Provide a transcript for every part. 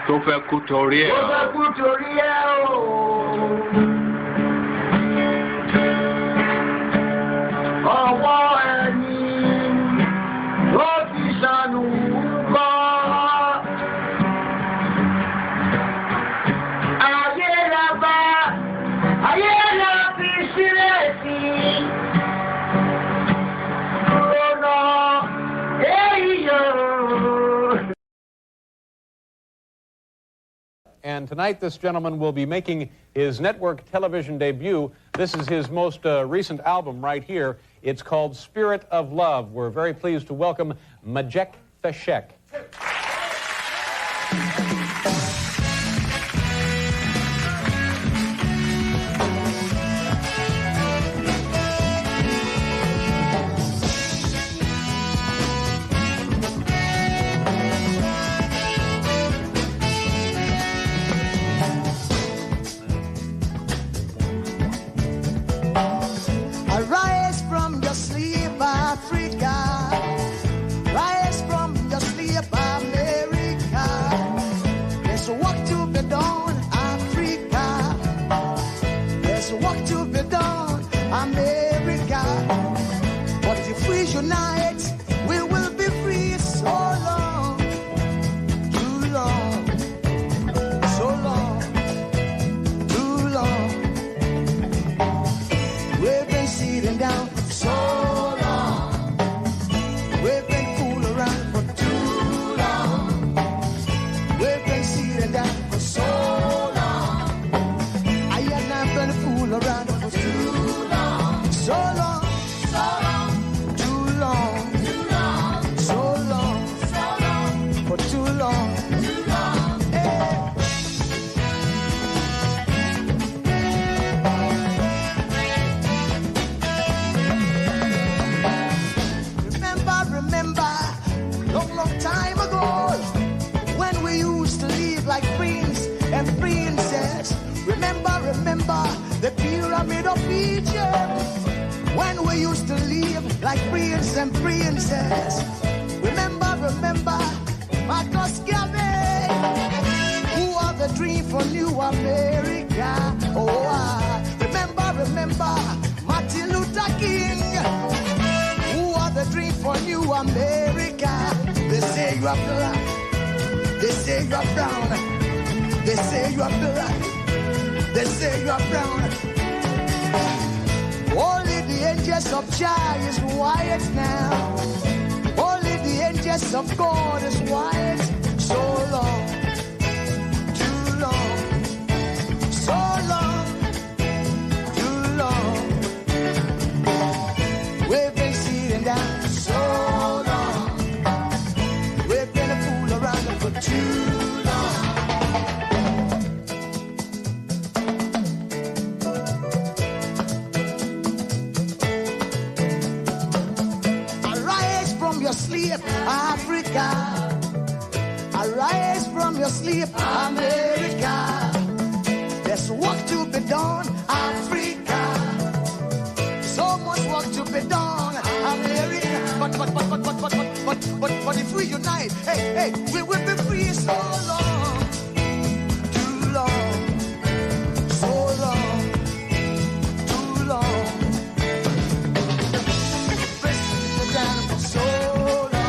tó fẹ́ kú torí ẹ̀. Ọwọ́ ẹni ló ti ṣàánú kọ́. Ayé la fi sílẹ̀ sí. Lọ́nà èyí yóò. And tonight, this gentleman will be making his network television debut. This is his most recent album right here. It's called Spirit of Love. We're very pleased to welcome Majek Feshek. Arise from your sleep, Africa. Rise from your sleep, America. There's work to be done, Africa. There's work to be done, America. But if we unite, we will be free. So long, too long, so long, too long. We've been sitting down so long. We've been fooling around for too long. We've been sitting down for so long. I have not been fooling around for too long. So long, so long, too long, too long, so long, for too long, too long. Hey. Remember, long time ago, when we used to live like prince and princess. Remember, the pyramid of Egypt, when we used to live like prince and princess. Remember, Marcus Garvey, who are the dream for New America. Oh, remember, Martin Luther King, the dream for New America. They say you are black, they say you are brown, they say you are black, they say you are brown. Only the angels of Jah is white now. Only the angels of God is white. So long, too long, so long, too long. We've been sitting down so long. We've been a fool around for too long. Arise from your sleep, Africa. Arise from your sleep, America. There's work to be done, Africa. So much work to be done, America. But if we unite, hey, we will be free. So long, too long, so long, too long. Pressing down for so long.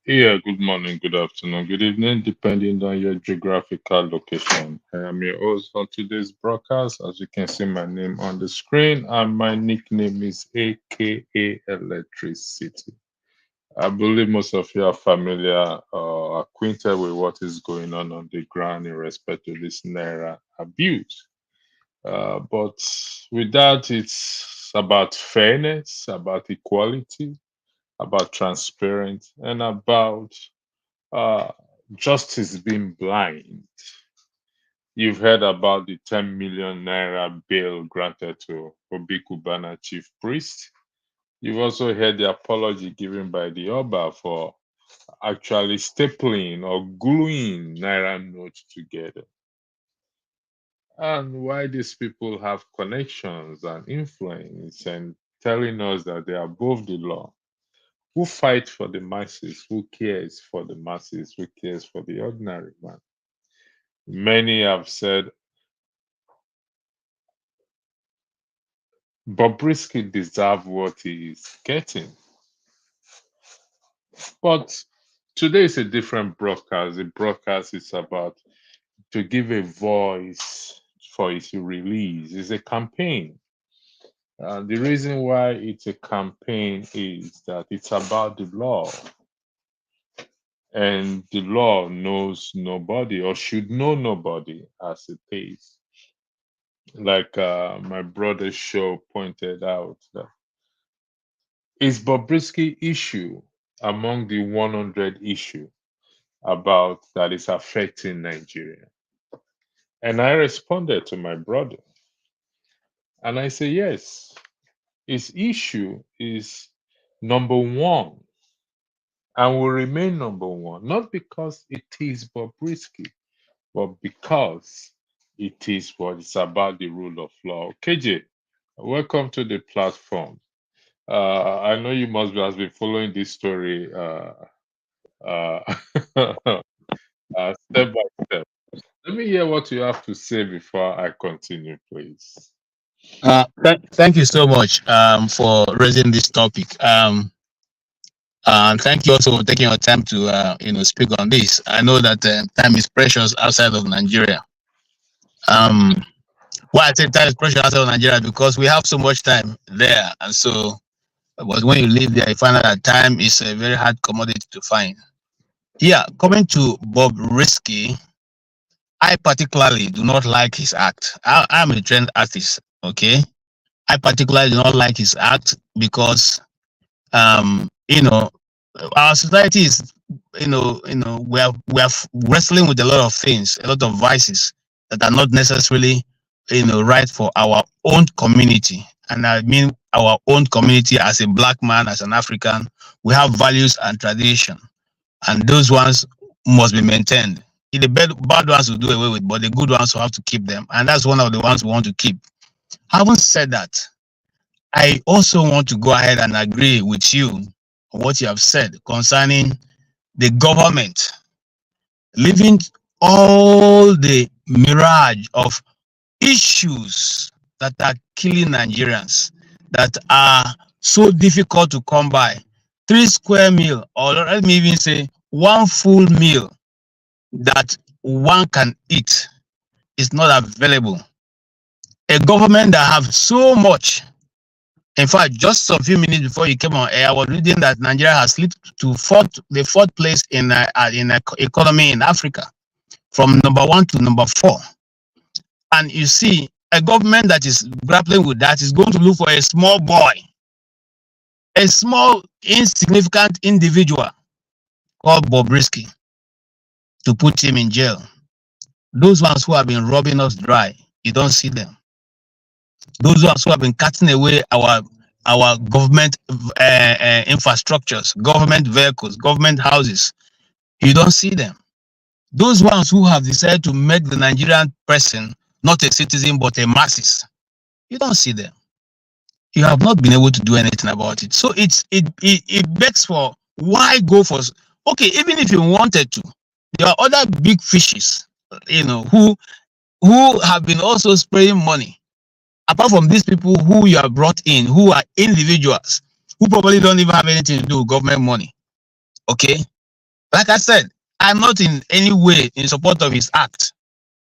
Yeah, good morning, good afternoon, good evening, depending on your geographical location. I am your host on today's broadcast. As you can see, my name on the screen, and my nickname is AKA Electricity. I believe most of you are familiar or acquainted with what is going on the ground in respect to this Naira abuse. But with that, it's about fairness, about equality, about transparency, and about uh, justice being blind. You've heard about the 10 million naira bail granted to Obi Kubana chief priest. You've also heard the apology given by the Oba for actually stapling or gluing naira notes together. And why these people have connections and influence and telling us that they are above the law. Who fight for the masses? Who cares for the masses? Who cares for the ordinary man? Many have said Bobrisky deserves what he is getting. But today is a different broadcast. The broadcast is about to give a voice for his release. It's a campaign. The reason why it's a campaign is that it's about the law. And the law knows nobody or should know nobody as it is. Like my brother's show pointed out, that is Bobrisky issue among the 100 issue about that is affecting Nigeria. And I responded to my brother and I say, yes, his issue is number one and will remain number one, not because it is Bobrisky, but because it is what it's about the rule of law. KJ, welcome to the platform. I know you must have been following this story uh, step by step. Let me hear what you have to say before I continue, please. Thank you so much for raising this topic. And thank you also for taking your time to speak on this. I know that time is precious outside of Nigeria. Um, why I say time is precious outside of Nigeria because we have so much time there, and so but when you live there, you find out that time is a very hard commodity to find. Yeah, coming to Bob Risky, I particularly do not like his act. I'm a trained artist. Okay, I particularly do not like his act because um, you know, our society is, we are wrestling with a lot of things, a lot of vices that are not necessarily, right for our own community. And I mean our own community as a black man, as an African, we have values and tradition, and those ones must be maintained. The bad ones will do away with, but the good ones will have to keep them, and that's one of the ones we want to keep. Having said that, I also want to go ahead and agree with you on what you have said concerning the government leaving all the mirage of issues that are killing Nigerians, that are so difficult to come by. 3 square meal, or let me even say one full meal that one can eat, is not available. A government that have so much. In fact, just a few minutes before you came on air, I was reading that Nigeria has slipped to the fourth place in economy in Africa, from number 1 to number 4. And you see, a government that is grappling with that is going to look for a small boy, a small, insignificant individual called Bobrisky, to put him in jail. Those ones who have been robbing us dry, you don't see them. Those ones who have been cutting away our government infrastructures, government vehicles, government houses, you don't see them. Those ones who have decided to make the Nigerian person not a citizen but a masses, you don't see them. You have not been able to do anything about it. So it begs for, why go for, okay, even if you wanted to, there are other big fishes, who have been also spraying money. Apart from these people who you have brought in, who are individuals, who probably don't even have anything to do with government money. Okay? Like I said, I'm not in any way in support of his act,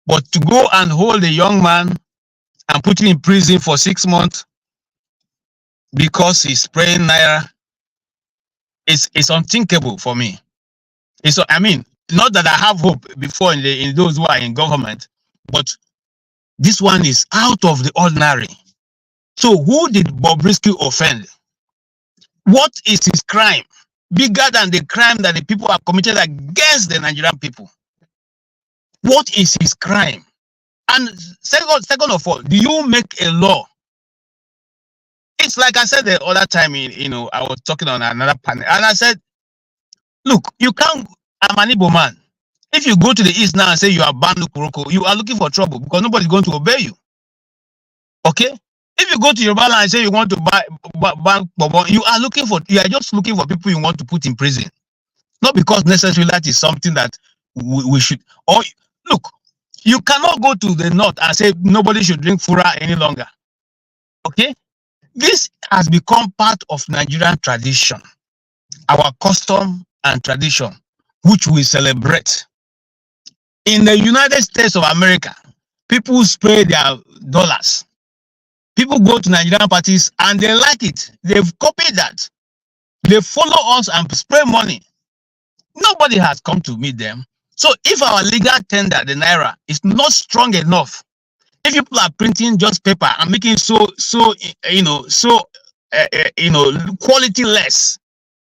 but to go and hold a young man and put him in prison for 6 months because he's spraying naira is unthinkable for me. It's, I mean, not that I have hope before in those who are in government, but this one is out of the ordinary. So who did Bobrisky offend? What is his crime? Bigger than the crime that the people have committed against the Nigerian people. What is his crime? And second of all, do you make a law? It's like I said the other time, I was talking on another panel, and I said, look, you can't, I'm an Igbo man. If you go to the East now and say you are Bandu Kuroko, you are looking for trouble because nobody's going to obey you. Okay? If you go to Yoruba land and say you want to buy you are just looking for people you want to put in prison. Not because necessarily that is something that we should, or look, you cannot go to the north and say nobody should drink fura any longer. Okay? This has become part of Nigerian tradition, our custom and tradition, which we celebrate. In the United States of America, people spray their dollars. People go to Nigerian parties and they like it. They've copied that. They follow us and spray money. Nobody has come to meet them. So if our legal tender, the naira, is not strong enough, if people are printing just paper and making quality less,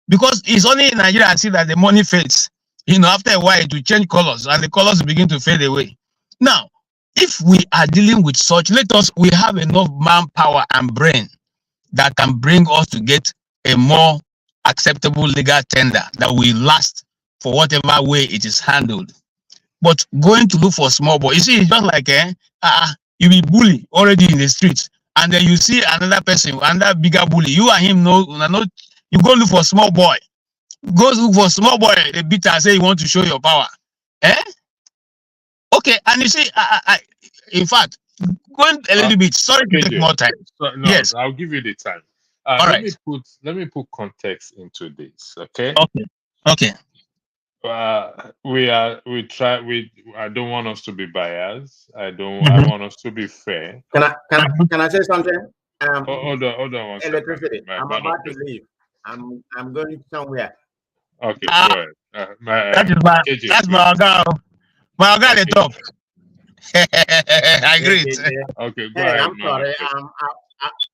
because it's only in Nigeria I see that the money fades. After a while it will change colors and the colors will begin to fade away. Now, if we are dealing with such, we have enough manpower and brain that can bring us to get a more acceptable legal tender that will last for whatever way it is handled. But going to look for small boy, you see, it's just like you be bully already in the streets, and then you see another person, another bigger bully. You and him you go look for small boy. Go look for small boy, the beater, say you want to show your power. Okay, and you see, in fact, going a little bit. Sorry to take more time. No, yes, I'll give you the time. All right. Let me put context into this. Okay. Okay. I don't want us to be biased. I want us to be fair. Can I say something? Hold on one second. Electricity. I'm about to leave. I'm going somewhere. Okay, go ahead. That's my girl. My girl at the top. I agree. Okay, go ahead. I'm sorry.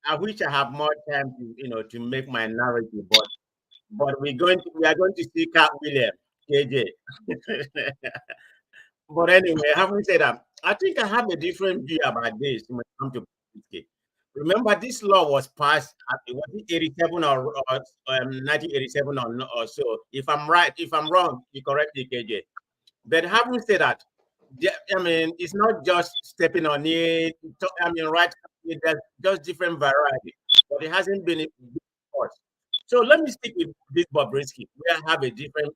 I wish I have more time to make my narrative, but we are going to see Cat William, KJ. But anyway, having said that, I think I have a different view about this when it comes to Bobrisky. Remember, this law was passed at 87 or 1987 or so. If I'm right, if I'm wrong, you correct me, KJ. But having said that, I mean, it's not just stepping on it. I mean, right? There's just different variety, but it hasn't been a big force. So let me stick with this Bobrisky. We have a different,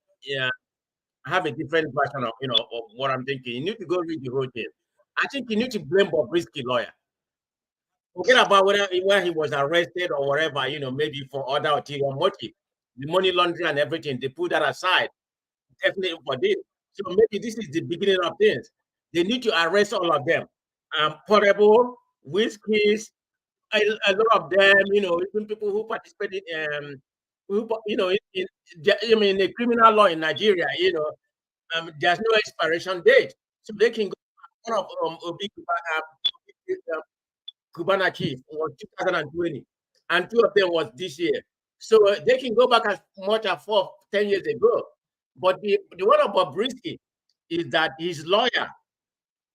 version of of what I'm thinking. You need to go read the whole thing. I think you need to blame Bobrisky lawyer. Forget about whether he was arrested or whatever, maybe for other ulterior motive, the money laundering and everything. They put that aside, definitely for this. So maybe this is the beginning of things. They need to arrest all of them. Portable, Whiskies, a lot of them, even people who participated in, in the criminal law in Nigeria, there's no expiration date. So they can go, one of Obi Cubana chief was 2020, and two of them was this year. So they can go back as much as 10 years ago. But the one about Bobrisky is that his lawyer,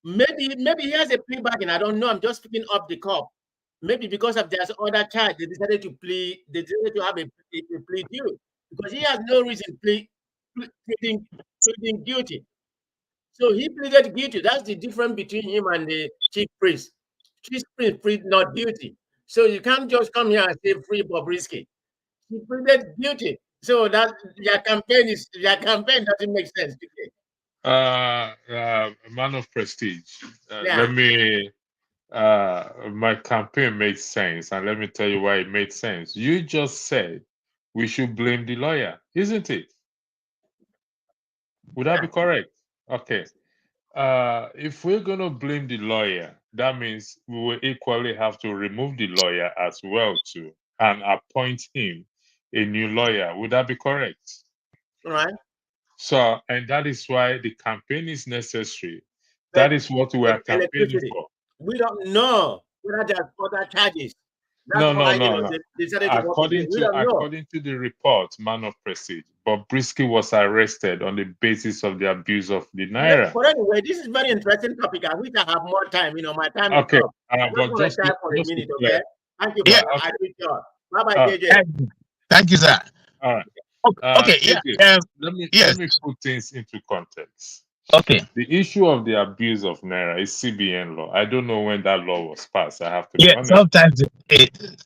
maybe he has a plea bargain. I don't know. I'm just picking up the cup. Maybe because of there's other charge, they decided to plea. They decided to have a plea deal because he has no reason pleading guilty. So he pleaded guilty. That's the difference between him and the chief priest. Chief priest plead not guilty. So you can't just come here and say free Bobrisky. He pleaded guilty. So that your campaign doesn't make sense today. Man of prestige. Let me. My campaign made sense, and let me tell you why it made sense. You just said we should blame the lawyer, isn't it? Would that be correct? Okay. If we're going to blame the lawyer, that means we will equally have to remove the lawyer as well too and appoint him a new lawyer. Would that be correct? right? So, and that is why the campaign is necessary. But That is what we are campaigning electricity, for. we don't know whether there's other charges. That's No, no, why no, no. they decided to work with it. We don't know. According to the report, man of Prestige, Bobrisky was arrested on the basis of the abuse of the naira. But anyway, this is very interesting topic. I wish I have more time. My time is Okay, up. I just but want to chat for a just to minute, clear. okay? Thank you, Yeah. brother. I appreciate it. Bye bye, Uh, JJ. Thank you, sir. All right. Okay, KJ, yeah. let me put things into context. Okay. The issue of the abuse of naira is CBN law. I don't know when that law was passed. I have to be Yeah, honest. sometimes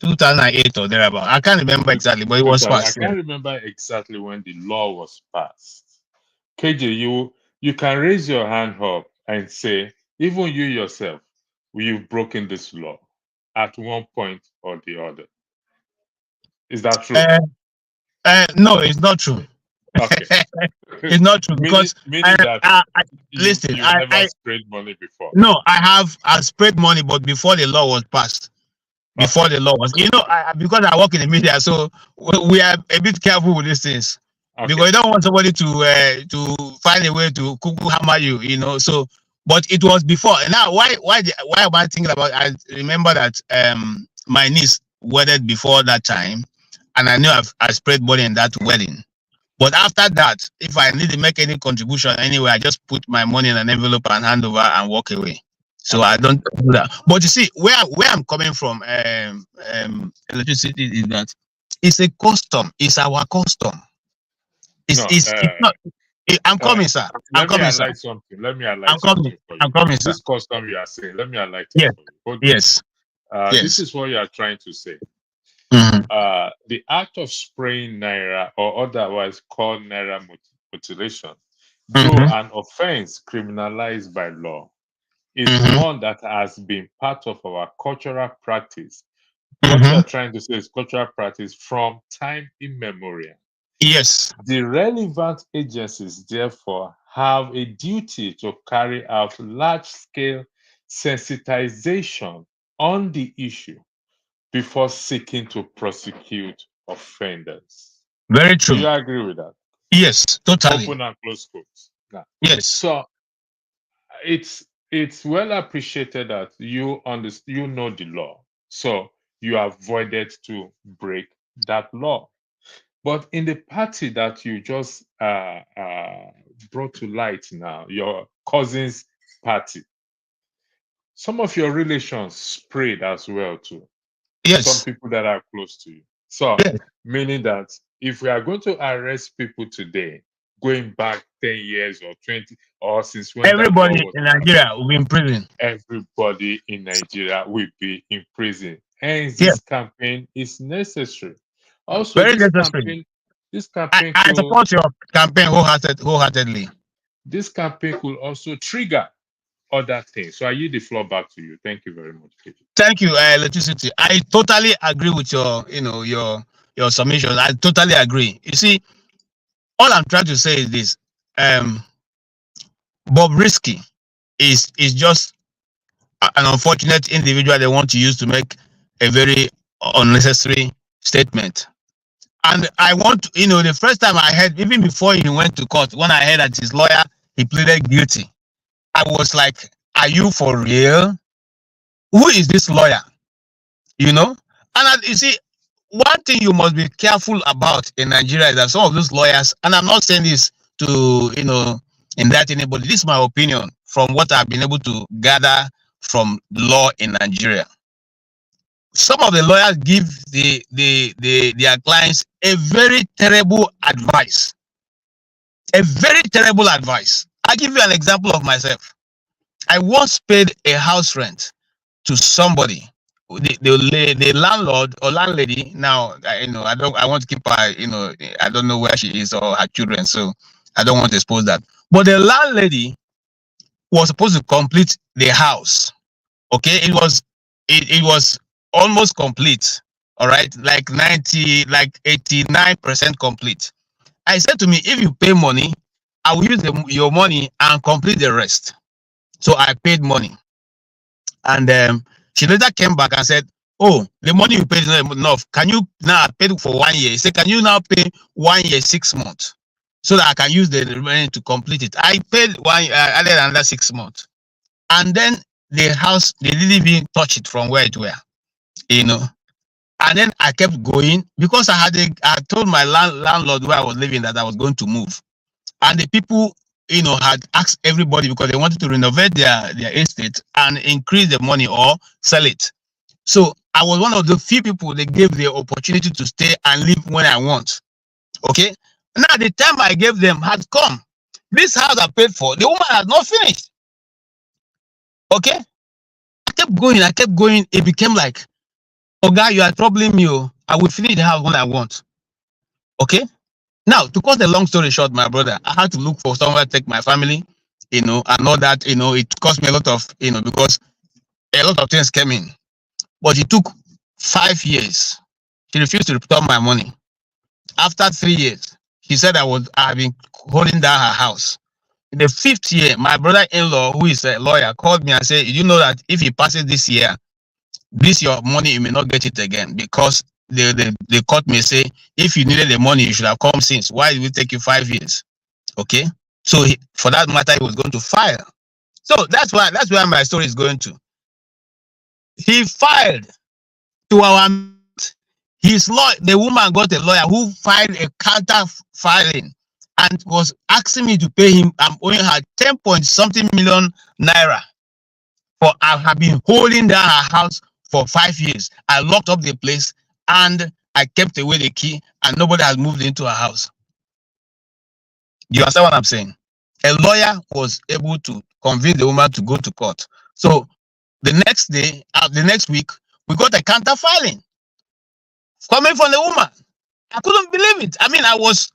2008 or thereabout. I can't remember exactly, but it was I passed. can't remember exactly when the law was passed. KJ, you can raise your hand up and say, even you yourself, you've broken this law at one point or the other. Is that true? No, it's not true. Okay. It's not true because meaning that listen, you've never sprayed money before. No, I sprayed money, but before the law was passed. Before the law was, because I work in the media, so we are a bit careful with these things. Okay. Because you don't want somebody to find a way to cuckoo hammer you, So, but it was before. Now, why am I thinking about? I remember that my niece wedded before that time, and I knew I sprayed money in that wedding. But after that, if I need to make any contribution anyway, I just put my money in an envelope and hand over and walk away. So I don't do that. But you see, where I'm coming from, electricity is that it's a custom. It's our custom. It's not. I'm coming, sir. I'm coming, sir. Let me highlight something for you. I'm coming, sir. This custom you are saying, let me highlight Yes. it for you. Yes. This is what you are trying to say. Mm-hmm. The act of spraying naira, or otherwise called naira mutilation, though an offense criminalized by law, is one that has been part of our cultural practice. What you are trying to say is cultural practice from time immemorial. Yes. The relevant agencies, therefore, have a duty to carry out large-scale sensitization on the issue before seeking to prosecute offenders. Very true. Do you agree with that? Yes, totally. Open and close quotes. Now, yes. So it's well appreciated that you know the law, so you avoided to break that law. But in the party that you just brought to light now, your cousin's party, some of your relations sprayed as well too. Yes. Some people that are close to you. So, meaning that if we are going to arrest people today, going back 10 years or 20, or since when everybody in Nigeria will be in prison. Everybody in Nigeria will be in prison. Hence, this campaign is necessary. Also, very necessary. This campaign I support your campaign wholeheartedly. This campaign could also trigger other things. So I yield the floor back to you. Thank you very much, KJ. Thank you, electricity. I totally agree with your submission. I totally agree. You see, all I'm trying to say is this: Bobrisky is just an unfortunate individual they want to use to make a very unnecessary statement. And I want, the first time I heard, even before he went to court, when I heard that his lawyer, he pleaded guilty, I was like, are you for real? Who is this lawyer? And you see, one thing you must be careful about in Nigeria is that some of those lawyers, and I'm not saying this to, indict anybody, this is my opinion from what I've been able to gather from law in Nigeria. Some of the lawyers give their clients a very terrible advice. A very terrible advice. I'll give you an example of myself. I once paid a house rent to somebody. The landlord or landlady. Now, I want to keep her. I don't know where she is or her children, so I don't want to expose that. But the landlady was supposed to complete the house. Okay, it was almost complete. All right, like 89% complete. I said to me, if you pay money, I will use your money and complete the rest. So I paid money. And she later came back and said, oh, the money you paid is not enough. Can you now pay for 1 year? He said, can you now pay 1 year, 6 months? So that I can use the remaining to complete it. I paid added another 6 months. And then the house, they didn't even touch it from where it were, you know. And then I kept going because I told my landlord where I was living that I was going to move. And the people, you know, had asked everybody because they wanted to renovate their estate and increase the money or sell it. So I was one of the few people they gave the opportunity to stay and live when I want. Okay. Now the time I gave them had come. This house I paid for, the woman had not finished. Okay. I kept going. It became like, oh God, you are troubling me. Oh, I will finish the house when I want. Okay. Now, to cut a long story short, my brother, I had to look for somewhere to take my family, you know, and all that, you know, it cost me a lot of, you know, because a lot of things came in. But it took 5 years. She refused to return my money. After 3 years, she said I've been holding down her house. In the 5th year, my brother-in-law, who is a lawyer, called me and said, you know that if he passes this year, your money, you may not get it again because the court may say, if you needed the money, you should have come since. Why did it take you 5 years? Okay. So for that matter, he was going to file. So that's where my story is going to. He filed to our the woman got a lawyer who filed a counter filing and was asking me to pay him. I'm owing her 10 point something million naira. For I have been holding down her house for 5 years. I locked up the place and I kept away the key and nobody has moved into her house. You understand what I'm saying? A lawyer was able to convince the woman to go to court. So the next week, we got a counter filing coming from the woman. I couldn't believe it. I mean, I was,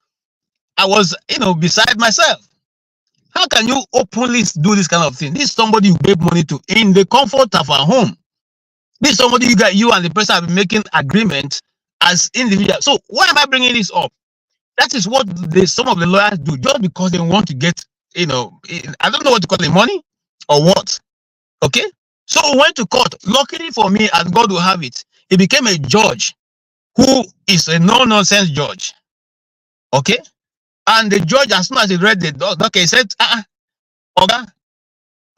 you know, beside myself. How can you openly do this kind of thing? This is somebody you gave money to in the comfort of our home. This is somebody you and the person have been making agreement as individuals. So why am I bringing this up? That is what some of the lawyers do just because they want to get, you know, I don't know what to call it, money or what. Okay. So we went to court. Luckily for me, as God will have it, he became a judge who is a no-nonsense judge. Okay. And the judge, as soon as he read the document, he said, Oga,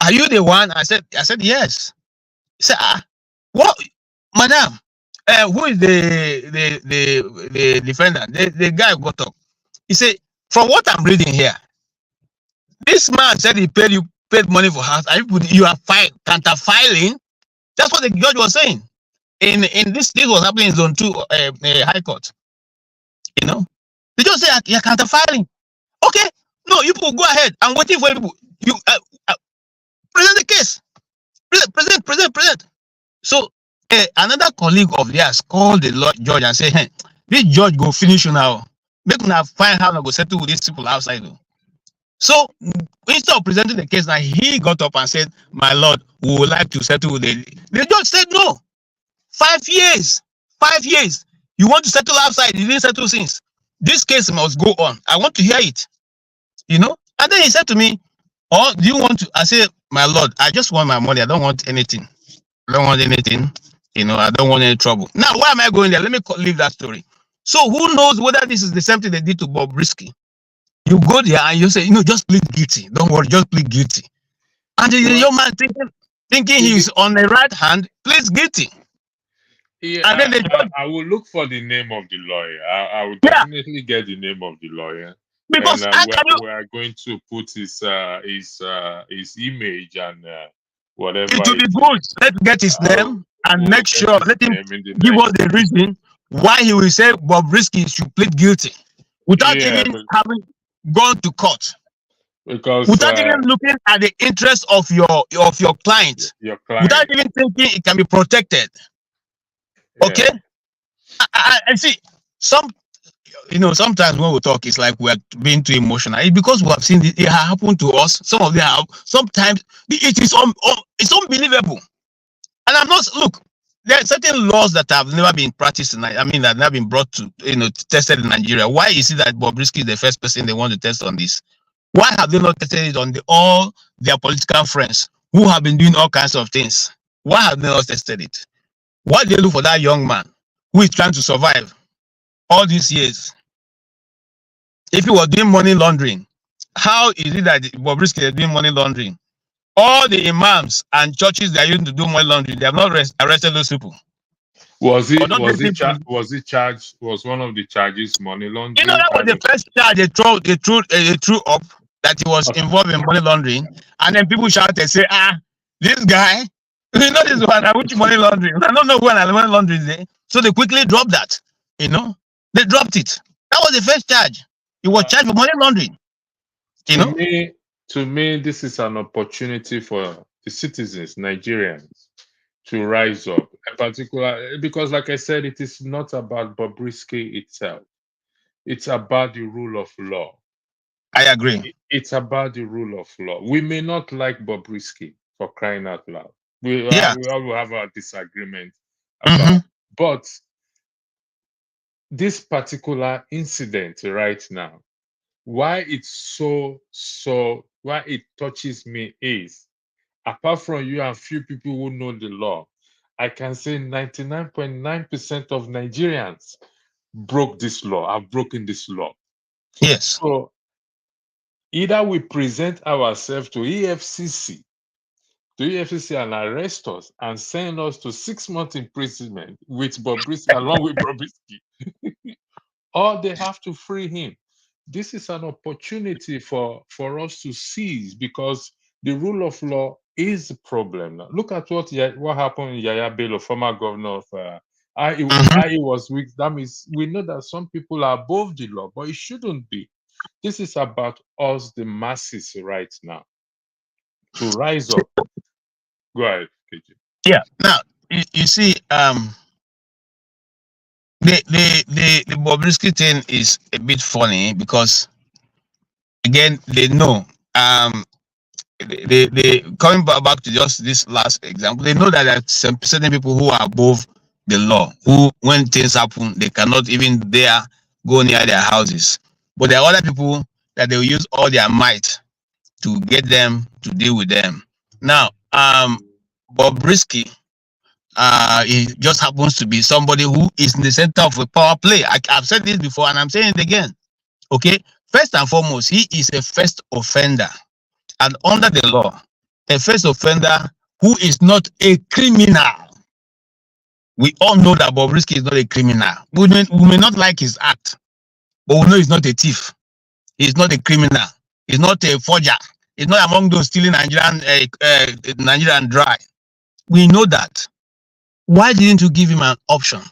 are you the one? I said, yes. He said, what, madam? Who is the defendant? The guy got up. He said, from what I'm reading here, this man said he paid money for house. You are counter filing. That's what the judge was saying. In this was happening in Zone 2 High Court. You know, they just say you're counter filing. Okay, no, you people go ahead. I'm waiting for you. You present the case. Present. So another colleague of theirs called the judge and said, hey, this judge go finish you now. Make me find how I go settle with these people outside. So instead of presenting the case, now he got up and said, my lord, we would like to settle with the judge said no. 5 years. 5 years. You want to settle outside, you didn't settle since. This case must go on. I want to hear it. You know? And then he said to me, oh, do you want to? I said, my lord, I just want my money. I don't want anything. I don't want anything. You know, I don't want any trouble. Now, why am I going there? Let me leave that story. So who knows whether this is the same thing they did to Bobrisky? You go there and you say, you know, just plead guilty. Don't worry, just plead guilty. And the young man thinking he's on the right hand, pleads guilty. Yeah, and then I will look for the name of the lawyer. I will definitely get the name of the lawyer. Because we are going to put his image and whatever. It will be good. Let's get his name and make sure. Let him give us the reason why he will say Bobrisky should plead guilty without even having gone to court. Because without even looking at the interest of your client. Your client. Without even thinking it can be protected. Yeah. Okay. I see sometimes when we talk, it's like we're being too emotional. It's because we have seen it happen to us. Some of them have. Sometimes it is it's unbelievable. And I'm not there are certain laws that have never been practiced that have never been brought to tested in Nigeria. Why is it that Bobrisky is the first person they want to test on this? Why have they not tested it on all their political friends who have been doing all kinds of things? Why have they not tested it? What do they do for that young man who is trying to survive all these years? If he was doing money laundering, how is it that Bobrisky is doing money laundering? All the imams and churches that are using to do money laundering, they have not arrested those people. Was Or it not was these it people. was it charged? Was one of the charges money You know, laundering? that was the first charge they threw up, that he was involved in money laundering, and then people shouted, say, this guy, you know this one, which money laundering? I don't know when money laundering is there. So they quickly dropped that. You know, they dropped it. That was the first charge. He was charged for money laundering. You To know, me, this is an opportunity for the citizens, Nigerians, to rise up. In particular, because, like I said, it is not about Bobrisky itself. It's about the rule of law. I agree. It's about the rule of law. We may not like Bobrisky, for crying out loud. Yeah. We all will have our disagreement Mm-hmm. about, but this particular incident right now, why it's why it touches me is, apart from you and few people who know the law, I can say 99.9% of Nigerians broke this law, have broken this law. Yes. So either we present ourselves to EFCC and arrest us and send us to 6 months imprisonment with Bobrisky, along with Bobrisky, or they have to free him. This is an opportunity for us to seize, because the rule of law is the problem now. Look at what happened in Yaya Bello, former governor of Mm-hmm. how he was weak. That means we know that some people are above the law, but it shouldn't be. This is about us, the masses, right now, to rise up. Go ahead, KJ. Yeah. Now, you see, the Bobrisky thing is a bit funny because, again, they know, they coming back to just this last example, they know that there are some certain people who are above the law, who, when things happen, they cannot even dare go near their houses. But there are other people that they will use all their might to get them to deal with them. Now, Bobrisky, he just happens to be somebody who is in the center of a power play. I've said this before and I'm saying it again. Okay, first and foremost, he is a first offender, and under the law, a first offender who is not a criminal. We all know that Bobrisky is not a criminal. We may not like his act, but we know he's not a thief. He's not a criminal. He's not a forger. He's not among those stealing Nigerian dry. We know that. Why didn't you give him an option?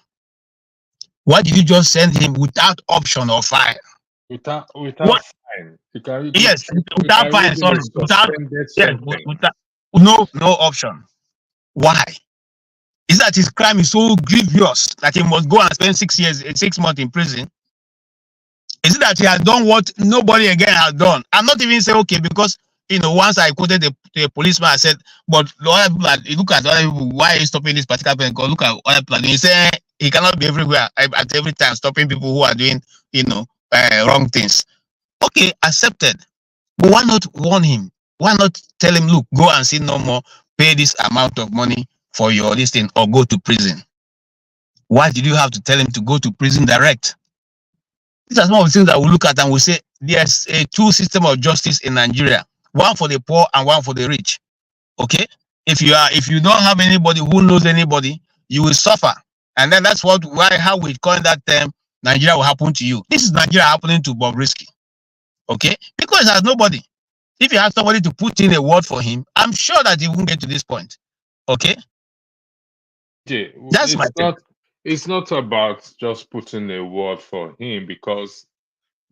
Why did you just send him without option or file? Without What? fine, you can read Yes, without file. a Sorry, without, suspended yes, sentence. without, no option. Why? Is that his crime is so grievous that he must go and spend 6 months in prison? Is it that he has done what nobody again has done? I'm not even saying okay, because once I quoted the policeman, I said, but the other people look at other people, why are you stopping this particular person? Because look at other people. And he said he cannot be everywhere at every time stopping people who are doing wrong things. Okay, accepted. But why not warn him? Why not tell him, look, go and see no more, pay this amount of money for your this thing, or go to prison? Why did you have to tell him to go to prison direct? These are some of the things that we look at and we say there's a two system of justice in Nigeria, one for the poor and one for the rich. Okay, if you don't have anybody who knows anybody, you will suffer, and then that's how we coin that term. Nigeria will happen to you. This is Nigeria happening to Bobrisky. Okay, because it has nobody. If you have somebody to put in a word for him, I'm sure that he won't get to this point. Okay, Okay, that's my thing. it's not about just putting a word for him, because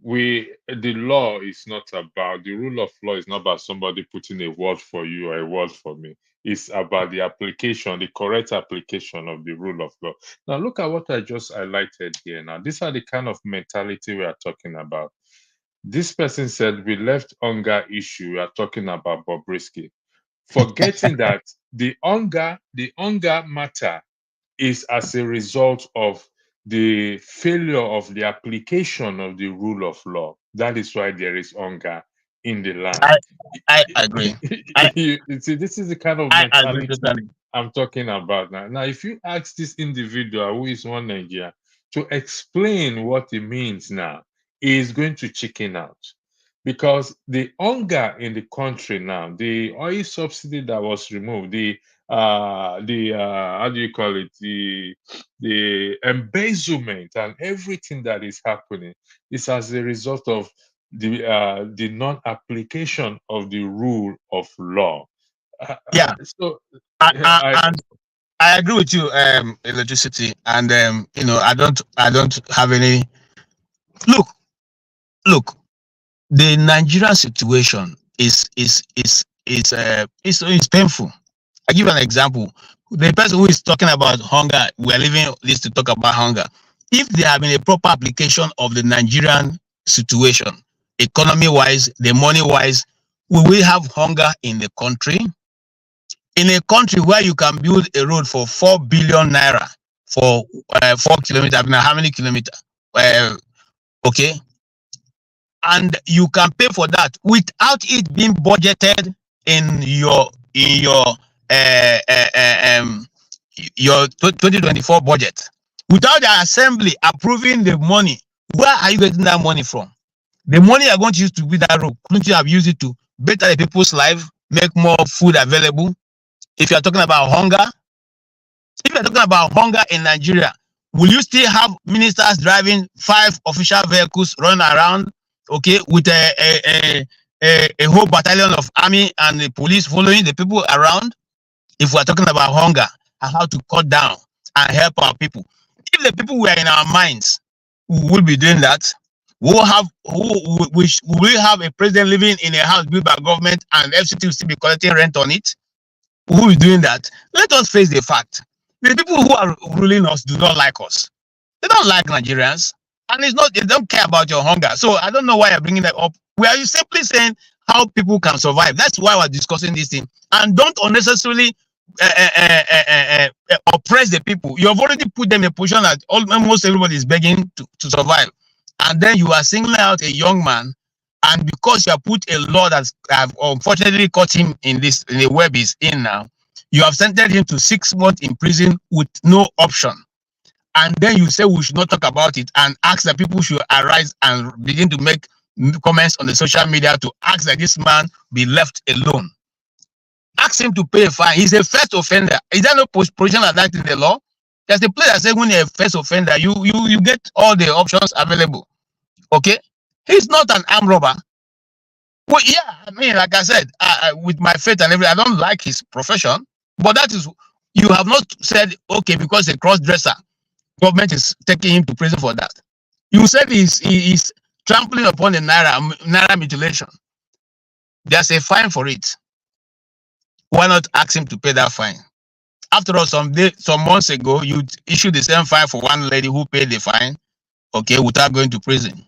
the law is not about, the rule of law is not about somebody putting a word for you or a word for me. It's about the application, the correct application of the rule of law. Now look at what I just highlighted here. Now these are the kind of mentality we are talking about. This person said we left hunger issue, we are talking about Bobrisky, forgetting that the hunger matter is as a result of the failure of the application of the rule of law. That is why there is hunger in the land. I I agree. I You see, this is the kind of I agree mentality totally. I'm talking about now. Now, if you ask this individual who is one Nigeria to explain what it means now, he is going to chicken out because the hunger in the country now, the oil subsidy that was removed, the how do you call it, the embezzlement and everything that is happening is as a result of the non-application of the rule of law. Yeah. So I And I agree with you, electricity, and I don't have any. Look, look, the Nigerian situation is painful. I give you an example. The person who is talking about hunger, we are leaving this to talk about hunger. If there have been a proper application of the Nigerian situation, economy wise, the money wise, we will have hunger in the country. In a country where you can build a road for 4 billion naira for 4 kilometers, now how many kilometers? Okay, and you can pay for that without it being budgeted in uh, uh, uh, um, your 2024 budget, without the assembly approving the money. Where are you getting that money from? The money you're going to use to build that road, couldn't you have used it to better the people's life, make more food available? If you're talking about hunger, if you're talking about hunger in Nigeria, will you still have ministers driving 5 official vehicles running around, okay, with a whole battalion of army and the police following the people around? If we're talking about hunger and how to cut down and help our people, if the people were in our minds, we will be doing that. We will have a president living in a house built by government and FCT will still be collecting rent on it. Who is doing that? Let us face the fact. The people who are ruling us do not like us. They don't like Nigerians. And it's not, they don't care about your hunger. So I don't know why you're bringing that up. We are simply saying how people can survive. That's why we're discussing this thing. And don't unnecessarily oppress the people. You have already put them in a position that almost everybody is begging to survive. And then you are singling out a young man, and because you have put a law that have unfortunately caught him in the web is in now, you have sentenced him to 6 months in prison with no option. And then you say we should not talk about it and ask that people should arise and begin to make comments on the social media to ask that this man be left alone. Ask him to pay a fine. He's a first offender. Is there no provision like that in the law? There's a place that says when you're a first offender, you get all the options available. Okay? He's not an armed robber. Well, yeah, I mean, like I said, with my faith and everything, I don't like his profession, but that is, you have not said, okay, because a cross-dresser, government is taking him to prison for that. You said he's trampling upon the naira mutilation. There's a fine for it. Why not ask him to pay that fine? After all, some months ago, you issued the same fine for one lady who paid the fine, okay, without going to prison.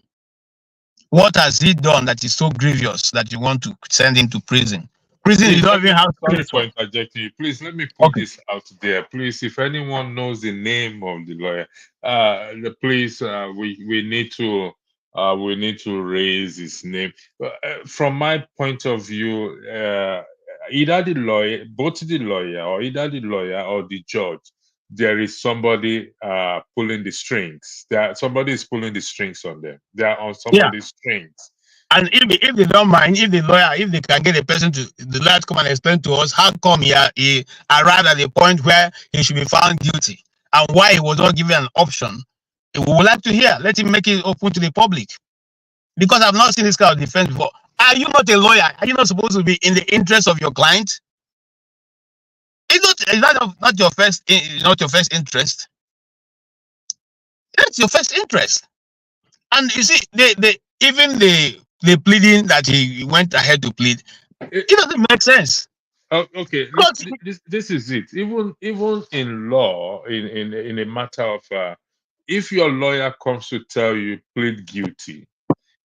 What has he done that is so grievous that you want to send him to prison? Prison, you don't even have. Sorry for interjecting you. Please let me put this out there. Please, if anyone knows the name of the lawyer, please, we need to raise his name. From my point of view, either the lawyer, both the lawyer, or either the lawyer or the judge, there is somebody pulling the strings. Somebody is pulling the strings on them. They are on somebody's strings. And if they don't mind, if they can get the lawyer to come and explain to us how come he arrived at the point where he should be found guilty and why he was not given an option, we would like to hear. Let him make it open to the public. Because I've not seen this kind of defense before. Are you not a lawyer? Are you not supposed to be in the interest of your client? Is that not your first interest? That's your first interest. And you see, even the pleading that he went ahead to plead, it doesn't make sense. Okay, this is it. Even in law, in a matter of, if your lawyer comes to tell you plead guilty,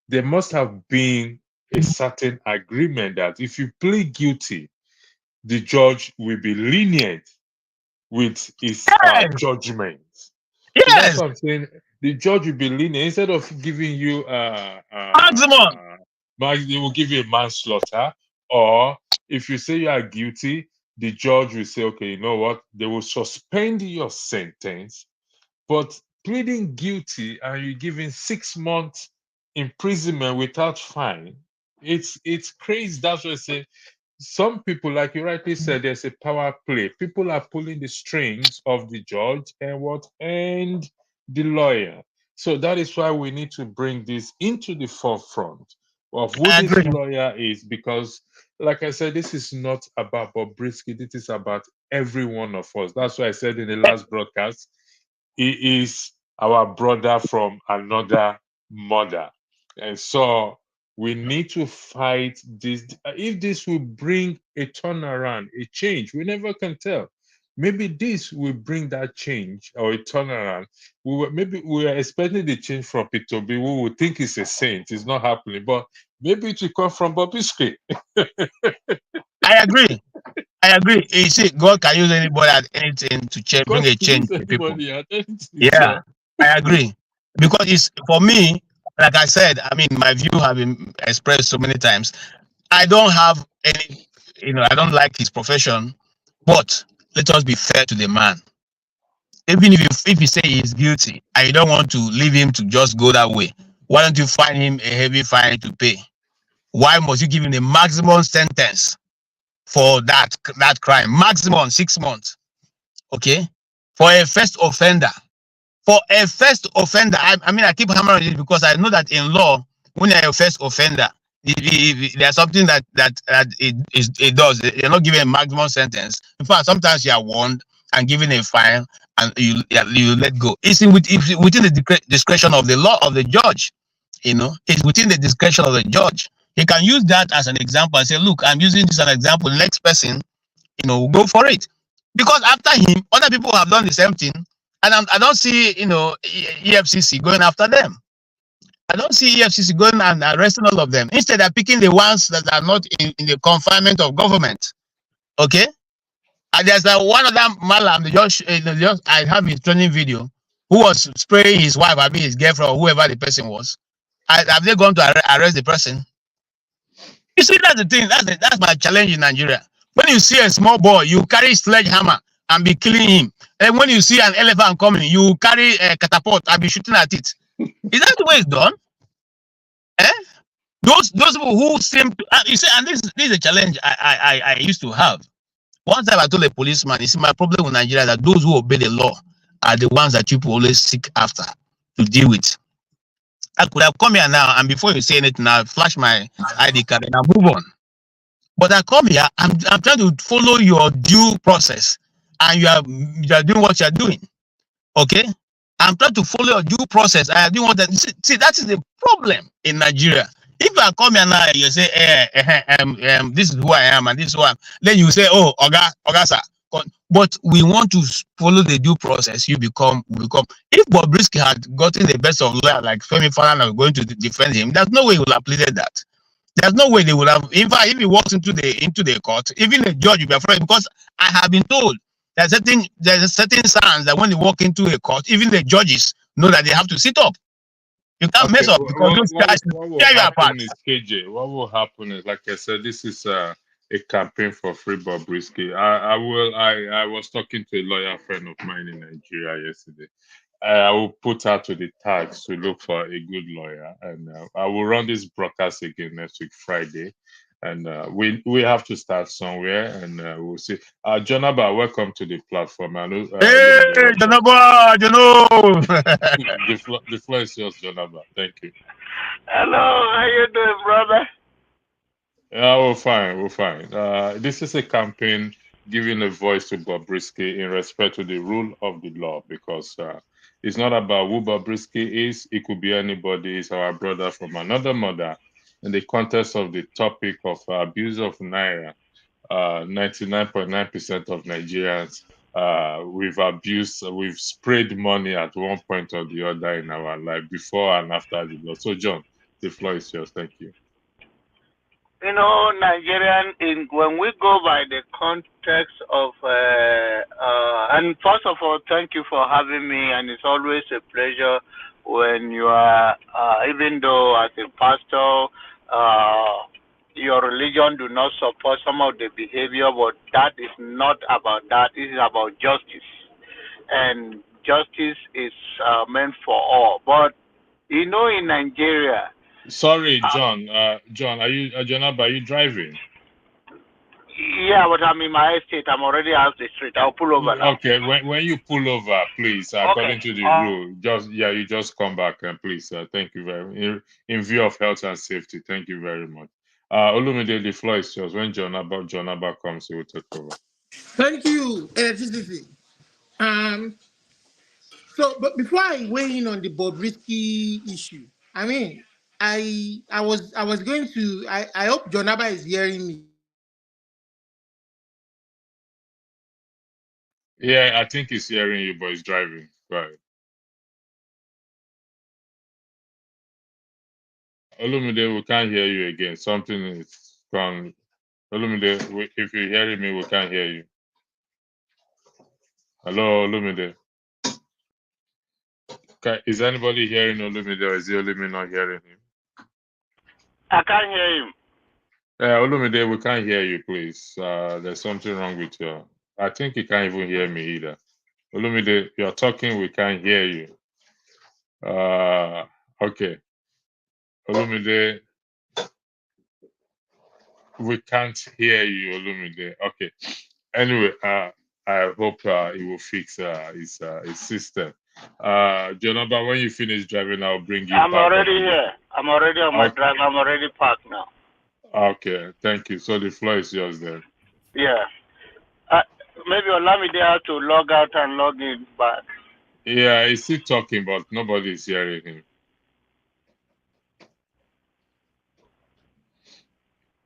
there must have been a certain agreement that if you plead guilty, the judge will be lenient with his judgment. Yes. So that's what I'm saying. The judge will be lenient instead of giving you maximum. They will give you a manslaughter, or if you say you are guilty, the judge will say, okay, you know what? They will suspend your sentence, but pleading guilty and you giving 6 months imprisonment without fine, it's crazy. That's what I say. Some people, like you rightly said, there's a power play. People are pulling the strings of the judge and the lawyer. So that is why we need to bring this into the forefront of who I this agree. lawyer is, because, like I said, this is not about Bobrisky. This is about every one of us. That's why I said in the last broadcast, he is our brother from another mother. And so we need to fight this. If this will bring a turnaround, a change, we never can tell. Maybe this will bring that change or a turnaround. Maybe we are expecting the change from P2B. We would think it's a saint. It's not happening, but maybe it will come from Bobrisky. I agree. I agree. You see, God can use anybody at anything to change, God bring a can change use to people. anybody at anything. Yeah, So I agree. Because it's for me, like I said, I mean, my view have been expressed so many times. I don't have any, I don't like his profession, but let us be fair to the man. Even if you say he's guilty and you don't want to leave him to just go that way, why don't you find him a heavy fine to pay? Why must you give him the maximum sentence for that crime? Maximum 6 months, okay? For a first offender. For a first offender, I mean, I keep hammering it because I know that in law, when you're a first offender, there's something that it does. You're not given a maximum sentence. In fact, sometimes you are warned and given a fine, and you let go. It's within the discretion of the law of the judge. It's within the discretion of the judge. He can use that as an example and say, "Look, I'm using this as an example. Next person, go for it." Because after him, other people have done the same thing, and I don't see, EFCC going after them. I don't see EFCC going and arresting all of them. Instead, they're picking the ones that are not in the confinement of government. Okay? And there's one other malam, I have his training video, who was spraying his wife, I mean his girlfriend, or whoever the person was. Have they gone to arrest the person? You see, that's the thing. That's my challenge in Nigeria. When you see a small boy, you carry sledgehammer and be killing him. And when you see an elephant coming, you carry a catapult and be shooting at it. Is that the way it's done? Eh? Those people who seem to, you see, and this is a challenge I used to have. One time I told a policeman, you see, my problem with Nigeria is that those who obey the law are the ones that people always seek after to deal with. I could have come here now, and before you say anything, I'll flash my ID card and I'll move on. But I come here, I'm trying to follow your due process, and you are doing what you are doing. Okay? I'm trying to follow your due process. I do want that. See, that is the problem in Nigeria. If I come here now, you say, this is who I am, and this is who I am, then you say, oh, Oga, sir. But we want to follow the due process. We become. If Bobrisky had gotten the best of lawyers like Femi Falana going to defend him, there's no way he would have pleaded that. There's no way they would have. In fact, if he walks into the court, even the judge will be afraid, because I have been told there's a certain signs that when they walk into a court, even the judges know that they have to sit up. You can't mess up, because those guys what will tear you apart. happen is, KJ, what will happen is, like I said, this is a campaign for free Bobrisky. I was talking to a lawyer friend of mine in Nigeria yesterday. I will put her to the tags to look for a good lawyer, and I will run this broadcast again next week, Friday. And we have to start somewhere, and we'll see. Jonaba, welcome to the platform. Hey, Janaba, The floor is yours, Jonaba. Thank you. Hello, how you doing, brother? Yeah, we're fine. We're fine. This is a campaign giving a voice to Bobrisky in respect to the rule of the law, because it's not about who Bobrisky is. It could be anybody. It's our brother from another mother. In the context of the topic of abuse of Naira, 99.9% of Nigerians, we've sprayed money at one point or the other in our life, before and after the law. So, John, the floor is yours. Thank you. You know, Nigerian, when we go by the context of, and first of all, thank you for having me, and it's always a pleasure when you are, even though as a pastor, your religion do not support some of the behavior, but that is not about that. It is about justice, and justice is meant for all. But you know, in Nigeria, Sorry, John. John, are you Jonaba, are you driving? yeah, but I'm in my estate. I'm already out the street. I'll pull over now. Okay, when you pull over, please, Okay. according to the rule, you just come back and please, thank you very much. In view of health and safety, thank you very much. Olumide, the floor is yours. When John Abba comes, he will take over. Thank you, electricity. But before I weigh in on the Bobrisky issue, I mean, I was going to. I hope Jonaba is hearing me. Yeah, I think he's hearing you, but he's driving. Right. Olumide, we can't hear you again. Something is gone. Olumide, if you're hearing me, we can't hear you. Hello, Olumide. Is anybody hearing Olumide, or is it only me not hearing him? I can't hear him. Olumide, we can't hear you, please. There's something wrong with you. I think you can't even hear me either. Olumide, you're talking, we can't hear you. Okay. Olumide, we can't hear you, Olumide. Okay. Anyway, I hope he will fix his system. Jonaba, when you finish driving, I'll bring you I'm back. already here. I'm already on my drive. I'm already parked now. Okay, thank you. So the floor is yours then. Yeah. Maybe Olamide has to log out and log in back. Yeah, he's still talking, but nobody is hearing him.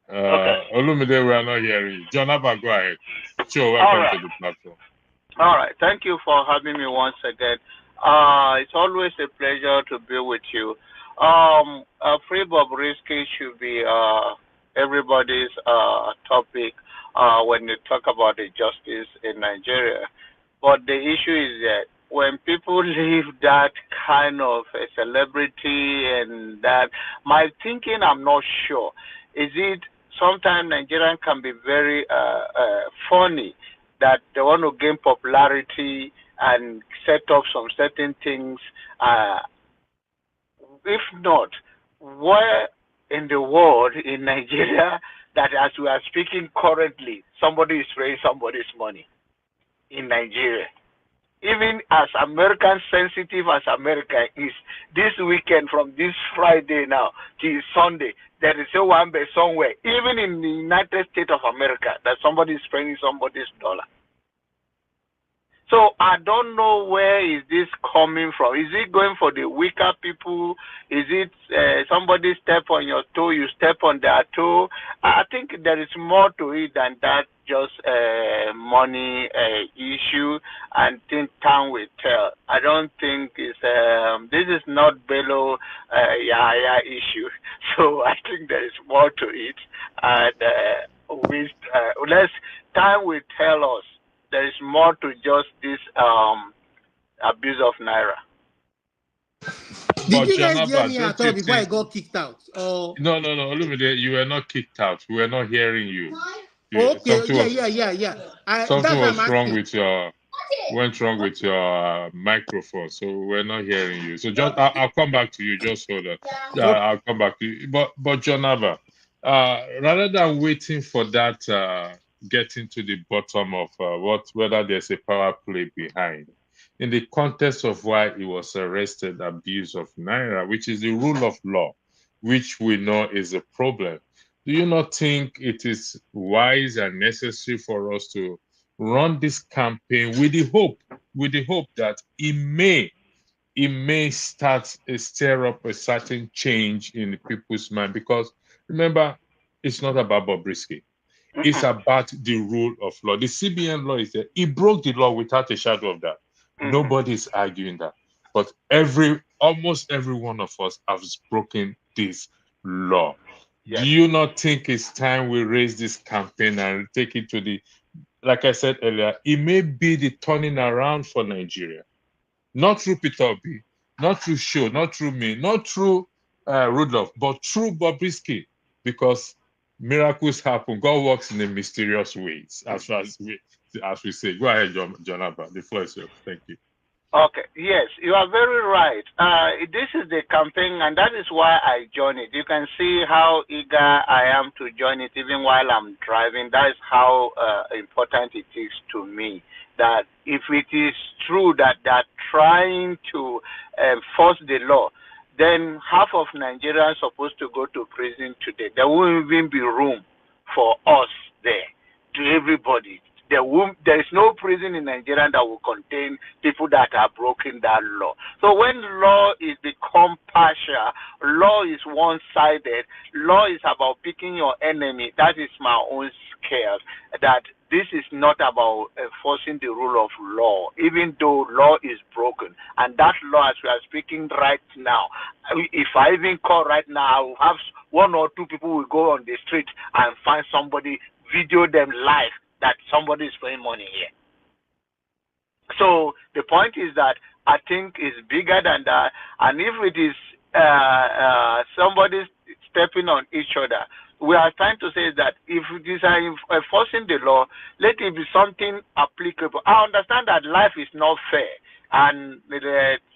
Okay. Olumide, we are not hearing you. Jonaba, go ahead. Sure, welcome to the platform. All right. Thank you for having me once again. It's always a pleasure to be with you. Free Bobrisky should be everybody's topic when they talk about the justice in Nigeria. But the issue is that when people leave that kind of a celebrity and that, my thinking, I'm not sure. Is it sometimes Nigerian can be very funny that they want to gain popularity and set up some certain things. If not, where in the world in Nigeria that as we are speaking currently, somebody is spraying somebody's money in Nigeria? Even as American sensitive as America is, this weekend from this Friday now till Sunday, there is a one bay somewhere, even in the United States of America, that somebody is spending somebody's dollar. So I don't know where is this coming from. Is it going for the weaker people? Is it somebody step on your toe, you step on their toe? I think there is more to it than that, just money issue, and think time will tell. I don't think it's this is not Bello Yaya issue. So I think there is more to it, and time will tell us. There is more to just this abuse of Naira. Did you guys hear me at all before I got kicked out? No, Olumide, you were not kicked out. We were not hearing you. Okay, yeah. Something was wrong with your microphone, so we're not hearing you. So just I'll come back to you. Just hold on. I'll come back to you. But Jonaba, rather than waiting for that, getting to the bottom of whether there's a power play behind, in the context of why he was arrested, abuse of Naira, which is the rule of law, which we know is a problem. Do you not think it is wise and necessary for us to run this campaign with the hope that it may stir up a certain change in people's mind? Because remember, it's not about Bobrisky. It's about the rule of law. The CBN law is that he broke the law without a shadow of doubt. Nobody's arguing that. But almost every one of us has broken this law. Yes. Do you not think it's time we raise this campaign and take it to the, like I said earlier, it may be the turning around for Nigeria. Not through Peter Obi, not through Show, not through me, not through Rudolph, but through Bobrisky. because miracles happen. God works in a mysterious ways, as we say. Go ahead, John Abba. The floor is yours. Thank you. Okay, yes, you are very right. This is the campaign, and that is why I joined it. You can see how eager I am to join it, even while I'm driving. That is how important it is to me. That if it is true that they're trying to enforce the law, then half of Nigerians are supposed to go to prison today. There won't even be room for us there, to everybody. There is no prison in Nigeria that will contain people that are breaking that law. So when law is become partial, law is one-sided, law is about picking your enemy, that is my own scare, that this is not about enforcing the rule of law, even though law is broken. And that law, as we are speaking right now, if I even call right now, I will have one or two people will go on the street and find somebody, video them live, that somebody is paying money here. So the point is that I think it's bigger than that. And if it is somebody stepping on each other, we are trying to say that if it is enforcing the law, let it be something applicable. I understand that life is not fair, and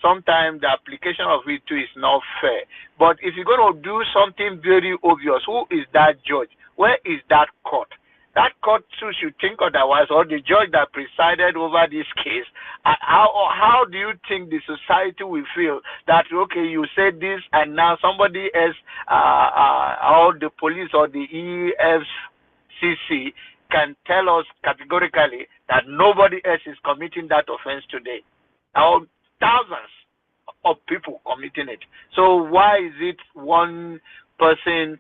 sometimes the application of it too is not fair. But if you're going to do something very obvious, who is that judge? Where is that court? That court too should think otherwise, or the judge that presided over this case. How do you think the society will feel that, okay, you said this and now somebody else, or the police or the EFCC can tell us categorically that nobody else is committing that offense today? Now, thousands of people committing it. So why is it one person?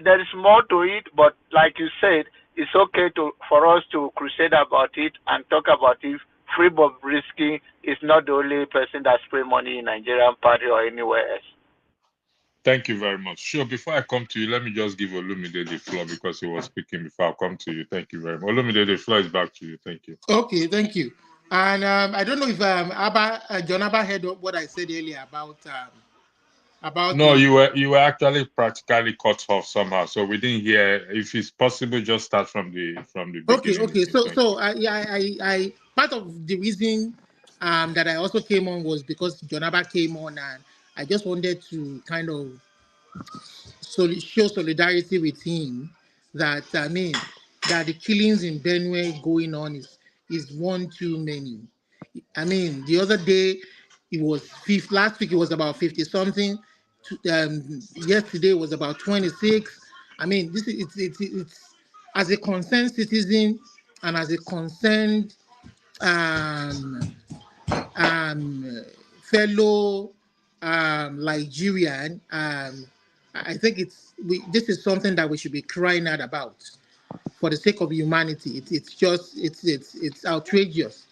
There is more to it, but like you said, it's okay for us to crusade about it and talk about it. Free Bobrisky is not the only person that spray money in Nigerian party or anywhere else. Thank you very much. Sure, before I come to you, let me just give Olumide the floor because he was speaking before I come to you. Thank you very much. Olumide, the floor is back to you. Thank you. Okay, thank you. And I don't know if John Abba heard what I said earlier about No, you were actually practically cut off somehow, so we didn't hear. If it's possible, just start from the beginning. Okay. So I part of the reason that I also came on was because John Abba came on, and I just wanted to kind of show solidarity with him. That that the killings in Benue going on is one too many. I mean, the other day it was fifth. Last week it was about 50 something. Yesterday was about 26. I mean, this is it's as a concerned citizen and as a concerned fellow Nigerian. I think this is something that we should be crying out about for the sake of humanity. It's outrageous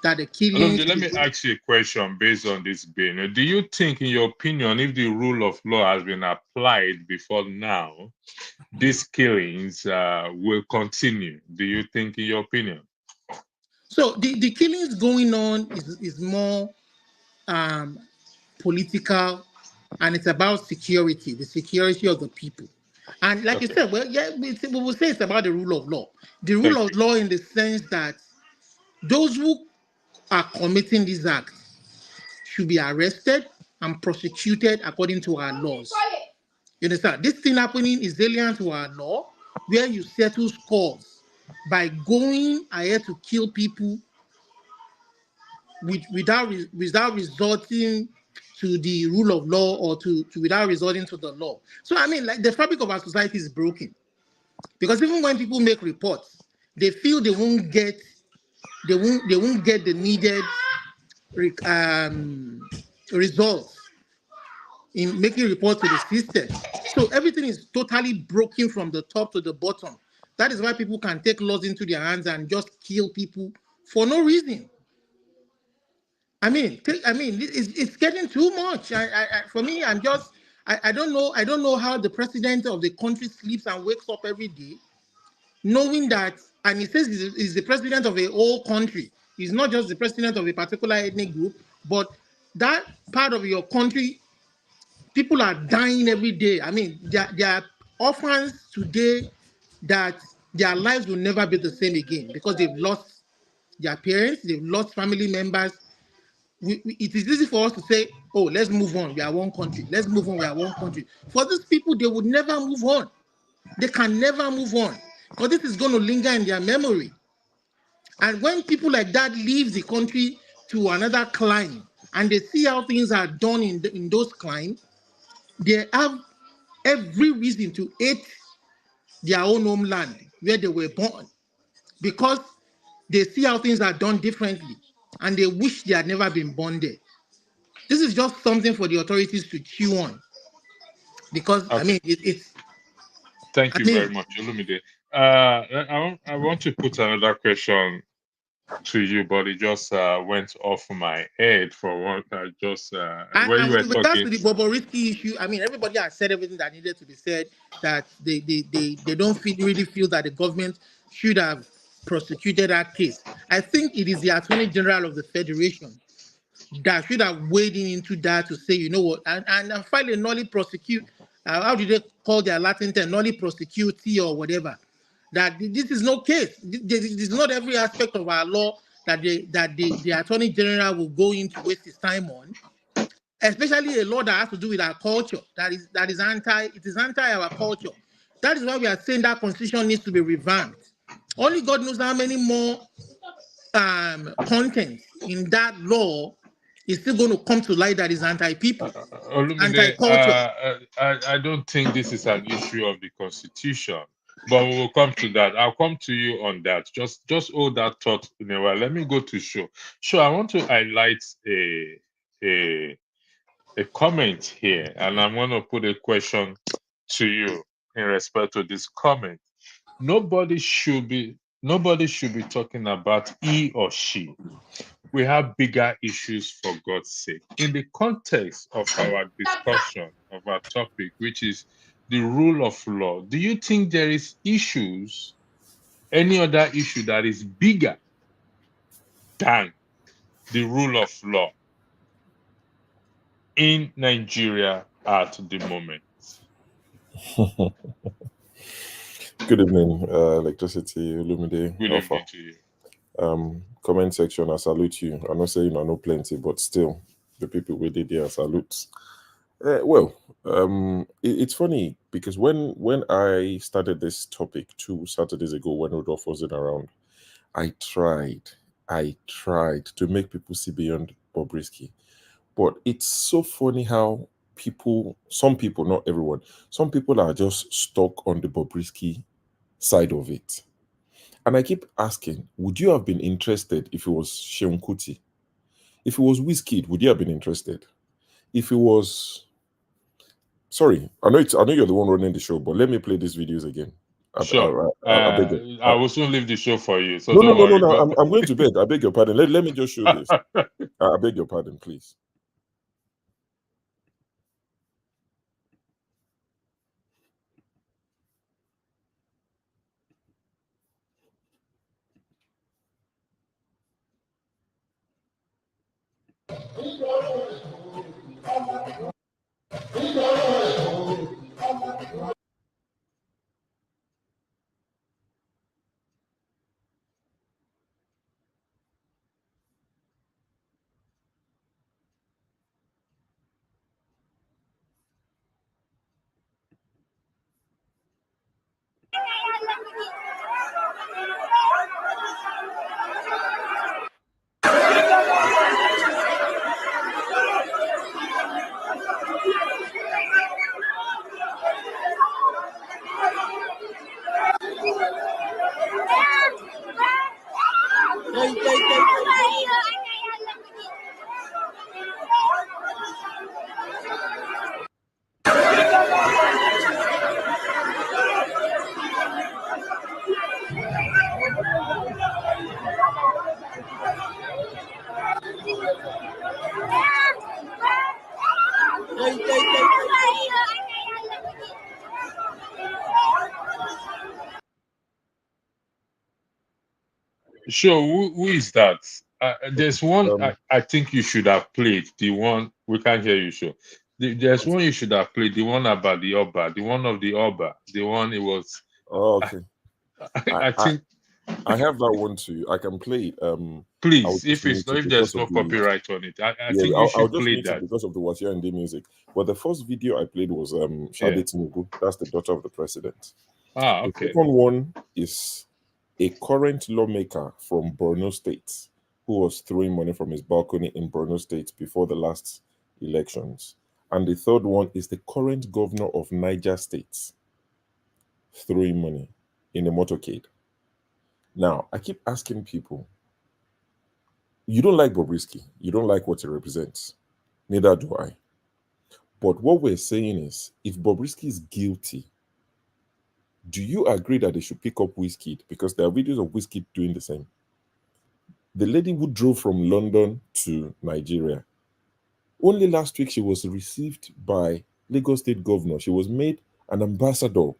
that the killing. Let me ask you a question based on this being. Do you think, in your opinion, if the rule of law has been applied before now, these killings will continue? Do you think, in your opinion? So the killings going on is more political, and it's about security, the security of the people. And like you said, well, yeah, we will say it's about the rule of law. The rule of law in the sense that those who are committing these acts should be arrested and prosecuted according to our laws. You understand? This thing happening is alien to our law, where you settle scores by going ahead to kill people without resorting to the rule of law or to without resorting to the law. So I mean, like, the fabric of our society is broken, because even when people make reports, they feel they won't get the needed results in making reports to the system. So everything is totally broken from the top to the bottom. That is why people can take laws into their hands and just kill people for no reason. I mean, it's getting too much. For me, I don't know how the president of the country sleeps and wakes up every day, knowing that, and he says he's the president of a whole country. He's not just the president of a particular ethnic group, but that part of your country, people are dying every day. I mean, there are orphans today that their lives will never be the same again because they've lost their parents, they've lost family members. It is easy for us to say, oh, let's move on, we are one country. Let's move on, we are one country. For these people, they would never move on. They can never move on because this is going to linger in their memory. And when people like that leave the country to another clime and they see how things are done in those climes, they have every reason to hate their own homeland where they were born because they see how things are done differently and they wish they had never been born there. This is just something for the authorities to chew on because I Okay. mean it's Thank I you very mean much, Olumide. I want to put another question to you, but it just went off my head for one. I just when you and were with regards talking. to the Bobrisky issue, I mean everybody has said everything that needed to be said. That they don't really feel that the government should have prosecuted that case. I think it is the Attorney General of the Federation that should have wading into that to say, you know what, and file a nolli prosecute. How do they call their Latin term? Nolli prosecute or whatever. That this is no case. This is not every aspect of our law that the Attorney General will go in to waste his time on, especially a law that has to do with our culture. That is anti our culture. That is why we are saying that constitution needs to be revamped. Only God knows how many more content in that law is still going to come to light that is anti-people, Olumide, anti-culture. I don't think this is an issue of the Constitution, but we will come to that. I'll come to you on that. Just hold that thought in a while. Let me go to show. Sure, I want to highlight a a comment here, and I'm going to put a question to you in respect to this comment. Nobody should be talking about he or she. We have bigger issues, for God's sake. In the context of our discussion of our topic, which is the rule of law, do you think there is issues, any other issue that is bigger than the rule of law in Nigeria at the moment? Good evening, Electricity, Lumide, Good Alpha. evening to you. Comment section, I salute you. I'm not saying I know plenty, but still, the people we did there, salutes. It's funny because when I started this topic 2 Saturdays ago, when Rudolph wasn't around, I tried to make people see beyond Bobrisky. But it's so funny how some people, not everyone, some people are just stuck on the Bobrisky side of it. And I keep asking, would you have been interested if it was Seun Kuti? If it was Wizkid, would you have been interested? If it was, sorry, I know you're the one running the show, but let me play these videos again. Sure. I beg you. I will soon leave the show for you, so No, no, don't no, no, worry. no. I'm going to bed. I beg your pardon. Let me just show this. I beg your pardon, please. Sure, who is that? There's one Um, I think you should have played. The one we can't hear you, sure. There's one you should have played. The one about the Oba. The one of the Oba. The one it was. Oh, I, okay. I, I I think. I have that one too. I can play it. I'll Please, just mute it if because there's no of the copyright on it, I yeah. think you I'll should just play mute it that. because of the Wasiya and music. But the first video I played was Yeah. Shade Tinubu. That's the daughter of the president. Ah, The okay. second one is a current lawmaker from Borno State who was throwing money from his balcony in Borno State before the last elections. And the third one is the current governor of Niger State throwing money in a motorcade. Now, I keep asking people, you don't like Bobrisky, you don't like what he represents. Neither do I. But what we're saying is, if Bobrisky is guilty, do you agree that they should pick up Whiskey? Because there are videos of Whiskey doing the same. The lady who drove from London to Nigeria, only last week she was received by Lagos State Governor. She was made an ambassador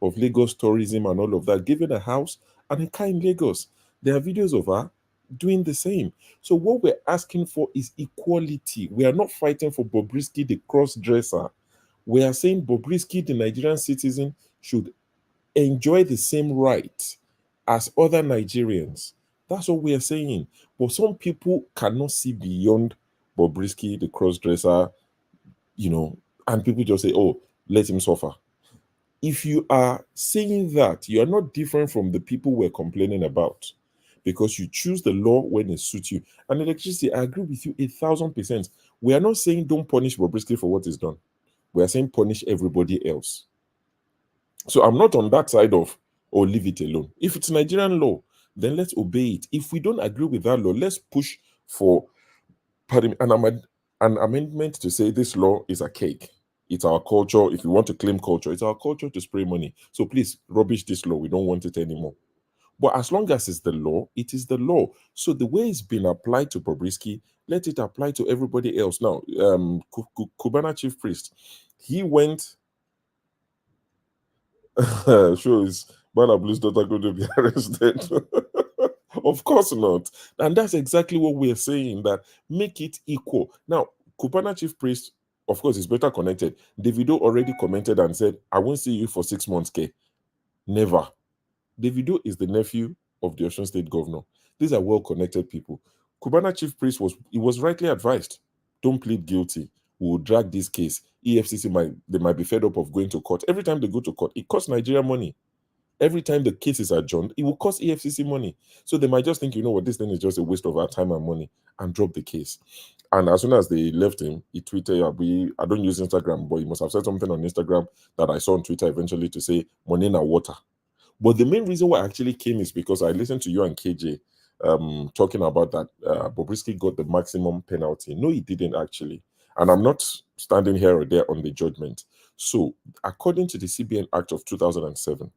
of Lagos tourism and all of that, given a house and a car in Lagos. There are videos of her doing the same. So what we're asking for is equality. We are not fighting for Bobrisky, the cross-dresser. We are saying Bobrisky, the Nigerian citizen, should enjoy the same rights as other Nigerians. That's what we are saying. But some people cannot see beyond Bobrisky, the cross-dresser, and people just say, oh, let him suffer. If you are saying that, you are not different from the people we're complaining about because you choose the law when it suits you. And electricity, I agree with you 1,000%. We are not saying don't punish Bobrisky for what is done. We are saying punish everybody else. So I'm not on that side of, oh, leave it alone. If it's Nigerian law, then let's obey it. If we don't agree with that law, let's push for an amendment to say this law is a cake. It's our culture. If you want to claim culture, it's our culture to spray money. So please rubbish this law. We don't want it anymore. But as long as it's the law, it is the law. So the way it's been applied to Bobrisky, let it apply to everybody else. Now, Cubana chief priest, he went. Sure, is Bana Blue's daughter going to be arrested? Of course not. And that's exactly what we're saying, that make it equal. Now, Kupana chief priest, of course, is better connected. Davido already commented and said, I won't see you for 6 months, K. Never. Davido is the nephew of the Osun State governor. These are well-connected people. Kubana chief priest was rightly advised. Don't plead guilty. We will drag this case. EFCC might be fed up of going to court. Every time they go to court, it costs Nigeria money. Every time the case is adjourned, it will cost EFCC money. So they might just think, you know what, this thing is just a waste of our time and money, and drop the case. And as soon as they left him, he tweeted, I don't use Instagram, but he must have said something on Instagram that I saw on Twitter eventually to say, money na water. But the main reason why I actually came is because I listened to you and KJ talking about that Bobrisky got the maximum penalty. No, he didn't actually. And I'm not standing here or there on the judgment. So, according to the CBN Act of 2007,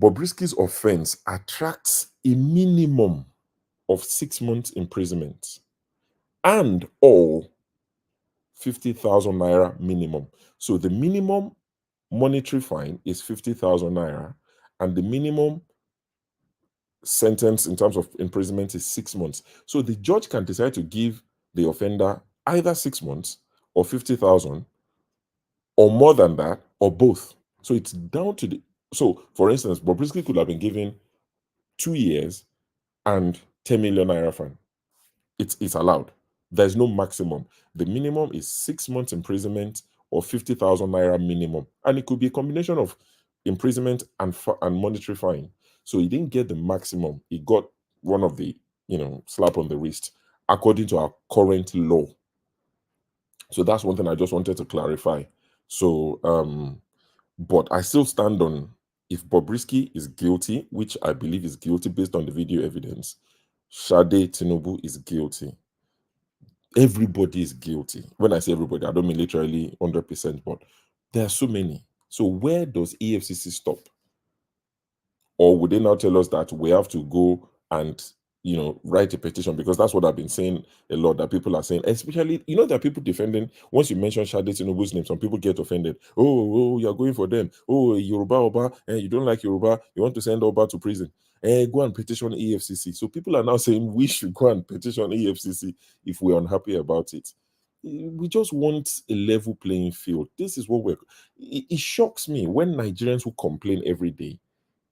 Bobrisky's offense attracts a minimum of 6 months imprisonment and or 50,000 naira minimum. So the minimum monetary fine is 50,000 naira, and the minimum sentence in terms of imprisonment is 6 months. So the judge can decide to give the offender either 6 months or 50,000 or more than that or both. So it's down to so for instance, Bobrisky could have been given 2 years and 10 million naira fine. It's allowed. There's no maximum. The minimum is 6 months imprisonment or 50,000 naira minimum, and it could be a combination of imprisonment and monetary fine. So he didn't get the maximum. He got one of the slap on the wrist according to our current law. So that's one thing I just wanted to clarify. So but I still stand on, if Bobrisky is guilty, which I believe is guilty based on the video evidence, Shade Tinubu is guilty. Everybody is guilty. When I say everybody, I don't mean literally 100%, but there are so many. So where does EFCC stop? Or would they now tell us that we have to go and write a petition? Because that's what I've been saying a lot, that people are saying, especially, there are people defending, once you mention Shade Tinubu's name, some people get offended. Oh, you're going for them. Oh, Yoruba Oba, and you don't like Yoruba, you want to send Oba to prison. Go and petition EFCC. So people are now saying we should go and petition EFCC if we're unhappy about it. We just want a level playing field. This is what we're. It shocks me when Nigerians who complain every day,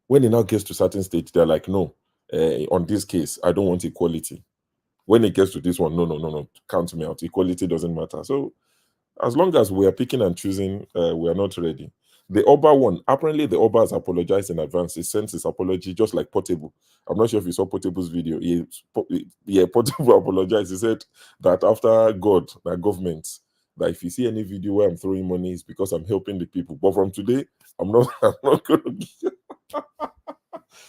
when it now gets to certain stage, they're like, no, on this case, I don't want equality. When it gets to this one, no, count me out. Equality doesn't matter. So as long as we are picking and choosing, we are not ready. The Oba one, apparently the Oba has apologized in advance. He sent his apology just like Portable. I'm not sure if you saw Portable's video. Portable apologized. He said that after God, that government, that if you see any video where I'm throwing money, it's because I'm helping the people. But from today, I'm not I'm not going to.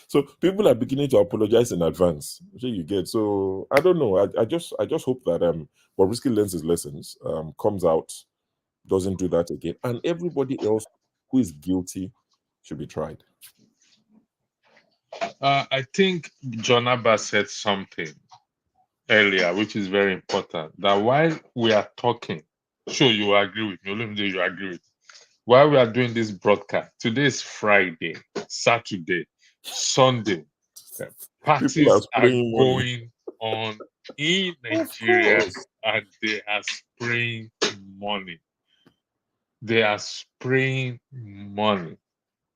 So people are beginning to apologize in advance. So you get. So I don't know. I just hope that Bobrisky learns his lessons, comes out, doesn't do that again, and everybody else who is guilty should be tried. I think John Abba said something earlier, which is very important. That while we are talking, sure you agree with me. Let me know you agree with me. While we are doing this broadcast, today is Friday, Saturday, Sunday. People are Parties are spraying money. going on in Of Nigeria course. and they are spraying money. They are spraying money.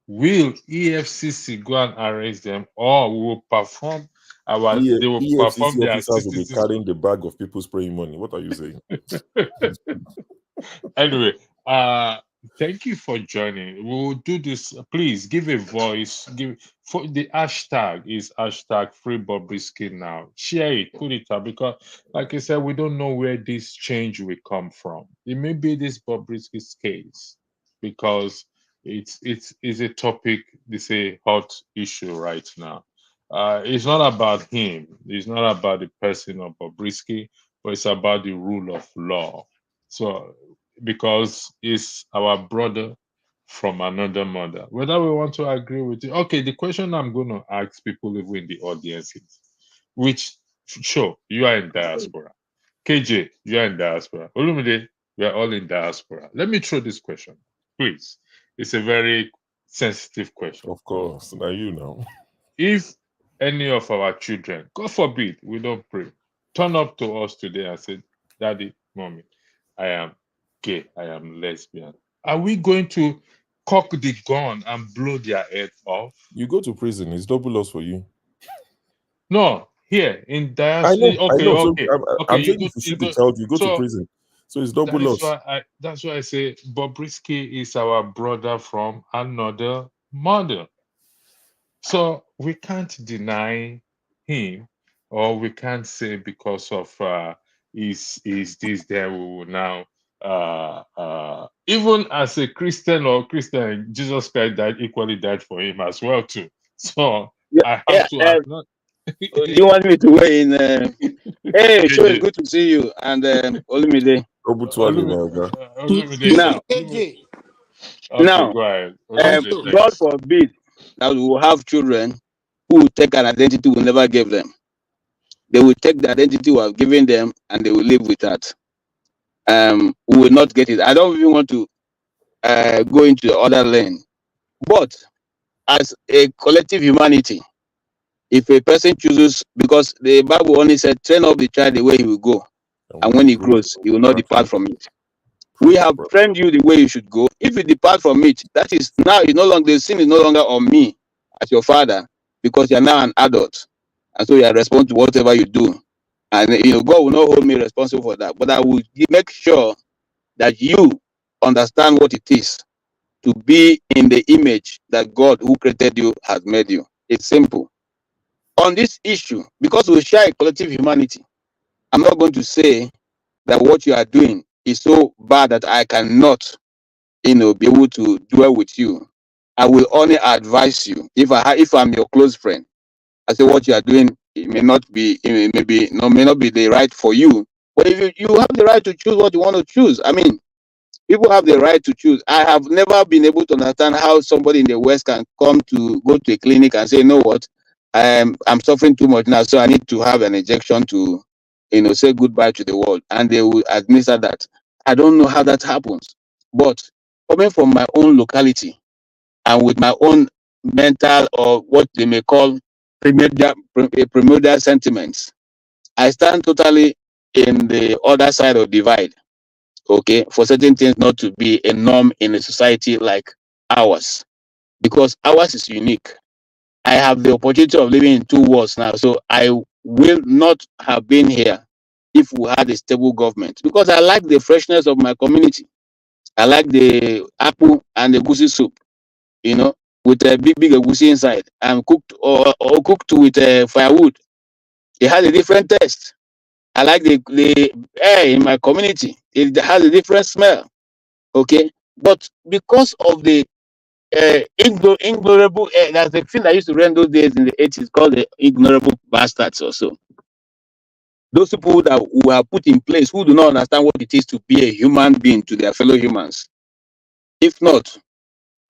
Will EFCC go and arrest them, or we will perform they will perform EFCC their officers will be citizens? carrying the bag of people spraying money. What are you saying? Anyway, thank you for joining. We'll do this. Please give a voice. Give for the hashtag is hashtag free Bobrisky now. Share it, put it up because, like I said, we don't know where this change will come from. It may be this Bobrisky's case because it's a topic. It's a hot issue right now. It's not about him. It's not about the person of Bobrisky, but it's about the rule of law. So because he's our brother from another mother. Whether we want to agree with it. Okay, the question I'm going to ask people even in the audience is, which, sure, you are in diaspora. KJ, you are in diaspora. Olumide, we are all in diaspora. Let me throw this question, please. It's a very sensitive question. Of course. Now you know. If any of our children, God forbid, we don't pray, turn up to us today and say, Daddy, Mommy, I am gay, I am lesbian. Are we going to cock the gun and blow their head off? You go to prison, it's double loss for you. No, here in I diaspora. know, I Okay, know. So okay, okay. I'm saying if you You shoot the go. child, you go to So prison. So it's double that is loss. why I say Bobrisky is our brother from another mother. So we can't deny him, or we can't say because of is this there we will now even as a Christian, Jesus Christ died for him as well too. So Yeah, I yeah. have to acknowledge. Do you want me to weigh in? Hey, sure, it's KJ, good to see you. And Olumide. Double twirly, my guy. Olumide, Now, KJ, okay, now, go ahead. Olumide, also, thank God you. forbid that we will have children who will take an identity we never gave them. They will take the identity we have given them and they will live with that. We will not get it. I don't even want to go into the other lane. But as a collective humanity, if a person chooses, because the Bible only said, train up the child the way he will go, And and when when he he grows, grows, he he will will not depart depart from from it. it. We Preach, have bro. trained you the way you should go. If you depart from it, that is now it's no longer the sin is no longer on me as your father, because you're now an adult, and so you are responsible to whatever you do. And God will not hold me responsible for that. But I will make sure that you understand what it is to be in the image that God who created you has made you. It's simple. On this issue, because we share a collective humanity, I'm not going to say that what you are doing is so bad that I cannot, be able to dwell with you. I will only advise you if I'm your close friend. I say what you are doing, it may not be, it may be, no, may not be the right for you. But if you have the right to choose what you want to choose, I mean, people have the right to choose. I have never been able to understand how somebody in the West can come to go to a clinic and say, you know what, I'm suffering too much now, so I need to have an injection to, say goodbye to the world, and they will administer that. I don't know how that happens, but coming from my own locality and with my own mental or what they may call primordial sentiments, I stand totally in the other side of divide. okay, for certain things not to be a norm in a society like ours, because ours is unique. I have the opportunity of living in two worlds now, so I will not have been here if we had a stable government, because I like the freshness of my community. I like the apple and the goosey soup, you know, with a big egusi inside and cooked or cooked with firewood. It has a different taste. I like the air in my community. It has a different smell. Okay, but because of the ignorable, that's the thing that used to run those days in the 80s called the ignorable bastards or so. Those people that were put in place who do not understand what it is to be a human being to their fellow humans. If not,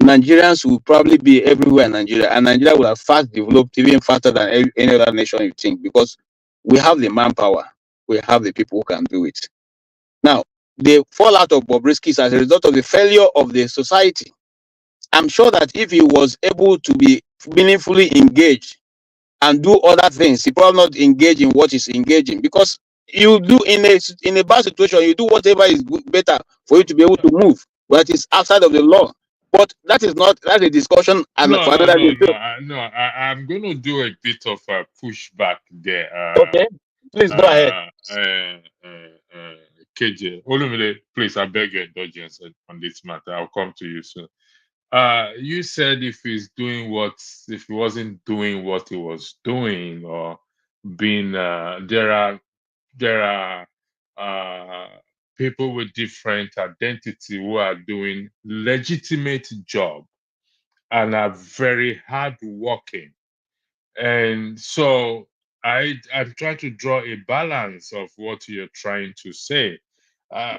Nigerians will probably be everywhere in Nigeria, and Nigeria will have fast developed even faster than any other nation you think, because we have the manpower, we have the people who can do it. Now, the fallout of Bobrisky is as a result of the failure of the society. I'm sure that if he was able to be meaningfully engaged and do other things, he probably not engage in what he's engaging, because you do in a bad situation, you do whatever is better for you to be able to move, but it's outside of the law. But that's a discussion and No, for no, another no, day. no. I'm going to do a bit of a pushback there. Okay, please go ahead. KJ, Olumide, please, I beg your indulgence on this matter. I'll come to you soon. You said if he wasn't doing what he was doing, or being, there are people with different identity who are doing legitimate job and are very hardworking. And so I'm trying to draw a balance of what you're trying to say.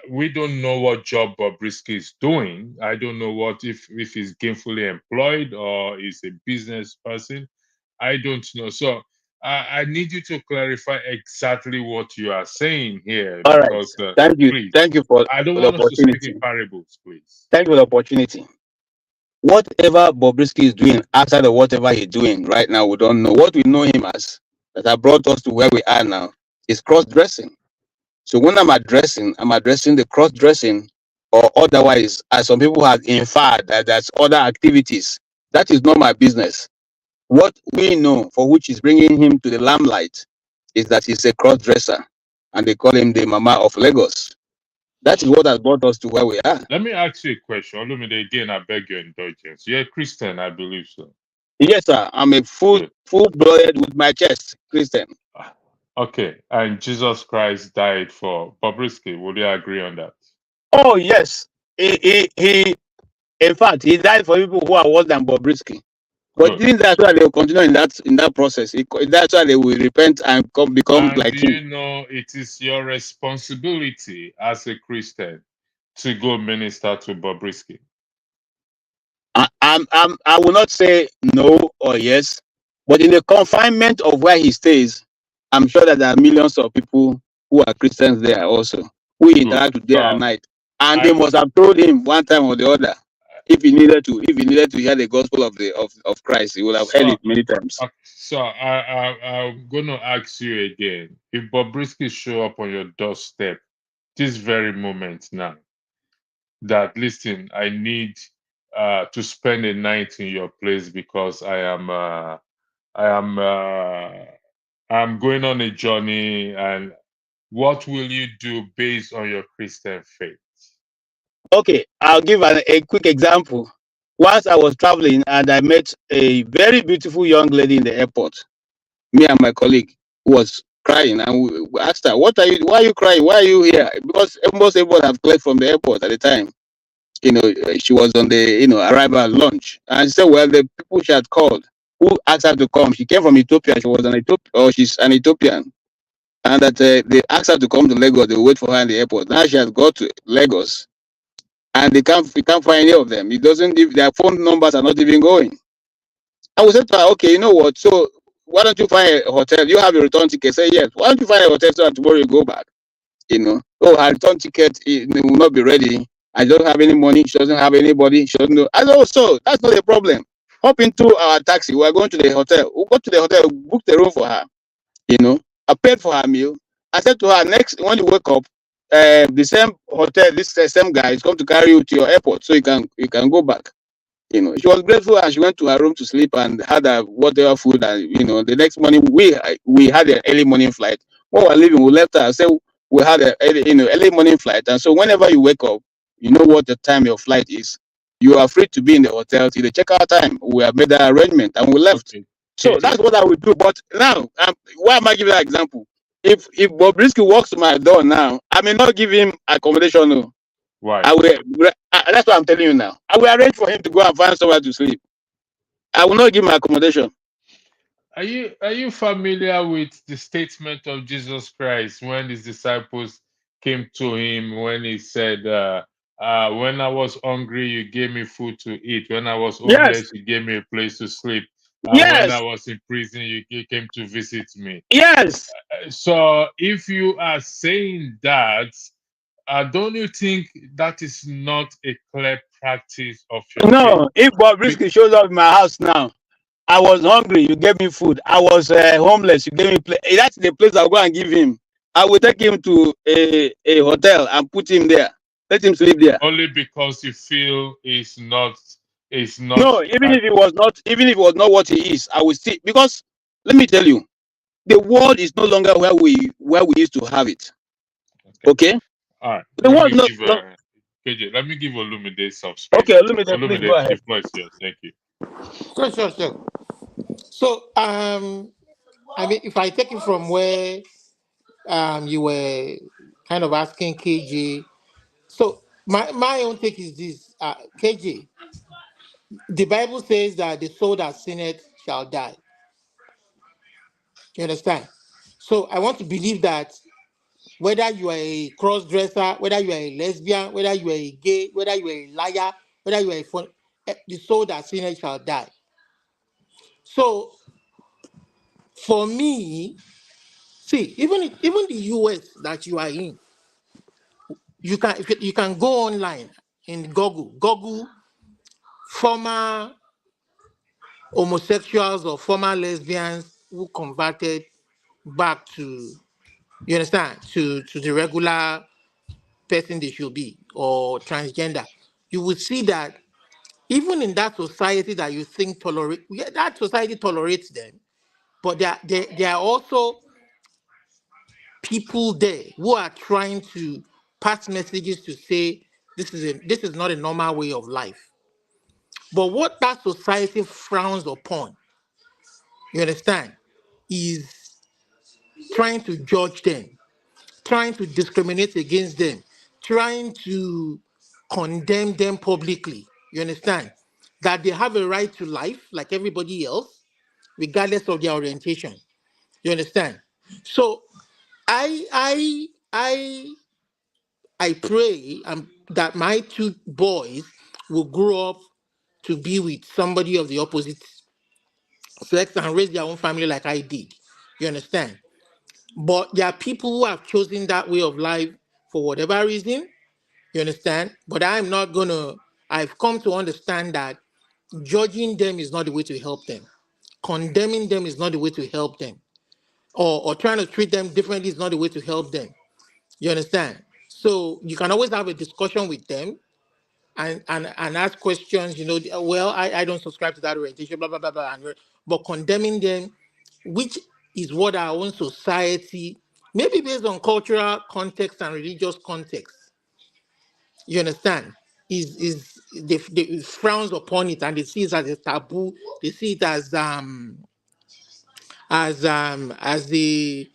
We don't know what job Bobrisky is doing. I don't know if he's gainfully employed or is a business person. I don't know. So I need you to clarify exactly what you are saying here, All right, because thank you, please, thank you for I don't the want us to speak opportunity. in parables, please. Thank you for the opportunity. Whatever Bobrisky is doing outside of whatever he's doing right now, we don't know. What we know him as, that have brought us to where we are now, is cross-dressing. So when I'm addressing the cross-dressing, or otherwise, as some people have inferred that there's other activities. That is not my business. What we know, for which is bringing him to the limelight, is that he's a cross-dresser, and they call him the Mama of Lagos. That is what has brought us to where we are. Let me ask you a question. Olumide, again, I beg your indulgence. You're a Christian, I believe so. Yes, sir. I'm a Good. full-blooded with my chest Christian. Okay, and Jesus Christ died for Bobrisky. Would you agree on that? Oh yes, he in fact he died for people who are worse than Bobrisky. But Good. didn't that's why they will continue in that process. That's why they will repent and become And like do him. you know it is your responsibility as a Christian to go minister to Bobrisky? I will not say no or yes, but in the confinement of where he stays, I'm sure that there are millions of people who are Christians there also, who Good. interact with day So and night, and I they must have told him one time or the other. If he needed to hear the gospel of Christ, he would have heard so it many times. I'm gonna ask you again. If Bobrisky show up on your doorstep this very moment now, that listen, I need to spend a night in your place because I'm going on a journey, and what will you do based on your Christian faith? Okay, I'll give a quick example. Once I was traveling and I met a very beautiful young lady in the airport. Me and my colleague who was crying, and we asked her, why are you crying? Why are you here? Because almost everyone had fled from the airport at the time. She was on the arrival lunch, and she said, well, the people she had called who asked her to come, she came from Ethiopia. She's an Ethiopian, and that they asked her to come to Lagos. They wait for her in the airport. Now she has got to Lagos, and we can't find any of them. It doesn't. If their phone numbers are not even going. I would say to her, okay, you know what? So why don't you find a hotel? You have a return ticket. Say yes. Why don't you find a hotel so that tomorrow you go back? Oh, her return ticket will not be ready. I don't have any money. She doesn't have anybody. She doesn't know. I know, so that's not a problem. Hop into our taxi. We are going to the hotel. We'll go to the hotel, book the room for her. I paid for her meal. I said to her, next, when you wake up, the same hotel, this same guy is come to carry you to your airport so you can go back. You know, she was grateful and she went to her room to sleep and had a whatever food. And you know, the next morning we had an early morning flight. When we were leaving, we left her. So we had a early morning flight. And so whenever you wake up, you know what the time your flight is. You are free to be in the hotel till the checkout time. We have made the arrangement and we left. Okay. So KJ, that's what I would do. But now, why am I giving that example? If Bobrisky walks to my door now, I may not give him accommodation. No. why? I will. That's what I'm telling you now. I will arrange for him to go and find somewhere to sleep. I will not give him accommodation. Are you familiar with the statement of Jesus Christ when his disciples came to him when he said, "When I was hungry, you gave me food to eat. When I was Yes. homeless, you gave me a place to sleep. And when I Yes. was in prison, you came to visit me." Yes. So, if you are saying that, don't you think that is not a clear practice of your faith? No. If Bobrisky shows up in my house now, I was hungry. You gave me food. I was homeless. You gave me place. That's the place I'll go and give him. I will take him to a hotel and put him there. Let him sleep there. Only because you feel it's not No, even if it was not what he is, I will still, because let me tell you, the world is no longer where we used to have it. okay. Okay? All right. The Let world me no, give no KJ. Let me give Olumide some space. okay, please go Olumide, the ahead. floor is yours. Thank you. Sure. So, I mean, if I take it from where you were kind of asking KJ, so my own take is this, KJ. The Bible says that the soul that sinneth shall die. You understand? So I want to believe that whether you are a cross dresser, whether you are a lesbian, whether you are a gay, whether you are a liar, whether you are a fun, the soul that sinneth shall die. So for me, see, even the US that you are in, you can go online in Google former homosexuals or former lesbians who converted back to, you understand, to the regular person they should be, or transgender. You will see that even in that society that you think that society tolerates them, but there are also people there who are trying to pass messages to say this is not a normal way of life. But what that society frowns upon, you understand, is trying to judge them, trying to discriminate against them, trying to condemn them publicly. You understand? That they have a right to life like everybody else, regardless of their orientation. You understand? So I I I I pray that my two boys will grow up to be with somebody of the opposite sex and raise their own family like I did. You understand? But there are people who have chosen that way of life for whatever reason. You understand? But I've come to understand that judging them is not the way to help them. Condemning them is not the way to help them. Or trying to treat them differently is not the way to help them. You understand? So you can always have a discussion with them and ask questions, well, I don't subscribe to that orientation, blah, blah, blah, blah. But condemning them, which is what our own society, maybe based on cultural context and religious context, you understand, is they frowns upon it and they see it as a taboo. They see it as the,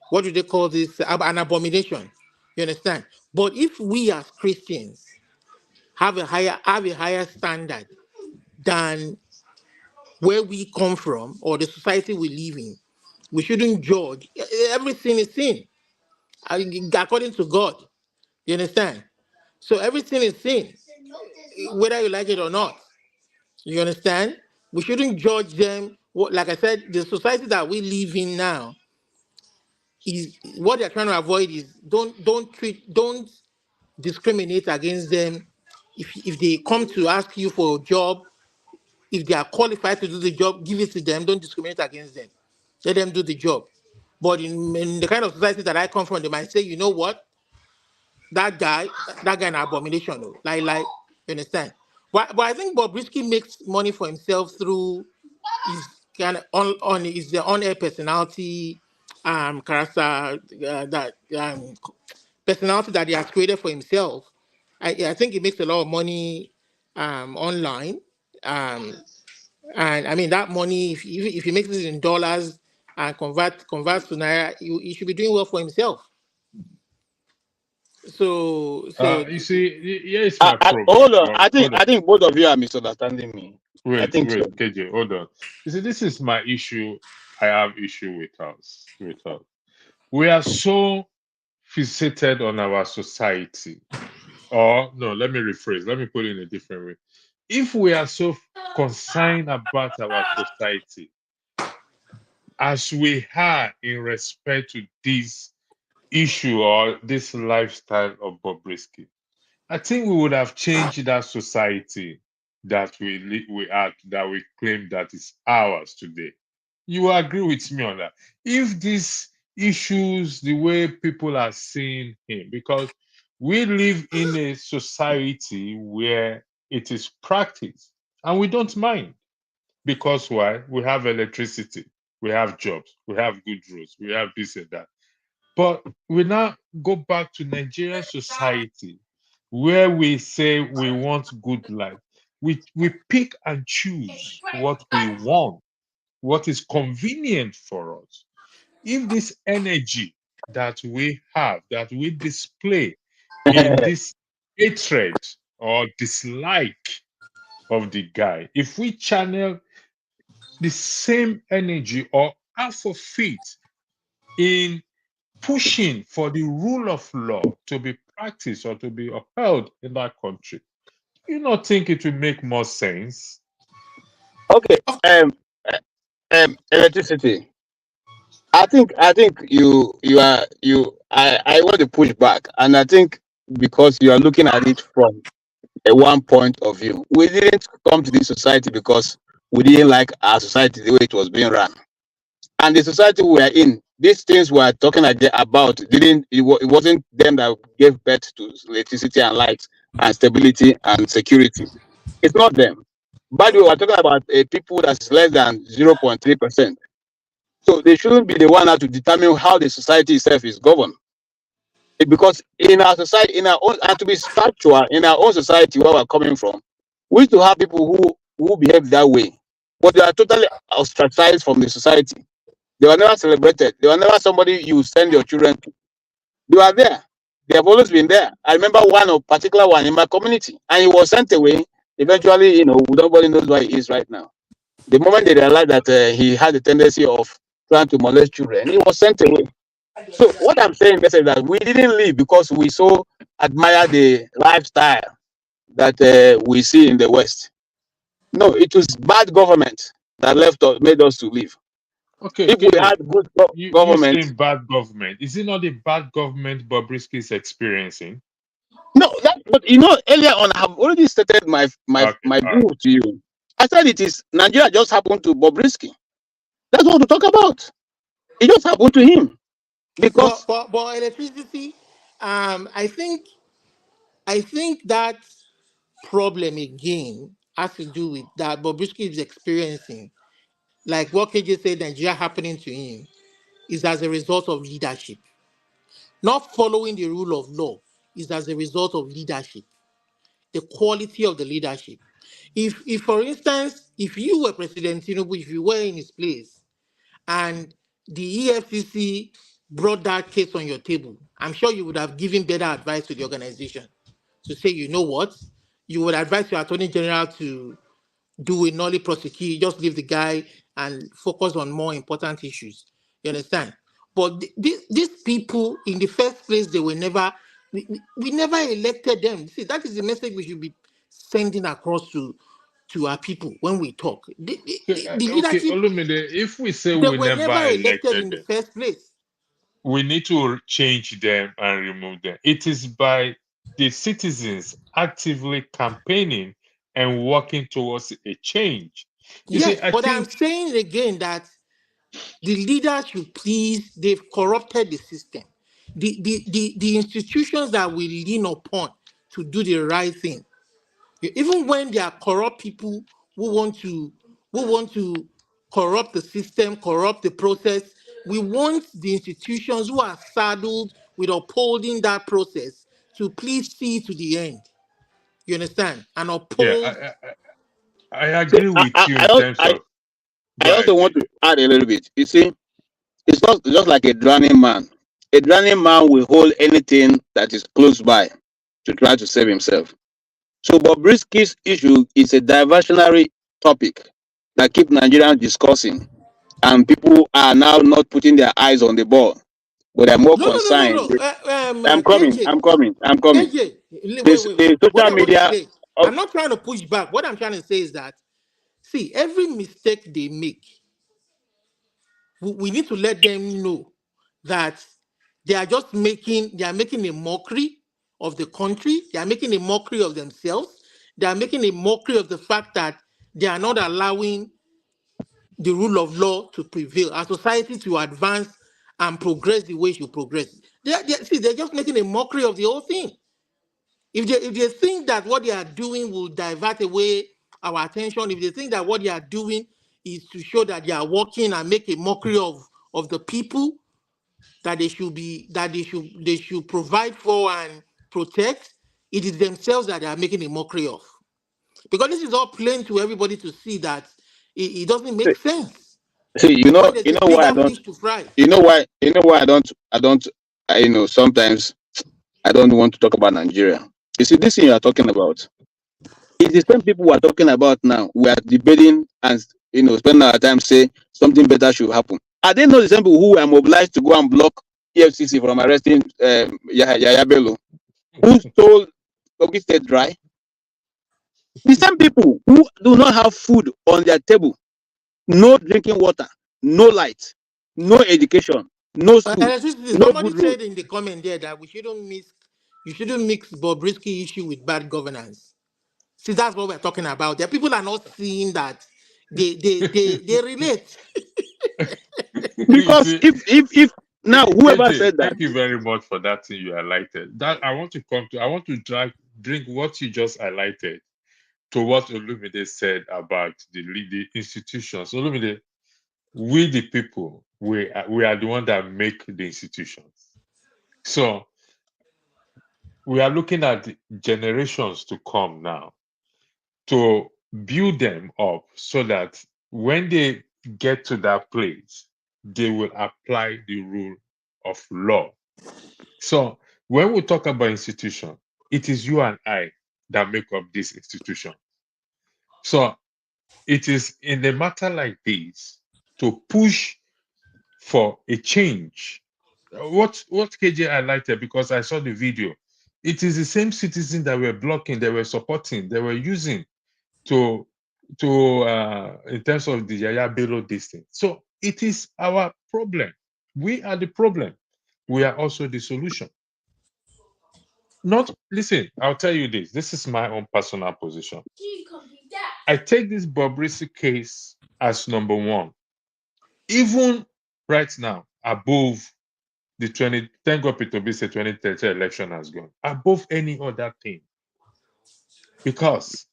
what do they call this, an abomination. You understand? But if we as Christians have a higher standard than where we come from or the society we live in, we shouldn't judge. Everything is sin, according to God. You understand? So everything is sin, whether you like it or not. You understand? We shouldn't judge them. Like I said, the society that we live in now is what they're trying to avoid is don't discriminate against them. If they come to ask you for a job, if they are qualified to do the job, give it to them. Don't discriminate against them. Let them do the job. But in the kind of society that I come from, they might say, you know what? that guy an abomination. Though. Like, you understand? But I think Bobrisky makes money for himself through his kind of on his the on-air personality, character that personality that he has created for himself. I think he makes a lot of money online. And I mean that money, if he makes it in dollars and converts to naira, he should be doing well for himself. So You see, here is my problem. Hold on. I think Hold on. both of you are misunderstanding me. I think so. Wait, KJ, hold on. You see, this is my issue. I have issue with us. We are so fixated on our society. Or no, let me rephrase. Let me put it in a different way. If we are so concerned about our society as we are in respect to this issue or this lifestyle of Bobrisky, I think we would have changed that society that we are that we claim that is ours today. You agree with me on that? If these issues, the way people are seeing him, because we live in a society where it is practiced and we don't mind. Because why? We have electricity, we have jobs, we have good roads, we have this and that. But we now go back to Nigerian society where we say we want good life. We pick and choose what we want, what is convenient for us. If this energy that we have, that we display in this hatred or dislike of the guy, if we channel the same energy or half of it in pushing for the rule of law to be practiced or to be upheld in that country, do you not think it will make more sense? Okay. Electricity. I think I want to push back, and I think because you are looking at it from a one point of view. We didn't come to this society because we didn't like our society the way it was being run. And the society we are in, these things we are talking about, it wasn't them that gave birth to electricity and light and stability and security. It's not them. But we were talking about people that's less than 0.3%. So they shouldn't be the one now to determine how the society itself is governed. Because in our society, in our own, and to be factual, in our own society where we're coming from, we used to have people who behave that way, but they are totally ostracized from the society. They were never celebrated. They were never somebody you send your children to. They were there. They have always been there. I remember particular one in my community, and he was sent away. Eventually, nobody knows where he is right now. The moment they realized that he had a tendency of trying to molest children, he was sent away. So what I'm saying is that we didn't leave because we so admire the lifestyle that we see in the West. No, it was bad government that made us to leave. Okay, If we had KJ, good you government, saying bad government. Is it not the bad government Bobrisky is experiencing? no. But earlier on, I have already stated my Okay, all right. view to you. I said it is Nigeria just happened to Bobrisky. That's what to talk about. It just happened to him because but electricity, I think that problem again has to do with that Bobrisky is experiencing, like what KJ said, Nigeria happening to him is as a result of leadership. Not following the rule of law is as a result of leadership, the quality of the leadership. If for instance, if you were President Tinubu, if you were in his place, and the EFCC brought that case on your table, I'm sure you would have given better advice to the organization to say, you know what, you would advise your Attorney General to do a nolly prosecute, just leave the guy and focus on more important issues. You understand? But these people, in the first place, they were never, we never elected them. See, that is the message we should be sending across to our people when we talk. The Okay, leadership, Olumide, if we say they we were never never elected elected in the them, first place. we need to change them and remove them. It is by the citizens actively campaigning and working towards a change. You see, Yes, I but I'm think saying again that the leaders should please, they've corrupted the system. the institutions that we lean upon to do the right thing, even when there are corrupt people who want to corrupt the system, corrupt the process, we want the institutions who are saddled with upholding that process to please see to the end. You understand? And Yeah, uphold. I See, agree with you in terms of. I Go also ahead, want KJ. to add a little bit. You see, it's not just like a drowning man. A drowning man will hold anything that is close by to try to save himself. So Bobrisky's issue is a diversionary topic that keep Nigerians discussing, and people are now not putting their eyes on the ball, but they're more concerned. No. I'm KJ, coming. KJ, This wait. the What social I want to media. say, I'm not trying to push back. What I'm trying to say is that, see, every mistake they make, we need to let them know that they are making a mockery of the country. They are making a mockery of themselves. They are making a mockery of the fact that they are not allowing the rule of law to prevail, our society to advance and progress the way it should progress. They're just making a mockery of the whole thing. If they think that what they are doing will divert away our attention, if they think that what they are doing is to show that they are working and make a mockery of the people that they should provide for and protect, it is themselves that they are making a mockery of. Because this is all plain to everybody to see that it doesn't make sense. See, When there's you a know why I bigger don't. fish to fry. You know why I don't. Sometimes I don't want to talk about Nigeria. You see, this thing you are talking about, it's the same people we are talking about now. We are debating and spending our time say something better should happen. Are they not the same people who were mobilized to go and block EFCC from arresting Yaya Bello, who told Kogi State dry? The same people who do not have food on their table, no drinking water, no light, no education, no school, no Somebody good road. said in the comment there that you shouldn't mix Bobrisky issue with bad governance. See, that's what we're talking about. The people are not seeing that they relate. You Because see, if now whoever KJ, said that, thank you very much for that thing you highlighted. That I want to bring what you just highlighted to what Olumide said about the institutions. Olumide, we the people, we are the one that make the institutions. So we are looking at the generations to come now to build them up so that when they get to that place, they will apply the rule of law. So when we talk about institution, it is you and I that make up this institution. So it is in a matter like this to push for a change. What KJ highlighted, because I saw the video, it is the same citizens that were blocking, they were supporting, they were using to in terms of the Yaya Bello distance. So it is our problem. We are the problem. We are also the solution. Not listen, I'll tell you this. This is my own personal position. I take this Bobrisky case as number one. Even right now, above the 20, thank God Peter Obi said 2030 election has gone, above any other thing. Because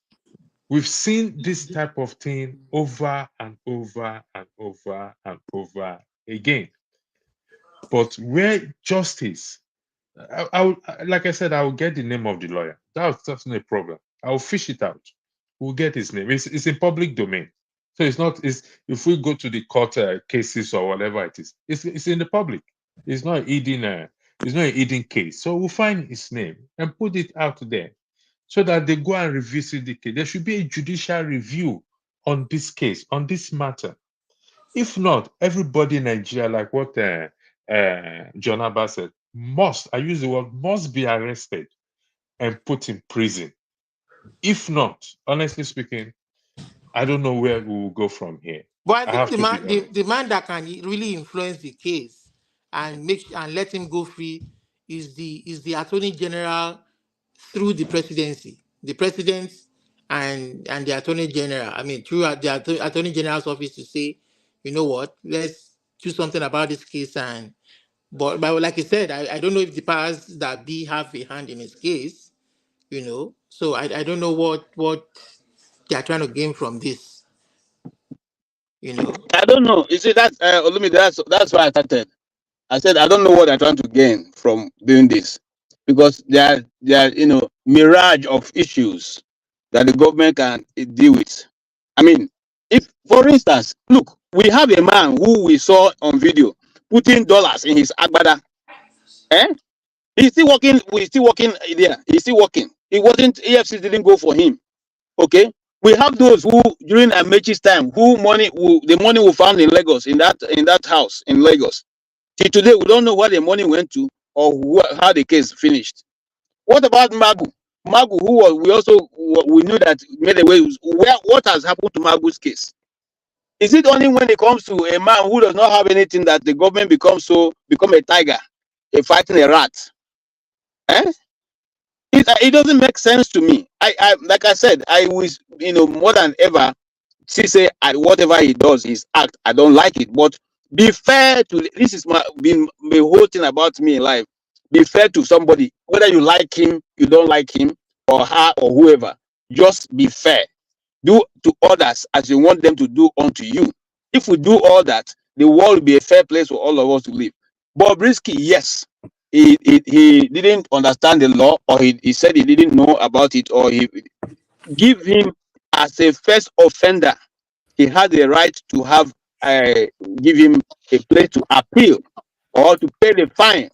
we've seen this type of thing over and over and over and over again. But where justice, like I said, I will get the name of the lawyer. That's not a problem. I will fish it out. We'll get his name. It's in public domain. So it's not, if we go to the court cases or whatever it is, it's in the public. It's not it's not an hidden case. So we'll find his name and put it out there so that they go and revisit the case. There should be a judicial review on this case, on this matter. If not, everybody in Nigeria, like what John Abba said, I use the word must be arrested and put in prison. If not, honestly speaking, I don't know where we will go from here. But I I think have to be honest. the man that can really influence the case and let him go free is the attorney general through the presidency, the president and the attorney general. I mean, through the attorney general's office to say, you know what, let's do something about this case and But like I said, I don't know if the powers that be have a hand in his case, So I don't know what they are trying to gain from this, I don't know. You see, that's why I started. I said I don't know what they're trying to gain from doing this, because there are mirage of issues that the government can deal with. I mean, if for instance, look, we have a man who we saw on video putting dollars in his agbada. Eh? He's still working. We're still working there. He's still working. It wasn't AFC didn't go for him. Okay. We have those who during Amechi's time, the money we found in Lagos, in that house in Lagos. Till today, we don't know where the money went to, or how the case finished. What about Magu? Magu, who was, we knew that made away. What has happened to Magu's case? Is it only when it comes to a man who does not have anything that the government become a tiger, a fighting a rat? Eh? It doesn't make sense to me. I like I said, I was more than ever. Say whatever he does, his act, I don't like it. But be fair to this is been the whole thing about me in life. Be fair to somebody, whether you like him, you don't like him, or her, or whoever. Just be fair. Do to others as you want them to do unto you. If we do all that, the world will be a fair place for all of us to live. Bobrisky, yes, he didn't understand the law, or he said he didn't know about it, or he give him as a first offender. He had the right to have give him a place to appeal or to pay the fine.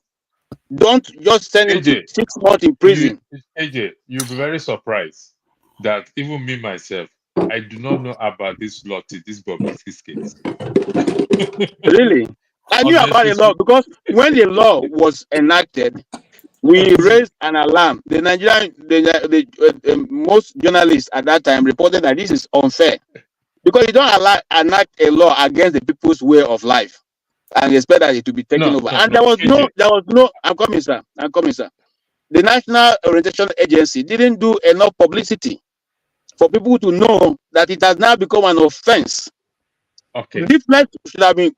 Don't just send him to AJ, 6 months in you prison. AJ, you'll be very surprised that even me myself, I do not know about this Lottie, this Bobrisky's case. Really, I knew about Honestly, the law because when the law was enacted, we raised an alarm. The Nigerian, most journalists at that time reported that this is unfair because you don't enact a law against the people's way of life and expect that it to be taken no, over. no, And no, there was AJ. no. I'm coming, sir. I'm coming, sir. The National Orientation Agency didn't do enough publicity for people to know that it has now become an offense. Okay, Leaflet should have been.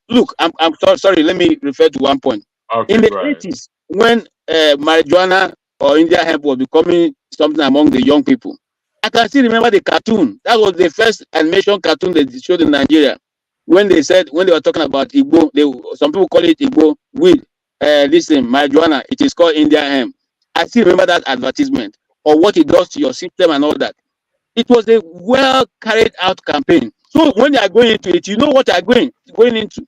Look, I'm sorry. Let me refer to one point. In okay, the go ahead. 80s, when marijuana or India hemp was becoming something among the young people, I can still remember the cartoon. That was the first animation cartoon they showed in Nigeria. When they were talking about Igbo, some people call it Igbo weed. Listen, marijuana, it is called India hemp. I still remember that advertisement or what it does to your system and all that. It was a well carried out campaign. So when they are going into it, you know what they are going into.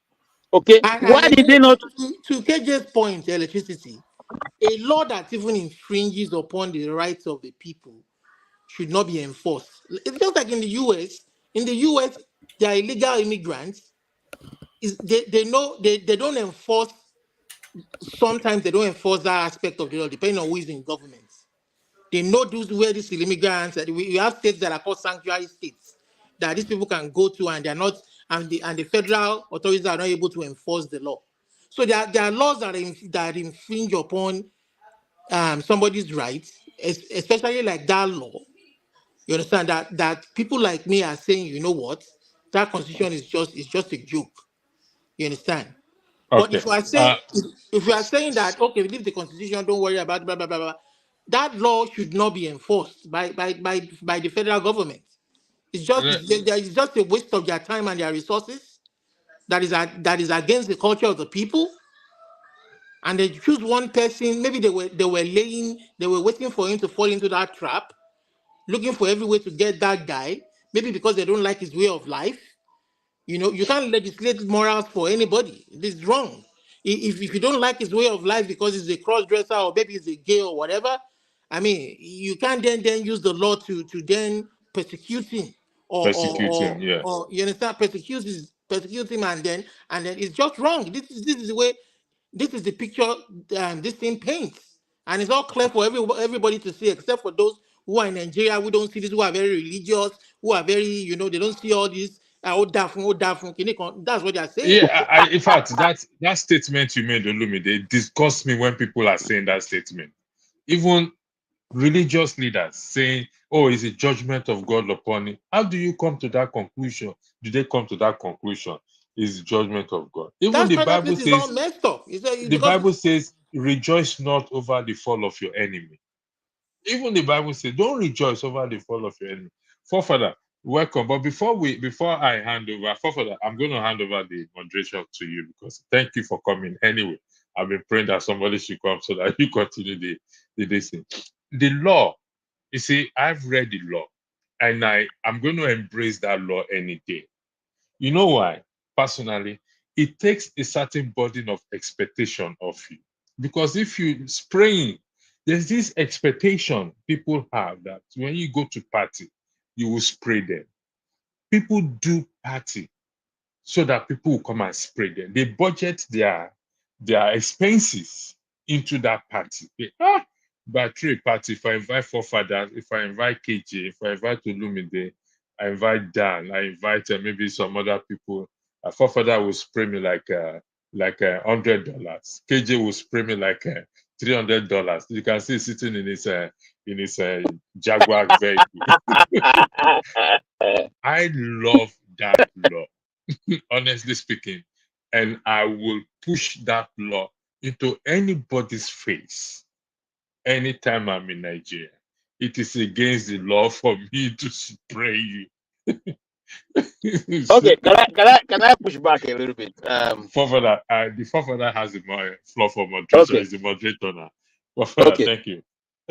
Okay, and why did again, they not? to KJ's point, electricity, a law that even infringes upon the rights of the people should not be enforced. It's just like in the US. In the US, they are illegal immigrants. They know they don't enforce. Sometimes they don't enforce that aspect of the law, depending on who is in government. They know those where these immigrants. We have states that are called sanctuary states that these people can go to, and they're not, and the federal authorities are not able to enforce the law. So there are laws that infringe upon somebody's rights, especially like that law. You understand that people like me are saying, you know what, that constitution is just a joke. You understand? But Okay. if you are saying if you are saying that okay, leave the constitution, don't worry about blah blah blah blah, that law should not be enforced by the federal government. Le- There is just a waste of their time and their resources. That is against the culture of the people. And they choose one person. Maybe they were waiting for him to fall into that trap, looking for every way to get that guy. Maybe because they don't like his way of life. You can't legislate morals for anybody. It is wrong. If you don't like his way of life because he's a cross dresser or maybe he's a gay or whatever, I mean, you can't then use the law to then persecute him Persecuting, yes. or you understand, persecute him, and then it's just wrong. This is the way, this is the picture this thing paints, and it's all clear for everybody to see, except for those who are in Nigeria who don't see this, who are very religious, who are very, they don't see all this. Oh, that's what they are saying. Yeah, in fact, that statement you made, Olumide, it disgusts me when people are saying that statement. Even religious leaders saying, "Oh, it's a judgment of God upon it." How do you come to that conclusion? Do they come to that conclusion? is judgment of God. Even That's the why that Bible place is all says, messed up. It's the Bible says, rejoice not over the fall of your enemy. Even the Bible says, don't rejoice over the fall of your enemy. Forefather, welcome. But before I hand over, Forefather, I'm going to hand over the moderation to you because thank you for coming. Anyway, I've been praying that somebody should come so that you continue the thing. The law, you see, I've read the law and I'm going to embrace that law any day. You know why? Personally, it takes a certain burden of expectation of you. Because if you spraying, there's this expectation people have that when you go to party, you will spray them. People do party so that people will come and spray them. They budget their expenses into that party. Battery party, if I invite forefathers, if I invite KJ, if I invite Olumide, I invite Dan, I invite maybe some other people. A forefather will spray me like $100. KJ will spray me like $300. You can see sitting in his Jaguar vehicle. I love that law, honestly speaking, and I will push that law into anybody's face anytime I'm in Nigeria. It is against the law for me to spray you. Okay, can I push back a little bit? The forefather has the floor for moderation. Okay, He's the moderator now. Forefather, okay. thank you.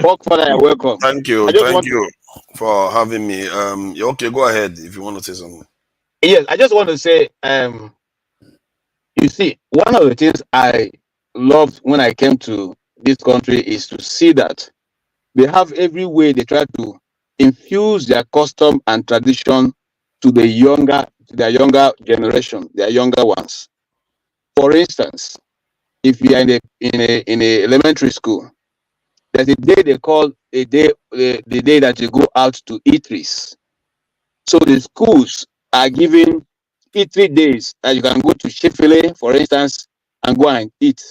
Father, you're welcome. Thank you. I just Thank want you for having me. Okay, go ahead if you want to say something. yes, I just want to say, you see, one of the things I loved when I came to this country is to see that they have every way they try to infuse their custom and tradition to their younger generation, their younger ones. For instance, if you are in a elementary school, there's a day they call the day that you go out to eateries. So the schools are giving eatery days that you can go to Chick-fil-A, for instance, and go and eat.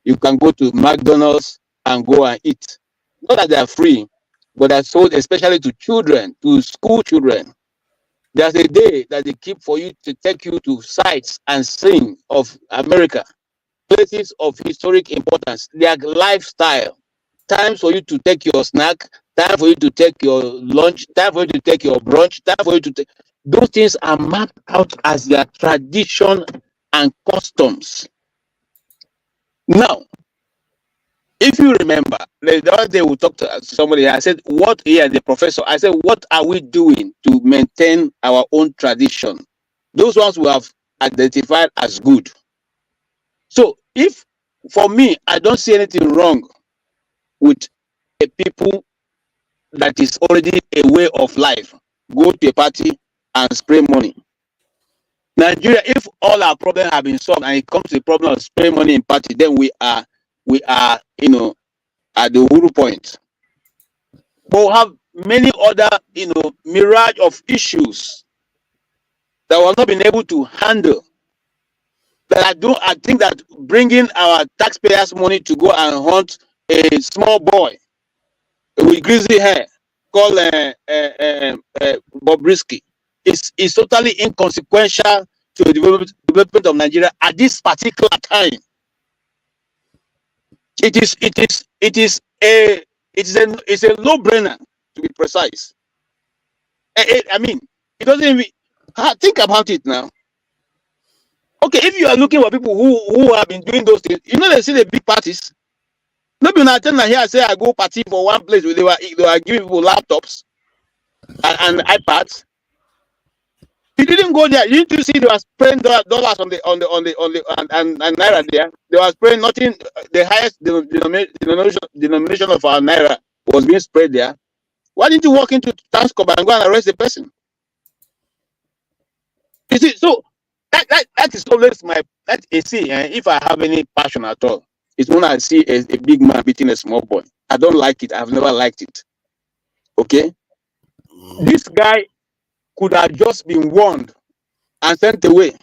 You can go to McDonald's and go and eat. Not that they are free, but they're sold especially to children, to school children. There's a day that they keep for you to take you to sites and scenes of America, places of historic importance, their lifestyle, times for you to take your snack, time for you to take your lunch, time for you to take your brunch, time for you to take. Those things are mapped out as their tradition and customs. Now, if you remember, the other day we talked to somebody, I said, what here, the professor, I said, what are we doing to maintain our own tradition? Those ones we have identified as good. So if, for me, I don't see anything wrong with a people that is already a way of life, go to a party and spray money. Nigeria, if all our problems have been solved and it comes to the problem of spraying money in party, then we are, at the Uhuru point. But we have many other, mirage of issues that we have not been able to handle. That I think that bringing our taxpayers' money to go and hunt a small boy with grizzly hair called Bobrisky is totally inconsequential to the development of Nigeria at this particular time. It's a no-brainer, to be precise. I mean, it doesn't even think about it now. Okay, if you are looking for people who have been doing those things, they see the big parties. Maybe when I tell here, I say I go party for one place where they were giving people laptops and iPads. You didn't go there. You didn't see they were spraying dollars on the and naira there. They were spraying nothing. The highest denomination of our naira was being sprayed there. Why didn't you walk into Tanscob and go and arrest the person? You see, so that is always if I have any passion at all, it's when I see a big man beating a small boy. I don't like it. I've never liked it. Okay? This guy could have just been warned and sent away.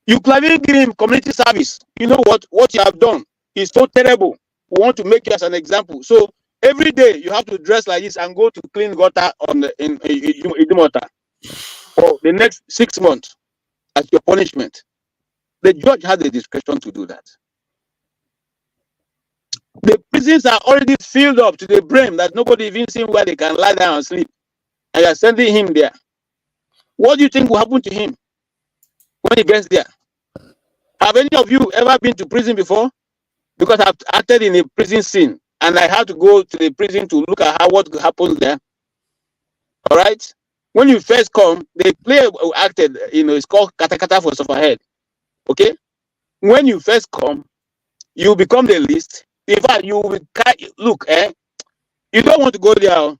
You could have even given him community service. You know what you have done is so terrible. We want to make you as an example. So every day you have to dress like this and go to clean gutter in Idumota for the next 6 months. as your punishment. The judge has the discretion to do that. The prisons are already filled up to the brim that nobody even seen where they can lie down and sleep. And you are sending him there. What do you think will happen to him when he gets there? Have any of you ever been to prison before? Because I've acted in a prison scene and I have to go to the prison to look at what happens there. All right? When you first come, the play acted, it's called Kata Kata for Sufferhead. Okay? When you first come, you become the least. In fact, you will look, you don't want to go there.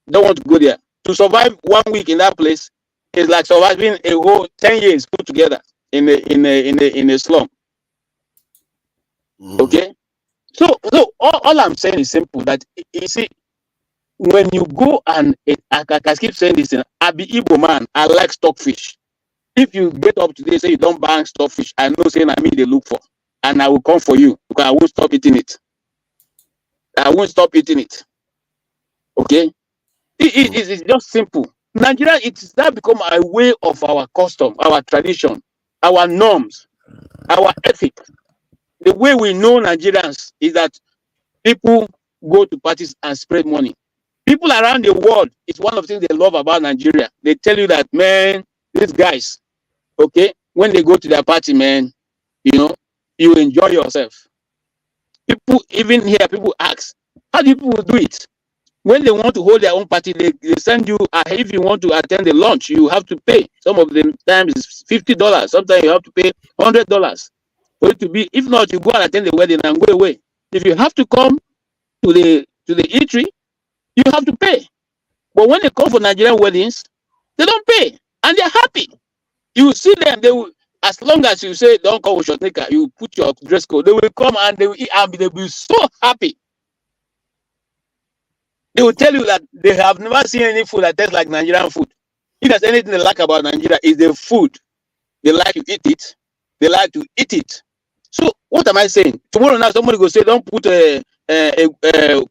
Don't want to go there. To survive 1 week in that place is like surviving a whole 10 years put together in a slum. Okay? So all I'm saying is simple, that you see, when you go and I keep saying this thing, I be Igbo man, I like stockfish. If you get up today say you don't buy stockfish, I know saying I mean they look for, and I will come for you because I won't stop eating it. I won't stop eating it. Okay? It's just simple. Nigeria, it's that become a way of our custom, our tradition, our norms, our ethic. The way we know Nigerians is that people go to parties and spread money. People around the world, it's one of the things they love about Nigeria. They tell you that, man, these guys, okay, when they go to their party, man, you enjoy yourself. People, even here, people ask, how do people do it? When they want to hold their own party, they send you, if you want to attend the lunch, you have to pay. Some of the times it's $50. Sometimes you have to pay $100 for it to be. If not, you go and attend the wedding and go away. If you have to come to the eatery, you have to pay. But when they come for Nigerian weddings, they don't pay. And they're happy. You see them, they will, as long as you say don't come with your knicker, you put your dress code, they will come and they will eat and they will be so happy. They will tell you that they have never seen any food that tastes like Nigerian food. If there's anything they like about Nigeria, is the food. They like to eat it. They like to eat it. So what am I saying? Tomorrow now somebody will say don't put a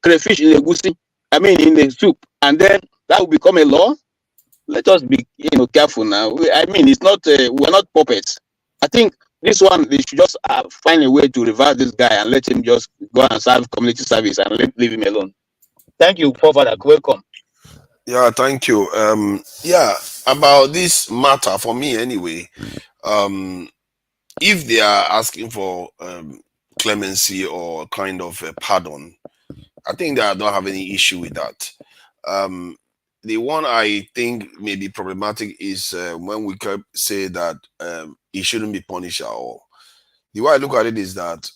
crayfish in the goosey, in the soup, and then that will become a law. Let us be careful now. It's not we're not puppets. I think this one they should just find a way to reverse this guy and let him just go and serve community service and leave him alone. Thank you, Father. Welcome. Yeah, thank you. About this matter, for me anyway, if they are asking for clemency or kind of a pardon, I think that I don't have any issue with that. The one I think may be problematic is when we say that he shouldn't be punished at all. The way I look at it is that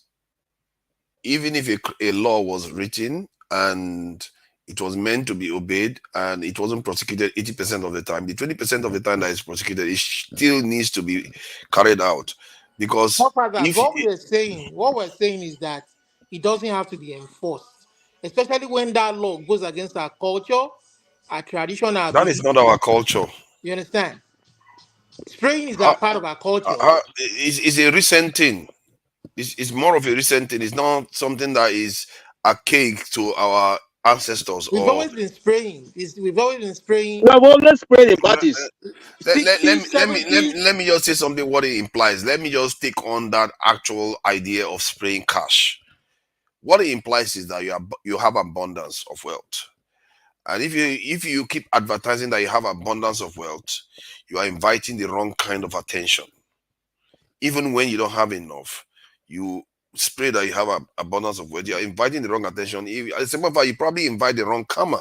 even if a law was written and it was meant to be obeyed and it wasn't prosecuted 80% of the time, the 20% of the time that is prosecuted, it still needs to be carried out. Because what we're saying is that it doesn't have to be enforced, especially when that law goes against our culture, our tradition, our that belief. is not our culture. You understand? Spraying is a part of our culture. It's a recent thing. It's more of a recent thing. It's not something that is archaic to our ancestors. We've always been spraying. We've always been spraying. We have always sprayed in parties. Let me just say something what it implies. Let me just take on that actual idea of spraying cash. What it implies is that you have abundance of wealth. And if you keep advertising that you have abundance of wealth, you are inviting the wrong kind of attention. Even when you don't have enough, you spray that you have an abundance of wealth, you are inviting the wrong attention. As a matter of fact, you probably invite the wrong karma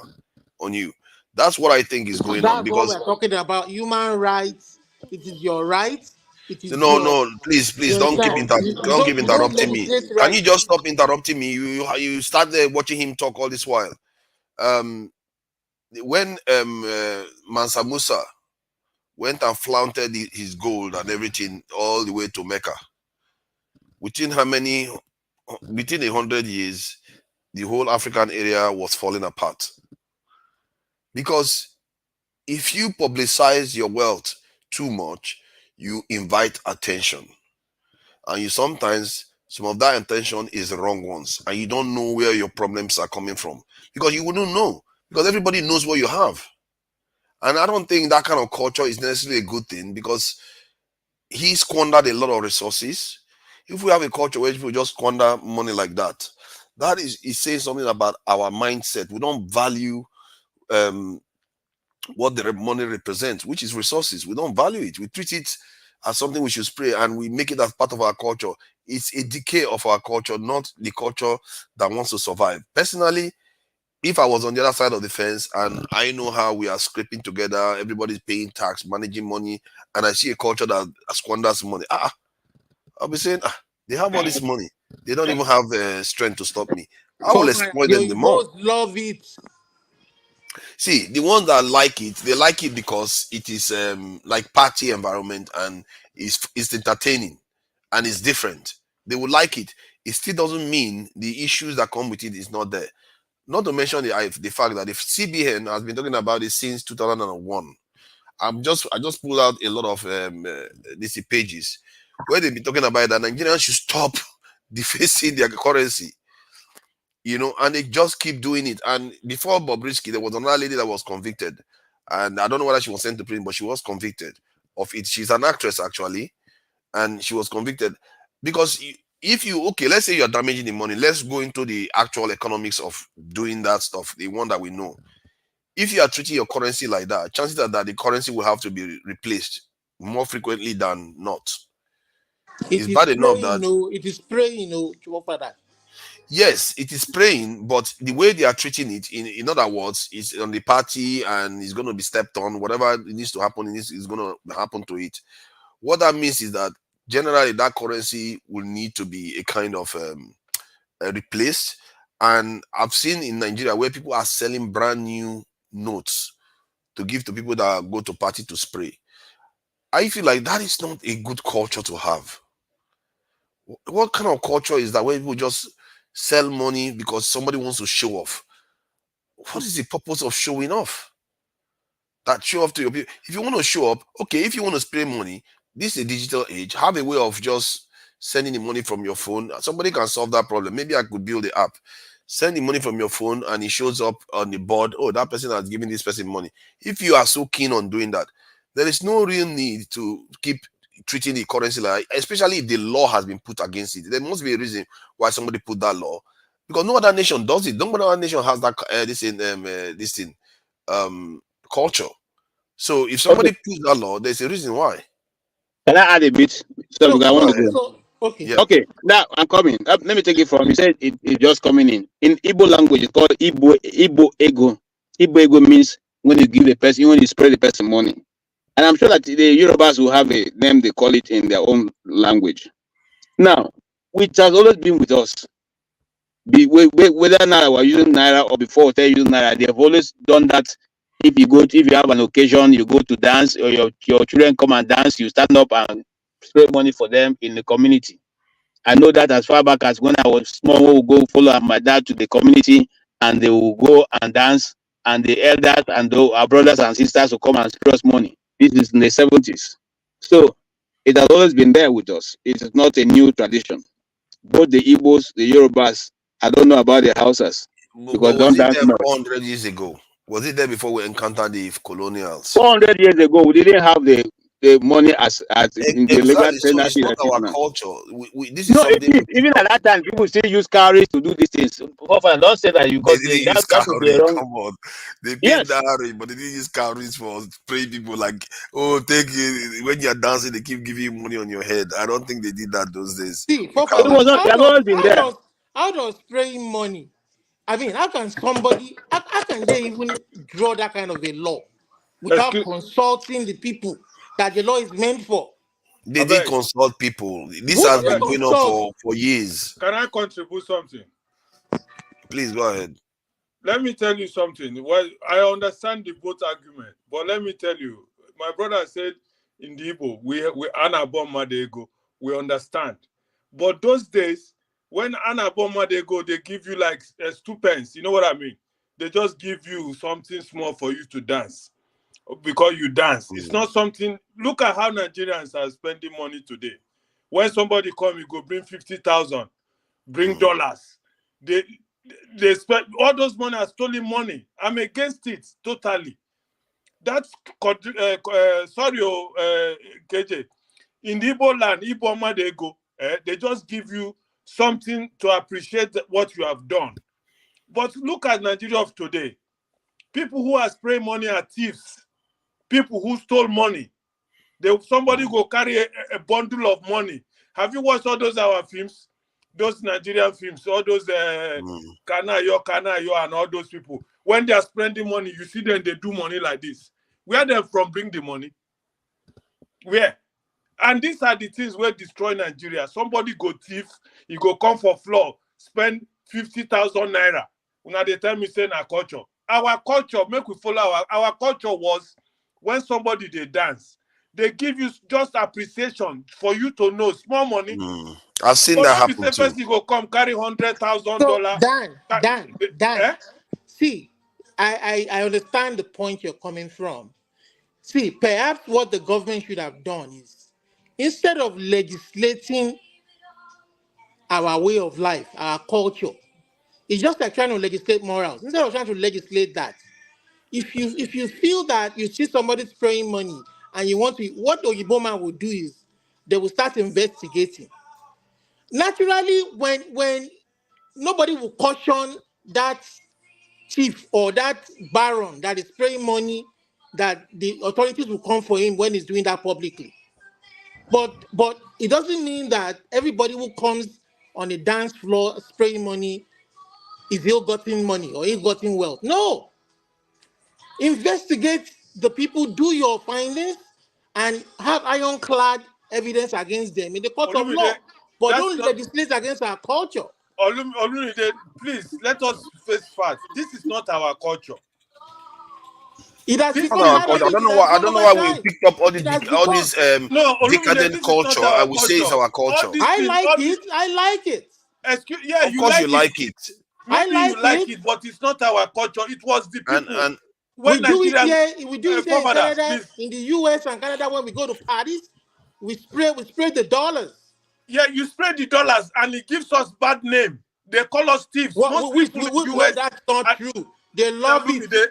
on you. That's what I think is going on. Because what we're talking about, human rights. It is your right. It is no, please, don't keep interrupting me. Right. Can you just stop interrupting me? You start there watching him talk all this while. When Mansa Musa went and flaunted his gold and everything all the way to Mecca, within 100 years, the whole African area was falling apart. Because if you publicize your wealth too much, you invite attention. And sometimes some of that attention is the wrong ones. And you don't know where your problems are coming from. Because you wouldn't know. Because everybody knows what you have. And I don't think that kind of culture is necessarily a good thing, because he squandered a lot of resources. If we have a culture where people just squander money like that, that is saying something about our mindset. We don't value um, what the money represents, which is resources. We don't value it. We treat it as something we should spray, and we make it as part of our culture. It's a decay of our culture, not the culture that wants to survive. Personally, if I was on the other side of the fence and I know how we are scraping together, everybody's paying tax, managing money, and I see a culture that squanders money, I'll be saying, they have all this money. They don't even have the strength to stop me. I will Profile, exploit the them the more. Igbos love it. See, the ones that like it, they like it because it is like party environment, and it's entertaining and it's different. They would like it. It still doesn't mean the issues that come with it is not there. Not to mention the fact that if CBN has been talking about it since 2001, I just pulled out a lot of these pages where they've been talking about that Nigerians should stop defacing their currency, and they just keep doing it. And before Bobrisky, there was another lady that was convicted, and I don't know whether she was sent to prison, but she was convicted of it. She's an actress actually, and she was convicted because if you okay, let's say you're damaging the money. Let's go into the actual economics of doing that stuff, the one that we know. If you are treating your currency like that, chances are that the currency will have to be replaced more frequently than not. It It's is bad enough spraying, that no. It is spraying, no. That. yes, it is praying, but the way they are treating it, in other words, is on the party and it's going to be stepped on. Whatever it needs to happen, is going to happen to it. What that means is that generally that currency will need to be a kind of replaced. And I've seen in Nigeria where people are selling brand new notes to give to people that go to party to spray. I feel like that is not a good culture to have. What kind of culture is that where people just sell money because somebody wants to show off? What is the purpose of showing off? That show off to your people. If you want to show up, okay, if you want to spray money, this is a digital age. Have a way of just sending the money from your phone. Somebody can solve that problem. Maybe I could build the app. Send the money from your phone and it shows up on the board. Oh, that person has given this person money. If you are so keen on doing that, there is no real need to keep treating the currency like, especially if the law has been put against it. There must be a reason why somebody put that law, because no other nation does it. No other nation has that this thing culture. So if Okay. somebody puts that law, there's a reason why. Can I add a bit? So So, because I Go want to ahead. go. so okay. Yeah. Okay, now I'm coming. Let me take it from. You said it's just coming in. In Igbo language, it's called Igbo ego. Igbo ego means when you give the person, when you spread the person money. And I'm sure that the Yorubas will have a name they call it in their own language. Now, which has always been with us. Whether now we're using Naira or before they're using Naira, they have always done that. If you have an occasion, you go to dance, or your children come and dance, you stand up and spread money for them in the community. I know that as far back as when I was small, we would go follow my dad to the community and they will go and dance, and the elders and our brothers and sisters will come and spray us money. This is in the 70s. So it has always been there with us. It is not a new tradition. Both the Igbos, the Yorubas, I don't know about the Hausas But because was don't it dance there much. 400 years ago? Was it there before we encountered the colonials? 400 years ago, we didn't have the money as in the legal Exactly. So it's tendency not that is our now. culture. This is No, it something is. we picked Even up. at that time, people still use cowries to do these things. Don't say that They because didn't use that would be cowrie. wrong. Come on. They paid Yes. dowry, but they didn't use cowries for spraying people like, oh, take it. When you're dancing, they keep giving you money on your head. I don't think they did that those days See, with It Fofana, was cowries. not. It has always been there. how does spraying money? I mean, how can how can they even draw that kind of a law without Excuse, consulting the people that the law is meant for? They I did beg, consult people. This Who I has did they been beg. going on consult? for years. Can I contribute something? Please go ahead. Let me tell you something. Well, I understand the both argument, but let me tell you, my brother said in the Igbo, we Anna Bomadego, we understand. But those days, when Anna Bomadego, they give you like 2 pence. You know what I mean? They just give you something small for you to dance because you dance. It's Mm, not something. Look at how Nigerians are spending money today. When somebody come, you go bring 50,000, bring mm. dollars. They spend all those money are stolen money. I'm against it totally. That's sorry, KJ. In the Igbo land, Igbo man they go. They just give you something to appreciate what you have done. But look at Nigeria of today. People who are spraying money are thieves. People who stole money. Somebody go carry a bundle of money. Have you watched all those our films? Those Nigerian films, all those Kanayo, and all those people. When they are spending money, you see them, they do money like this. Where they from bring the money? Where? And these are the things where destroy Nigeria. Somebody go thief, he go come for floor, spend 50,000 naira. Now they tell me say na culture. Our culture, make we follow our culture was when somebody they dance, they give you just appreciation for you to know small money. I've seen that happen too. First you go come carry $100,000. So Dan. See, I understand the point you're coming from. See, perhaps what the government should have done is, instead of legislating our way of life, our culture, it's just like trying to legislate morals. Instead of trying to legislate that, if you feel that you see somebody spraying money and you want to, what the Oyibo man will do is they will start investigating. Naturally, when nobody will caution that chief or that baron that is spraying money, that the authorities will come for him when he's doing that publicly. But it doesn't mean that everybody who comes on a dance floor spraying money is ill-gotten money or ill-gotten wealth. No. Investigate the people, do your findings, and have ironclad evidence against them in the court of law. But don't legislate against our culture. Olumide, please, let us face facts. This is not our culture. It has become I don't know why we picked up all this decadent culture and we say it's our culture. I like it. Excuse, yeah, of course you like it. Maybe you like it, but it's not our culture. It was the people. And we do it here. We do it here in Canada, in the US and Canada. When we go to parties, we spray the dollars. Yeah, you spray the dollars, and it gives us bad name. They call us thieves. Most people in the US, that's not true. They love it. They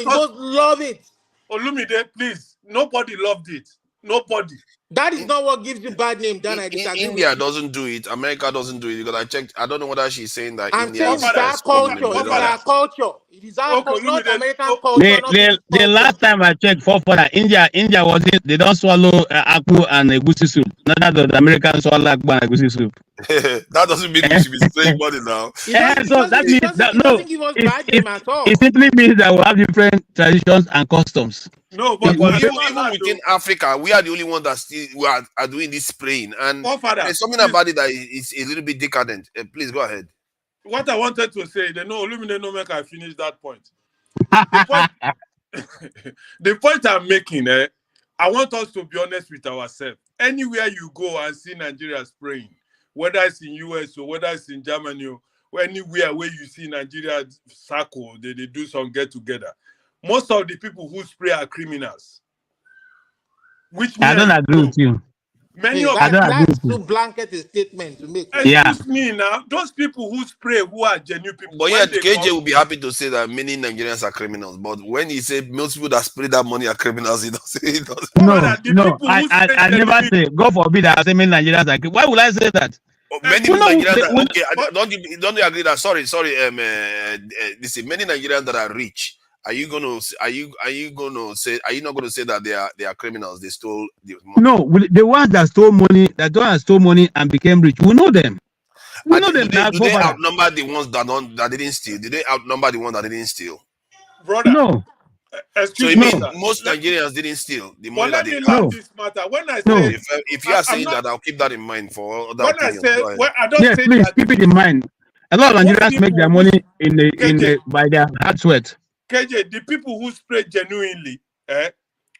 love it. Olumide, please. Nobody loved it. Nobody. That is not what gives you bad name, Dan. India doesn't do it. America doesn't do it because I checked. I don't know whether she's saying that India is our culture. It is our culture. It is our culture, not American culture. The last time I checked for that, India wasn't. They don't swallow akpu and egusi soup. Not that the Americans swallow akpu and egusi soup. That doesn't mean we should be spraying money now. So that means that no. It simply means that we have different traditions and customs. No, but even within Africa, we are the only one that still are doing this spraying, and there's something about it that is a little bit decadent. Please go ahead. What I wanted to say, they know Olumide no make I finish that point. The point I'm making, I want us to be honest with ourselves. Anywhere you go and see Nigeria spraying, whether it's in US or whether it's in Germany or anywhere where you see Nigeria circle, they do some get together. Most of the people who spray are criminals. Which I don't agree with you. Many of that's too blanket a statement to make. Excuse me now. Those people who spray who are genuine people. But yeah, KJ will be happy to say that many Nigerians are criminals. But when he said most people that spray that money are criminals, he doesn't. No. I never say. God forbid I say many Nigerians are criminals. Why would I say that? Many Nigerians don't you agree that sorry listen, many Nigerians that are rich, are you not going to say that they are criminals? They stole the money. No, the ones that stole money and became rich, we know them. We know them. Do they outnumber the ones that didn't steal? Did they outnumber the ones that didn't steal? Brother, no. Excuse me. Most Nigerians didn't steal the money that they have. This matter. When I say, if you are saying that, I'll keep that in mind for other opinions. I don't say please that. Keep it in mind. A lot of Nigerians make their money by their hard sweat. KJ, the people who spray genuinely,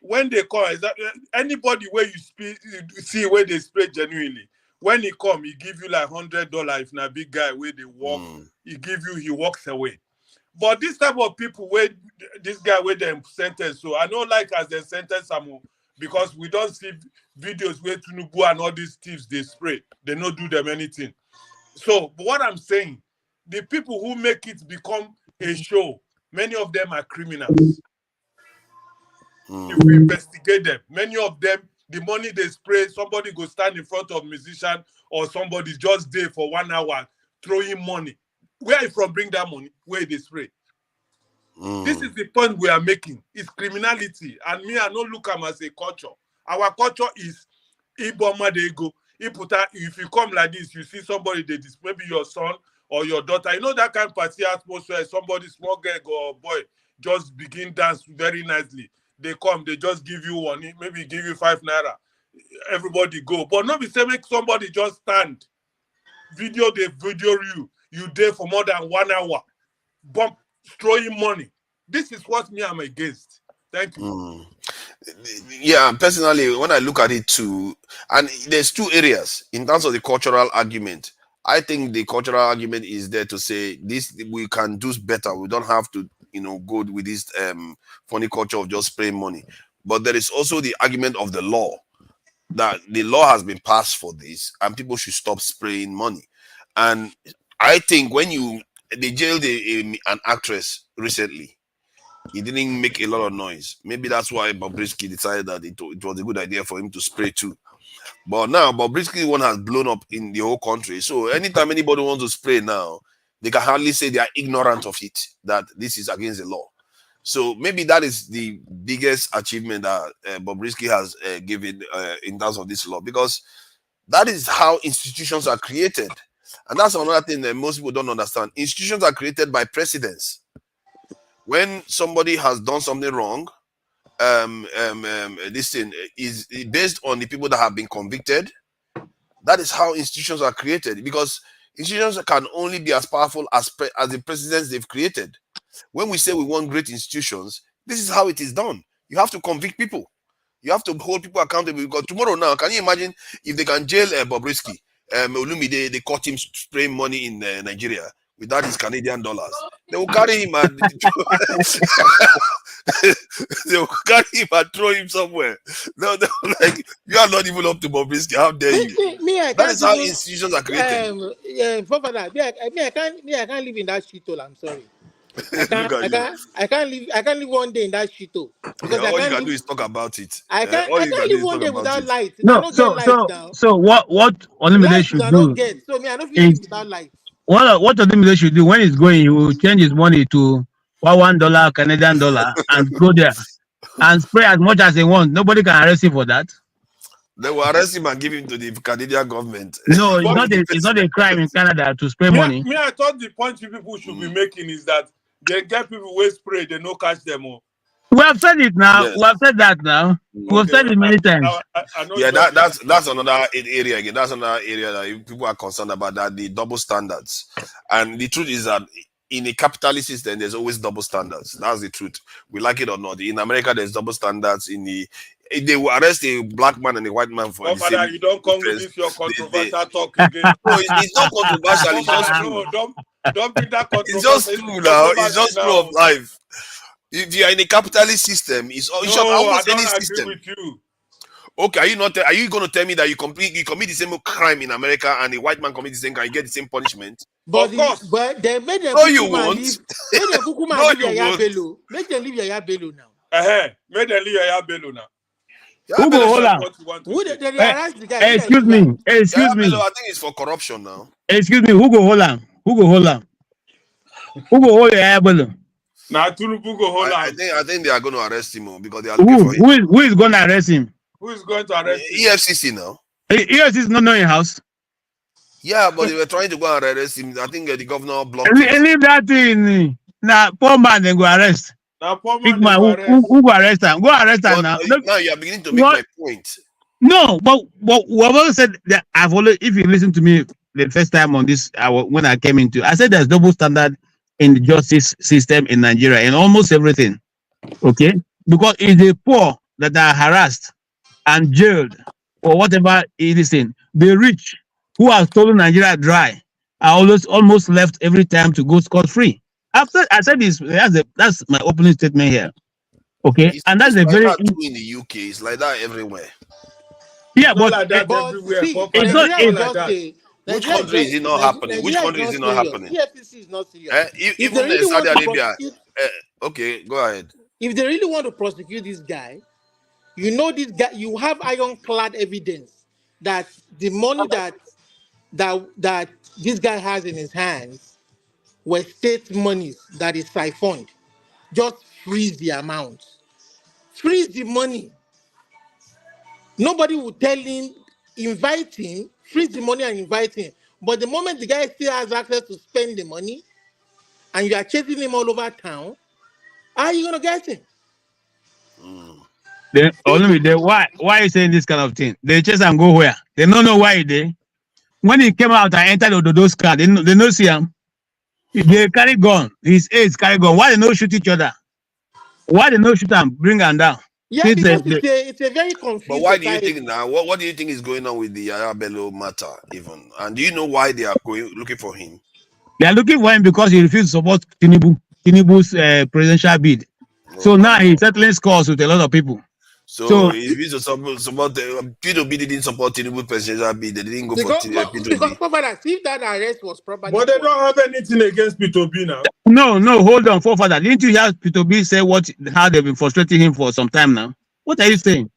when they come, anybody where you see where they spray genuinely, when he come, he give you like $100. If not a big guy where they walk, he walks away. But this type of people where this guy where them sentence, so I don't like as they sentence some because we don't see videos where Tinubu and all these thieves they spray, they don't do them anything. So, but what I'm saying, the people who make it become a show, many of them are criminals. if we investigate them. Many of them, the money they spray, somebody go stand in front of musician or somebody just there for 1 hour throwing money. Where you from bring that money? Where they spray? This is the point we are making. It's criminality. And me, I don't look at them as a culture. Our culture is Iboma they go. If you come like this, you see somebody, maybe your son or your daughter. You know that kind of party atmosphere, somebody, small girl or boy, just begin dance very nicely. They come, they just give you one, maybe give you 5 naira. Everybody go. But not be say make somebody just stand. Video you there for more than 1 hour. Bump, throwing money. This is what me I'm against. Thank you. Yeah, personally, when I look at it too, and there's 2 areas in terms of the cultural argument. I think the cultural argument is there to say this we can do better. We don't have to, go with this funny culture of just spraying money. But there is also the argument of the law, that the law has been passed for this and people should stop spraying money. And I think when they jailed an actress recently, he didn't make a lot of noise. Maybe that's why Bobrisky decided that it was a good idea for him to spray too. But now Bobrisky one has blown up in the whole country. So anytime anybody wants to spray now, they can hardly say they are ignorant of it, that this is against the law. So maybe that is the biggest achievement that Bobrisky has given in terms of this law, because that is how institutions are created. And that's another thing that most people don't understand. Institutions are created by precedents. When somebody has done something wrong, this thing is based on the people that have been convicted. That is how institutions are created, because institutions can only be as powerful as the presidents they've created. When we say we want great institutions, this is how it is done. You have to convict people. You have to hold people accountable. Because tomorrow now, can you imagine if they can jail Bobrisky? Olumide, they caught him spraying money in Nigeria without his Canadian dollars. They will carry him and they will carry him and throw him somewhere. No, like, you are not even up to Bobrisky. How dare you? That is how institutions are created. I can't live in that shithole. I'm sorry. I can't live one day in that shithole. Yeah, all you can do is talk about it. I can't live one day without light. No, so what Olumide should do So me, I don't feel live without light. What Olumide should do when he's going, he will change his money to $1 Canadian dollar and go there and spray as much as he wants. Nobody can arrest him for that. They will arrest him and give him to the Canadian government. No, it's not a crime in Canada to spray money. I thought the point people should be making is that they get people who spray, they no catch them all. We have said it now. Yes. We have said that now. We have said it many times. That's another area again. That's another area that people are concerned about, that the double standards. And the truth is that in a capitalist system, there's always double standards. That's the truth. We like it or not. In America, there's double standards. They will arrest a black man and a white man for the same. You don't come with this your controversial talk again. No, it's not controversial. It's just true. No, don't bring that controversial. It's just true now. It's just true of life. If you are in a capitalist system, it's almost any system. Agree with you. Okay, are you going to tell me that you commit the same crime in America and a white man commits the same crime, you get the same punishment? But they made them. No, you won't. Make them leave Yaya Bello now. Make them leave Yaya Bello now. Who go hold on? Excuse me. I think it's for corruption now. Excuse me. Who go hold on? Who go hold Yaya Bello? Now, Tinubu go hold on. I think they are going to arrest him because they are looking for him. Who is going to arrest him? Who is going to arrest him? EFCC now. EFCC is not in house. Yeah, but they were trying to go and arrest him. I think the governor blocked it. Leave that thing. Now, poor man, then go arrest. Now, poor man, who go arrest him? Go arrest him now. Now you are beginning to make my point. No, but we have always said that I've always, if you listen to me the first time on this, when I came into, I said there's double standard in the justice system in Nigeria in almost everything. Okay? Because it's the poor that are harassed and jailed or whatever it is in. The rich who have stolen Nigeria dry are almost left every time to go scot-free. After I said this, that's my opening statement here. Okay, it's, and that's it's a very like that in the UK. It's like that everywhere. Yeah, but like that everywhere. It's not like that. Which country is it not happening? Which country is it not happening? EFCC is not serious. Even in Saudi Arabia. Okay, go ahead. if they really want to prosecute this guy, you know this guy, you have ironclad evidence that the money that this guy has in his hands were state monies that is siphoned. Just freeze the amount. Freeze the money. Nobody will tell him, invite him, freeze the money and invite him. But the moment the guy still has access to spend the money and you are chasing him all over town, how are you going to get him? Then only they why are you saying this kind of thing? They chase and go where? They don't know why they. When he came out and entered those car, they no see him. They carry gun. His aides carry gun. Why they no shoot each other? Why they no shoot and bring them down? Yeah, Since because it's a very But confused why do you society. think now? What do you think is going on with the Yaya Bello matter even? And do you know why they are looking for him? they are looking for him because he refused to support Tinubu's presidential bid. So now he's settling scores with a lot of people. So if he's support P2B didn't support Tinubu presidential bid, they didn't go for P2B. Because if that arrest was properly, But they don't have anything against P2B now. No, hold on, forefather. Didn't you hear P2B say how they've been frustrating him for some time now? What are you saying?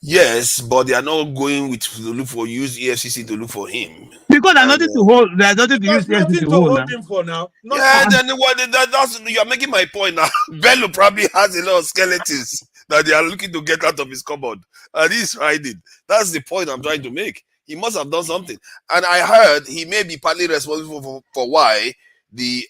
Yes, but they are not going to look for use EFCC to look for him. Because there's nothing to hold. There's nothing to use There's nothing EFCC to hold now. him for now. Yeah, then that's you're making my point now. Bello probably has a lot of skeletons that they are looking to get out of his cupboard, and he's hiding. That's the point I'm trying to make. He must have done something, and I heard he may be partly responsible for why the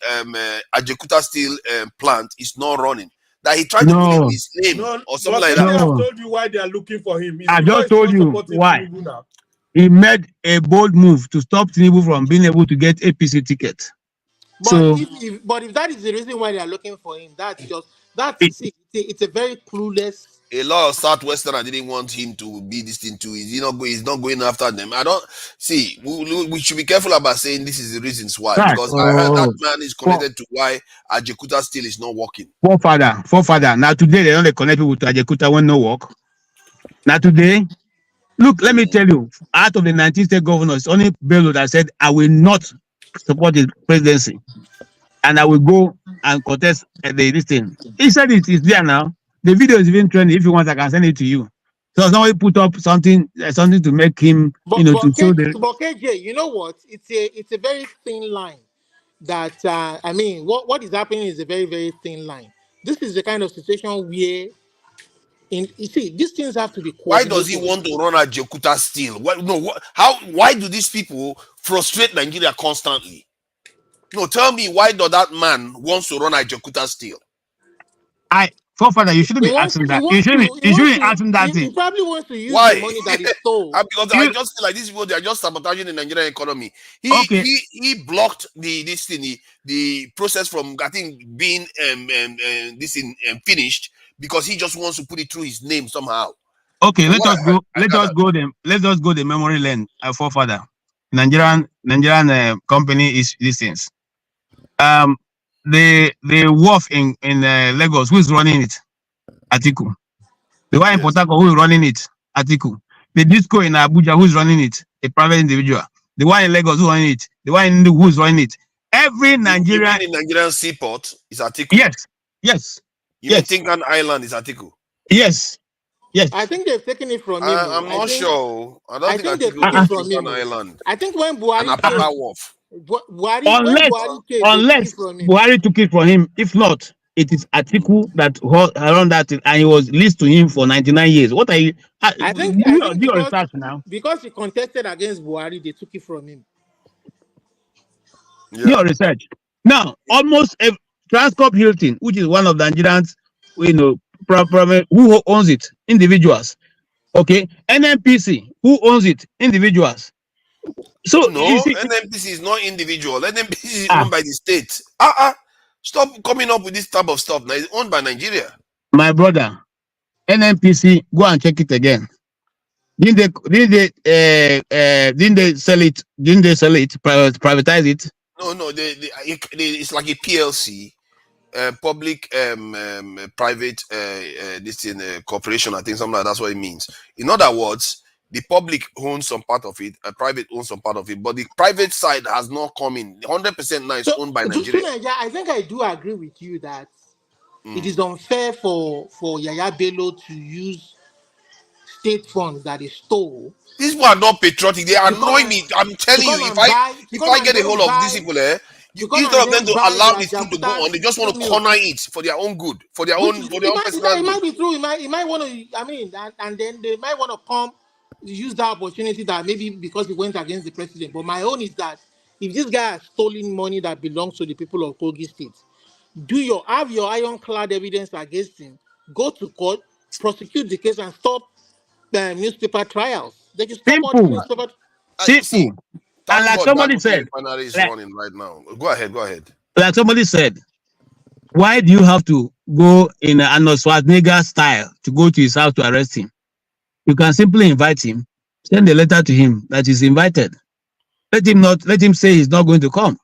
Ajekuta Steel plant is not running. That he tried to put in his name or something like that. I've told you why they are looking for him. I just told you why. Now. He made a bold move to stop Tinubu from being able to get APC ticket. But if that is the reason why they are looking for him, it's a very clueless. A lot of Southwesterners didn't want him to be this thing too. He's not going after them. I don't see. We should be careful about saying this is the reasons why, because I heard that man is connected to why Ajekuta Steel is not working. Forefather. Now today they don't connect people to Ajekuta when no work. Now today, look, let me tell you, out of the 19 state governors, only Bello that said I will not support the presidency, and I will go and contest this thing. He said it is there now. The video is even trending. If you want, I can send it to you. So somebody put up something to make him, But KJ, you know what? It's a very thin line. That what is happening is a very, very thin line. This is the kind of situation where, you see, these things have to be. Why does he want to run Ajekuta Steel? Why do these people frustrate Nigeria constantly? No, tell me, why does that man wants to run Ajekuta Steel? Forefather, you shouldn't be asking that. You shouldn't be asking that thing. He probably wants to use the money that he stole. Because I just feel like these people, they are just sabotaging the Nigerian economy. He blocked the process from being finished because he just wants to put it through his name somehow. Okay, let us go the memory lane, forefather. Nigerian company is these things. The wharf in Lagos, who is running it? Atiku. The one in Port Harcourt, who is running it? Atiku. The disco in Abuja, who is running it? A private individual. The one in Lagos, who is running it? The one in who is running it? Every Nigerian in Nigerian seaport is Atiku. Yes. You mean Tinkan Island is Atiku? Yes. I think they've taken it from him. I'm not sure. I don't think they've taken it from him. Island. I think when Buhari came, unless Buhari took it from him. If not, it is Atiku that around that, and he was leased to him for 99 years. What are you? I think research now. Because he contested against Buhari, they took it from him. Your research. Now, almost Transcorp Hilton, which is one of the Nigerians, who owns it? Individuals. Okay. NNPC, who owns it? Individuals. So NNPC is not individual. NNPC is owned by the state. Stop coming up with this type of stuff. Now it's owned by Nigeria. My brother, NNPC, go and check it again. Didn't they sell it? Didn't they sell it? Privatize it? No. It's like a PLC, public private corporation. I think something like that's what it means. In other words, the public owns some part of it, private owns some part of it, but the private side has not come in. 100% now is owned by Nigeria. I think I do agree with you that It is unfair for Yaya Bello to use state funds that he stole These people are not patriotic. They to come annoy and me. I'm telling you, to if come I and get a hold then of these buy people, to come instead and of them then to buy allow their this thing to go Jabuta on, they just want to milk. corner it for their own good, for their Which own it personal good. might be true. It might want to. I mean, and then they might want to come use that opportunity that maybe because he went against the president. But my own is that if this guy has stolen money that belongs to the people of Kogi State, have your ironclad evidence against him. Go to court, prosecute the case, and stop newspaper trials. They can stop all the Simple, newspaper. See, simple. And thank like God somebody Dangote said, refinery is like, running right now. Go ahead, go ahead. like somebody said, why do you have to go in Arnold Schwarzenegger style to go to his house to arrest him? You can simply invite him, send a letter to him that he's invited. Let him say he's not going to come.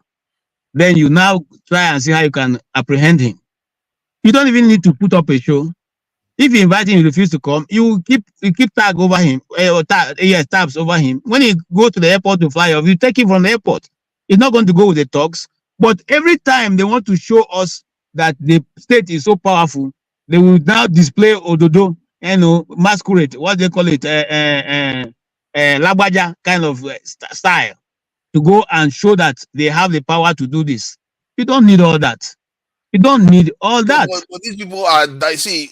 Then you now try and see how you can apprehend him. You don't even need to put up a show. If you invite him, he refuses to come, you keep tag over him, or tabs over him. When he go to the airport to fly off, you take him from the airport. He's not going to go with the talks. But every time they want to show us that the state is so powerful, they will now display ododo, masquerade, what they call it, lagbaja kind of style, to go and show that they have the power to do this. You don't need all that. You don't need all Yeah, that. but these people are, I see,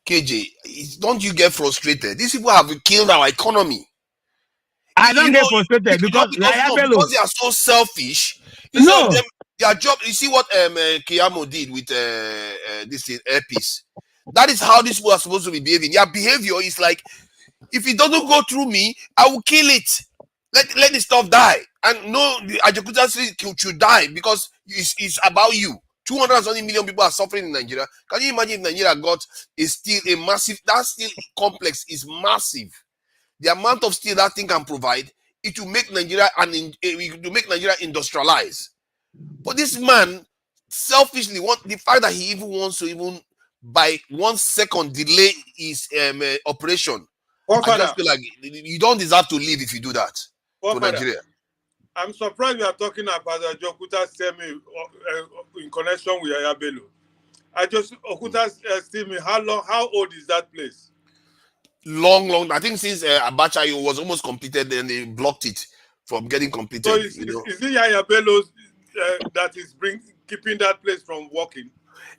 KJ, don't you get frustrated? These people have killed our economy. I don't You know, get frustrated because Yaya because Bello. they are so selfish. Instead of No, them, their job. You see what Kiyamo did with this thing, airpiece. That is how these people are supposed to be behaving. Their behavior is like, if it doesn't go through me, I will kill it. Let the stuff die. And no, the Ajakuta should die because it's about you. 220 million people are suffering in Nigeria. Can you imagine if Nigeria got a steel, a massive, that steel complex is massive. The amount of steel that thing can provide, it will make Nigeria industrialize. But this man selfishly the fact that he even wants to even by 1 second delay his operation. I Forefather, just feel like you don't deserve to live if you do that to Forefather, Nigeria. I'm surprised we are talking about Jokuta Semi in connection with Yaya Bello. Okuta tell me how old is that place? Long. I think since Abacha was almost completed, then they blocked it from getting completed. So is it Yaya Bello that is keeping that place from working?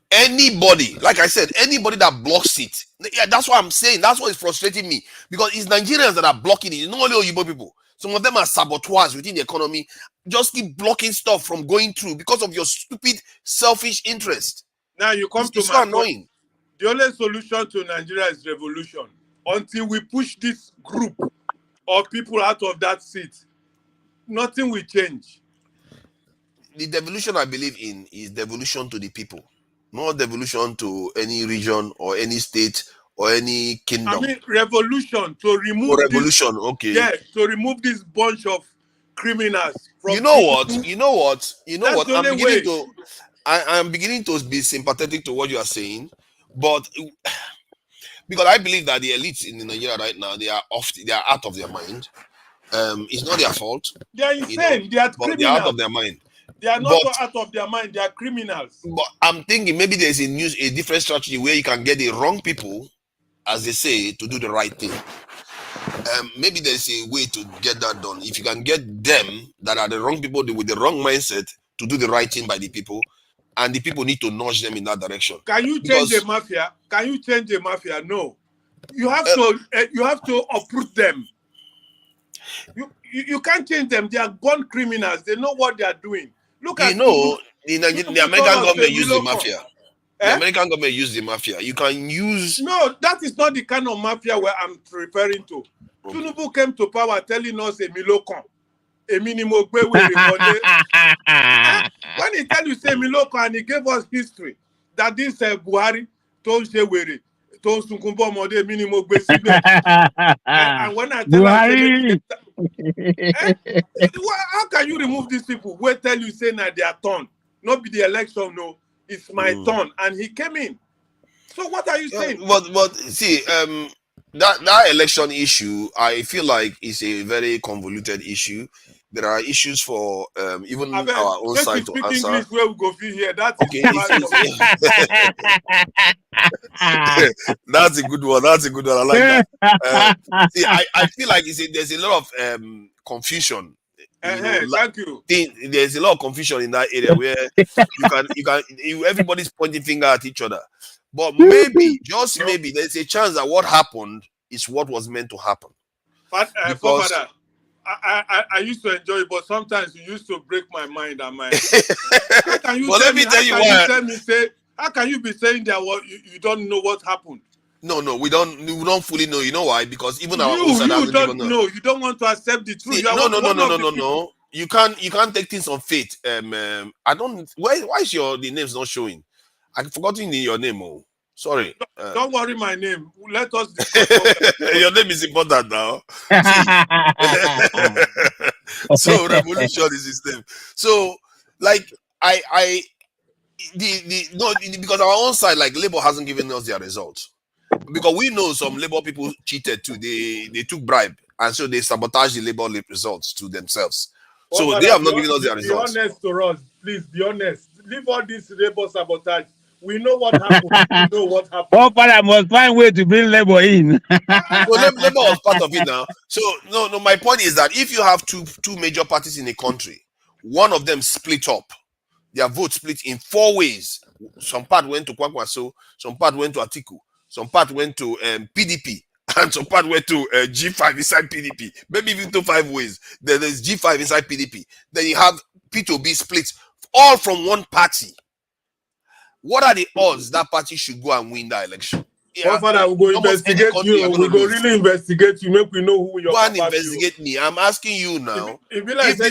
Anybody, like I said, anybody that blocks it, that's what I'm saying. That's what is frustrating me because it's Nigerians that are blocking it. It's not only Oyibo people. Some of them are saboteurs within the economy. Just keep blocking stuff from going through because of your stupid, selfish interest. Now you come to it's my so point. annoying. The only solution to Nigeria is revolution. Until we push this group of people out of that seat, nothing will change. The devolution I believe in is devolution to the people, not devolution to any region or any state or any kingdom. I mean revolution to remove revolution, okay. Yeah, to remove this bunch of criminals from You know what? I'm beginning to be sympathetic to what you are saying, but because I believe that the elites in Nigeria right now, they are out of their mind. It's not their fault. They are insane. They are criminals. They are out of their mind. They are not out of their mind. They are criminals. But I'm thinking maybe there's a different strategy where you can get the wrong people, as they say, to do the right thing. Maybe there's a way to get that done. If you can get them that are the wrong people with the wrong mindset to do the right thing by the people, and the people need to nudge them in that direction. Can you change the mafia? Can you change the mafia? No. You have to uproot them. You can't change them. They are born criminals. They know what they are doing. Look at the American government used the mafia. The American government used the mafia. You can use... No, that is not the kind of mafia where I'm referring to. Okay. Tinubu came to power telling us a milokon. A minimum when he tell you say milokon and he gave us history that this Buhari told Shewere, told Sunkumbo Mode minimum and when I tell Buhari, how can you remove these people? Wait tell you say that they are turn. Not be the election, no. It's my turn, and he came in. So what are you saying? But see, that election issue, I feel like is a very convoluted issue. there are issues for even I bet, our own make side you to speak answer. English where we go feel here. That is Okay, that's a good one. That's a good one. I like that. See, I feel like there's a lot of confusion. You know, thank you. there's a lot of confusion in that area where everybody's pointing finger at each other. But maybe, just maybe, there's a chance that what happened is what was meant to happen. But Because Father, I used to enjoy it, but sometimes you used to break my mind and my. How can you? Well, let me tell you why. How can you be saying that what you don't know what happened? No, we don't fully know. You know why? Because even our own side you doesn't don't even know. You don't want to accept the truth. See, no. You can't take things on faith. I don't. Why is the name's not showing? I've forgotten your name. Oh, sorry. Don't worry, my name. Let us discuss. Your name is important now. So revolution is his name. So like because our own side, like Labour hasn't given us their results. Because we know some Labour people cheated too. They took bribe, and so they sabotaged the Labour results to themselves. So they have not given us their results. Be honest to us, please. Be honest. Leave all this Labour sabotage. We know what happened. We know what happened. Oh, but I must find way to bring Labour in. Well, Labour was part of it now. So no. My point is that if you have two major parties in a country, one of them split up, their vote split in 4 ways. Some part went to Kwakwaso, some part went to Atiku, some part went to PDP, and some part went to G5 inside PDP. Maybe even to 5 ways. Then there's G5 inside PDP. Then you have P2B split, all from one party. What are the odds that party should go and win that election? Yeah, Father, we'll go investigate you. We'll go really investigate you. Make we know who your papa is. Go and investigate me. I'm asking you now. If you like say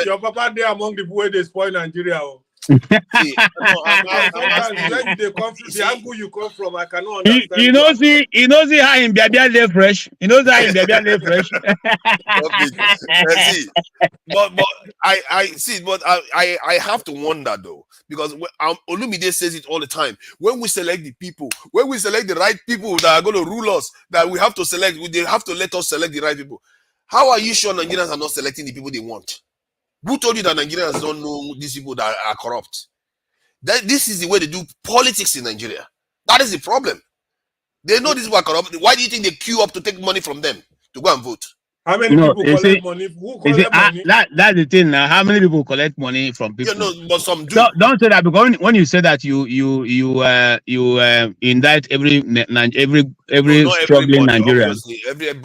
your papa there among the people where they spoil Nigeria. See, when they come from the angle you come from, I cannot understand. He knows how in Biabia live fresh. He knows how in Biabia live fresh. See, but I have to wonder though, because Olumide says it all the time. When we select the people, when we select the right people that are going to rule us, that we have to select, they have to let us select the right people. How are you sure Nigerians are not selecting the people they want? Who told you that Nigerians don't know these people that are corrupt? This is the way they do politics in Nigeria. That is the problem. They know these people are corrupt. Why do you think they queue up to take money from them to go and vote? How many people collect money? Who collect money? That's the thing now. How many people collect money from people? Yeah, no, but some do. Don't say that, because when you say that you indict every struggling Nigerian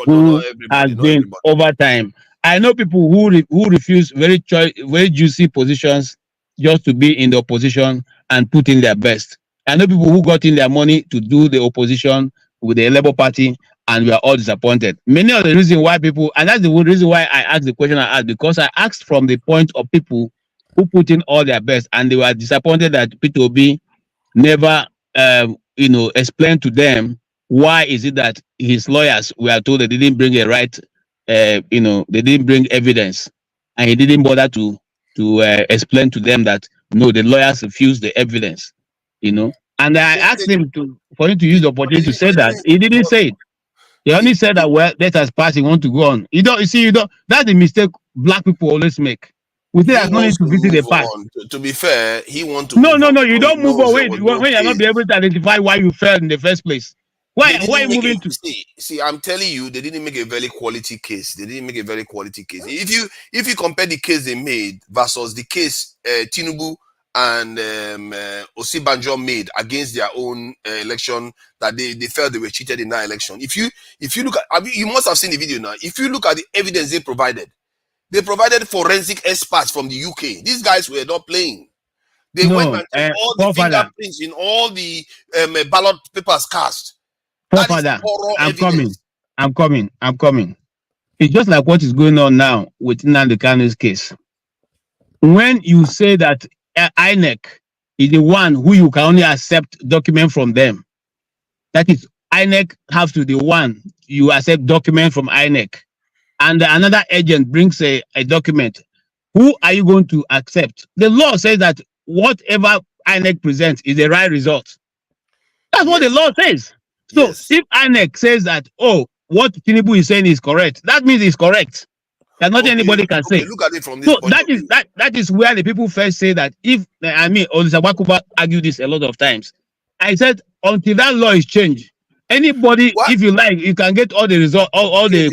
who has been over time. I know people who refuse very juicy positions just to be in the opposition and put in their best. I know people who got in their money to do the opposition with the Labour Party, and we are all disappointed. Many of the reasons why people, and that's the reason why I asked the question I asked, because I asked from the point of people who put in all their best, and they were disappointed that P2B never, explained to them why is it that his lawyers were told they didn't bring a right. They didn't bring evidence, and he didn't bother to explain to them that no, the lawyers refused the evidence, And I asked him for him to use the opportunity to say that. He didn't say it. He only said that, well, let us pass. He want to go on. That's the mistake black people always make. We say there's no need to visit the past. To be fair, he wants to. No. You don't move away when you're not be able to identify why you failed in the first place. Why are you moving to? See, I'm telling you, they didn't make a very quality case. If you compare the case they made versus the case Tinubu and Osibanjo made against their own election, that they felt they were cheated in that election. If you look at, you must have seen the video now. If you look at the evidence they provided forensic experts from the UK. These guys were not playing. They went and took all the fingerprints in all the ballot papers cast. I'm coming. It's just like what is going on now with Nnamdi Kanu's case. When you say that INEC is the one who you can only accept document from them, that is, INEC have to be the one you accept document from INEC, and another agent brings a document, who are you going to accept? The law says that whatever INEC presents is the right result. That's what the law says. So if INEC says that, what Tinubu is saying is correct, that means it's correct. There's nothing anybody can say. Look at it from this So point of view. that is where the people first say that if Olisabakuba argued this a lot of times. I said until that law is changed, anybody, What? if you like, you can get all the result, all the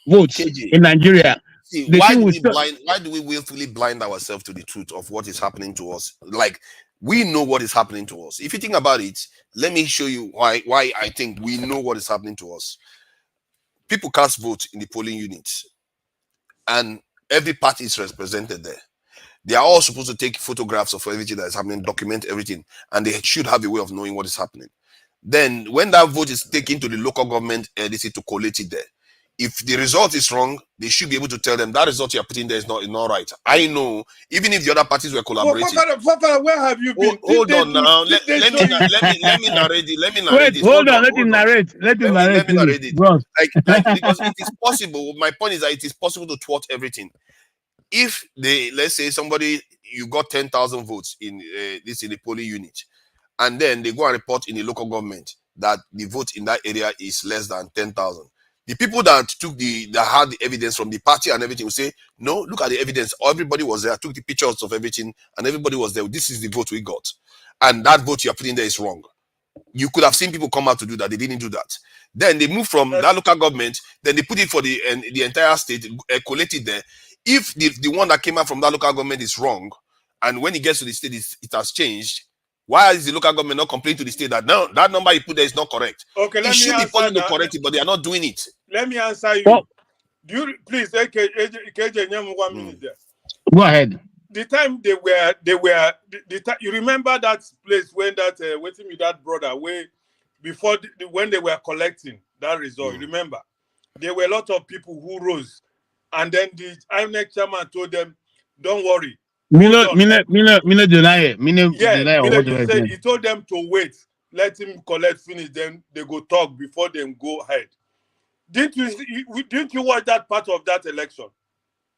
votes KJ. in Nigeria. See, The why thing do will we why do we willfully blind ourselves to the truth of what is happening to us? Like, we know what is happening to us. If you think about it, let me show you why I think we know what is happening to us. People cast vote in the polling units, and every party is represented there. They are all supposed to take photographs of everything that is happening, document everything, and they should have a way of knowing what is happening. Then, when that vote is taken to the local government, they say to collate it there. If the result is wrong, they should be able to tell them that result you are putting there is not right. I know, even if the other parties were collaborating. Fafara, where have you been? Hold on now. Let me narrate it. Let me narrate it. Hold on. Let him narrate. Let me narrate it. Like, because it is possible. My point is that it is possible to thwart everything. If let's say somebody, you got 10,000 votes in the polling unit, and then they go and report in the local government that the vote in that area is less than 10,000. The people that had the evidence from the party and everything will say, no, look at the evidence. Everybody was there, took the pictures of everything, and everybody was there. This is the vote we got. And that vote you're putting there is wrong. You could have seen people come out to do that. They didn't do that. Then they move from that local government, then they put it for the entire state, collect it there. If the one that came out from that local government is wrong, and when it gets to the state, it has changed, why is the local government not complaining to the state that no, that number you put there is not correct? Okay, it should be possible to correct it, but they are not doing it. Let me answer you. Well, Do you please, KJ, 1 minute there. Go ahead. The time they were you remember that place when that waiting with that brother where before when they were collecting that result, you remember there were a lot of people who rose, and then the INEC chairman told them, don't worry. He told them to wait, let him collect, finish, then they go talk before they go ahead. Didn't you watch that part of that election?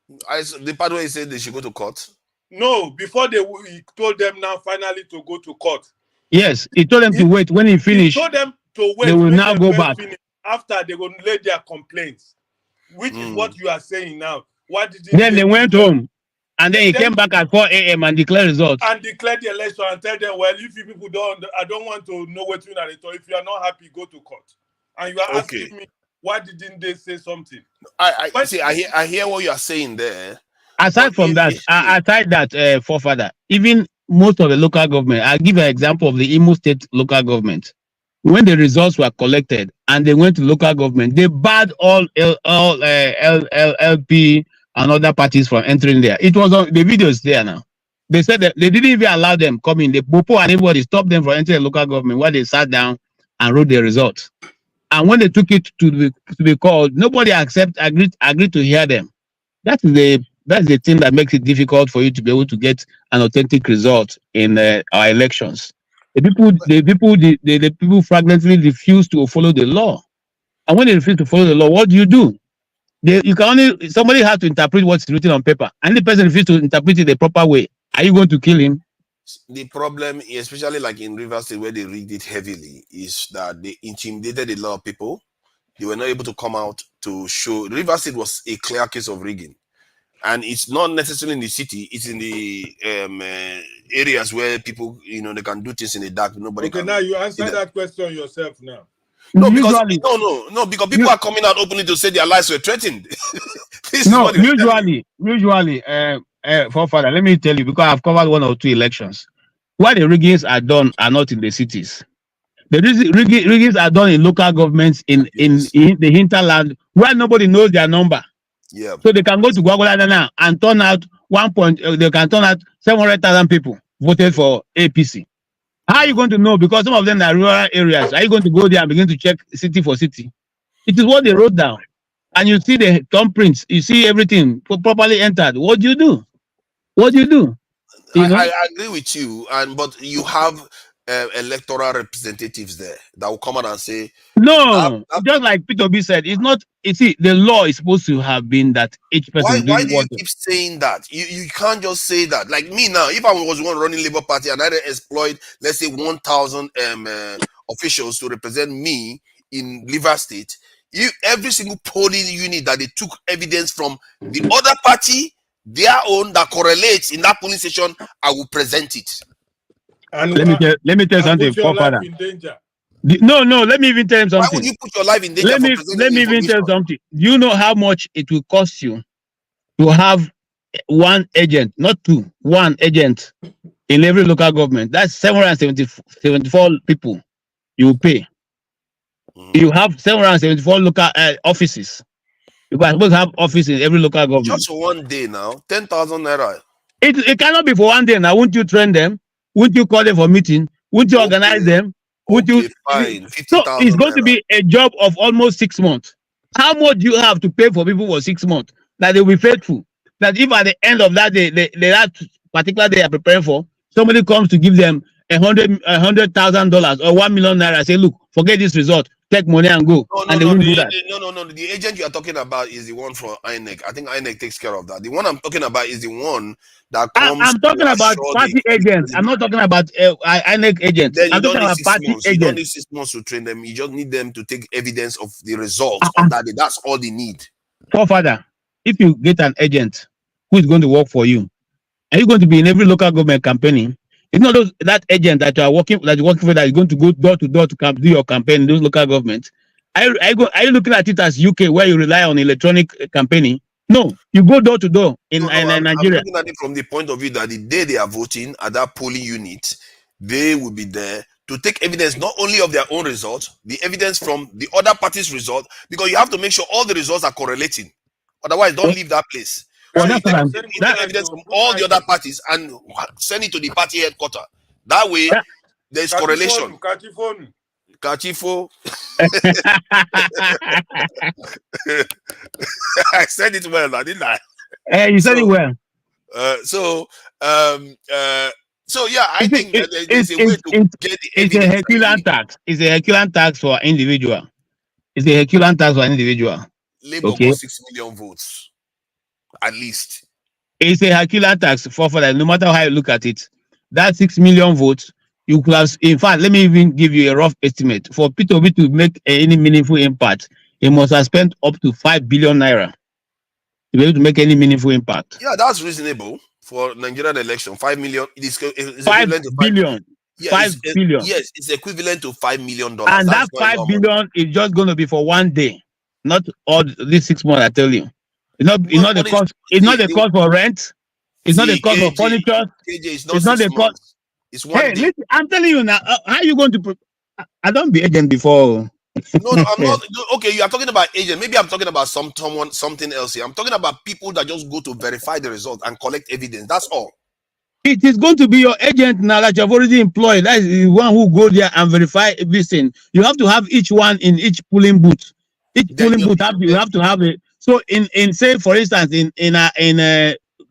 The part where he said they should go to court. No, before he told them now finally to go to court. Yes, he told them to wait. When he finished, he told them to wait. They will now go back. After they will lay their complaints, which is what you are saying now. What did then they went home, and then he came back at 4 a.m. and declared results. And declared the election and tell them, well, if you people I don't want to know what you narrate. If you are not happy, go to court. And you are asking me, why didn't they say something? I hear what you are saying there. Aside from that, forefather, even most of the local government, I'll give an example of the Imo State local government. When the results were collected and they went to local government, they barred all LP and other parties from entering there. It was on the videos there now. They said that they didn't even allow them come in. The Popo and everybody stopped them from entering the local government while they sat down and wrote the results. And when they took it to be called, nobody agreed to hear them. That's the thing that makes it difficult for you to be able to get an authentic result in our elections. The people fragrantly refuse to follow the law, and when they refuse to follow the law, what do? Somebody has to interpret what's written on paper, and the person refuses to interpret it the proper way. Are you going to kill him? The problem, especially like in Rivers State where they rigged it heavily, is that they intimidated a lot of people. They were not able to come out to show. Rivers State was a clear case of rigging. And it's not necessarily in the city, it's in the areas where people, they can do things in the dark. Nobody can. Okay, now you answer that question yourself now. No, because people are coming out openly to say their lives were threatened. Usually, forefather, let me tell you, because I've covered 1 or 2 elections. Why the riggings are done are not in the cities. The riggings are done in local governments in the hinterland where nobody knows their number. Yeah. So they can go to Guagulada now and turn out they can turn out 700,000 people voted for APC. How are you going to know? Because some of them are rural areas. Are you going to go there and begin to check city for city? It is what they wrote down. And you see the thumbprints, you see everything properly entered. What do you do? I agree with you, but you have electoral representatives there that will come out and say no. Just like Peter B said, it's not. You see, the law is supposed to have been that each person. Why do you keep saying that? You can't just say that. Like me now, if I was one running Labour Party and I exploit, let's say 1,000 officials to represent me in Rivers State, every single polling unit that they took evidence from the other party, their own, that correlates in that polling station, I will present it. And let me tell something, put your life Father. in danger. No, let me even tell him something. Why would you put your life in danger Let me even tell something. Do you know how much it will cost you to have one agent, not two, one agent in every local government? That's 774 people you will pay. You have 774 local offices. You are supposed to have office in every local government. Just for one day now, 10,000 naira. It cannot be for one day now. Won't you train them? Won't you call them for meeting? Won't you organize them? Would you? Fine. 50,000 so it's going to be a job of almost 6 months. How much do you have to pay for people for 6 months that they will be faithful? That if at the end of that day, that particular day are preparing for, somebody comes to give them $100,000 or $1 million naira, say, look, forget this result, take money and go. No, they won't do that. No. The agent you are talking about is the one for INEC. I think INEC takes care of that. The one I'm talking about is the one that comes. I'm talking about party agents. I'm not talking about INEC agents. Then I'm talking about party agents. You don't need 6 months to train them. You just need them to take evidence of the results on that day. That's all they need. Father, if you get an agent who is going to work for you, are you going to be in every local government campaigning? It's not that agent that you are working for that is going to go door to door to do your campaign in those local governments. Are you looking at it as UK where you rely on electronic campaigning? No, you go door to door in Nigeria. I'm looking at it from the point of view that the day they are voting at that polling unit, they will be there to take evidence not only of their own results, the evidence from the other party's result, because you have to make sure all the results are correlating. Otherwise, don't leave that place. So you take evidence from all the other parties and send it to the party headquarters. That way, there's correlation. Kachifo. I said it well, didn't I? You said it well. So yeah, I think there's a way to get the evidence. It's a Herculean tax. It's a Herculean tax for an individual. Labour got 6 million votes. At least it's a Herculean tax for that. No matter how you look at it, that 6 million votes, you could have. In fact, let me even give you a rough estimate. For P2B to make any meaningful impact, he must have spent up to 5 billion naira to be able to make any meaningful impact. Yeah, that's reasonable for Nigerian election. 5 million. It's 5 billion. Yeah, 5 billion. Yes, it's equivalent to $5 million. And that's that 5 billion is just going to be for one day, not all these 6 months. I tell you. It's not the cost. It's not the cost for rent. It's not the cost for furniture. It's not the cost. It's one day. Listen, I'm telling you now. How are you going to? I don't be agent before. No, I'm not. Okay, you are talking about agent. Maybe I'm talking about something else here. I'm talking about people that just go to verify the result and collect evidence. That's all. It is going to be your agent now that you have already employed. That is the one who go there and verify everything. You have to have each one in each polling booth. Each polling booth you have to have it. So in say for instance in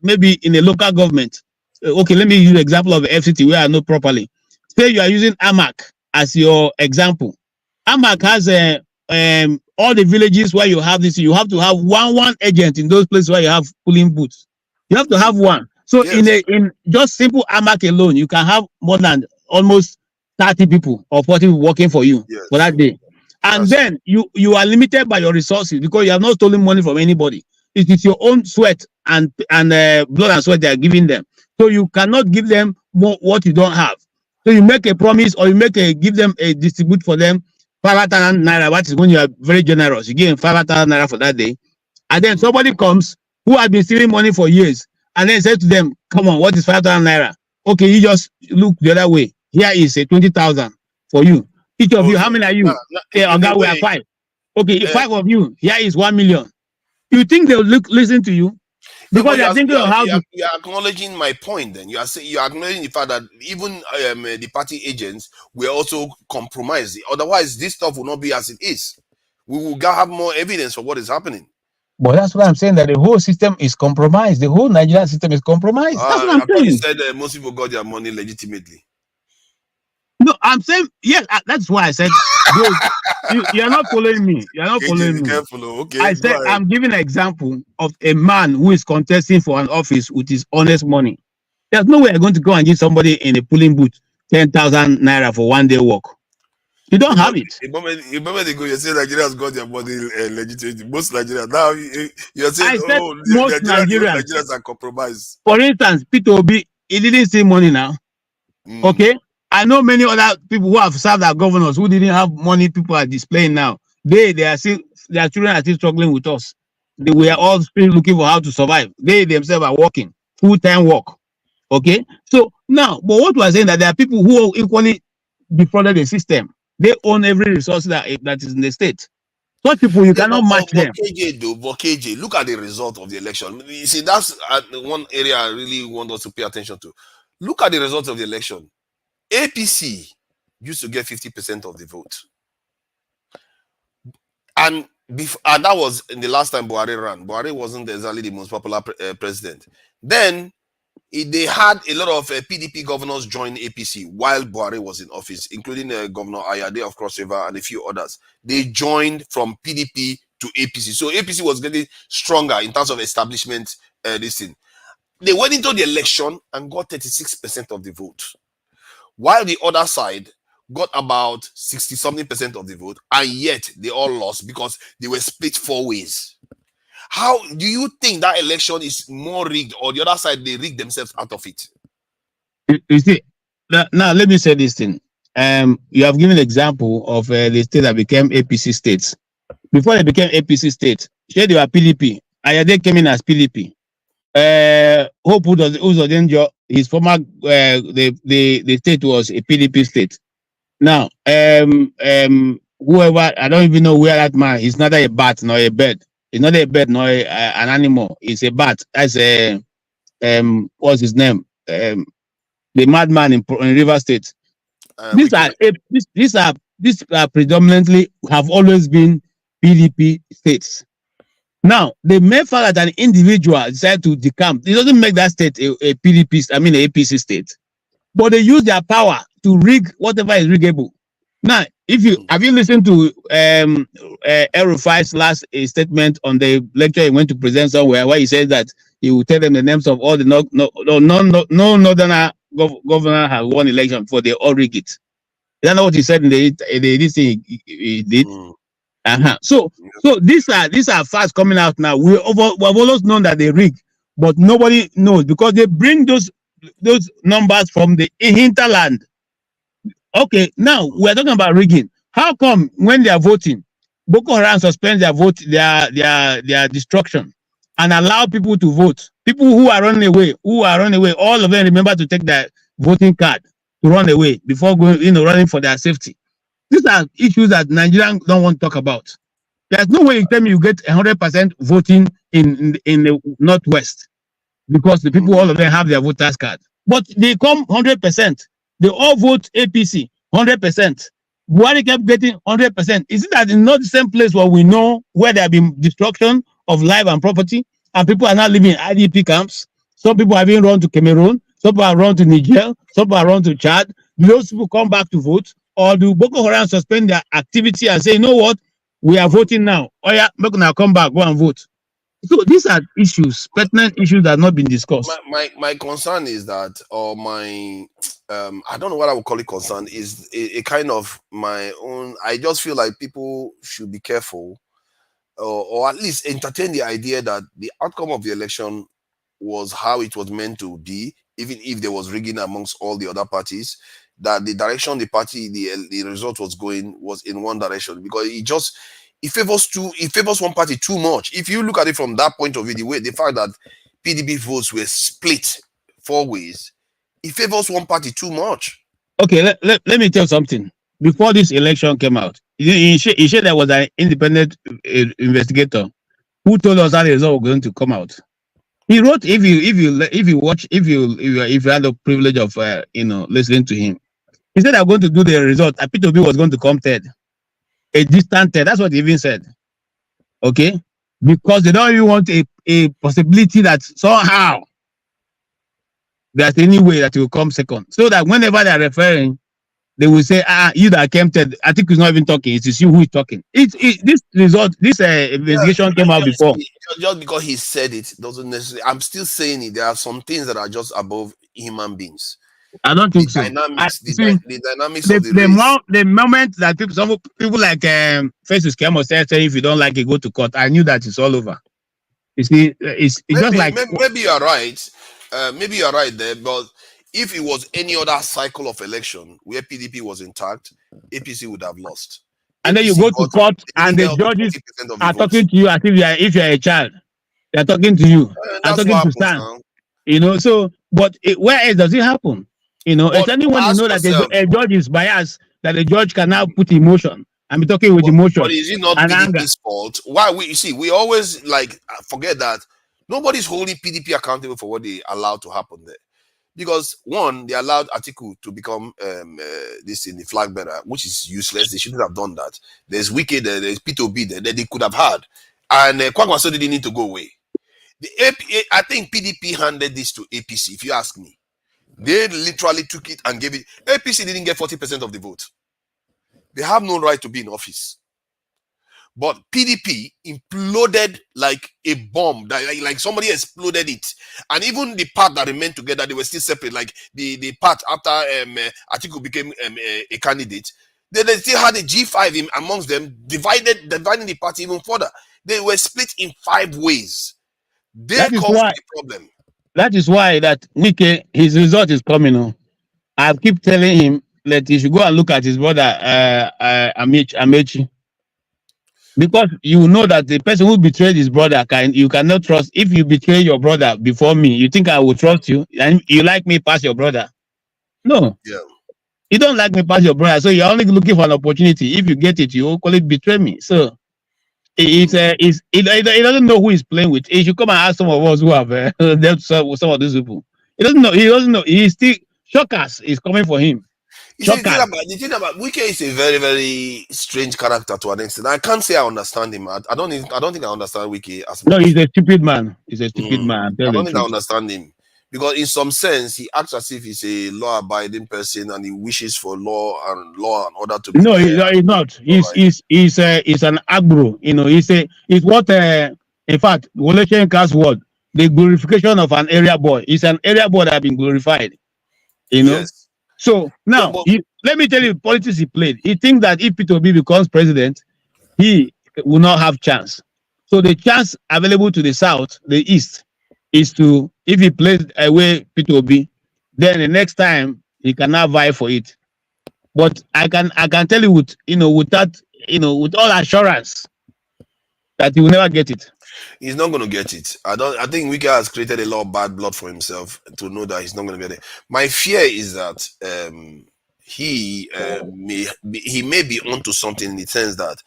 maybe in a local government, okay, let me use the example of the FCT where I know properly. Say you are using AMAC as your example. AMAC has all the villages where you have this. You have to have one agent in those places where you have polling booths. You have to have one. So in just simple AMAC alone, you can have more than almost 30 people or 40 people working for you for that day. And then you are limited by your resources because you have not stolen money from anybody. It is your own sweat and blood and sweat they are giving them. So you cannot give them more what you don't have. So you make a promise or you give them a distribute for them 5,000 naira. What is when you are very generous? You give them 5,000 naira for that day. And then somebody comes who has been stealing money for years and then says to them, come on, what is 5,000 naira? Okay, you just look the other way. Here is a 20,000 for you. Each of you, how many are you? We are 5. Okay, 5 of you. Here is 1 million. You think they'll listen to you? Because you're thinking of how to. You are acknowledging my point. Then you are saying you are acknowledging the fact that even the party agents will also compromise. Otherwise, this stuff will not be as it is. We will have more evidence for what is happening. But that's what I'm saying. That the whole system is compromised. The whole Nigerian system is compromised. That's what I'm saying. You said most people got their money legitimately. No, I'm saying yes. That's why I said you are not following me. You are not following me. Okay, I said I'm giving an example of a man who is contesting for an office with his honest money. There's no way I'm going to go and give somebody in a polling booth 10,000 naira for one day work. You don't have it. A moment ago, you said Nigerians got their money legitimate. Most Nigerians now you're saying, I said oh, most Nigerians Nigerians. are compromised. For instance, Peter Obi, he didn't see money now. Okay, I know many other people who have served as governors who didn't have money. People are displaying now. They are still, their children are still struggling with us. We are all still looking for how to survive. They themselves are working full-time work. Okay, so now, but what we are saying that there are people who are equally defrauded the system. They own every resource that is in the state. Such people, you cannot match them. KJ, look at the result of the election. You see, that's one area I really want us to pay attention to. Look at the result of the election. APC used to get 50% of the vote. And that was in the last time Buhari ran. Buhari wasn't exactly the most popular president. Then they had a lot of PDP governors join APC while Buhari was in office, including Governor Ayade of Cross River and a few others. They joined from PDP to APC. So APC was getting stronger in terms of establishment. This thing. They went into the election and got 36% of the vote, while the other side got about 60-something% of the vote, and yet they all lost because they were split 4 ways. How do you think that election is more rigged, or the other side, they rigged themselves out of it? You see, now let me say this thing. You have given an example of the state that became APC states. Before they became APC states, they were PDP. Ayade came in as PDP. Hope Uzodinjo, his former the state was a PDP state. Now, whoever, I don't even know where that man. He's neither a bat nor a bird. It's not a bird nor an animal. It's a bat. That's a what's his name? The madman in River State. These are predominantly have always been PDP states. Now, the mere fact that an individual decided to decamp, it doesn't make that state a PDP, I mean, a APC state. But they use their power to rig whatever is riggable. Now, have you listened to El-Rufai's last statement on the lecture he went to present somewhere, where he says that he will tell them the names of all the no northern governor has won election before they all rig it. Is that not what he said in this thing he did? So these are facts coming out now. We've always known that they rig, but nobody knows because they bring those numbers from the hinterland. Okay, now we're talking about rigging. How come when they are voting, Boko Haram suspends their vote, their destruction, and allow people to vote? People who are running away, all of them remember to take their voting card to run away before going, running for their safety. These are issues that Nigerians don't want to talk about. There's no way you tell me you get 100% voting in the Northwest because the people, all of them have their voters card. But they come 100%. They all vote APC 100%. Buhari kept getting 100%. Is it that in not the same place where we know where there have been destruction of life and property, and people are now living in IDP camps? Some people have even run to Cameroon. Some people have run to Niger. Some people have run to Chad. Do those people come back to vote? Or do Boko Haram suspend their activity and say, you know what, we are voting now. Oh yeah, we're gonna come back, go and vote. So these are issues, pertinent issues that have not been discussed. My concern is that, or my I don't know what I would call it concern, is a kind of my own. I just feel like people should be careful, or at least entertain the idea that the outcome of the election was how it was meant to be, even if there was rigging amongst all the other parties. That the direction the party, the result was going was in one direction, because it favors one party too much. If you look at it from that point of view, the fact that PDP votes were split 4 ways, it favors one party too much. Okay, let me tell you something. Before this election came out, he said there was an independent investigator who told us how the result was going to come out. He wrote, if you had the privilege of listening to him, he said they're going to do the result. Peter Obi was going to come third, a distant third. That's what he even said. Okay, because they don't even want a possibility that somehow there's any way that he will come second, so that whenever they're referring, they will say, you that came third. I think he's not even talking. It is you who is talking. This investigation came out before. Just because he said it doesn't necessarily. I'm still saying it. There are some things that are just above human beings. I don't The think so. dynamics, See, the dynamics of the race. the moment that some people like Festus Kemo said, if you don't like it, go to court. I knew that it's all over. You see, it's just like Maybe you're right. Maybe you're right there. But if it was any other cycle of election where PDP was intact, APC would have lost. and then you APC go to got, court they and didn't the get up to judges 40% of the are votes. talking to you as if you're a child. They're talking to you. Are That's talking what to happens Stan. now. You know, so but where else does it happen? You know, it's But only when you ask know that yourself, a judge is biased that the judge can now put emotion and be talking with emotion but is it not and anger. PDP's fault? Why you see, we always like forget that nobody's holding PDP accountable for what they allowed to happen there. Because one, they allowed Atiku to become this in the flag bearer, which is useless. They shouldn't have done that. There's Wiki there, there's P2B there that they could have had, and Kwakwaso didn't need to go away. I think PDP handed this to APC. If you ask me, they literally took it and gave it. APC didn't get 40% of the vote. They have no right to be in office. But PDP imploded like a bomb, like somebody exploded it. And even the part that remained together, they were still separate. Like the part after Atiku became a candidate, they still had a G5 amongst them, dividing the party even further. They were split in 5 ways. They caused the problem. That is why that Wike, his result is coming on. I keep telling him that he should go and look at his brother Amechi. Because you know that the person who betrayed his brother you cannot trust. If you betray your brother before me, you think I will trust you and you like me past your brother? No. Yeah. You don't like me past your brother, so you're only looking for an opportunity. If you get it, you will call it betray me. So he doesn't know who he's playing with. He should come and ask some of us who have dealt some of these people. He doesn't know. He doesn't know. He's still shockers is coming for him. You see, the thing about Wike is a very, very strange character to an extent. I can't say I understand him. I don't think I understand Wike as much. No, he's a stupid man. He's a stupid man. I don't think I understand him. Because in some sense, he acts as if he's a law-abiding person and he wishes for law and order to be No, there. he's not. He's an agro. You know, he's what in fact, Woloshyn Cass word, the glorification of an area boy. He's an area boy that has been glorified. You know? Yes. So now let me tell you the politics he played. He thinks that if P2B becomes president, he will not have chance. So the chance available to the south, the east, is to if he plays away P2B, then the next time he cannot vie for it. But I can tell you with with all assurance that he will never get it. He's not going to get it. I think Wike has created a lot of bad blood for himself to know that he's not going to get it. My fear is that he may be onto something in the sense that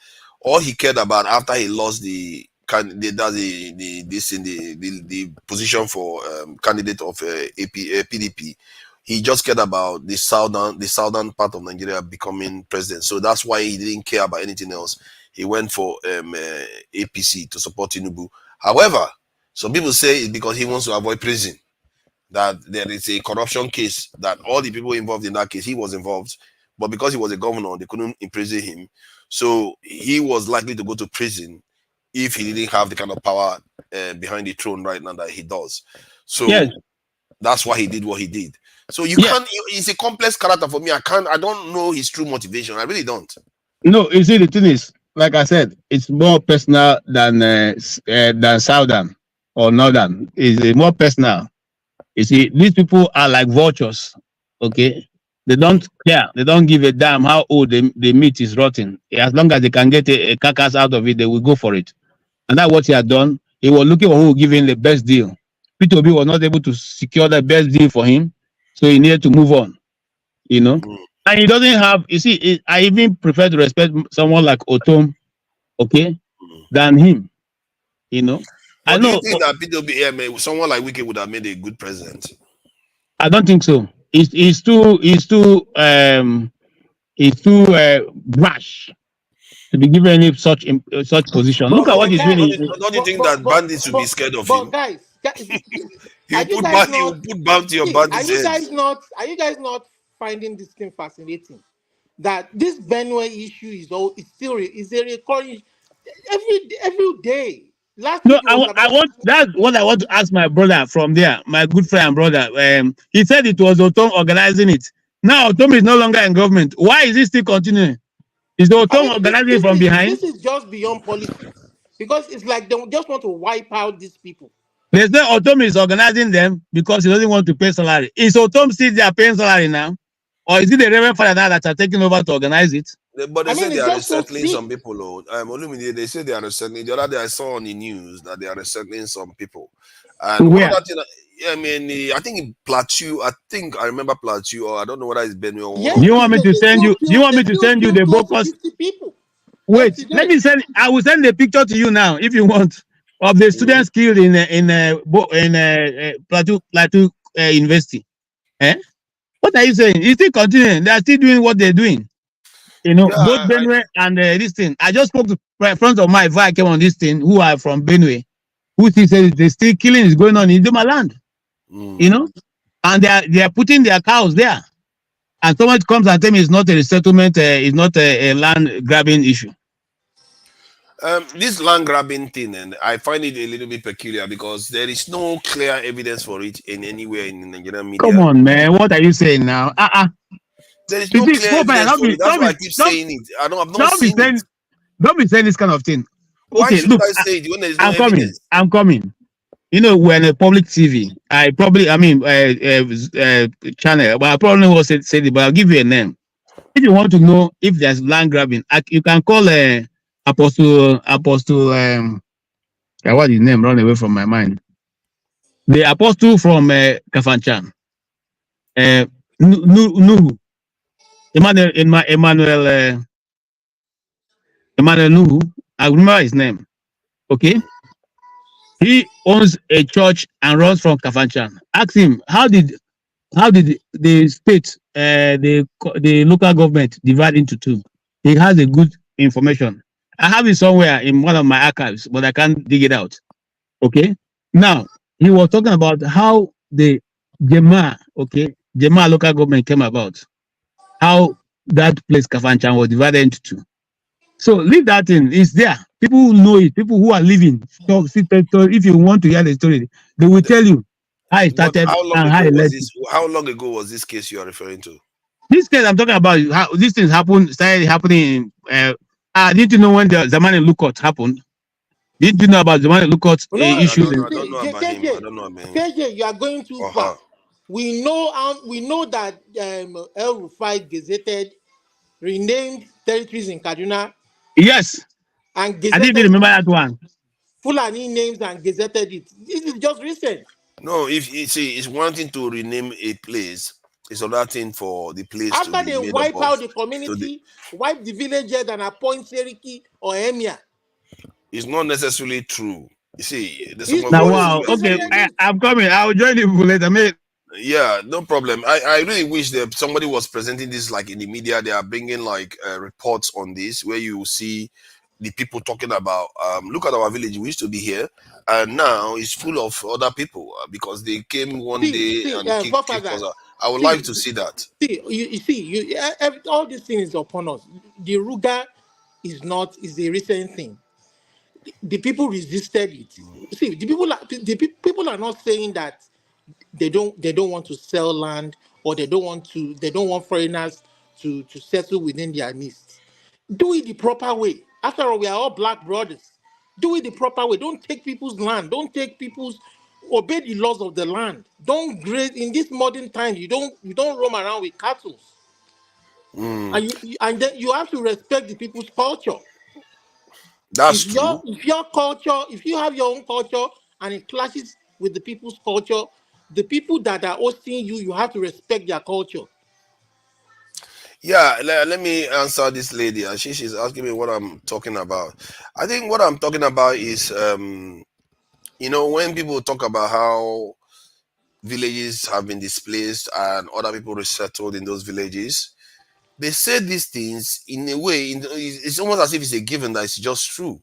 all he cared about after he lost the position for candidate of PDP, he just cared about the southern part of Nigeria becoming president. So that's why he didn't care about anything else. He went for APC to support Tinubu. However, some people say it's because he wants to avoid prison, that there is a corruption case, that all the people involved in that case, he was involved, but because he was a governor, they couldn't imprison him. So he was likely to go to prison if he didn't have the kind of power behind the throne right now that he does. So that's why he did what he did. So you can't. He's a complex character for me. I don't know his true motivation. I really don't. No, you see, the thing is, like I said, it's more personal than southern or northern. It's more personal. You see, these people are like vultures. Okay, they don't care. They don't give a damn how old the meat is rotten. As long as they can get a carcass out of it, they will go for it. And that's what he had done. He was looking for who would give him the best deal. P2B was not able to secure the best deal for him, so he needed to move on. You know. And he doesn't have, you see, I even prefer to respect someone like Otom, okay, than him. You know. But do you think that P2B, someone like Wike would have made a good president? I don't think so. He's too brash to be given any such position. Look at what he's doing. Don't you think that bandits should be scared of him? Guys, he'll put bound to your bandits' heads. Are you guys not finding this thing fascinating? That this Benue issue is a recurring every day. Last No, week it was I about. want that's what I want to ask my brother from there, my good friend and brother. He said it was Otom organizing it. Now Otom is no longer in government. Why is it still continuing? Is the I Otom mean, organizing it from behind? this is just beyond politics because it's like they just want to wipe out these people. They say Otom is organizing them because he doesn't want to pay salary. Is Otom still there paying salary now? Or is it the Reverend Father now that are taking over to organize it? But I they say mean, they it's are just so resettling sick. some people. Olumide, they say they are resettling. The other day I saw on the news that they are resettling some people. To And one where? other thing, I mean, I think in Plateau, I think I remember Plateau, or I don't know whether it's Benue or one Yes, of Do you those want me they, to places. they send still you? Do you kill. want They me to still send you kill the close to Bokos? 50 people Wait, let yesterday. me send. I will send the picture to you now if you want of the Mhm. students killed in Plateau University. Eh? What are you saying? It's still continuing. They are still doing what they're doing. You know, Yeah, both Benue and this thing. I just spoke to friends of mine before I came on this thing who are from Benue, who still say the still killing is going on in Duma land. You mm. know, and they are putting their cows there. And someone comes and tell me it's not a resettlement, it's not a land grabbing issue. This land grabbing thing, and I find it a little bit peculiar because there is no clear evidence for it in anywhere in the Nigerian Come media. on, man. What are you saying now? There is You no see, clear profile, evidence don't for be, it. That's don't why be, I keep saying it. I've not don't be seen it. saying, don't be saying this kind of thing. Why Okay, should look, I say it when there is no I'm coming. evidence? I'm coming. You know, we're in a public TV. I mean, channel. But I probably won't say it, but I'll give you a name. If you want to know if there's land grabbing, you can call Apostle. What his name? Run away from my mind. The apostle from Kafanchan. Uh, Nuhu. Emmanuel Nuhu. I remember his name. Okay. He owns a church and runs from Kafanchan. Ask him how did the state, the local government divide into two? He has a good information. I have it somewhere in one of my archives, but I can't dig it out. Okay. Now he was talking about how the Jema local government came about, how that place Kafanchan was divided into two. So leave that in. It's there. People who know it, people who are living. So, if you want to hear the story, they will tell you how it But started how long and how ago it was led to. this? How long ago was this case you are referring to? This case I'm talking about, how these things started happening. I didn't know when the Zamani Lukot happened. Didn't you know about Zamani Lukot You know, I issues? don't know. I don't see, know about him. I don't know about him. KJ, you are going too Or far. her. We know that El Rufai gazetted, renamed territories in Kaduna Yes, and I didn't even gazetted remember that one. Fulani names and gazetted it. This is just recent. No, if you see, it's one thing to rename a place. It's another thing for the place to After be they made up wipe of. out the So community, wipe the villagers and appoint Seriki or Emir. it's not necessarily true. You see, there's some It's of Now, all true. this. He wow. Okay, gazetted it. I'm coming. I'll join you later. Yeah, no problem. I really wish that somebody was presenting this like in the media. They are bringing like reports on this where you see the people talking about. Look at our village. We used to be here, and now it's full of other people because they came one day and kicked Forefather, us out. I would like see, to see that. all these things upon us. The Ruga is a recent thing. The people resisted it. See, people are not saying that they don't want to sell land or they don't want foreigners to settle within their midst. Do it the proper way. After all, we are all black brothers. Do it the proper way. Don't take people's land. Obey the laws of the land. Don't graze in this modern time. You don't roam around with cattle. Mm, And then you have to respect the people's culture. that's If true. you have your own culture and it clashes with the people's culture, the people that are hosting you have to respect their culture. Yeah, let me answer this lady. And she's asking me what I'm talking about. I think what I'm talking about is, when people talk about how villages have been displaced and other people resettled in those villages, they say these things in a way, it's almost as if it's a given that it's just true.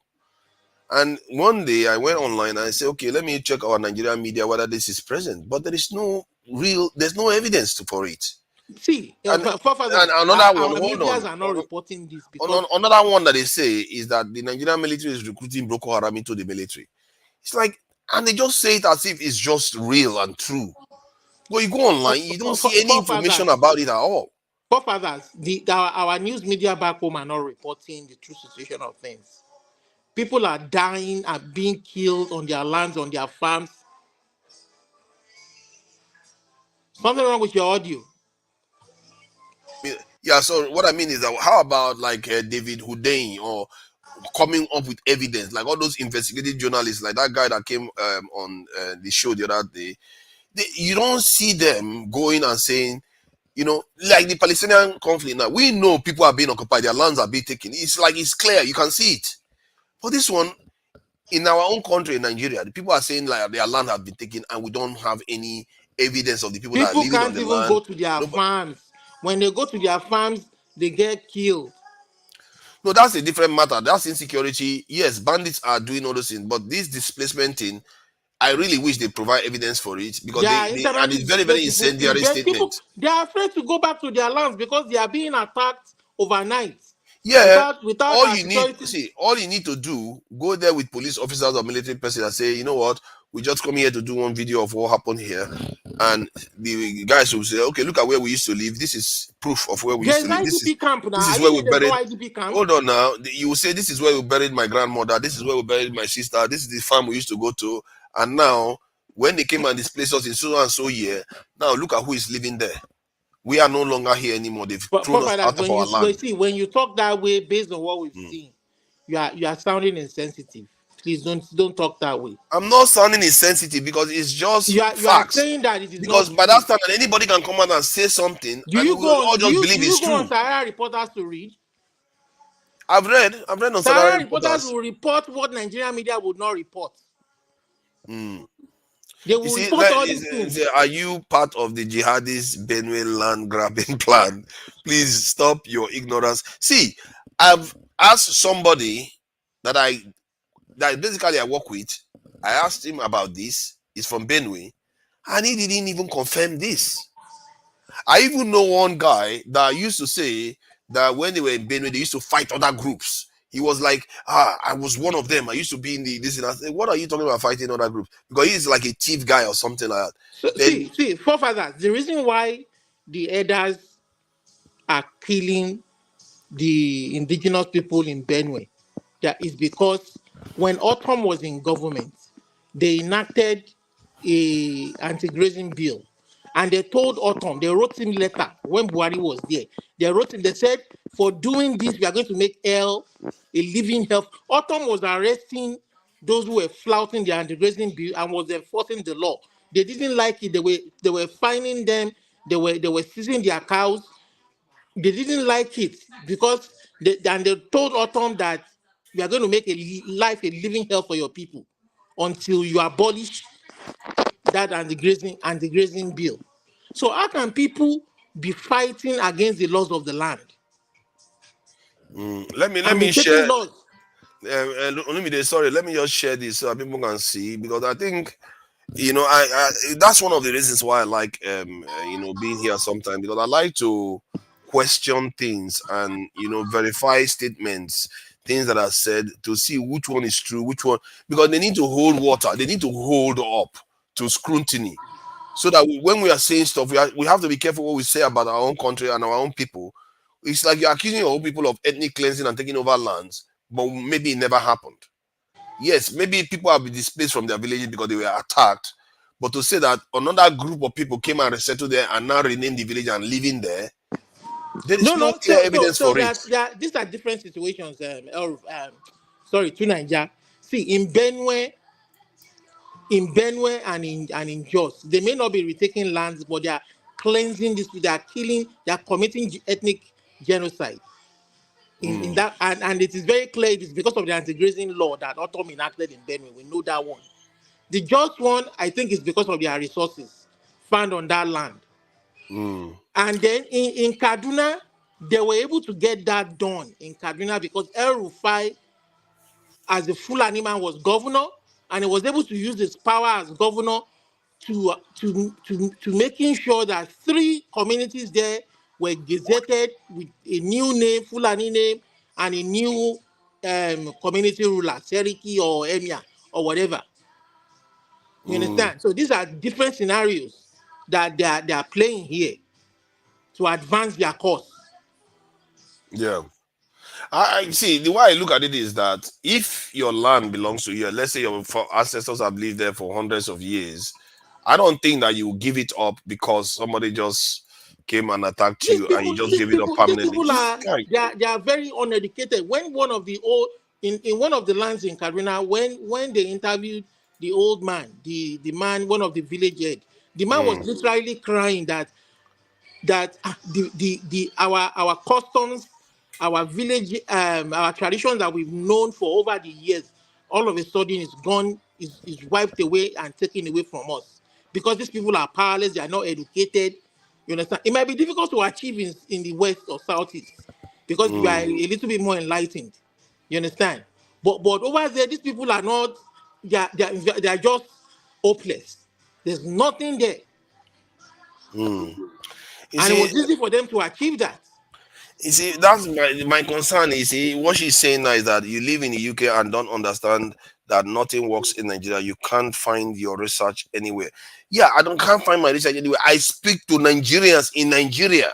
And one day I went online and I said, okay, let me check our Nigerian media whether this is present. But there's no evidence for it. See, And Father, another one, our hold medias on. are not reporting this because Another one that they say is that the Nigerian military is recruiting Boko Haram into the military. It's like, and they just say it as if it's just real and true. But you go online, you don't see any information about it at all. Forefathers, our news media back home are not reporting the true situation of things. People are dying and being killed on their lands, on their farms. Something wrong with your audio. Yeah, so what I mean is that how about like David Hudain or coming up with evidence, like all those investigative journalists, like that guy that came on the show the other day. You don't see them going and saying, like the Palestinian conflict now. We know people are being occupied, their lands are being taken. It's like it's clear, you can see it. But this one, in our own country, in Nigeria, the people are saying like their land has been taken, and we don't have any evidence of the people that are People living on can't the even land. go to their farms. When they go to their farms, they get killed. No, that's a different matter. That's insecurity. Yes, bandits are doing all those things, but this displacement thing, I really wish they provide evidence for it, because They are and internally it's very, very displaced people. incendiary People, statement. they are afraid to go back to their lands because they are being attacked overnight. Yeah, Without all our you need, security. see, all you need to do, go there with police officers or military person and say, you know what, we just come here to do one video of what happened here, and the guys will say, okay, look at where we used to live. This is proof of where we used There's to live. IDP camp now. This Are is you where we saying there's no buried. IDP camp? Hold on now. You will say this is where we buried my grandmother. This is where we buried my sister. This is the farm we used to go to. And now, when they came and displaced us in so and so year, now look at who is living there. We are no longer here anymore. They've But thrown us forefathers, out of our land. when you talk that way based on what we've seen, you are sounding insensitive. Please don't talk that way. I'm not sounding insensitive, because it's just You are facts. saying that it is Because not by true. that time, anybody can come out and say something, Do and you we will go all on? just believe Do it's you go on true. Sahara Reporters to read? I've read on Sahara Saturday Reporters Reporters. will report what Nigerian media would not report. Mm. They You will see, report all these things. are you part of the jihadist Benue land grabbing plan? Please stop your ignorance. See, I've asked somebody that basically I work with. I asked him about this. He's from Benue, and he didn't even confirm this. I even know one guy that used to say that when they were in Benue, they used to fight other groups. He was like, I was one of them. I used to be in this. And I said, what are you talking about fighting other groups? Because he's like a thief guy or something like that. So, Then, see, forefathers, the reason why the elders are killing the indigenous people in Benue, that is because when Autumn was in government, they enacted a anti-grazing bill, and they told Autumn, they wrote him letter when Buhari was there. They wrote him, they said, for doing this, we are going to make hell a living hell. Autumn was arresting those who were flouting the anti-grazing bill and was enforcing the law. They didn't like it. They were fining them. They were seizing their cows. They didn't like it because they told Autumn that we are going to make life a living hell for your people until you abolish that anti-grazing bill. So how can people be fighting against the laws of the land let and me be taking share. laws? Sorry, let me just share this so that people can see, because I think I that's one of the reasons why I like being here sometimes, because I like to question things and verify statements, things that are said, to see which one is true, which one, because they need to hold water, they need to hold up to scrutiny, so that when we are saying stuff, we have to be careful what we say about our own country and our own people. It's like you're accusing your own people of ethnic cleansing and taking over lands, but maybe it never happened. Yes, maybe people have been displaced from their villages because they were attacked. But to say that another group of people came and settled there and now renamed the village and living there is no No. clear evidence for it. These are different situations. Sorry, to Nigeria. See, in Benue and in Jos, they may not be retaking lands, but they are cleansing this. They are killing. They are committing ethnic genocide. In that, and it is very clear it is because of the anti-grazing law that Autumn enacted in Benue. We know that one. The just one, I think, is because of their resources found on that land. And then in Kaduna, they were able to get that done in Kaduna because El Rufai, as a Fulani man, was governor, and he was able to use his power as governor to making sure that 3 communities there were gazetted with a new name, Fulani name, and a new community ruler, Seriki or Emir or whatever. You understand? So these are different scenarios that they are playing here to advance their cause. Yeah. I see. The way I look at it is that if your land belongs to you, let's say your ancestors have lived there for hundreds of years, I don't think that you give it up because somebody just came and attacked These you and you people, just these give it up people, these permanently. people It's are like, they are very uneducated. When one of the old in one of the lands in Kaduna, when they interviewed the old man, the man, one of the village head, the man was literally crying that the our customs, our village, our traditions that we've known for over the years, all of a sudden is gone, is wiped away and taken away from us because these people are powerless, they are not educated. You understand? It might be difficult to achieve in the west or southeast because you are a little bit more enlightened. You understand? But over there, these people are not. They are just hopeless. There's nothing there, you and it see, was easy for them to achieve that. that's my concern. You see, what she's saying now is that you live in the UK and don't understand that nothing works in Nigeria. You can't find your research anywhere. Yeah, can't find my research anywhere. I speak to Nigerians in Nigeria,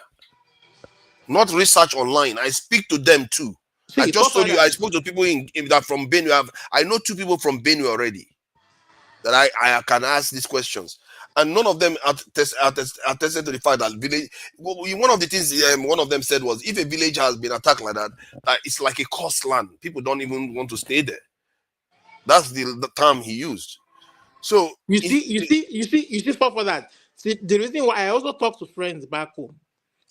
not research online. I speak to them too. I See, just told you forefather, I spoke to people in that from Benue. I know 2 people from Benue already that I can ask these questions, and none of them attested to the fact that village. One of the things one of them said was, if a village has been attacked like that, it's like a coast land. People don't even want to stay there. That's the term he used. So you see, forefather. See, the reason why I also talk to friends back home.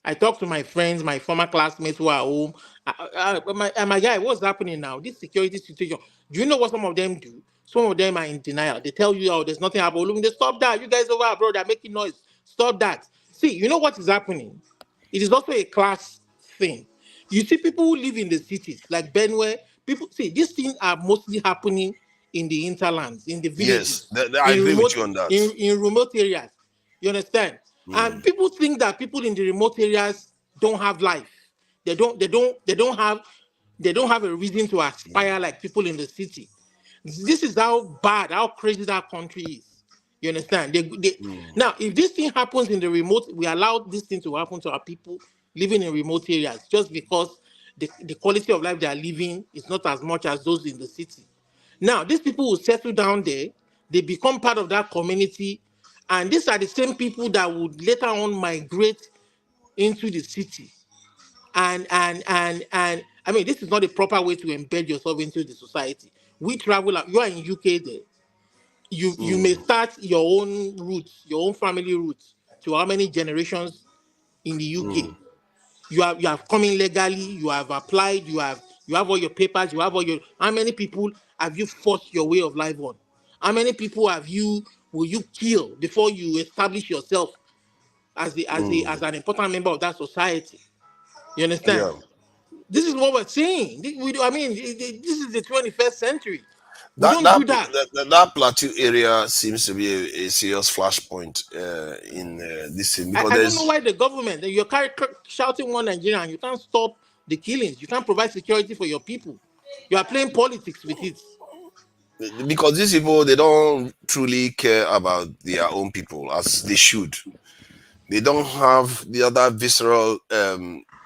I talk to my friends, my former classmates who are home. My guy, what's happening now? This security situation. Do you know what some of them do? Some of them are in denial. They tell you, oh, there's nothing happening. They stop that. You guys over abroad are making noise. Stop that. See, you know what is happening? It is also a class thing. You see people who live in the cities, like Benue, people see these things are mostly happening in the interlands, in the yes, villages, I agree with you on that. in remote areas. You understand? And people think that people in the remote areas don't have life. They don't have a reason to aspire like people in the city. This is how bad, how crazy that country is. You understand? Now, if this thing happens in the remote, we allow this thing to happen to our people living in remote areas just because the quality of life they are living is not as much as those in the city. Now, these people will settle down there, they become part of that community, and these are the same people that would later on migrate into the city. And I mean, this is not the proper way to embed yourself into the society. We travel out, you are in UK there. You may start your own roots, your own family roots to how many generations in the UK. You have come in legally, you have applied, you have all your papers, you have all your how many people have you forced your way of life on? How many people will you kill before you establish yourself as an important member of that society? You understand? Yeah, This is what we're seeing. I mean, this is the 21st century. We that don't that do that. that plateau area seems to be a serious flashpoint in this thing because I don't know there's why the government, you're shouting one Nigeria and you can't stop the killings. You can't provide security for your people. You are playing politics with it. because these people, they don't truly care about their own people as they should. They don't have the other visceral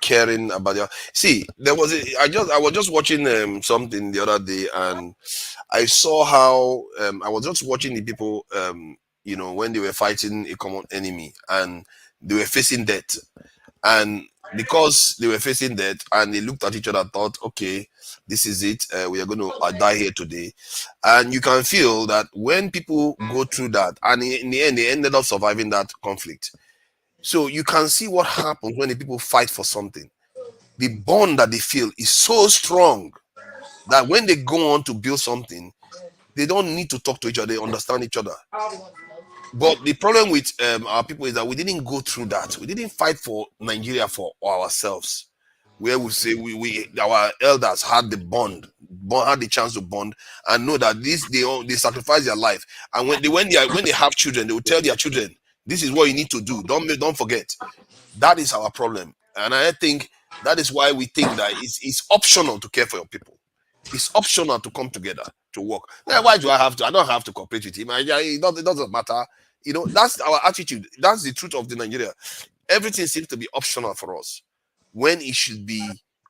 caring about their. See, I was just watching something the other day, and I saw how I was just watching the people when they were fighting a common enemy and they were facing death, and because they were facing death and they looked at each other, thought, okay, this is it, we are going to die here today. And you can feel that when people go through that, and in the end they ended up surviving that conflict. So you can see what happens when the people fight for something. The bond that they feel is so strong that when they go on to build something, they don't need to talk to each other, they understand each other. But the problem with our people is that we didn't go through that. We didn't fight for Nigeria for ourselves. Where we say we our elders had the had the chance to bond and know that they sacrifice their life. And when they have children, they will tell their children, this is what you need to do. Don't forget. That is our problem. And I think that is why we think that it's optional to care for your people. It's optional to come together to work. Then why do I have to? I don't have to cooperate with him. It doesn't matter. You know, that's our attitude. That's the truth of the Nigeria. Everything seems to be optional for us when it should be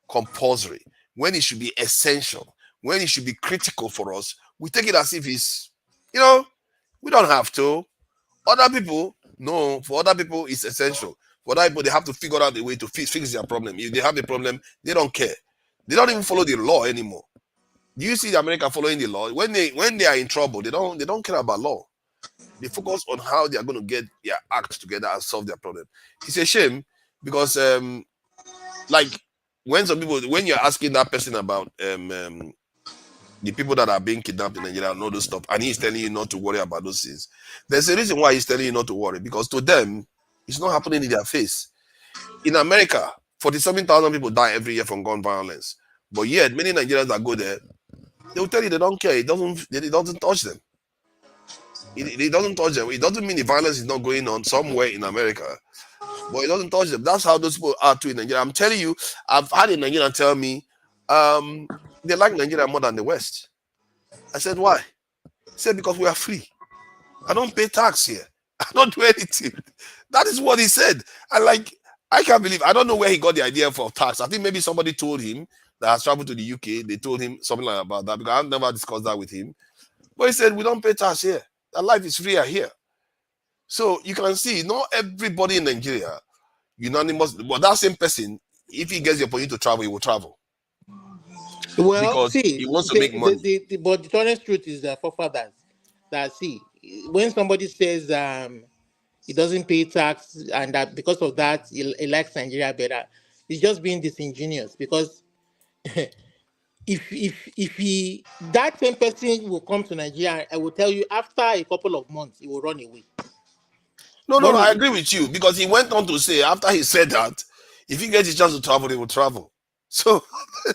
compulsory, when it should be essential, when it should be critical for us. We take it as if it's, we don't have to. Other people, no, for other people, it's essential. For other people, they have to figure out a way to fix their problem. If they have a problem, they don't care. They don't even follow the law anymore. Do you see America following the law? When they are in trouble, they don't care about law. They focus on how they are going to get their act together and solve their problem. It's a shame because like when you're asking that person about the people that are being kidnapped in Nigeria and all those stuff, and he's telling you not to worry about those things. There's a reason why he's telling you not to worry, because to them, it's not happening in their face. In America, 47,000 people die every year from gun violence. But yet, many Nigerians that go there, they will tell you they don't care. It doesn't touch them. It doesn't touch them. It doesn't mean the violence is not going on somewhere in America, but it doesn't touch them. That's how those people are too in Nigeria. I'm telling you, I've had a Nigerian tell me they like Nigeria more than the West. I said, why? He said, because we are free. I don't pay tax here. I don't do anything. That is what he said. I can't believe. I don't know where he got the idea for tax. I think maybe somebody told him that has traveled to the UK. They told him something like about that, because I've never discussed that with him. But he said, we don't pay tax here. That life is freer here. So you can see, not everybody in Nigeria unanimous, but that same person, if he gets the opportunity to travel, he will travel. Well, Because see, he wants to make money. but the honest truth is that forefathers that see when somebody says he doesn't pay tax and that because of that he likes Nigeria better, he's just being disingenuous because if he that same person will come to Nigeria, I will tell you after a couple of months he will run away. No, When I he, agree with you, because he went on to say after he said that, if he gets a chance to travel, he will travel. So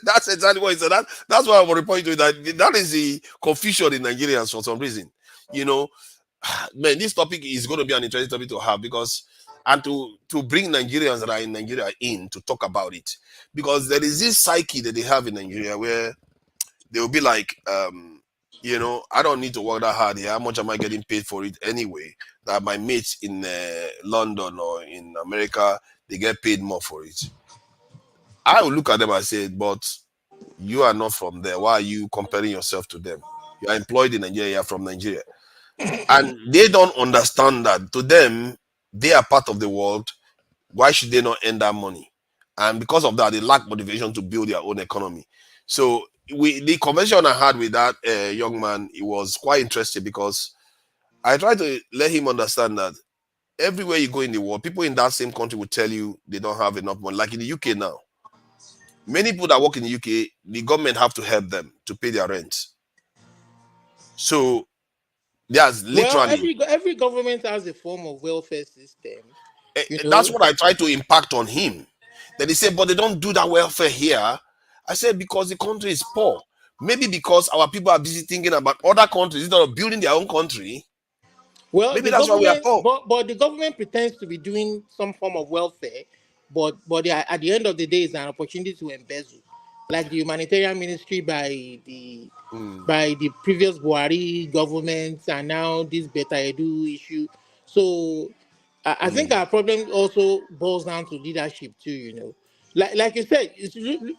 that's exactly what he said. That's why I want to point to that is the confusion in Nigerians for some reason. Man, this topic is going to be an interesting topic to have, because and to bring Nigerians that are in Nigeria in to talk about it, because there is this psyche that they have in Nigeria where they will be like, I don't need to work that hard here. How much am I getting paid for it anyway? That my mates in London or in America, they get paid more for it. I will look at them and say, but you are not from there. Why are you comparing yourself to them? You are employed in Nigeria, you are from Nigeria. And they don't understand that to them, they are part of the world. Why should they not earn that money? And because of that, they lack motivation to build their own economy. So the conversation I had with that young man, it was quite interesting, because I tried to let him understand that everywhere you go in the world, people in that same country will tell you they don't have enough money. Like in the UK now, many people that work in the UK, the government have to help them to pay their rent. So there's literally every government has a form of welfare system. That's what I try to impact on him. Then he said, but they don't do that welfare here. I said, because the country is poor. Maybe because our people are busy thinking about other countries instead of building their own country. Well, maybe that's why we are poor. But the government pretends to be doing some form of welfare, but at the end of the day, it's an opportunity to embezzle, like the humanitarian ministry by the previous Buhari government, and now this Beta Edu issue. So I think our problem also boils down to leadership too. Like you said,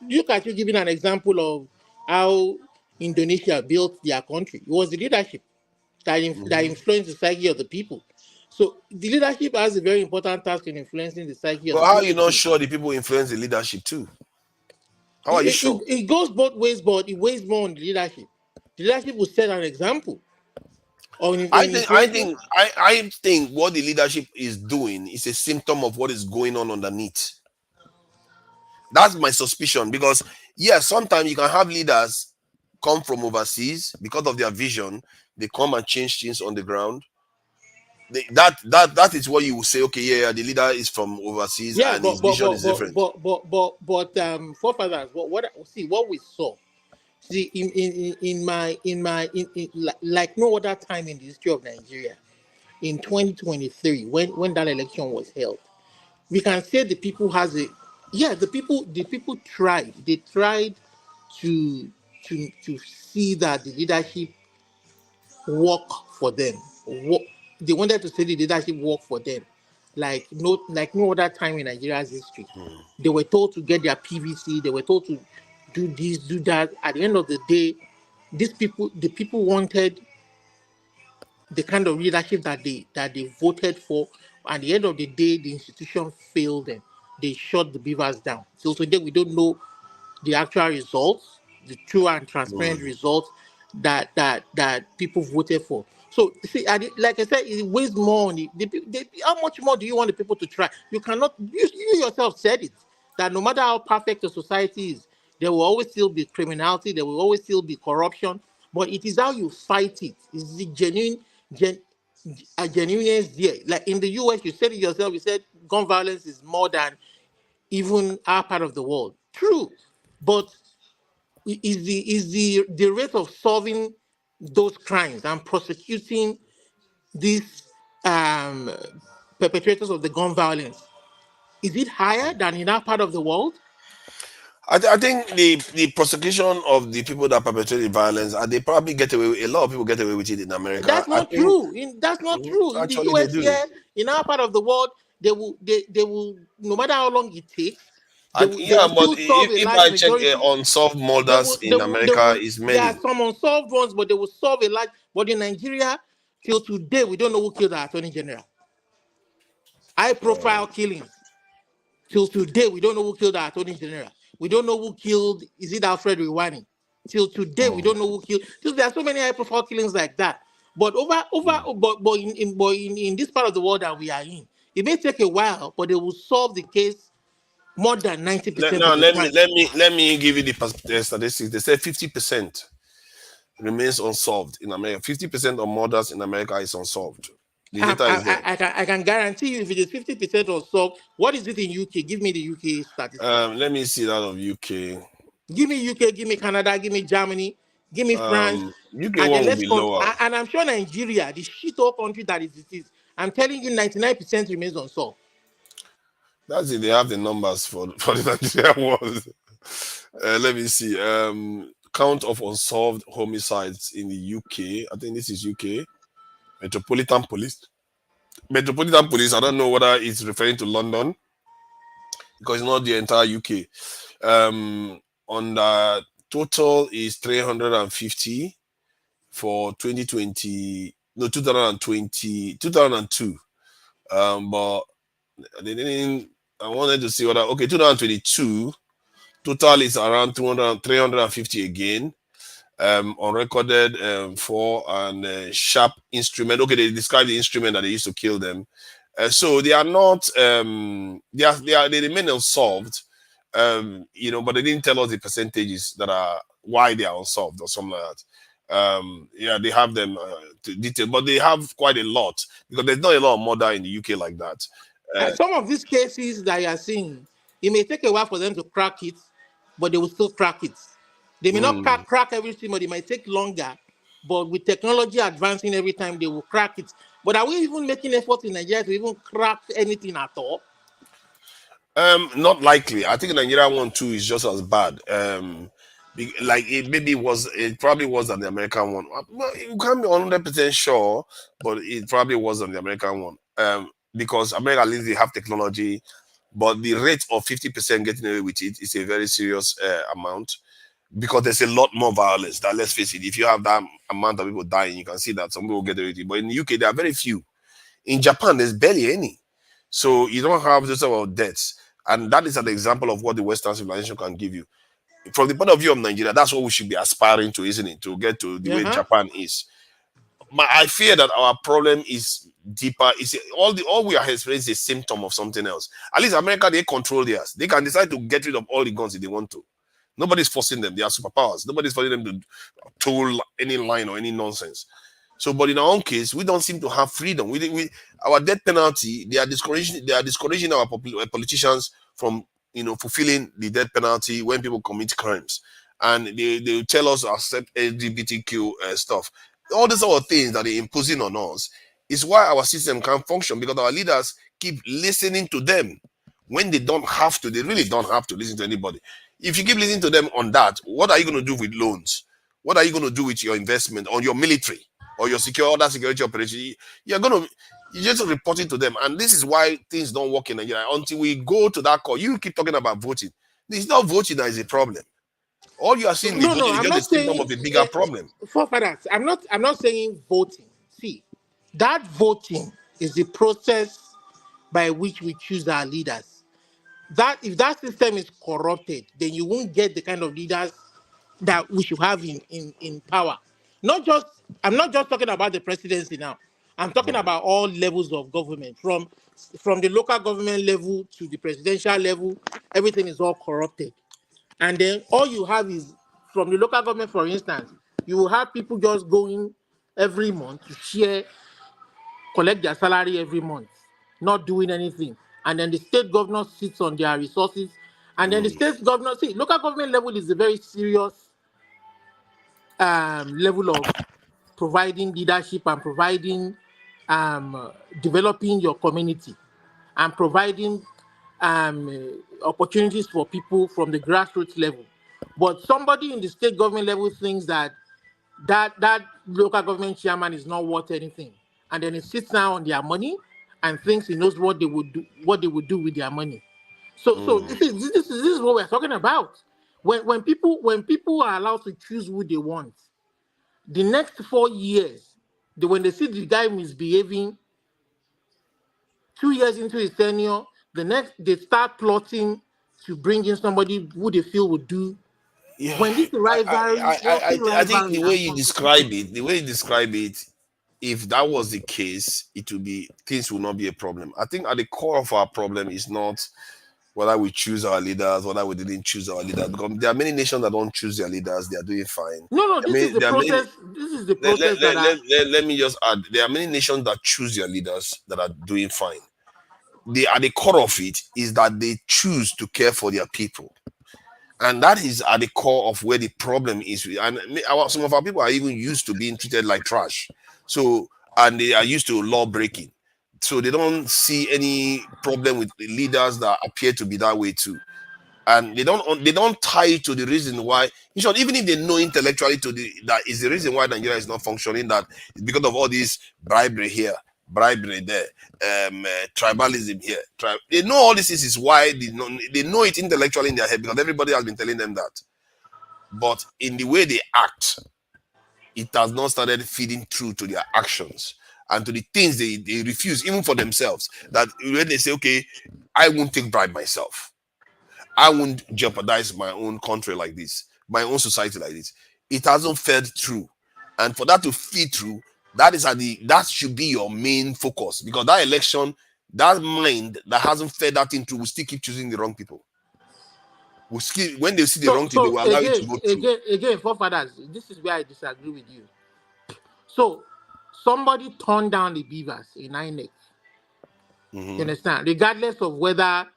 look at you giving an example of how Indonesia built their country. It was the leadership that influenced the psyche of the people. So the leadership has a very important task in influencing the psyche of the people. But how are you not sure the people influence the leadership too? How are you sure? It goes both ways, but it weighs more on the leadership. The leadership will set an example. I think what the leadership is doing is a symptom of what is going on underneath. That's my suspicion, because sometimes you can have leaders come from overseas because of their vision. They come and change things on the ground. That is what you will say. Okay, the leader is from overseas and his vision is different. But forefathers, what we saw. See, like no other time in the history of Nigeria, in 2023, when that election was held, we can say the people the people tried. They tried to to see that the leadership work for them. They wanted to see the leadership work for them, like no other time in Nigeria's history. They were told to get their PVC. They were told to do this, do that. At the end of the day, the people wanted the kind of leadership that they voted for. At the end of the day, the institution failed them. They shut the beavers down. So today we don't know the actual results, the true and transparent results that people voted for. So see, like I said, it wastes more on how much more do you want the people to try? You cannot. You yourself said it that no matter how perfect a society is, there will always still be criminality. There will always still be corruption. But it is how you fight it. It's the genuineness there. Like in the US, you said it yourself. You said gun violence is more than even our part of the world. True, but is the rate of solving those crimes and prosecuting these um, perpetrators of the gun violence, is it higher than in our part of the world? I think the prosecution of the people that perpetrate the violence, they probably get away. A lot of people get away with it in America. That's I not think true. That's not true. In the actually they US do. here, in our part of the world, they will no matter how long it takes, they Yeah, will but still solve a if large I check majority. unsolved They murders will, they in will, they America, will, is there are many. some unsolved ones, but they will solve a large. But in Nigeria, till today, we don't know who killed our attorney general. High profile killings. Till today, we don't know who killed our attorney general. We don't know who killed, is it Alfred Rewani? Till today, we don't know who killed. So there are so many high profile killings like that. But in this part of the world that we are in, it may take a while, but they will solve the case more than 90% Now of the time. let me give you the statistics. They say 50% remains unsolved in America. 50% of murders in America is unsolved. The data is there. I can guarantee you, if it is 50% or so, what is it in UK? Give me the UK statistics. Let me see that of UK. Give me UK, give me Canada, give me Germany, give me France, UK and then one will let's be lower. and I'm sure Nigeria, the shithole country that it is, I'm telling you, 99% remains unsolved. That's it. They have the numbers for the Nigerian ones. Let me see. Count of unsolved homicides in the UK. I think this is UK. Metropolitan Police. Metropolitan Police. I don't know whether it's referring to London because it's not the entire UK. On the total is 350 for 2020. No, 2020, 2002. But they didn't. I wanted to see whether 2022 total is around 350 again. Unrecorded for and sharp instrument. Okay, they describe the instrument that they used to kill them. So they are not. They remain unsolved. But they didn't tell us the percentages that are why they are unsolved or something like that. Yeah, they have them detailed, but they have quite a lot because there's not a lot of murder in the UK like that. And some of these cases that you are seeing, it may take a while for them to crack it, but they will still crack it. They may not crack everything, but it might take longer. But with technology advancing every time, they will crack it. But are we even making effort in Nigeria to even crack anything at all? Not likely. I think Nigeria one too is just as bad. It probably was than the American one. Well, you can't be 100% sure, but it probably was than the American one. Because America, at least they have technology, but the rate of 50% getting away with it is a very serious amount because there's a lot more violence. That, let's face it, if you have that amount of people dying, you can see that some people get away with it. But in the UK, there are very few. In Japan, there's barely any. So you don't have those sort of deaths. And that is an example of what the Western civilization can give you. From the point of view of Nigeria, that's what we should be aspiring to, isn't it? To get to the way Japan is. I fear that our problem is deeper. It's all we are experiencing is a symptom of something else. At least America, they control theirs. They can decide to get rid of all the guns if they want to. Nobody's forcing them. They are superpowers. Nobody's forcing them to toll any line or any nonsense. So, but in our own case, we don't seem to have freedom. Our death penalty, they are discouraging our politicians from fulfilling the death penalty when people commit crimes, and they tell us to accept LGBTQ stuff. All these sort of things that they're imposing on us is why our system can't function, because our leaders keep listening to them when they don't have to. They really don't have to listen to anybody. If you keep listening to them on that, what are you going to do with loans? What are you going to do with your investment on your military or your other security operation? You're going to you just report it to them, and this is why things don't work in Nigeria until we go to that call. You keep talking about voting. It's not voting that is a problem. All you are seeing with voting is I'm just a not symptom saying of a bigger problem. forefathers. I'm not saying voting. See, that voting is the process by which we choose our leaders. That if that system is corrupted, then you won't get the kind of leaders that we should have in power. Not just I'm not just talking about the presidency now. I'm talking about all levels of government, from the local government level to the presidential level. Everything is all corrupted. And then all you have is from the local government, for instance, you will have people just going every month to share, collect their salary every month, not doing anything. And then the state governor sits on their resources. And then the state governor, see, local government level is a very serious level of providing leadership and providing developing your community and providing opportunities for people from the grassroots level. But somebody in the state government level thinks that local government chairman is not worth anything, and then he sits down on their money and thinks he knows what they would do with their money. So this is what we're talking about. When people are allowed to choose who they want, the next 4 years, when they see the guy misbehaving, 2 years into his tenure, they start plotting to bring in somebody who they feel would do. Yeah, When this I think rivalry the way has you come to describe people, it, if that was the case, it would be things will not be a problem. I think at the core of our problem is not whether we choose our leaders, whether we didn't choose our leaders, because there are many nations that don't choose their leaders, they are doing fine. no, I mean, there are many. this is the process that are. Let me just add, there are many nations that choose their leaders that are doing fine. At the core of it is that they choose to care for their people. And that is at the core of where the problem is. And some of our people are even used to being treated like trash. So, and they are used to law breaking. So they don't see any problem with the leaders that appear to be that way too. And they don't tie it to the reason why. In short, even if they know intellectually that is the reason why Nigeria is not functioning, that it's because of all this bribery here, bribery there, tribalism here. They know all this is why they know it intellectually in their head because everybody has been telling them that. But in the way they act, it has not started feeding through to their actions and to the things they refuse, even for themselves. That when they say, okay, I won't take bribe myself. I won't jeopardize my own country like this, my own society like this. It hasn't fed through. And for that to feed through, that should be your main focus. Because that election, that mind that hasn't fed that into will still keep choosing the wrong people. When they see the wrong thing, they will allow it to go through. Again, forefathers, this is where I disagree with you. So somebody turned down the beavers in INEC. You understand? Regardless of whether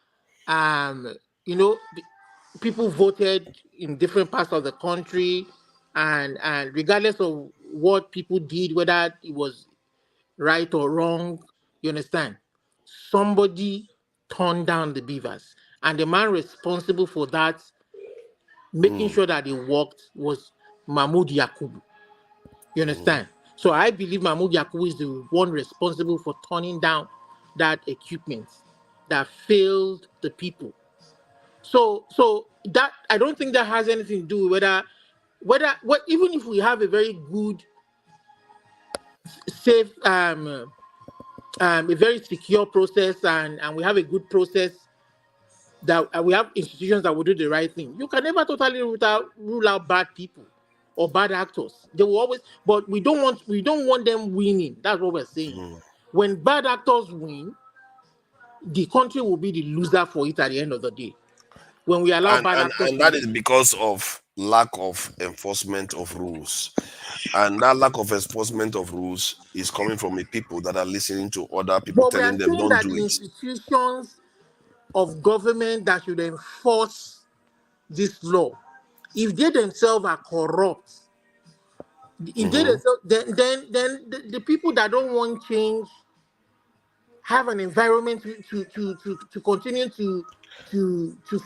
people voted in different parts of the country, and regardless of what people did, whether it was right or wrong, you understand? Somebody turned down the beavers, and the man responsible for that, making sure that it worked, was Mahmoud Yakubu. You understand? So I believe Mahmoud Yakubu is the one responsible for turning down that equipment that failed the people. So that, I don't think that has anything to do with what even if we have a very good, safe, a very secure process, and we have a good process that we have institutions that will do the right thing. You can never totally rule out bad people or bad actors. They will always, but we don't want them winning. That's what we're saying. When bad actors win, the country will be the loser for it at the end of the day. When we allow bad actors And to that win. is because of lack of enforcement of rules. And that lack of enforcement of rules is coming from the people that are listening to other people But we telling are them, saying don't that do the it. institutions of government that should enforce this law, if they themselves are corrupt, if they themselves, then the people that don't want change have an environment to continue to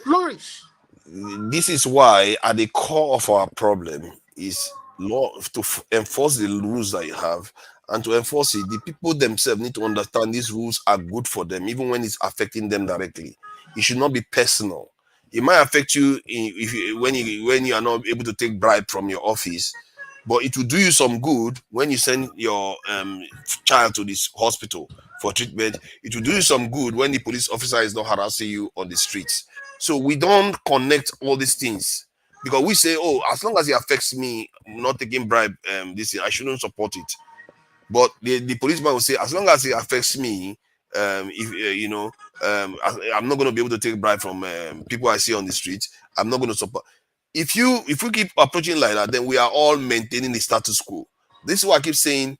flourish. this is why at the core of our problem is law to enforce the rules that you have, and to enforce it, the people themselves need to understand these rules are good for them, even when it's affecting them directly. It should not be personal. It might affect you when you are not able to take bribe from your office, but it will do you some good when you send your child to this hospital for treatment. It will do you some good when the police officer is not harassing you on the streets. So we don't connect all these things, because we say, oh, as long as it affects me not taking bribe, this I shouldn't support it. But the policeman will say, as long as it affects me, if I'm not going to be able to take bribe from people I see on the street, I'm not going to support. If we keep approaching like that, then we are all maintaining the status quo. This is what I keep saying.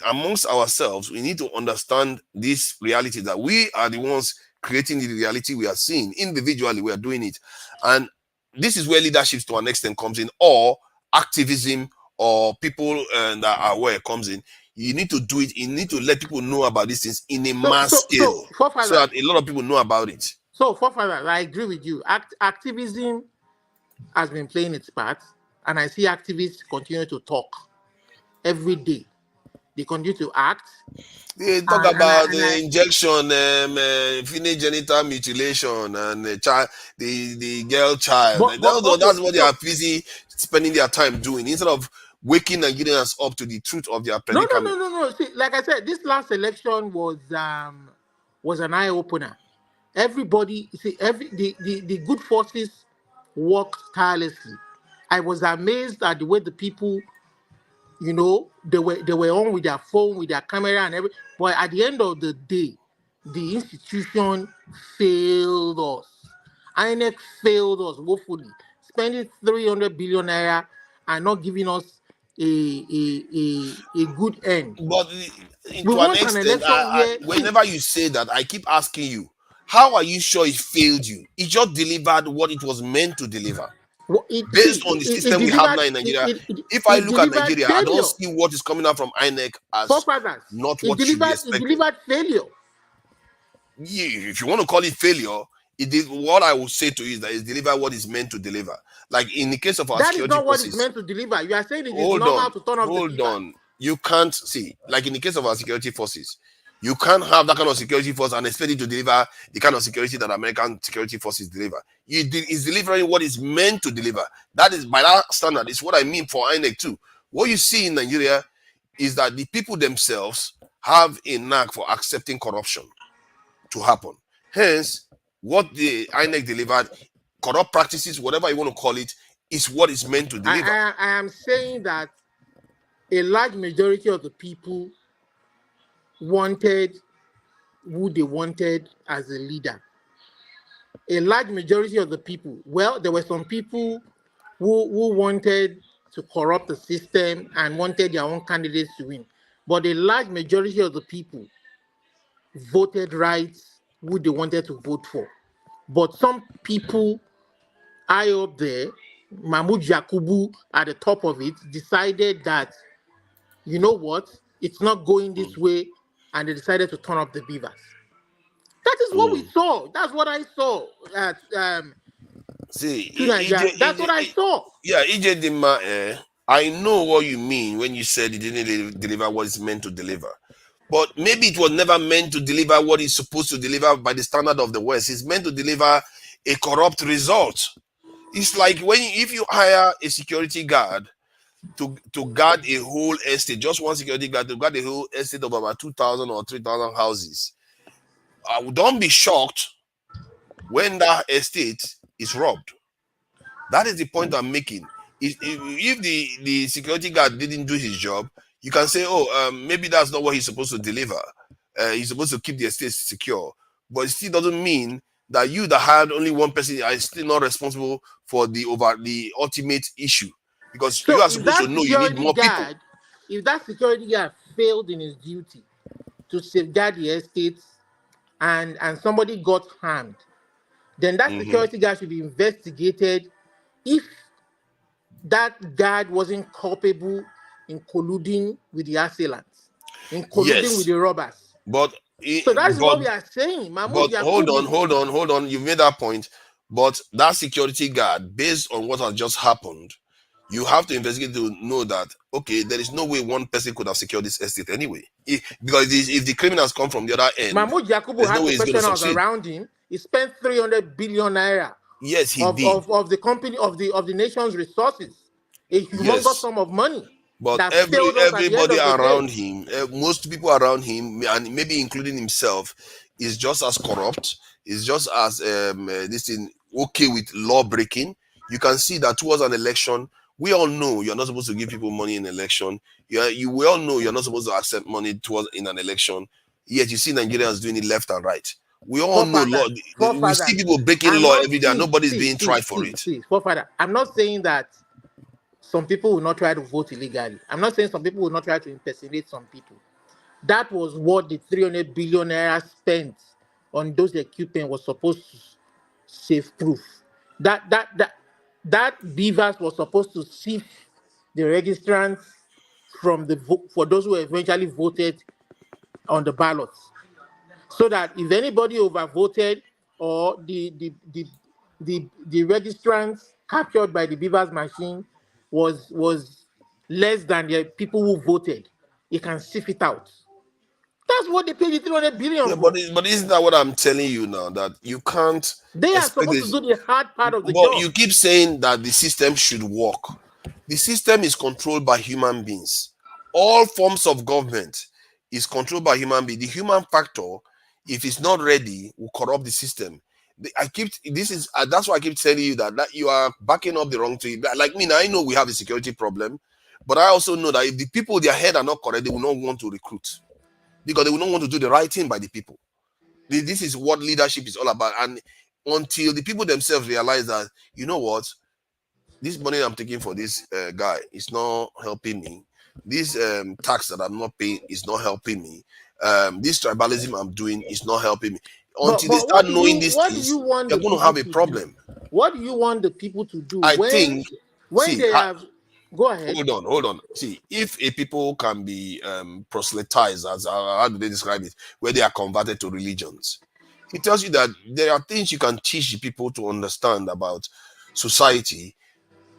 Amongst ourselves, we need to understand this reality that we are the ones creating the reality we are seeing. Individually, we are doing it, and this is where leadership to an extent comes in, or activism, or people that are aware comes in. You need to do it. You need to let people know about these things in a mass scale, so that a lot of people know about it. So, Forefather, I agree with you. Activism has been playing its part, and I see activists continue to talk every day. They continue to act. They talk about the injection, female genital mutilation, and the girl child. That's what they are busy spending their time doing, instead of waking and getting us up to the truth of their predicament. No. See, like I said, this last election was an eye opener. Everybody, see, the good forces worked tirelessly. I was amazed at the way the people, they were on with their phone, with their camera and everything. But at the end of the day, the institution failed us. INEC failed us woefully, spending 300 billion naira and not giving us a good end. But to an extent, whenever you say that, I keep asking you, how are you sure it failed you? It just delivered what it was meant to deliver. Based on the system we have now in Nigeria, if I look at Nigeria, I don't see what is coming out from INEC as not what should be expected. It delivered failure. If you want to call it failure, it is what I will say to you is that it's delivered what is meant to deliver. Like in the case of our security forces, that is not what it's meant to deliver. You are saying it is normal to turn off the beaver. Hold on. You can't see, like in the case of our security forces, you can't have that kind of security force and expect it to deliver the kind of security that American security forces deliver. It's delivering what is meant to deliver. That is, by that standard, is what I mean for INEC too. What you see in Nigeria is that the people themselves have a knack for accepting corruption to happen. Hence, what the INEC delivered, corrupt practices, whatever you want to call it, is what is meant to deliver. I am saying that a large majority of the people wanted who they wanted as a leader. A large majority of the people, well, there were some people who wanted to corrupt the system and wanted their own candidates to win. But a large majority of the people voted right who they wanted to vote for. But some people high up there, Mahmoud Yakubu at the top of it, decided that, you know what, it's not going this way, and they decided to turn up the beavers. That is what we saw. That's what I saw at that's what I saw. Yeah, EJ Dima, I know what you mean when you said it didn't deliver what it's meant to deliver. But maybe it was never meant to deliver what it's supposed to deliver by the standard of the West. It's meant to deliver a corrupt result. It's like if you hire a security guard to guard a whole estate, just one security guard to guard a whole estate of about 2,000 or 3,000 houses. Don't be shocked when that estate is robbed. That is the point I'm making. If the security guard didn't do his job, you can say, maybe that's not what he's supposed to deliver. He's supposed to keep the estate secure. But it still doesn't mean that you that hired only one person are still not responsible for the ultimate issue. Because you are supposed to know you need more people. If that security guard failed in his duty to safeguard the estates and somebody got harmed, then that security guard should be investigated if that guard wasn't culpable in colluding with the assailants, in colluding with the robbers. So that is what we are saying. Hold on. You made that point. But that security guard, based on what has just happened, you have to investigate to know that, okay, there is no way one person could have secured this estate anyway. Because if the criminals come from the other end, Mahmoud Yakubu there's had no way he's going to professionals succeed. around him. He spent 300 billion naira Yes, he of, did. of the company of the nation's resources, a humongous Yes. sum of money But that failed us at the end everybody of the around day. him, most people around him, and maybe including himself, is just as corrupt, is just as this thing okay with law breaking. You can see that towards an election, we all know you're not supposed to give people money in election. We all know you're not supposed to accept money towards in an election. Yet you see Nigerians doing it left and right. We all know law. We see Forefathers. people breaking I'm law not every day, and nobody's being tried for it. Forefather. I'm not saying that some people will not try to vote illegally. I'm not saying some people will not try to impersonate some people. That was what the 300 billion naira spent on those equipment was supposed to save proof. That beavers was supposed to sift the registrants from the for those who eventually voted on the ballots, so that if anybody overvoted or the registrants captured by the beavers machine was less than the people who voted, it can sift it out. That's what they paid the 300 billion Yeah, for. but isn't that what I'm telling you now? That you can't They are expect supposed to this. do the hard part of the But job. you keep saying that the system should work. The system is controlled by human beings. All forms of government is controlled by human beings. The human factor, if it's not ready, will corrupt the system. That's why I keep telling you that you are backing up the wrong thing. Like me, now, I know we have a security problem, but I also know that if the people, their head are not correct, they will not want to recruit because they will not want to do the right thing by the people. This is what leadership is all about. And until the people themselves realize that, you know what, this money I'm taking for this guy is not helping me. This tax that I'm not paying is not helping me. This tribalism I'm doing is not helping me. Until they But start knowing these what do things, you want they're the going to people have a to do? problem. What do you want the people to do I when think, they have? Go ahead. hold on. See, if a people can be proselytized, as how do they describe it, where they are converted to religions, it tells you that there are things you can teach people to understand about society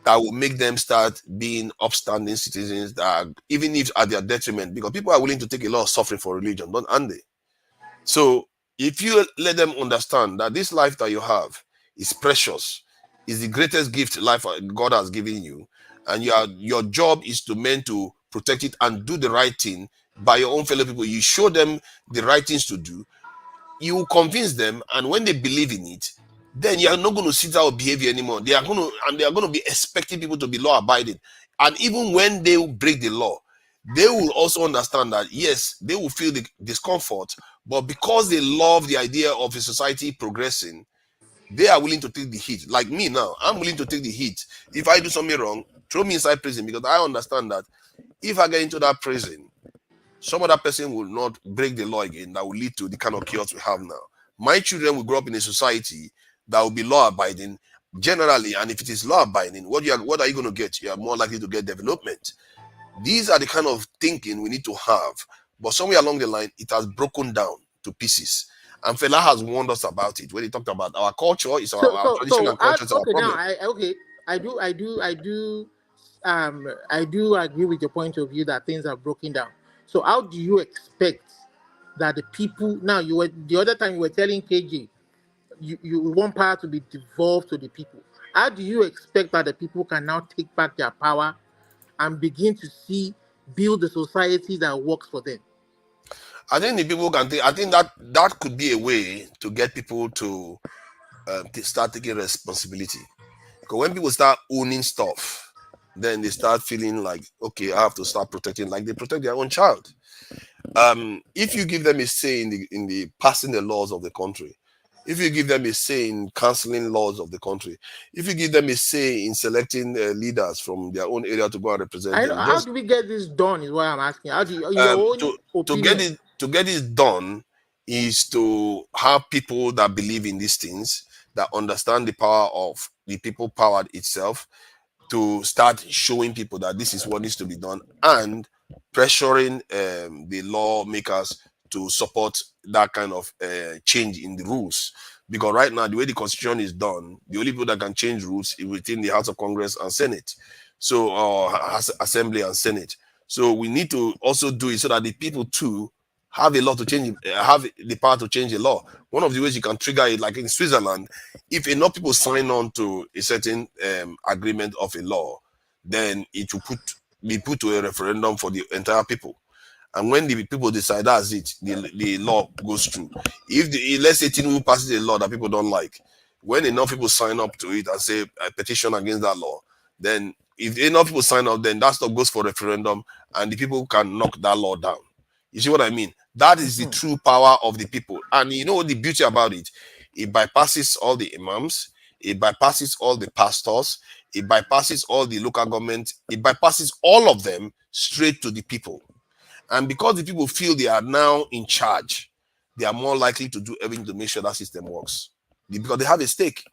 that will make them start being upstanding citizens, that even if at their detriment, because people are willing to take a lot of suffering for religion, don't aren't they? So if you let them understand that this life that you have is precious, is the greatest gift life God has given you, and your job is to meant to protect it and do the right thing by your own fellow people. You show them the right things to do, you convince them, and when they believe in it, then you are not going to sit out behavior anymore. They are going to be expecting people to be law abiding. And even when they break the law, they will also understand that yes, they will feel the discomfort, but because they love the idea of a society progressing, they are willing to take the heat. Like me now, I'm willing to take the heat. If I do something wrong, throw me inside prison, because I understand that if I get into that prison, some other person will not break the law again. That will lead to the kind of chaos we have now. My children will grow up in a society that will be law abiding generally, and if it is law abiding, what are you going to get? You are more likely to get development. These are the kind of thinking we need to have. But somewhere along the line, it has broken down to pieces. And Fela has warned us about it when he talked about our culture, is our tradition and culture is our Okay, now problem. I do agree with your point of view that things are broken down. So how do you expect that the people now, you were the other time you were telling KJ you want power to be devolved to the people. How do you expect that the people can now take back their power and begin to build a society that works for them? I think the people can think. I think that could be a way to get people to start taking responsibility. Because when people start owning stuff, then they start feeling like, okay, I have to start protecting, like they protect their own child. If you give them a say in the passing the laws of the country, if you give them a say in cancelling laws of the country, if you give them a say in selecting leaders from their own area to go and represent them, How just do we get this done? Is what I'm asking. How do you, your own opinion? to get it done is to have people that believe in these things, that understand the power of the people powered itself, to start showing people that this is what needs to be done, and pressuring the lawmakers to support that kind of change in the rules. Because right now, the way the constitution is done, the only people that can change rules is within the House of Congress and Senate. So, Assembly and Senate. So we need to also do it so that the people too have a law to change, have the power to change the law. One of the ways you can trigger it, like in Switzerland, if enough people sign on to a certain agreement of a law, then it will be put to a referendum for the entire people. And when the people decide that's it, the law goes through. If let's say Tinubu passes a law that people don't like, when enough people sign up to it and say a petition against that law, then if enough people sign up, then that stuff goes for referendum and the people can knock that law down. You see what I mean? That is the true power of the people. And you know what the beauty about it? It bypasses all the imams, it bypasses all the pastors, it bypasses all the local government, it bypasses all of them straight to the people. And because the people feel they are now in charge, they are more likely to do everything to make sure that system works. Because they have a stake.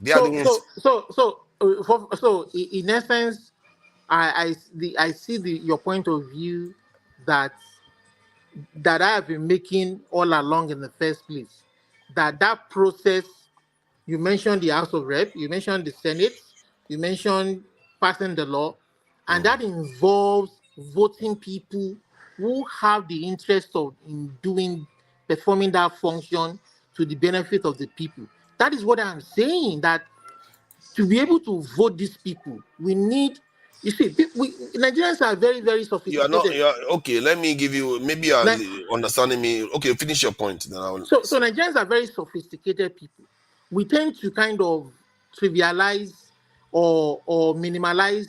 They are the ones. So, in essence, I see your point of view that I have been making all along in the first place. That process, you mentioned the House of Rep, you mentioned the Senate, you mentioned passing the law, and that involves voting people who have the interest of performing that function to the benefit of the people. That is what I'm saying, that to be able to vote these people, we need, you see, Nigerians are very, very You are not. sophisticated. You are, okay, let me give you. Maybe you are understanding me. Okay, finish your point. Then I will. So Nigerians are very sophisticated people. We tend to kind of trivialize or minimalize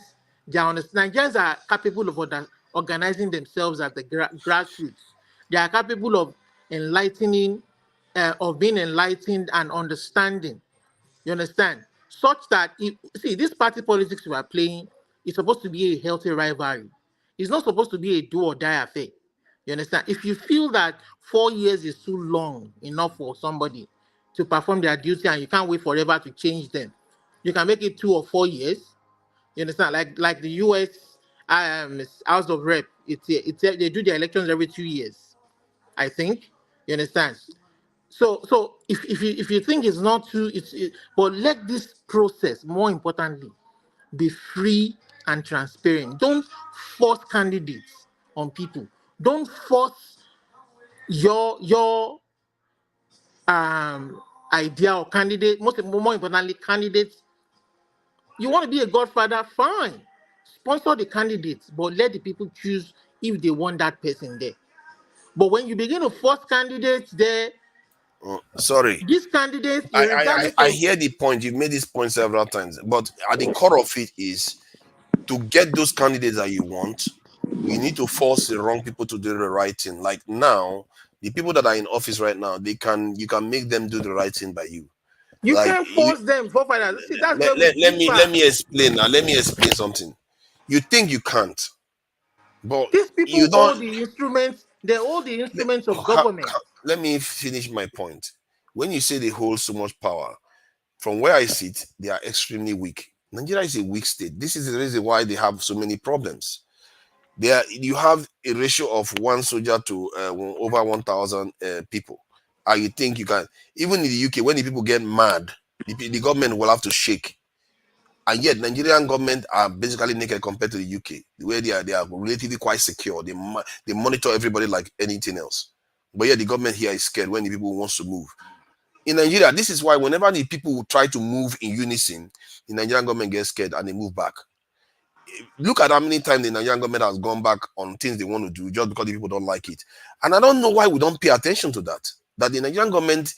their understanding. Nigerians are capable of organizing themselves at the grassroots. They are capable of being enlightened and understanding. You understand? Such that, this party politics we are playing is supposed to be a healthy rivalry. It's not supposed to be a do or die affair. You understand? If you feel that 4 years is too long enough for somebody to perform their duty and you can't wait forever to change them, you can make it 2 or 4 years. You understand? Like the US House of Rep, they do their elections every 2 years, I think. You understand? So if you think it's not too, but let this process, more importantly, be free and transparent. Don't force candidates on people. Don't force your idea or candidate. More importantly, candidates. You want to be a godfather, fine. Sponsor the candidates, but let the people choose if they want that person there. But when you begin to force candidates there, Sorry. these candidates, I hear the point. You've made this point several times, but at the core of it is to get those candidates that you want, you need to force the wrong people to do the right thing. Like now, the people that are in office right now, you can make them do the right thing by you. You Like, can't force them. Let me explain now. Let me explain something. You think you can't, but these people you don't. hold the instruments. They hold the instruments of government. Let me finish my point. When you say they hold so much power, from where I sit, they are extremely weak. Nigeria is a weak state. This is the reason why they have so many problems. You have a ratio of 1 soldier to over 1,000 people. And you think you can, even in the UK, when the people get mad, the government will have to shake. And yet, Nigerian government are basically naked compared to the UK, where they are relatively quite secure. They monitor everybody like anything else. But yet, the government here is scared when the people wants to move. In Nigeria, this is why whenever the people try to move in unison, the Nigerian government gets scared and they move back. Look at how many times the Nigerian government has gone back on things they want to do just because the people don't like it. And I don't know why we don't pay attention to that. That the Nigerian government,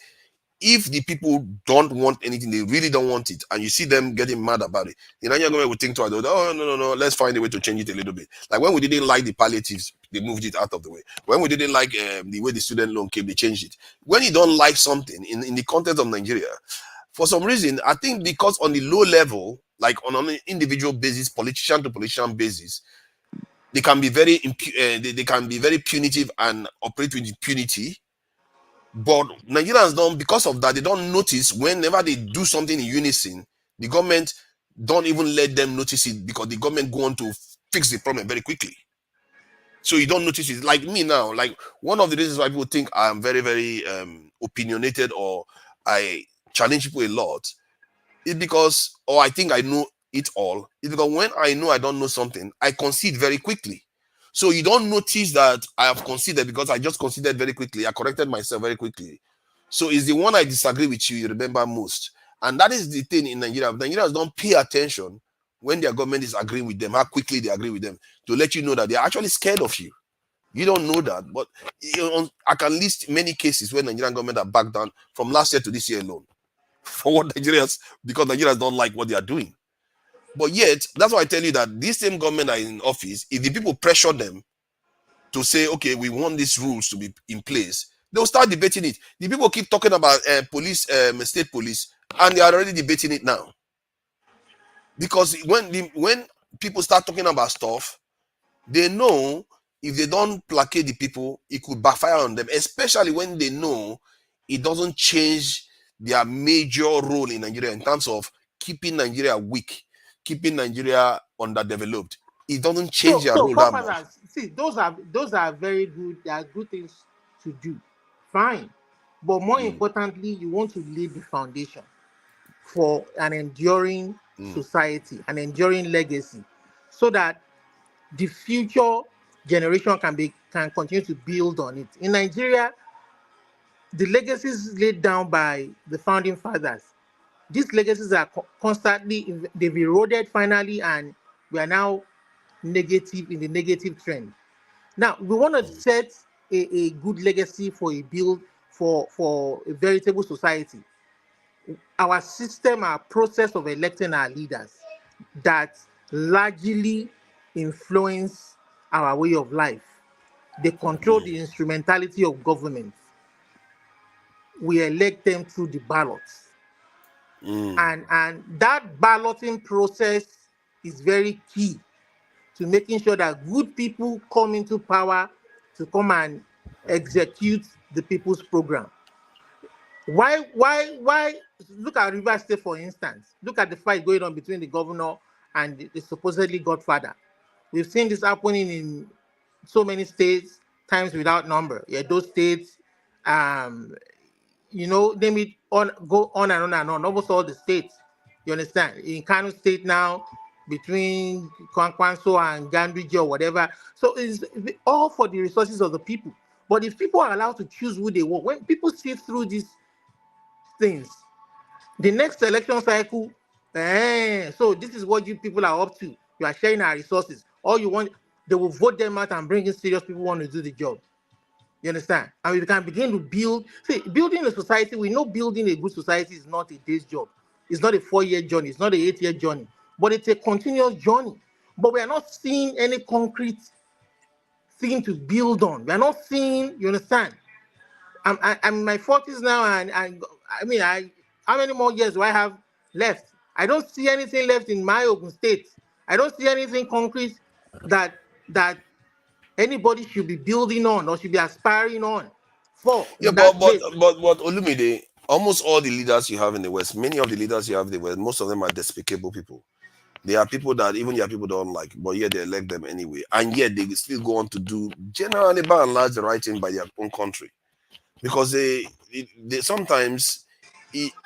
if the people don't want anything, they really don't want it, and you see them getting mad about it, the Nigerian government would think twice. Oh, no, let's find a way to change it a little bit. Like when we didn't like the palliatives, they moved it out of the way. When we didn't like the way the student loan came, they changed it. When you don't like something in the context of Nigeria, for some reason, I think because on the low level, like on an individual basis, politician to politician basis, they can be very they can be very punitive and operate with impunity. But Nigerians don't, because of that, they don't notice whenever they do something in unison, the government don't even let them notice it because the government go on to fix the problem very quickly. So you don't notice it. Like me now, like one of the reasons why people think I'm very, very opinionated or I challenge people a lot is because, or I think I know it all, is because when I know I don't know something, I concede very quickly. So you don't notice that I have conceded because I just conceded very quickly. I corrected myself very quickly. So it's the one I disagree with you remember most. And that is the thing in Nigeria. Nigerians don't pay attention when their government is agreeing with them, how quickly they agree with them, to let you know that they're actually scared of you. You don't know that, but I can list many cases where Nigerian government have backed down from last year to this year alone for what Nigerians, because Nigerians don't like what they are doing. But yet, that's why I tell you that this same government are in office. If the people pressure them to say, okay, we want these rules to be in place, they'll start debating it. The people keep talking about police, state police, and they are already debating it now. Because when people start talking about stuff, they know if they don't placate the people, it could backfire on them, especially when they know it doesn't change their major role in Nigeria in terms of keeping Nigeria weak, keeping Nigeria underdeveloped. It doesn't change their role that much. See, those are very good. They are good things to do. Fine. But more importantly, you want to lay the foundation for an enduring society, an enduring legacy, so that the future generation can continue to build on it. In Nigeria, the legacies laid down by the founding fathers, these legacies are constantly, they've eroded finally, and we are now negative, in the negative trend. Now we want to set a good legacy for a build for a veritable society. Our system, our process of electing our leaders that largely influence our way of life. They control the instrumentality of government. We elect them through the ballots. And that balloting process is very key to making sure that good people come into power to come and execute the people's program. Why look at Rivers State, for instance. Look at the fight going on between the governor and the supposedly godfather. We've seen this happening in so many states, times without number. Yeah, those states, name it, go on and on and on, almost all the states. You understand? In Kano State now, between Kwankwanso and Gandriji or whatever. So it's all for the resources of the people. But if people are allowed to choose who they want, when people see through these things, the next election cycle, so this is what you people are up to. You are sharing our resources. All you want, they will vote them out and bring in serious people who want to do the job. You understand? And we can begin to build. See, building a society, we know building a good society is not a day's job. It's not a 4-year journey. It's not an 8-year journey. But it's a continuous journey. But we are not seeing any concrete thing to build on. We are not seeing, you understand? I'm in my 40s now, and how many more years do I have left? I don't see anything left in my Ogun State. I don't see anything concrete that anybody should be building on or should be aspiring on for. Yeah, but Olumide, almost all the leaders you have in the West, many of the leaders you have in the West, most of them are despicable people. They are people that even your people don't like, but yet they elect them anyway, and yet they still go on to do generally by and large the right thing by their own country, because they sometimes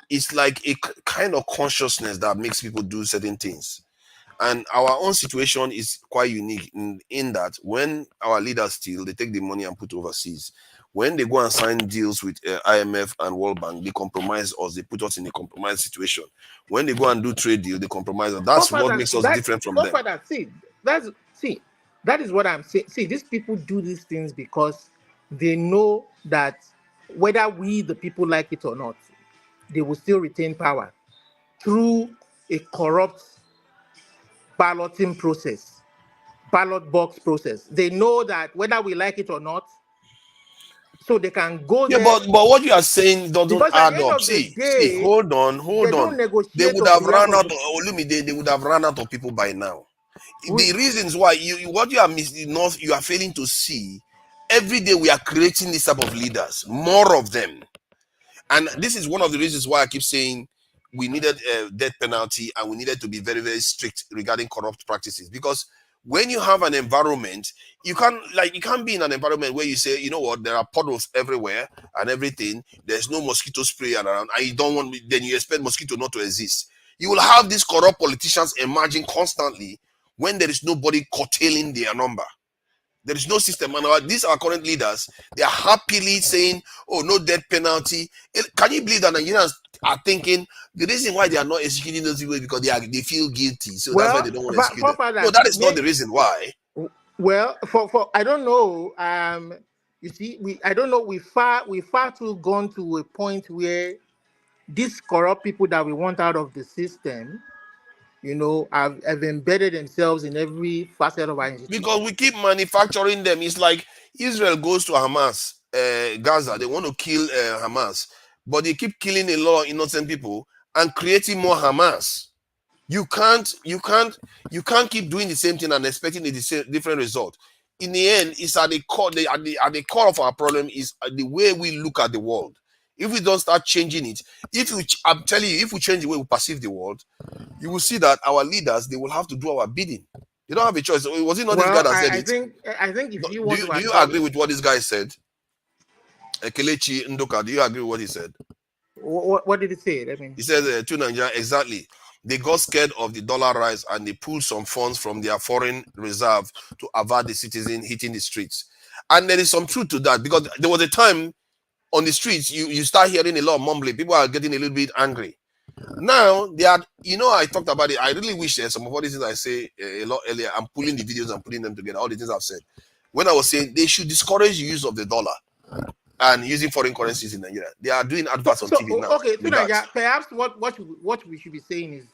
it's like a kind of consciousness that makes people do certain things. And our own situation is quite unique in that when our leaders steal, they take the money and put overseas. When they go and sign deals with IMF and World Bank, they compromise us. They put us in a compromised situation. When they go and do trade deal, they compromise us. That's what makes us different from them. That is what I'm saying. See, these people do these things because they know that whether we, the people, like it or not, they will still retain power through a corrupt balloting process, ballot box process. They know that whether we like it or not, so they can go there. But what you are saying doesn't add up. See, hold on. They would have run out. They would have run out of people by now. The reasons why what you are missing, you are failing to see. Every day we are creating this type of leaders, more of them, and this is one of the reasons why I keep saying we needed a death penalty and we needed to be very, very strict regarding corrupt practices, because when you have an environment, you can't be in an environment where you say, you know what, there are puddles everywhere and everything. There's no mosquito spray around, and you don't want. Then you expect mosquito not to exist. You will have these corrupt politicians emerging constantly when there is nobody curtailing their number. There is no system. And these are current leaders. They are happily saying, oh, no death penalty. Can you believe that Nigerians are thinking the reason why they are not executing those people is because they feel guilty. So that's why they don't want to execute them. No, that is not the reason why. Well, for I don't know. You see, I don't know. We far too gone to a point where these corrupt people that we want out of the system, have embedded themselves in every facet of our institution. Because we keep manufacturing them. It's like Israel goes to Hamas, Gaza. They want to kill Hamas, but they keep killing a lot of innocent people and creating more Hamas. You can't keep doing the same thing and expecting a different result. In the end, it's at the core. At the core of our problem is the way we look at the world. If we don't start changing it, I'm telling you, if we change the way we perceive the world, you will see that our leaders, they will have to do our bidding. They don't have a choice. Was it not this guy that said it? I think if you want do you agree with what this guy said? Kelechi Ndoka, do you agree with what he said? What did he say? He said to Nigeria, exactly. They got scared of the dollar rise and they pulled some funds from their foreign reserve to avert the citizen hitting the streets. And there is some truth to that, because there was a time on the streets, you start hearing a lot of mumbling. People are getting a little bit angry. Now, I talked about it. I really wish some of all these things I say a lot earlier, I'm pulling the videos and putting them together, all the things I've said. When I was saying they should discourage the use of the dollar and using foreign currencies in Nigeria. They are doing adverts on TV now. Okay, perhaps what we should be saying is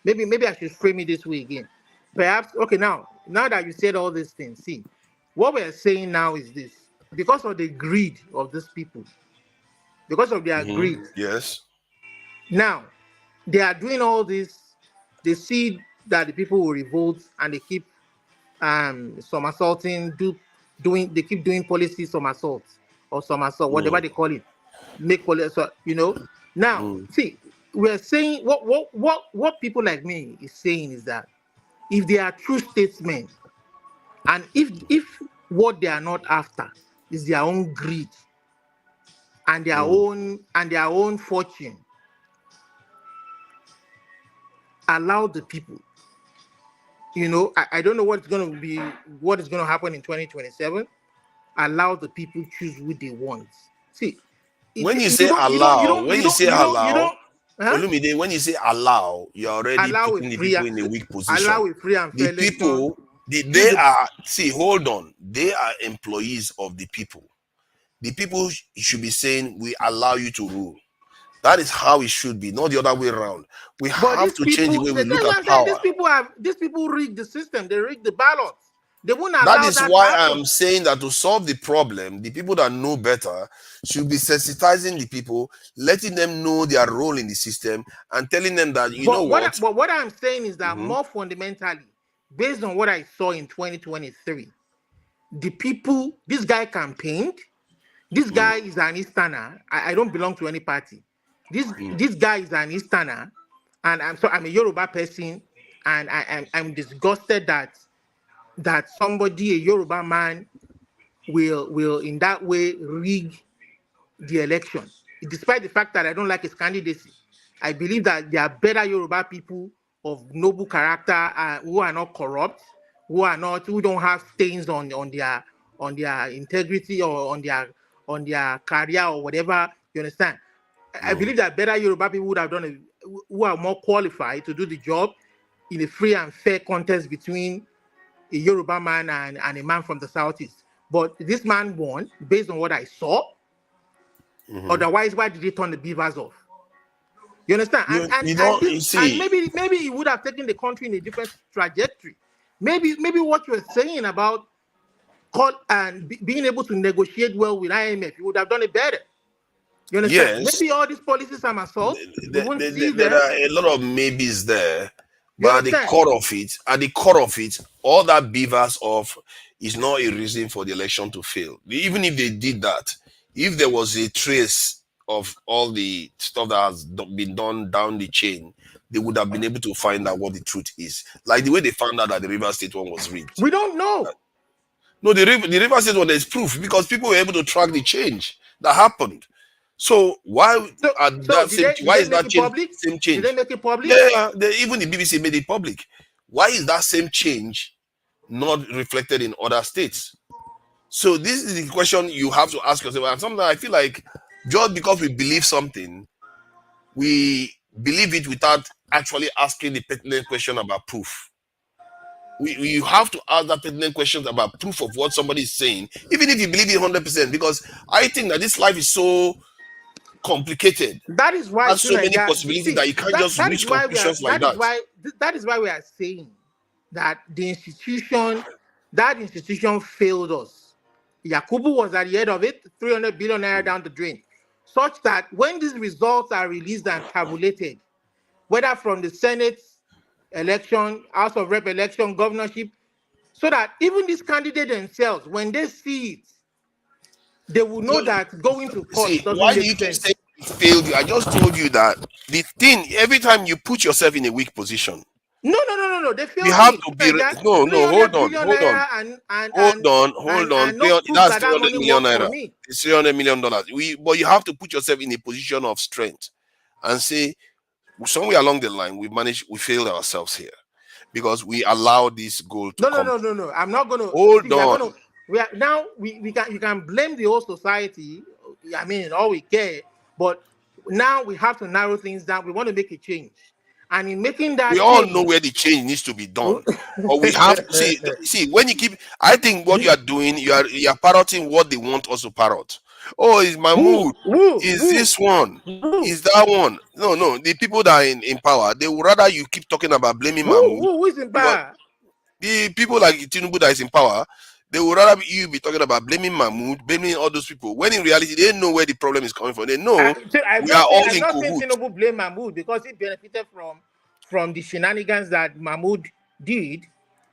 maybe I should frame it this way again. Perhaps, okay, now that you said all these things, see, what we're saying now is this: because of the greed of these people, because of their greed. Yes. Now, they are doing all this. They see that the people will revolt, and they keep somersaulting, they keep doing policy somersaults or somersault, whatever they call it. Make policy, Now, see, we're saying what people like me is saying is that if they are true statesmen, and if what they are not after is their own greed and their own fortune, allow the people. I don't know what is going to happen in 2027. Allow the people choose who they want. See, when you say allow, when you say allow, you're already putting the people in a weak position. Allow a free and fair election. The people, hold on. They are employees of the people. The people should be saying, we allow you to rule. That is how it should be, not the other way around. We have to change the way we look at power. These people rig the system. They rig the ballots. They won't allow that. That is why I'm saying that to solve the problem, the people that know better should be sensitizing the people, letting them know their role in the system, and telling them that But what I'm saying is that more fundamentally, based on what I saw in 2023, the people, this guy campaigned. This guy is an Easterner. I don't belong to any party. This guy is an Easterner, and I'm a Yoruba person, and I'm disgusted that somebody, a Yoruba man, will in that way rig the election. Despite the fact that I don't like his candidacy, I believe that there are better Yoruba people of noble character who are not corrupt, who don't have stains on their integrity or on their career or whatever. You understand? I believe that better Yoruba people would have done who are more qualified to do the job in a free and fair contest between a Yoruba man and a man from the Southeast. But this man won based on what I saw. Otherwise, why did he turn the beavers off? You understand? And maybe he would have taken the country in a different trajectory. Maybe what you're saying about being able to negotiate well with IMF, you would have done it better. You understand? Yes. Maybe all these policies are assault. There are a lot of maybes there, but at the core of it, all that beavers off is not a reason for the election to fail. Even if they did that, if there was a trace of all the stuff that has been done down the chain, they would have been able to find out what the truth is. Like the way they found out that the River State one was rigged. We don't know. No, the River State one, there's proof because people were able to track the change that happened. So why why is that change same change? Did they make it public? Yeah, even the BBC made it public. Why is that same change not reflected in other states? So this is the question you have to ask yourself. And sometimes I feel like just because we believe something, we believe it without actually asking the pertinent question about proof. You have to ask that pertinent questions about proof of what somebody is saying, even if you believe it 100%. Because I think that this life is so complicated. That is why there's so many possibilities that you can't just reach conclusions like that. That is why we are saying that that institution failed us. Yakubu was at the head of it, 300 billion naira down the drain, such that when these results are released and tabulated, whether from the Senate election, House of Rep election, governorship, so that even these candidates themselves, when they see it, they will know that going to court doesn't why make do you keep sense. saying it failed you? I just told you that the thing, every time you put yourself in a weak position, no. They failed. You have to be no. Hold on. That's 300 million naira. It's $300 million. But you have to put yourself in a position of strength and say, somewhere along the line, we failed ourselves here because we allowed this goal to come. No. I'm not going to hold on. You can blame the whole society. I mean, all we care, but now we have to narrow things down. We want to make a change. And in making that, we all know where the change needs to be done, but we have to see when you keep. I think what you are doing, you are parroting what they want us to parrot. Oh, is Mahmoud? Is this one? Is that one? No. The people that are in power, they would rather you keep talking about blaming Mahmoud. Who is in power? The people like Tinubu that is in power, they would rather you be talking about blaming Mahmoud, blaming all those people. When in reality, they know where the problem is coming from. They know we are all in cahoots. Tinubu blame Mahmoud because he benefited from the shenanigans that Mahmoud did.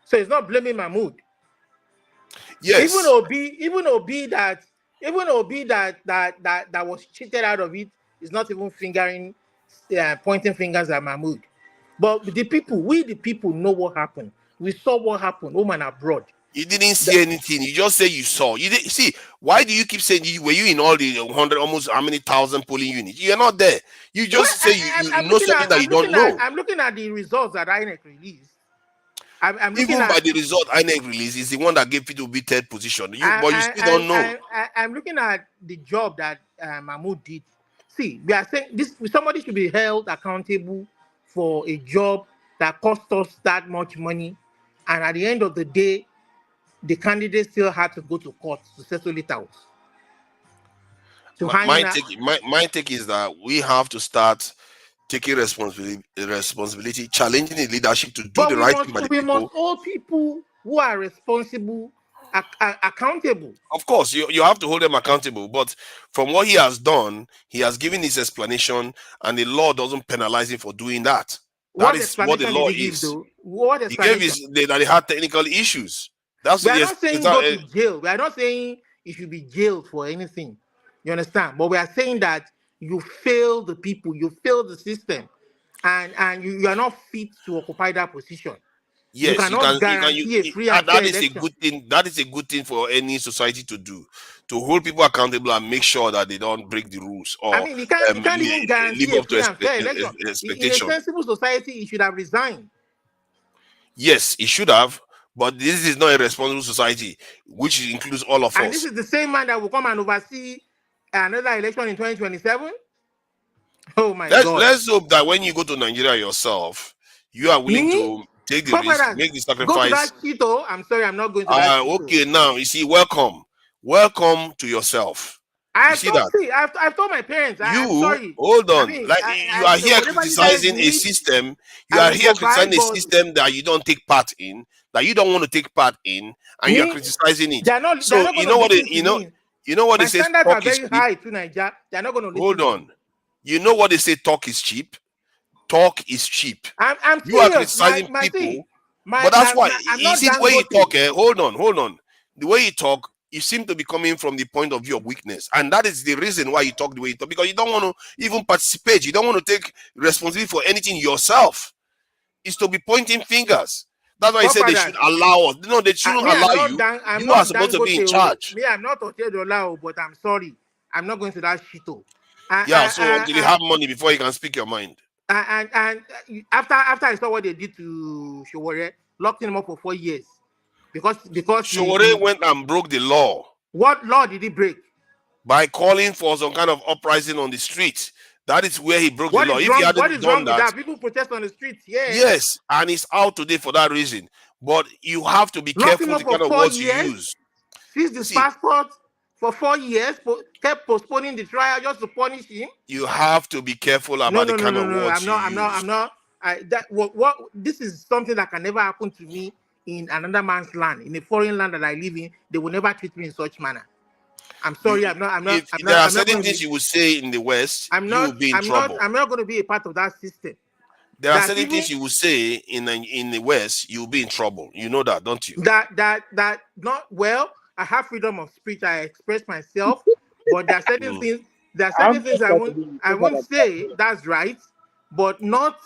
So it's not blaming Mahmoud. Yes. Even Obi that was cheated out of it is not even pointing fingers at Mahmoud. But we the people know what happened. We saw what happened home and abroad. You didn't see anything. You just say you saw. You didn't see. Why do you keep saying were you in all the 100, almost how many thousand polling units? You're not there. You just say you know something that you don't know. I'm looking at the results that INEC released. Even by the result INEC released is the one that gave people be third position. But you still don't know. I'm looking at the job that Mahmoud did. See, we are saying this: somebody should be held accountable for a job that cost us that much money, and at the end of the day, the candidate still had to go to court to settle it out. My take is that we have to start taking responsibility, challenging the leadership to do the right thing by the people. We must hold people who are responsible accountable. Of course, you have to hold them accountable. But from what he has done, he has given his explanation, and the law doesn't penalize him for doing that. That is what the law is. He gave that he had technical issues. We are not saying go to jail. We are not saying you should be jailed for anything. You understand? But we are saying that you fail the people, you fail the system, and you are not fit to occupy that position. Yes, you cannot guarantee a free and fair election. A good thing. That is a good thing for any society to do, to hold people accountable and make sure that they don't break the rules. Or I mean, you can't even guarantee a free and fair election. In a sensible society, he should have resigned. Yes, he should have. But this is not a responsible society, which includes all of us. And this is the same man that will come and oversee another election in 2027? Oh my God. Let's hope that when you go to Nigeria yourself, you are willing to take the risk, make the sacrifice. Go to that Cheeto. I'm sorry, I'm not going to that Cheeto. Okay, now, you see, welcome. Welcome to yourself. I've told my parents. I'm sorry. Hold on. You are here criticizing a system. You are here criticizing a system that you don't take part in, that you don't want to take part in, and you are criticizing it. You know what they say? Standards are very high to Nigeria. They're not going to listen. Hold on. You know what they say? Talk is cheap. Talk is cheap. I'm you are criticizing people, but that's why. You see the way you talk. Hold on. The way you talk, you seem to be coming from the point of view of weakness, and that is the reason why you talk the way you talk, because you don't want to even participate. You don't want to take responsibility for anything yourself. It's to be pointing fingers. That's why I said they should allow us. No, they shouldn't allow you. You are supposed to be in charge. Me, I'm not Otedola, but I'm sorry. I'm not going to that shito. Yeah, so until you have money before you can speak your mind. And after I saw what they did to Showore, locked him up for 4 years. Because Showore went and broke the law. What law did he break? By calling for some kind of uprising on the street. That is where he broke the law. If he hadn't what is done wrong with that, that? People protest on the streets. Yes, and he's out today for that reason. But you have to be careful the kind of words you use. Seized his passport for 4 years, kept postponing the trial just to punish him. You have to be careful about the kind of words you use. I'm not. What this is something that can never happen to me in another man's land, in a foreign land that I live in. They will never treat me in such manner. I'm sorry. I'm not. There are certain things you will say in the West. You will be in trouble. I'm not going to be a part of that system. There are certain things you will say in the West. You will be in trouble. You know that, don't you? That not well. I have freedom of speech. I express myself, but there are certain things. There are certain things I won't say. That's right, but not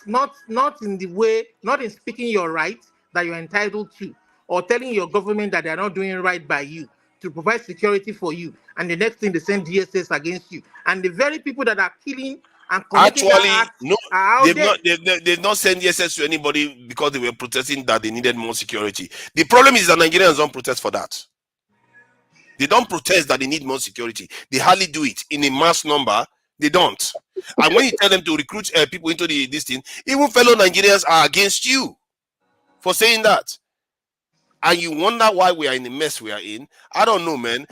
in the way, not in speaking your rights that you're entitled to, or telling your government that they're not doing right by you to provide security for you, and the next thing they send DSS against you, and the very people that are killing and committing that act are out there. They've not sent DSS to anybody because they were protesting that they needed more security. The problem is that Nigerians don't protest for that. They don't protest that they need more security. They hardly do it in a mass number. They don't. And when you tell them to recruit people into this thing, even fellow Nigerians are against you for saying that. And you wonder why we are in the mess we are in. I don't know, man.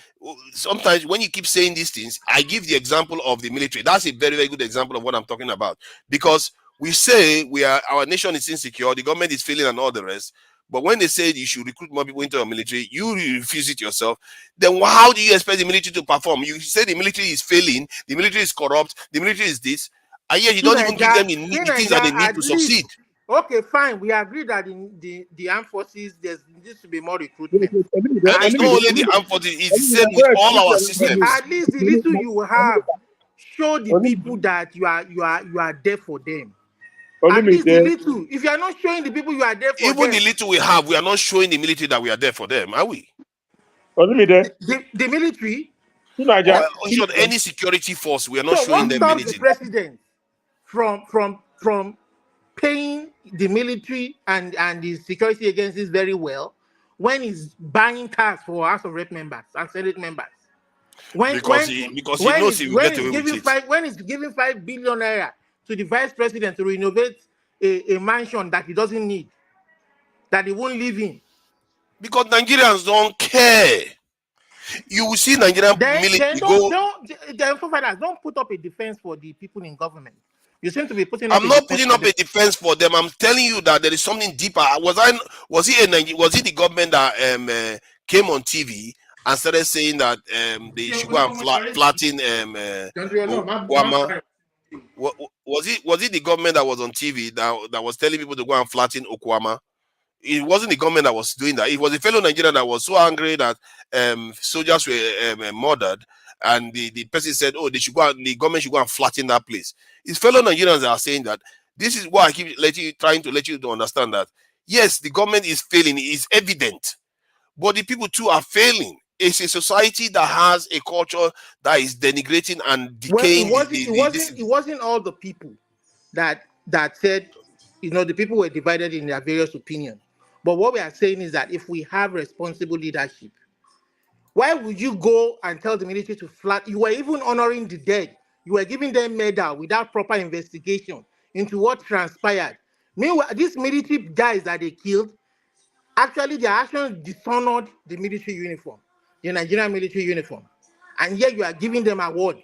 Sometimes when you keep saying these things, I give the example of the military. That's a very, very good example of what I'm talking about. Because we say our nation is insecure, the government is failing and all the rest. But when they say you should recruit more people into the military, you refuse it yourself. Then how do you expect the military to perform? You say the military is failing, the military is corrupt, the military is this, and yet you don't even give them the things that they need to succeed. Okay, fine. We agree that in the armed forces, there needs to be more recruitment. And it's not only the armed forces, it's the same with all our systems. At least the little you have, show the people that you are there for them. At least the little. If you are not showing the people you are there for them. Even the little we have, we are not showing the military that we are there for them, are we? The military? Or should any security force, we are not showing them anything. The president from paying the military and the security agencies very well when he's buying cars for House of Rep members and Senate members. Because he knows he will get away with it. When he's giving 5 billion naira to the vice president to renovate a mansion that he doesn't need, that he won't live in. Because Nigerians don't care. You will see Nigerian military don't put up a defense for the people in government. You seem to be putting up. I'm not putting up a defense for them. I'm telling you that there is something deeper. Was it the government that came on TV and started saying that they should go and flatten Okwama? Was it the government that was on TV that was telling people to go and flatten Okwama? It wasn't the government that was doing that. It was a fellow Nigerian that was so angry that soldiers were murdered. And the person said, "Oh, the government should go and flatten that place." It's fellow Nigerians that are saying that. This is why I keep trying to let you to understand that. Yes, the government is failing; it is evident, but the people too are failing. It's a society that has a culture that is denigrating and decaying. It wasn't all the people that said, the people were divided in their various opinions. But what we are saying is that if we have responsible leadership, why would you go and tell the military to flatten? You were even honoring the dead. You were giving them medal without proper investigation into what transpired. Meanwhile, these military guys that they killed, actually their actions dishonored the military uniform, the Nigerian military uniform. And yet you are giving them award.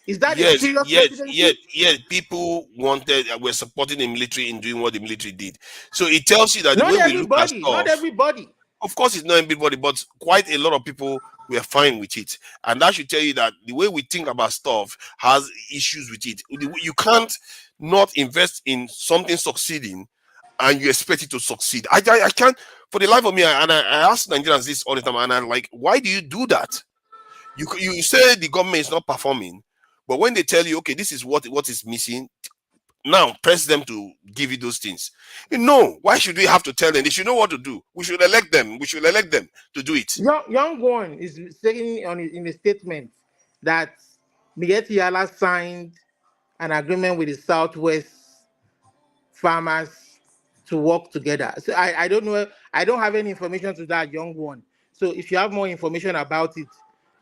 Is that a serious presidency? Yes, people were supporting the military in doing what the military did. So it tells you that the way we look at stuff, not everybody. Of course, it's not everybody, but quite a lot of people were fine with it. And that should tell you that the way we think about stuff has issues with it. You can't not invest in something succeeding and you expect it to succeed. I can't, for the life of me, I ask Nigerians this all the time, and I'm like, why do you do that? You say the government is not performing, but when they tell you, okay, this is what is missing, now press them to give you those things. Why should we have to tell them? They should know what to do. We should elect them. We should elect them to do it. Young one is saying in a statement that Miguel Yala signed an agreement with the Southwest farmers to work together. So I don't know. I don't have any information to that young one. So if you have more information about it,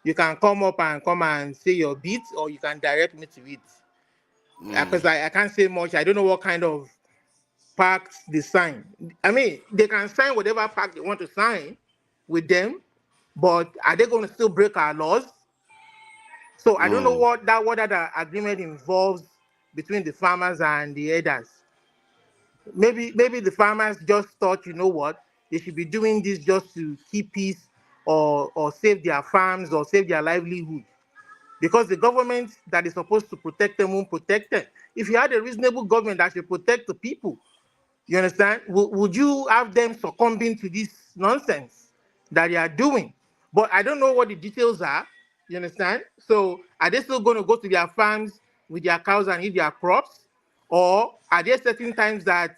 you can come up and say your bit, or you can direct me to it. Because I can't say much. I don't know what kind of pacts they sign. I mean, they can sign whatever pact they want to sign with them, but are they going to still break our laws? So I don't know what that agreement involves between the farmers and the herders. Maybe the farmers just thought, you know what, they should be doing this just to keep peace or save their farms or save their livelihood. Because the government that is supposed to protect them won't protect them. If you had a reasonable government that should protect the people, you understand, would you have them succumbing to this nonsense that they are doing? But I don't know what the details are, you understand? So are they still going to go to their farms with their cows and eat their crops? Or are there certain times that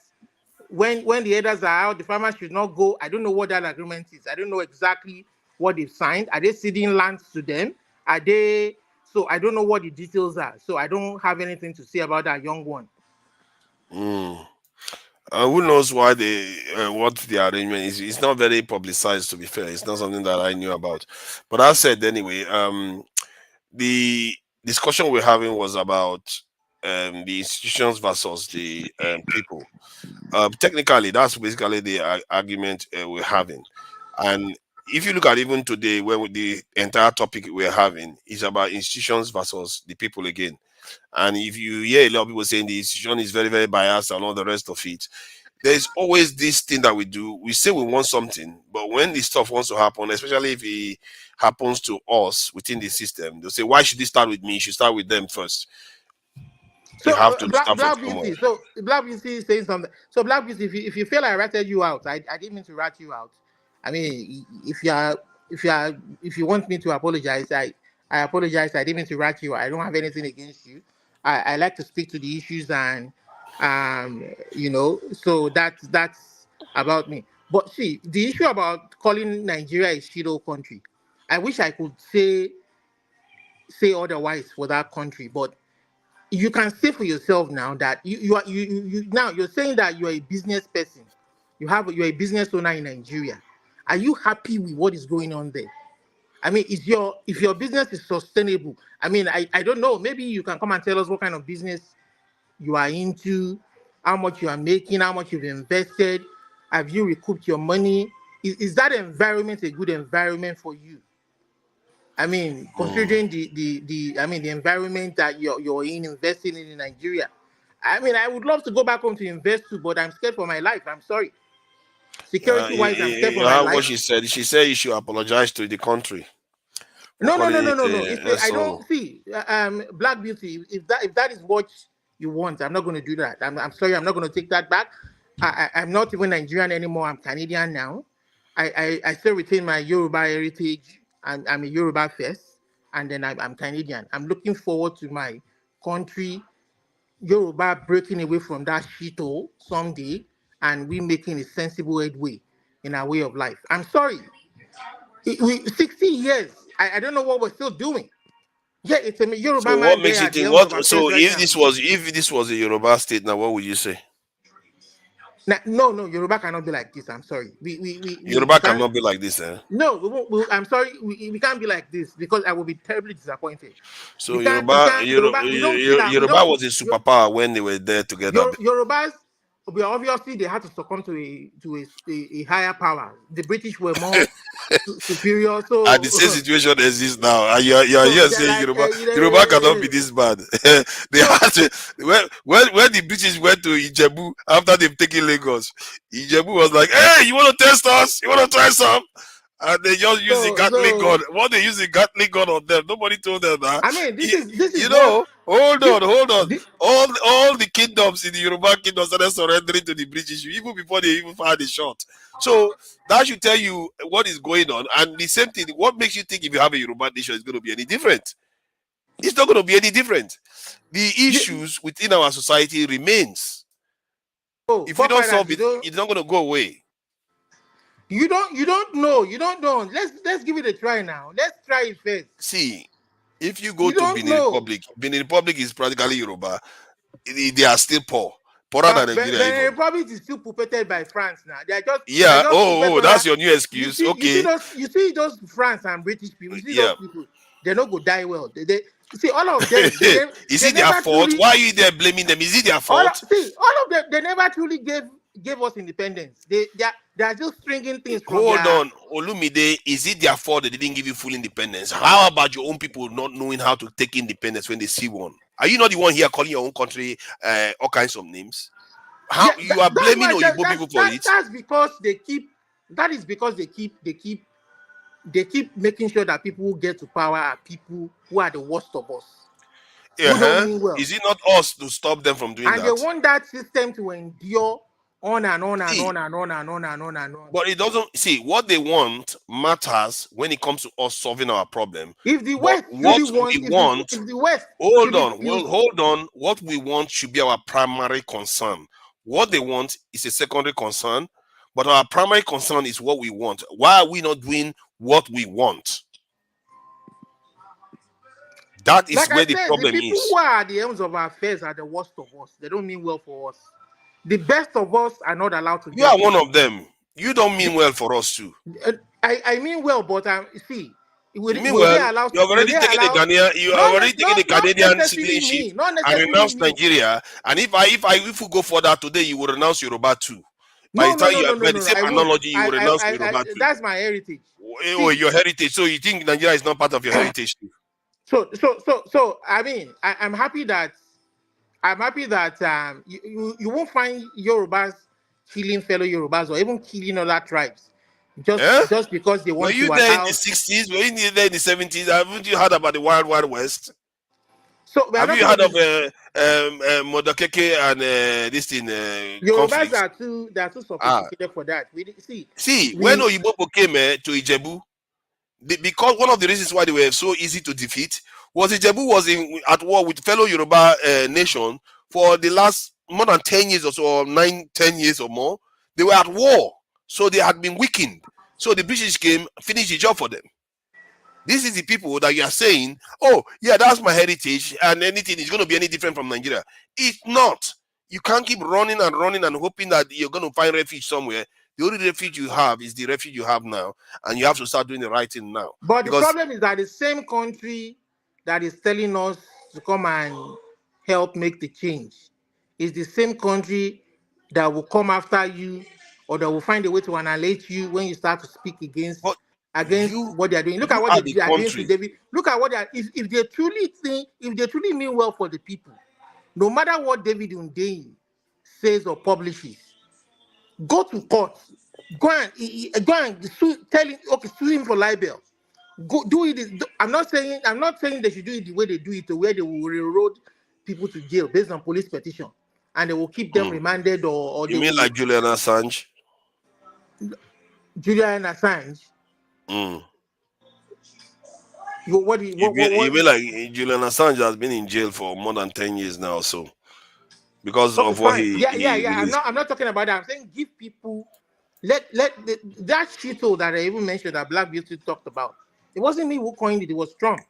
when the herders are out, the farmers should not go? I don't know what that agreement is. I don't know exactly what they've signed. Are they ceding lands to them? So I don't know what the details are. So I don't have anything to say about that young one. Who knows why what the arrangement is? It's not very publicized, to be fair. It's not something that I knew about. But I said anyway, the discussion we're having was about the institutions versus the people. Technically, that's basically the argument we're having. And if you look at even today, where the entire topic we're having is about institutions versus the people again. And if you hear a lot of people saying the institution is very, very biased and all the rest of it, there's always this thing that we do. We say we want something, but when this stuff wants to happen, especially if it happens to us within the system, they'll say, why should this start with me? You should start with them first. So You have to Black start from Beauty. somewhere. So Black Beauty is saying something. So Black Beauty, if you feel I ratted you out, I didn't mean to rat you out. I mean, if you want me to apologize, I apologize. I didn't mean to rat you. I don't have anything against you. I like to speak to the issues, and so that's about me. But see, the issue about calling Nigeria a shithole country, I wish I could say otherwise for that country, but you can say for yourself now that you're saying that you're a business person. You're a business owner in Nigeria. Are you happy with what is going on there? I mean, if your business is sustainable, I mean, I don't know. Maybe you can come and tell us what kind of business you are into, how much you are making, how much you've invested. Have you recouped your money? Is that environment a good environment for you? I mean, considering the environment that you're investing in Nigeria. I mean, I would love to go back home to invest too, but I'm scared for my life. I'm sorry. Security wise, I'm scared for my What life. she said you should apologize to the country. No. Calling it, I so don't see Black Beauty. If that is what you want, I'm not going to do that. I'm sorry. I'm not going to take that back. I'm not even Nigerian anymore. I'm Canadian now. I still retain my Yoruba heritage. I'm a Yoruba first, and then I'm Canadian. I'm looking forward to my country, Yoruba, breaking away from that shithole someday, and we making a sensible headway in our way of life. I'm sorry. 60 years. I don't know what we're still doing. Yeah, it's a Yoruba what man makes there you at the think helm of what? affairs So right now. if this was a Yoruba state, now what would you say? No, Yoruba cannot be like this. I'm sorry. We Yoruba can't. cannot be like this, eh? No, I'm sorry. We can't be like this because I will be terribly disappointed. So We can't. Yoruba. We don't see that. We Yoruba don't. was a superpower when they were there together. Yorubas, obviously they had to succumb to a higher power. The British were more superior. So And the same situation exists now. And you're so here they're saying like, Yoruba cannot be this bad. They had to, when the British went to Ijebu after they've taken Lagos, Ijebu was like, hey, you want to test us? You want to try some? And they just use the Gatling gun. What they use the Gatling gun on them? Nobody told them that. I mean, this is You what. know, Hold This, on, hold on. this, All the kingdoms in the Yoruba kingdom started surrendering to the British even before they even fired the shot. So that should tell you what is going on. And the same thing, what makes you think if you have a Yoruba nation is going to be any different? It's not going to be any different. The issues within our society remains. oh, If we don't forefathers, solve it, it's not going to go away. you don't know. Let's give it a try now. Let's try it first. See, if you go You to don't know. Benin Republic is practically Yoruba. They are still poor. Poorer than Nigeria Benin even. Republic is still puppeted by France now. They're just Yeah. puppet Oh, that's under- your new excuse. You Okay. see those France and British people. You see Yeah. those people. They don't go die well. They see all of them. Is it their fault? Why are you there blaming them? Is it their fault? All of them. They never truly gave us independence. They are just stringing things from Hold their, on, Olumide. Is it their fault they didn't give you full independence? How about your own people not knowing how to take independence when they see one? Are you not the one here calling your own country all kinds of names? How you are blaming Oyibo people for it? That's because they keep. That is because they keep making sure that people who get to power are people who are the worst of us. Who don't mean well. Is it not us to stop them from doing and that? And they want that system to endure on and on and on and on and on and on and on. But it doesn't see what they want matters when it comes to us solving our problem. If the West if the West hold on. What we want should be our primary concern. What they want is a secondary concern, but our primary concern is what we want. Why are we not doing what we want? That is where the problem is. The people who are at the ends of our affairs are the worst of us. They don't mean well for us. The best of us are not allowed to. You are one of them. You don't mean well for us too. I mean well, but see. You mean well, you have already taken the Ghanaian, you have already taken the Canadian citizenship and renounced Nigeria. And if we go further today, you will renounce Yoruba too. By the same analogy, you will renounce Yoruba too. That's my heritage. Oh, your heritage. So you think Nigeria is not part of your heritage too? So I mean, I'm happy that you won't find Yorubas killing fellow Yorubas or even killing other tribes just because they want to. Were you there in the 60s? Were you there in the 70s? Haven't you heard about the Wild Wild West? So have you heard of Modokeke and this thing? Yorubas are too sophisticated for that. When Oyibo came to Ijebu, because one of the reasons why they were so easy to defeat was Ijebu was at war with fellow Yoruba nation for the last more than 10 years or so, or 9-10 years or more. They were at war, so they had been weakened. So the British came, finished the job for them. This is the people that you are saying, oh yeah, that's my heritage, and anything is going to be any different from Nigeria. It's not. You can't keep running and hoping that you're going to find refuge somewhere. The only refuge you have is the refuge you have now, and you have to start doing the right thing now. But the problem is that the same country that is telling us to come and help make the change is the same country that will come after you, or that will find a way to annihilate you when you start to speak against what they are doing. Look at what they are doing to David. Look at what they are. If they truly mean well for the people, no matter what David Hundeyin says or publishes, go to court, go and sue him for libel. Go do it. I'm not saying they should do it the way they do it, to where they will railroad people to jail based on police petition, and they will keep them remanded or you mean like Julian Assange? Julian Assange. You mean like Julian Assange has been in jail for more than 10 years now, so because of what he I'm not talking about that. I'm saying give people that shithole that I even mentioned that Black Beauty talked about. It wasn't me who coined it. It was Trump.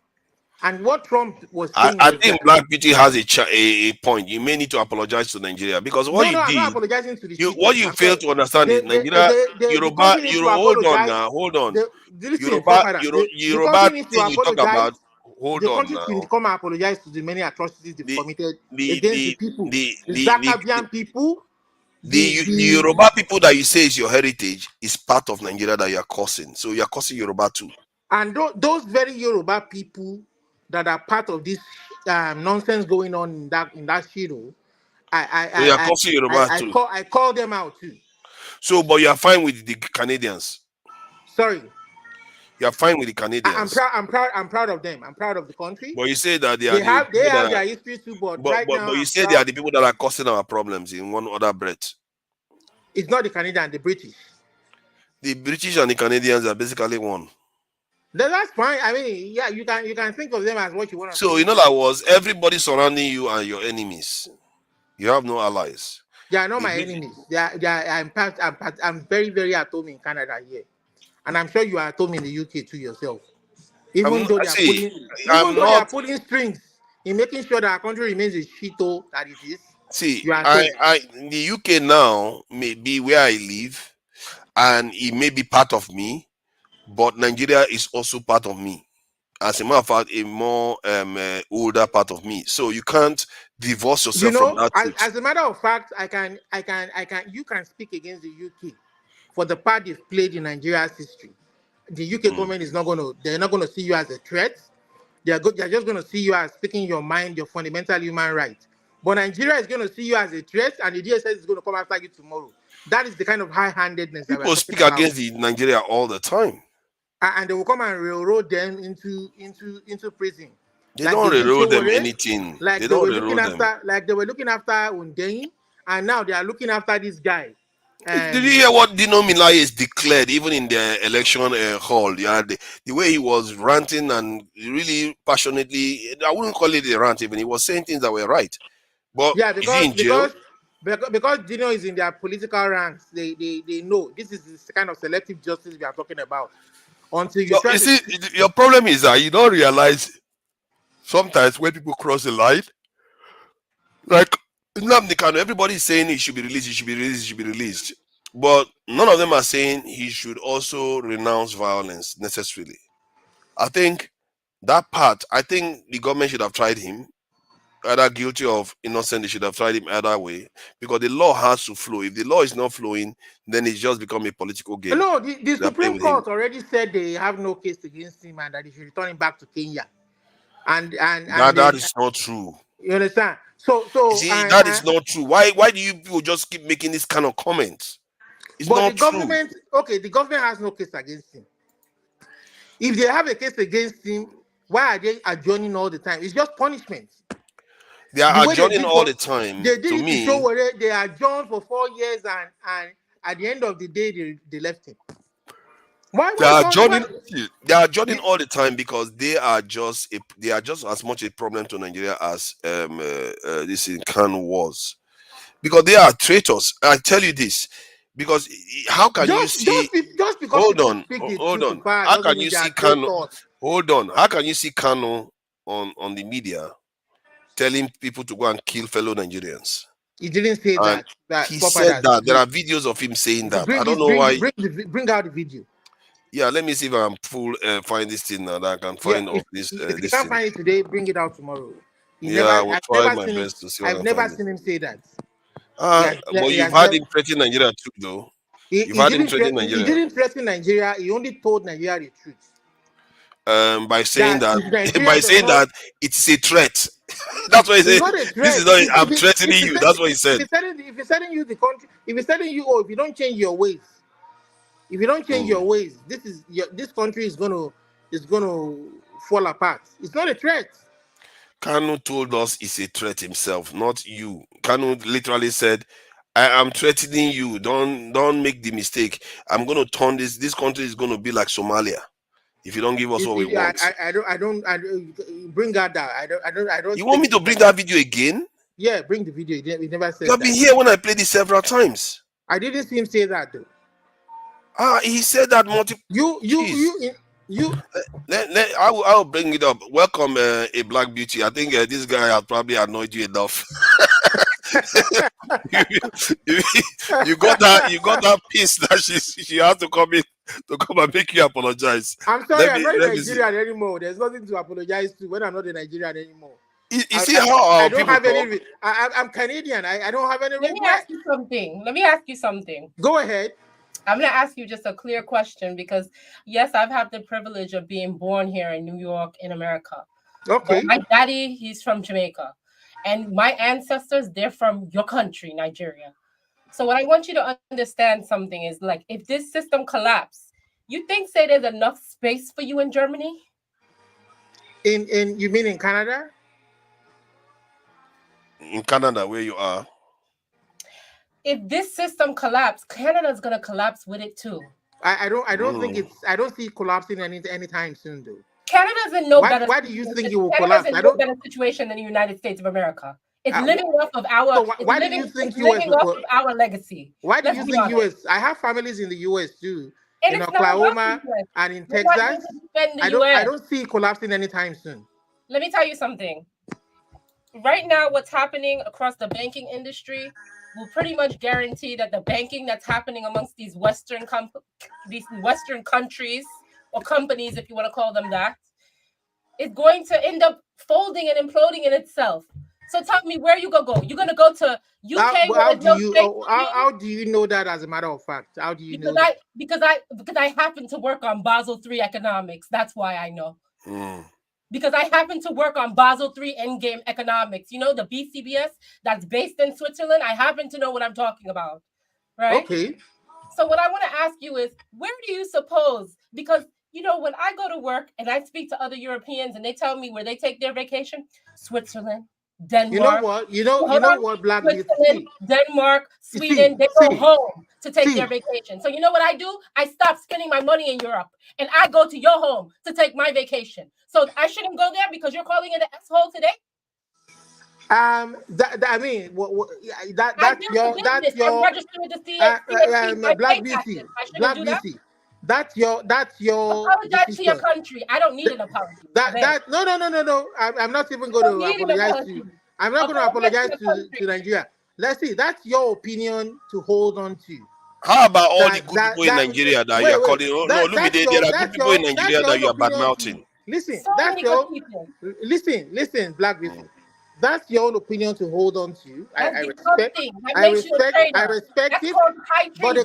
And what Trump was saying, I think Black Beauty has a point. You may need to apologize to Nigeria because what you did. I'm not apologizing to the what you fail to understand is Nigeria, Yoruba. Hold on now. Hold on. Yoruba thing you talk about. Hold on now. The country to come and apologize to the many atrocities they committed against the people, the Zakabian people. The Yoruba people that you say is your heritage is part of Nigeria that you are causing. So you are causing Yoruba too. And those very Yoruba people that are part of this nonsense going on in that shiro, I call them out too. So, but you are fine with the Canadians. Sorry. You're fine with the I'm Canadians. proud. I'm proud of them. I'm proud of the country. But you say that they are They the have people that are, their history too, but right now but you I'm say they are proud. the people that are causing our problems in one other breath. It's not the Canadian, the British. The British and the Canadians are basically one. That's fine. I mean, yeah, you can think of them as what you want to So think. you know that was everybody surrounding you and your enemies. You have no allies. They are not The my British, enemies. I'm very, very at home in Canada here. And I'm sure you are at home in the UK too yourself. I'm Even though I they are see. pulling even I'm though they not. are pulling strings in making sure that our country remains a shito that it is, See, you are at home. the UK now may be where I live, and it may be part of me, but Nigeria is also part of me. As a matter of fact, a more older part of me. So you can't divorce You yourself from know, that truth. as a matter of fact, you can speak against the UK for the part they've played in Nigeria's history. The UK Mm. government is not gonna they're not gonna see you as a threat. They're just gonna see you as speaking your mind, your fundamental human right. But Nigeria is gonna see you as a threat, and the DSS is gonna come after you tomorrow. That is the kind of high-handedness that we're People talking speak about. against the Nigeria all the time. And they will come and railroad them into prison, They like don't they did railroad them Showore, anything. They don't railroad them. like they were looking after Undein, and now they are looking after this guy. Did you hear what Dino Milaye declared, even in the election hall? Yeah, the way he was ranting and really passionately, I wouldn't call it a rant even. He was saying things that were right. But Yeah, is he because in jail? Dino is in their political ranks, they know this is the kind of selective justice we are talking about. Until you try You to see, your problem is that you don't realize sometimes when people cross the line, like Nnamdi Kanu, everybody is saying he should be released, he should be released, he should be released. But none of them are saying he should also renounce violence necessarily. I think I think the government should have tried him, either guilty or innocent. They should have tried him either way, because the law has to flow. If the law is not flowing, then it's just become a political game. no, the They are playing Supreme with him. Court already said they have no case against him and that they should return him back to Kenya. And That they, is not true. you understand? You see, that is not true. Why do you people just keep making this kind of comments? It's but the not true. government, okay, the government has no case against him. If they have a case against him, why are they adjourning all the time? It's just punishment. They The are way adjourning all the time. they did To it to show me, where they adjourned for 4 years and at the end of the day they left him. they are Why? adjourning. They are adjourning The- all the time because they are just as much a problem to Nigeria as this in Kanu was. Because they are traitors. I tell you this. Because how can you see? just because Hold people on, speak the hold truth to on. power How doesn't can mean you they are see Kanu? traitors. Hold on. How can you see Kanu on the media telling people to go and kill fellow Nigerians? He didn't say And that he proper said that that there are videos of him saying that. I don't know why. bring out the video. Yeah, let me see if I can find this thing now that I can Yeah, find of this if you this can't thing. find it today, bring it out tomorrow. Yeah, I will try my best to see what I I've can never find it. seen him say that. But He you've has had never him threaten Nigeria too, though. You've he had him didn't threaten he Nigeria didn't threaten Nigeria. He only told Nigeria the truth. by saying That that if Nigeria does not, it's a threat. That's what he it's said. not a This is threat. not. I'm threatening you. That's what he said. If he's telling you the country, if he's telling you, oh, if you don't change your ways, Mm. this country is gonna fall apart. It's not a threat. Kanu told us it's a threat himself, not you. Kanu literally said, "I am threatening you. Don't make the mistake. I'm going to turn this country is going to be like Somalia if you don't give us what we want." I bring out that. I don't You want take me it to for bring that. that video again? Yeah, bring the video. He never You said have been that. here when I played it several times. I didn't see him say that though. He said that multiple. You Jeez. you I will bring it up. Welcome, a black beauty. I think this guy has probably annoyed you enough. you, you, you got that piece that she has to come in to come and make you apologize. I'm sorry, I'm not a Let me see. Nigerian anymore. There's nothing to apologize to when I'm not a Nigerian anymore. You see how I our don't people have talk? any. I'm Canadian. I don't have any Let me regret. ask you something. Let me ask you something. Go ahead. I'm going to ask you just a clear question because, yes, I've had the privilege of being born here in New York, in America. Okay. But my daddy, he's from Jamaica. And my ancestors, they're from your country, Nigeria. So what I want you to understand something is like, if this system collapse, You think say there's enough space for you in Germany? In you mean in Canada? In Canada, where you are. If this system collapses, Canada's gonna collapse with it too. I don't think I don't see it collapsing anytime soon though. Canada's in no Why better. do you think it will Canada's collapse? in I no don't. better situation than the United States of America. It's Uh, living off of our. so it's why do living, you think it's US living will off of our legacy. Why do Let's you be think honest. US? I have families in the US too, And in it's not about the Oklahoma US. and in We're not here Texas. to defend the I US. don't see it collapsing anytime soon. Let me tell you something. Right now, what's happening across the banking industry will pretty much guarantee that the banking that's happening amongst these Western countries or companies, if you want to call them that, is going to end up folding and imploding in itself. So tell me, where you gonna go? You're gonna go to UK where there's no how do you know that as a matter of fact? How do you know that? Because I happen to work on Basel III economics. That's why I know. Because I happen to work on Basel III Endgame economics. You know, the BCBS that's based in Switzerland. I happen to know what I'm talking about, right? Okay. So what I want to ask you is, where do you suppose? Because, you know, when I go to work and I speak to other Europeans and they tell me where they take their vacation, Switzerland, Denmark. You know what? You know what, Black Switzerland, Denmark, Sweden, they go home to take their vacation. So you know what I do? I stop spending my money in Europe and I go to your home to take my vacation. So I shouldn't go there because you're calling it an S-hole today? I mean, that's your I'm registered with the CNC, Black Beauty. Black Beauty. That's your apologize decision. to your country. I don't need an apology. No. I'm not even going to apologize to you. I'm not going to apologize to Nigeria. Let's see. That's your opinion to hold on to. How about all the good people in Nigeria that you are calling? No, Lumide, there are good people in Nigeria that you are badmouthing. Listen, listen, Black Beauty. That's your own opinion to hold on to. I respect it. But a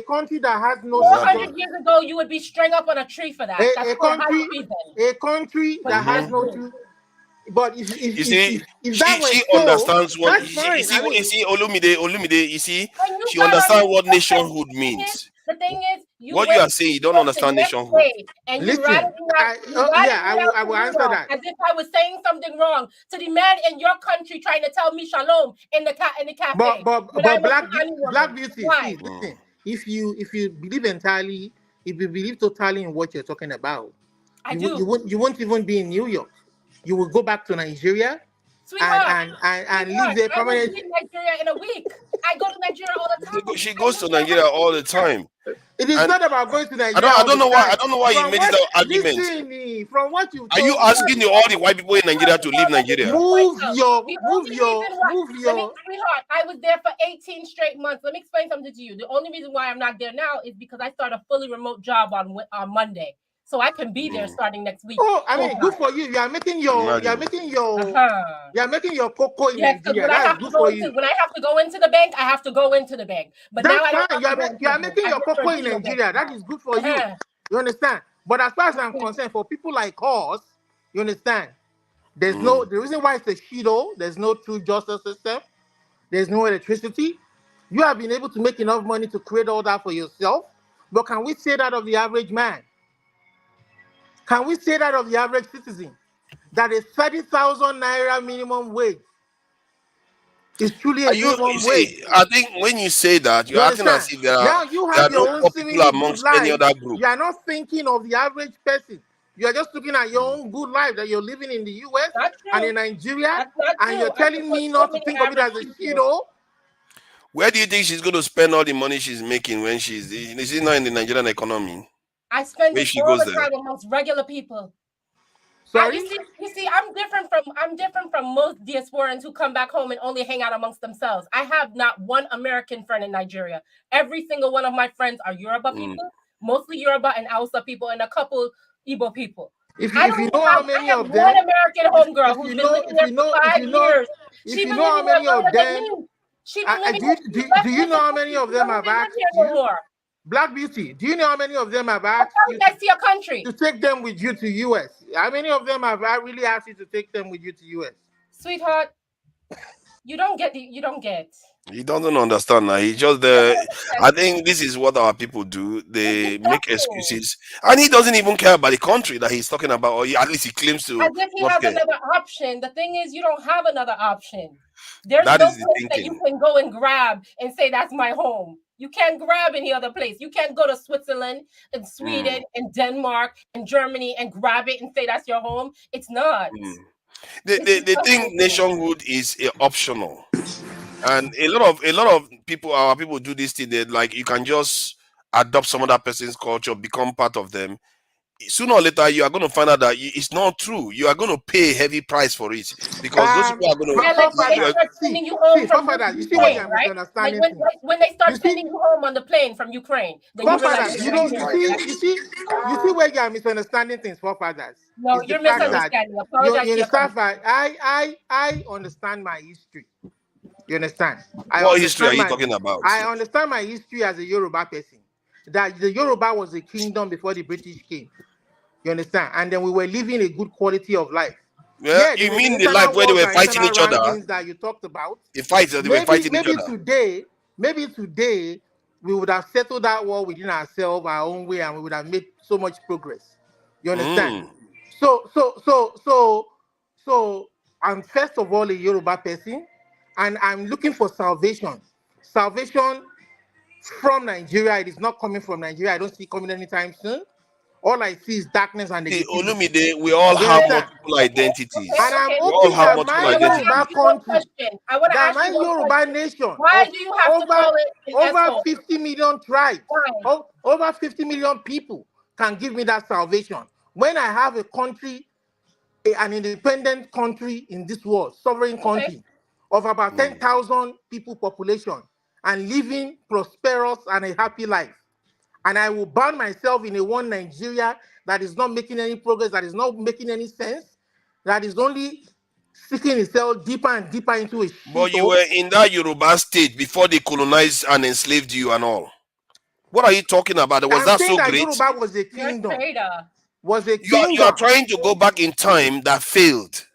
country that has no 400 years ago, you would be strung up on a tree for that. A country that has no truth. But if that was she so, understands what that's fine. you see, Olumide, you see, she understands what nationhood means. The thing is, what you are saying, you don't understand nationhood. And listen, I will answer that. As if I was saying something wrong to the man in your country trying to tell me shalom in the cafe. But Black Beauty, see, listen, if you believe entirely, if you believe totally in what you're talking about, you won't even be in New York. You will go back to Nigeria and live there permanently. I will be in Nigeria in a week. I go to Nigeria all the time. She goes to Nigeria all the time. It is not about going to Nigeria. I don't know why you made this argument. Listen, from what you are you asking all the white people in Nigeria to leave Nigeria? Move your. Sweetheart, I was there for 18 straight months. Let me explain something to you. The only reason why I'm not there now is because I start a fully remote job on Monday. So I can be there starting next week. Oh, I mean, good for you. You are making your cocoa in Nigeria. That's good for you. When I have to go into the bank, I have to go into the bank. But that's now fine. You are making your cocoa in Nigeria. That is good for you. You understand? But as far as I'm concerned, for people like us, you understand? There's the reason why it's a shido. There's no true justice system. There's no electricity. You have been able to make enough money to create all that for yourself. But can we say that of the average man? Can we say that of the average citizen? That is 30,000 naira minimum wage. It's truly a minimum wage. I think when you say that, you're acting as if there are no poor people amongst any other group. You are not thinking of the average person. You are just looking at your own good life that you're living in the US and in Nigeria, and you're telling me not to think of it as a shido. Where do you think she's going to spend all the money she's making when she's not in the Nigerian economy? I spend it all the time amongst regular people. Sorry? You see, I'm different from most diasporans who come back home and only hang out amongst themselves. I have not one American friend in Nigeria. Every single one of my friends are Yoruba people, mostly Yoruba and Hausa people, and a couple Igbo people. If you know how many of them, one American homegirl who's been living there for 5 years. If you know how many of them, do you know how many of them have asked you? Black Beauty, do you know how many of them have asked you to take them with you to US? How many of them have really asked you to take them with you to US? Sweetheart, you don't get. He doesn't understand now. He just I think this is what our people do. They make excuses, and he doesn't even care about the country that he's talking about, or at least he claims to As if he not has care. another option. The thing is, you don't have another option. There's That no is the place that you thinking. can go and grab and say that's my home. You can't grab any other place. You can't go to Switzerland and Sweden and Denmark and Germany and grab it and say that's your home. It's not. They think nationhood is optional, and a lot of people, our people, do this thing. That like you can just adopt some other person's culture, become part of them. Sooner or later, you are going to find out that it's not true. You are going to pay a heavy price for it because those people are going to. Yeah, like when they start sending you home from you see why Ukraine, you're right? Like misunderstanding things. when they start sending you home on the plane from Ukraine, then you realize Forefathers, you see where you are misunderstanding things, forefathers. No, It's the you're fact that misunderstanding. Apologize you to your understand. country. I understand my history. You understand? What history are you talking about? I understand my history as a Yoruba person. That the Yoruba was a kingdom before the British came. You understand? And then we were living a good quality of life. Yeah, you mean the life where they were fighting each other? Rankings that you talked about. They were fighting each other. Maybe today we would have settled that war within ourselves, our own way, and we would have made so much progress. You understand? So I'm first of all a Yoruba person, and I'm looking for salvation. Salvation from Nigeria. It is not coming from Nigeria. I don't see it coming anytime soon. All I see is darkness and negativity. Olumide, we all have multiple identities. And I'm we hoping all have that multiple my identities. Yoruba country, I want to ask my you one Yoruba question. nation, Why do you have to call it an over SO? 50 million tribes, over 50 million people can give me that salvation. When I have a country, an independent country in this world, sovereign country, of about 10,000 people population, and living prosperous and a happy life. And I will ban myself in a one Nigeria that is not making any progress, that is not making any sense, that is only seeking itself deeper and deeper into a shit. But you were in that Yoruba state before they colonized and enslaved you and all. What are you talking about? Was that so great? Yoruba was a kingdom. You are trying to go back in time that failed.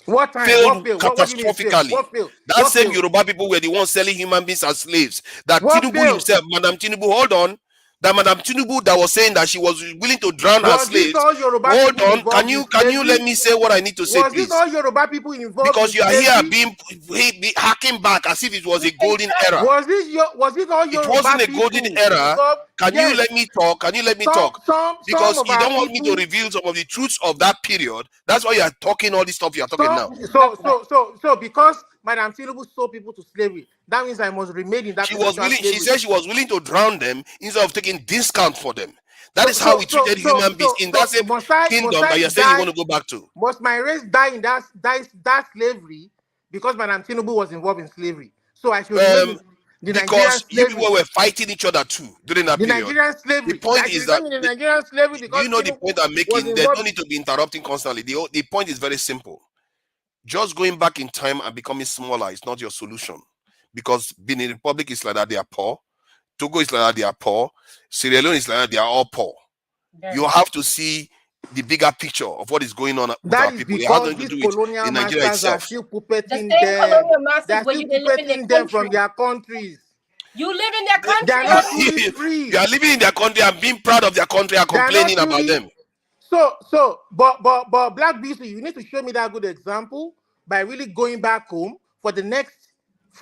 What time? Failed what catastrophically. What failed? That same Yoruba people were the ones selling human beings as slaves. That Tinubu himself, Madam Tinubu, hold on. That Madam Tinubu that was saying that she was willing to drown her slaves. Hold on, can you let me say what I need to say, please? Was it all Yoruba people involved? Because you are here being hacking back as if it was a golden era. Was it all Yoruba? It wasn't a golden era. Can you let me talk? Can you let me talk? Because you don't want me to reveal some of the truths of that period. That's why you are talking all this stuff you are talking now. So because Madam Tinubu sold people to slavery, that means I must remain in that. She said she was willing to drown them instead of taking discount for them. That is how we treated human beings in that same kingdom that you're saying you want to go back to. Must my race die in that slavery because Madam Tinubu was involved in slavery? So I should remain in the because you people were fighting each other too during that period. Nigerian slavery. The point is that the Nigerian slavery because you know the point I'm making. They don't need to be interrupting constantly. The point is very simple. Just going back in time and becoming smaller is not your solution. Because Benin Republic is like that, they are poor. Togo is like that, they are poor. Sierra Leone is like that, they are all poor. You have to see the bigger picture of what is going on with our people. You have to do it in Nigeria itself. Are still puppeting them from their countries. You live in their country. They are not really free. You are living in their country and being proud of their country and complaining about them. But Black Beauty, you need to show me that good example by really going back home for the next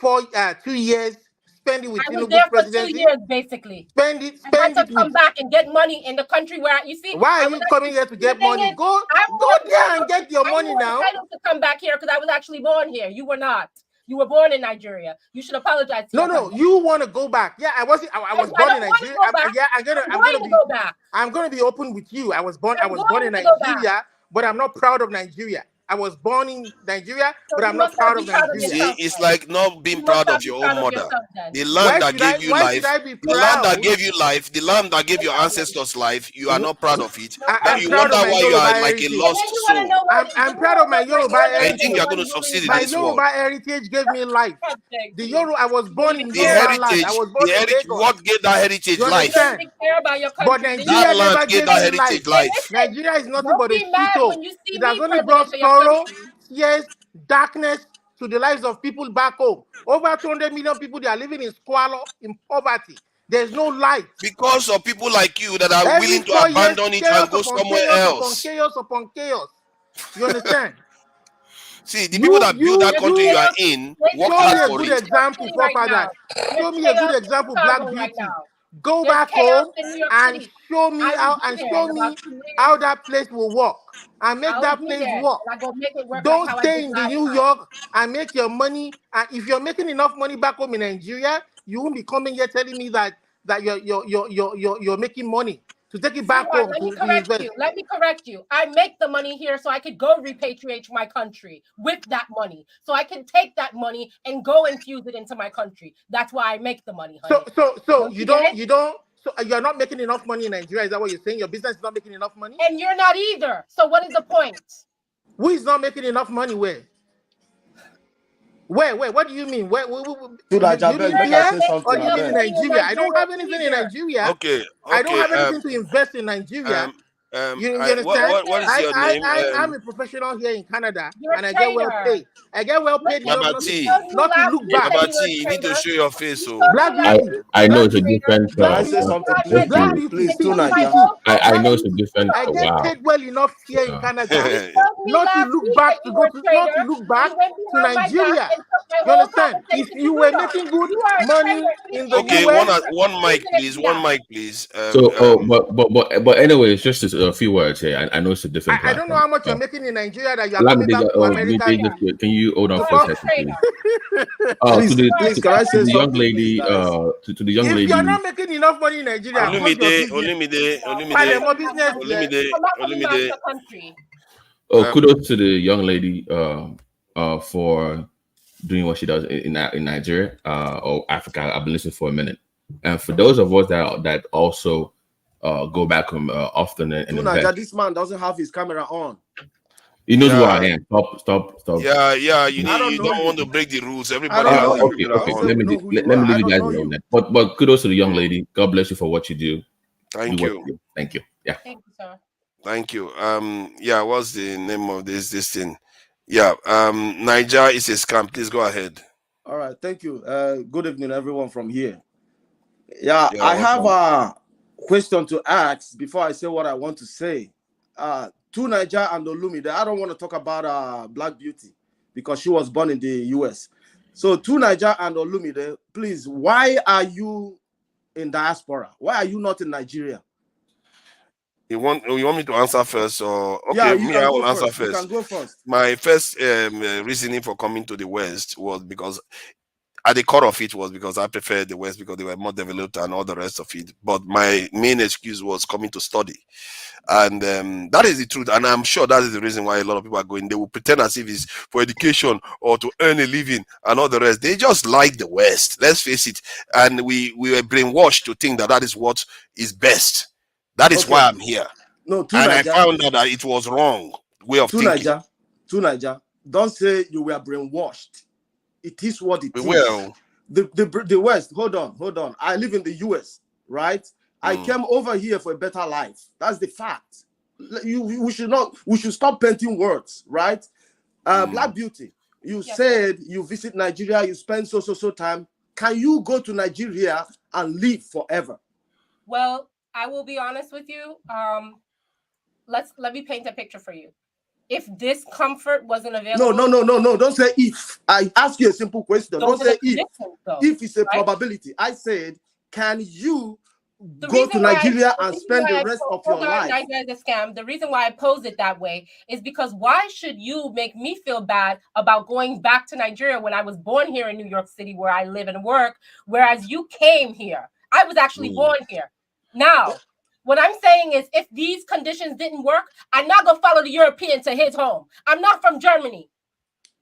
2 years, spend it with I was there for 2 years, basically. Spend it come back and get money in the country where you see. Why are you coming here to get money? Go there and get your money now. I'm entitled to come back here because I was actually born here. You were not. You were born in Nigeria. You should apologize to No, you want to go back. Yeah, I was born in Nigeria. I'm gonna be open with you. I was born in Nigeria, but I'm not proud of Nigeria. I was born in Nigeria, but I'm not proud of Nigeria. See, it's like not being proud of your own mother. The land that gave you life, the land that gave you life, the land that gave your ancestors life, you are not proud of it. But you wonder why you are like a lost soul. I'm proud of my Yoruba heritage. I think you're going to succeed in this world. My Yoruba heritage gave me life. I was born in Yoruba land. I was born in Lagos. What gave that heritage life? But Nigeria never gave me life. Nigeria is nothing but a shithole. It has only brought sorrow, tears, darkness to the lives of people back home. Over 200 million people, they are living in squalor, in poverty. There's no light. Because of people like you that are Every willing to 4 years, abandon it and chaos go upon somewhere chaos upon else. chaos upon chaos. You understand? See, the people that build that country you are in work show hard me a for good it. example, forefathers. Show me a good example, Black Right Beauty. now. Go There's back chaos home in New York and City. show me I will be there in about 2 weeks. how that place will work and make I'll that be place there, work. and I go make it work like Don't how I stay did in the last New time. York and make your money. And if you're making enough money back home in Nigeria, you won't be coming here telling me that you're making money to take it back Sweetheart, home let me to correct invest. you. Let me correct you. I make the money here so I could go repatriate my country with that money. So I can take that money and go infuse it into my country. That's why I make the money, honey. So you're not making enough money in Nigeria. Is that what you're saying? Your business is not making enough money? And you're not either. So what is the point? Who is not making enough money? Where? What do you mean? Where do you live here or do you live in Nigeria? I don't have anything in Nigeria. Okay. I don't have anything to invest in Nigeria. You understand? What is your name? I'm a professional here in Canada, You're and a I get well trader. paid. I get well paid enough Baba not T. to look back. Baba T, you need to show your face. So Black I Beauty. I know it's a different. Black say something, Beauty. please? Black Let's Beauty. Please, See, to see, see, Naija. see. I know it's a different. I get Wow. paid well enough here in Canada You told me not to last look week back that you were a not to trader. look back You went to behind my back Nigeria. and took my You whole understand? If compensation to you do were that. making good You are a money trader. in the okay, US, one mic, please. One mic, please. So, but anyway, it's just a few words here. I know it's a different I don't know platform. how much you're making in Nigeria that you are Allow me coming back to America. can you hold on You're for a a second, trader. please? Please, can I To say the young something, lady, please, guys? to the young If lady. you're not making enough money in Nigeria, mind your business. Olumide, More business there. Olumide. Country. Kudos to the young lady for doing what she does in Nigeria or Africa. I've been listening for a minute, and for those of us that also go back home often and Naija, invest. this man doesn't have his camera on. He knows who I am. Stop. Yeah, you don't don't want to break the rules. Everybody don't has know to you. figure Okay. out. Let me leave you guys alone then. But kudos to the young lady. God bless you for what you do. Thank you. Thank you. Yeah. Thank you, sir. Thank you. Yeah, what's the name of this thing? Yeah, Niger is a scam. Please go ahead. All right, thank you. Good evening, everyone from here. Yeah, Yeah, I have welcome. a question to ask before I say what I want to say. To Niger and Olumide, I don't want to talk about Black Beauty because she was born in the US. So to Niger and Olumide, please, why are you in diaspora? Why are you not in Nigeria? You want me to answer first, or okay? Yeah, you Me, can I go will answer first. You first. can go first. My first reasoning for coming to the West was because at the core of it was because I preferred the West because they were more developed and all the rest of it. But my main excuse was coming to study. And that is the truth. And I'm sure that is the reason why a lot of people are going. They will pretend as if it's for education or to earn a living and all the rest. They just like the West. Let's face it. And we were brainwashed to think that is what is best. That is why I'm here. No, and Niger, I found out that it was wrong way of thinking. Niger, don't say you were brainwashed. It is what it is. Well, the West. Hold on. I live in the US, right? I came over here for a better life. That's the fact. We should stop painting words, right? Black Beauty, you said you visit Nigeria, you spend so time. Can you go to Nigeria and live forever? Well, I will be honest with you. Let me paint a picture for you. If this comfort wasn't available, no. Don't say if. I ask you a simple question. Don't say if. If it's a probability. I said, can you go to Nigeria and spend the rest of your life? Nigeria is a scam. The reason why I pose it that way is because why should you make me feel bad about going back to Nigeria when I was born here in New York City, where I live and work, whereas you came here? I was actually born here. Now, what I'm saying is, if these conditions didn't work, I'm not gonna follow the European to his home. I'm not from Germany.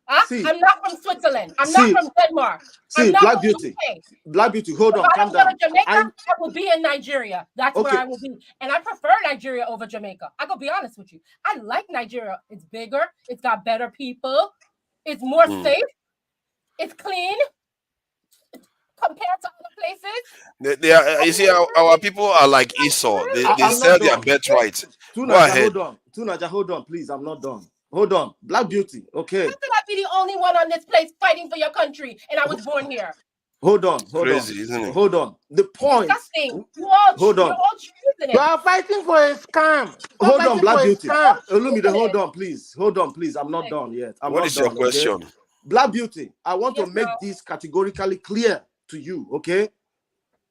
I'm not from Switzerland. I'm not from Denmark. I'm not Black from Beauty. UK. Black Beauty, hold on, calm down. down. Jamaica, I will be in Nigeria. That's where I will be. And I prefer Nigeria over Jamaica. I gotta be honest with you. I like Nigeria. It's bigger. It's got better people. It's more safe. It's clean. Compared to other places, you see, our people are like Esau. They sell their birthright. Go ahead. Hold on, please. I'm not done. hold on. Black Beauty, okay. How could I be the only one on this place fighting for your country and I was born here? Hold on, Crazy, isn't it? hold on. The point. Disgusting. You're Hold on. all choosing You it. are fighting for a scam. Stop Hold on, fighting Black for a Beauty. scam. Olumide, hold on, please. Hold on, please. I'm not done yet. I'm What not is your done, question? Okay? Black Beauty, I want Yes, to make ma'am. this categorically clear to you, okay?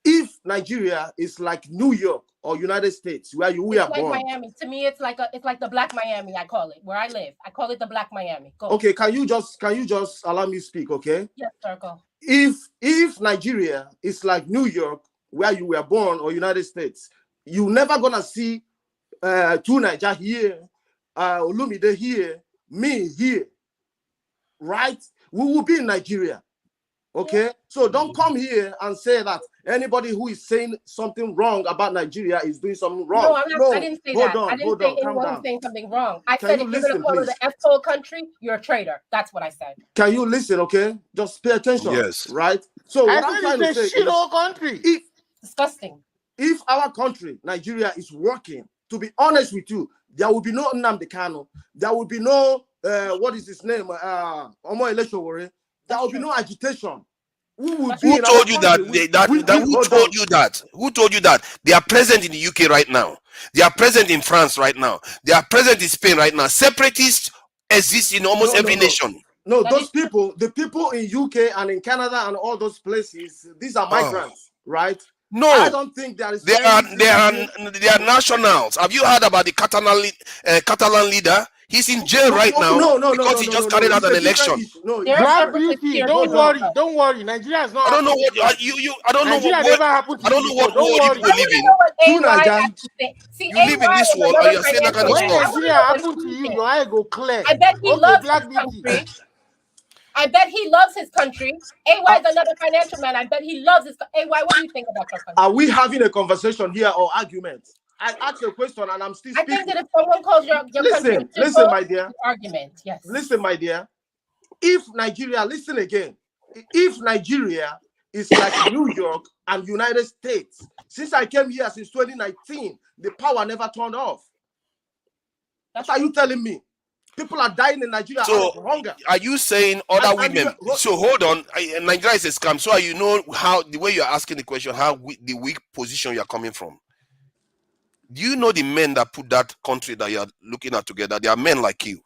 If Nigeria is like New York or United States, where we It's are like born. Miami. To me, it's like the Black Miami. I call it where I live. I call it the Black Miami. Go. Okay, can you just allow me speak, okay? Yes, sir. Go. If Nigeria is like New York, where you were born, or United States, you're never gonna see two Niger here, Olumide here, me here, right? We will be in Nigeria. Okay, so don't come here and say that anybody who is saying something wrong about Nigeria is doing something wrong. No, I'm not. I didn't say that. I didn't say calm anyone down. was saying something wrong. I Can said you if you're gonna listen, call it please? an F-hole country, you're a traitor. That's what I said. Can you listen? Okay, just pay attention. Yes. Right. So what I'm I trying said to say it's a shit is, hole country. Disgusting. If our country, Nigeria, is working, to be honest with you, there will be no Nnamdi Kanu. There will be no what is his name? Omo Eleshowore. There will be no agitation. Who told you that? Who told you that? Who told you that? They are present in the UK right now. They are present in France right now. They are present in Spain right now. Separatists exist in almost every nation. No, those people, the people in UK and in Canada and all those places, these are migrants, right? No, I don't think there is. They are nationals. Have you heard about the Catalan leader? He's in jail right now because he just carried out an election. Black Beauty, don't worry. Nigeria is not. I don't know what you. I don't know what. Nigeria never happened to I don't know what don't world you worry. live in. See, You live in this world and you're saying that kind of When stuff. Nigeria happened to you, your eye go clear. I bet he loves Black his country. I bet he loves his country. AY is another financial man. I bet he loves his. AY, what do you think about your country? Are we having a conversation here or argument? I asked a question and I'm still speaking. I think that if someone calls your country, listen, my dear. Argument, yes. Listen, my dear. If Nigeria, listen again. If Nigeria is like New York and United States, since I came here since 2019, the power never turned off. What are you telling me? People are dying in Nigeria out of hunger. Are you saying other women? So hold on. Nigeria is a scam. So you know how the way you are asking the question, how the weak position you are coming from. Do you know the men that put that country that you are looking at together? They are men like you.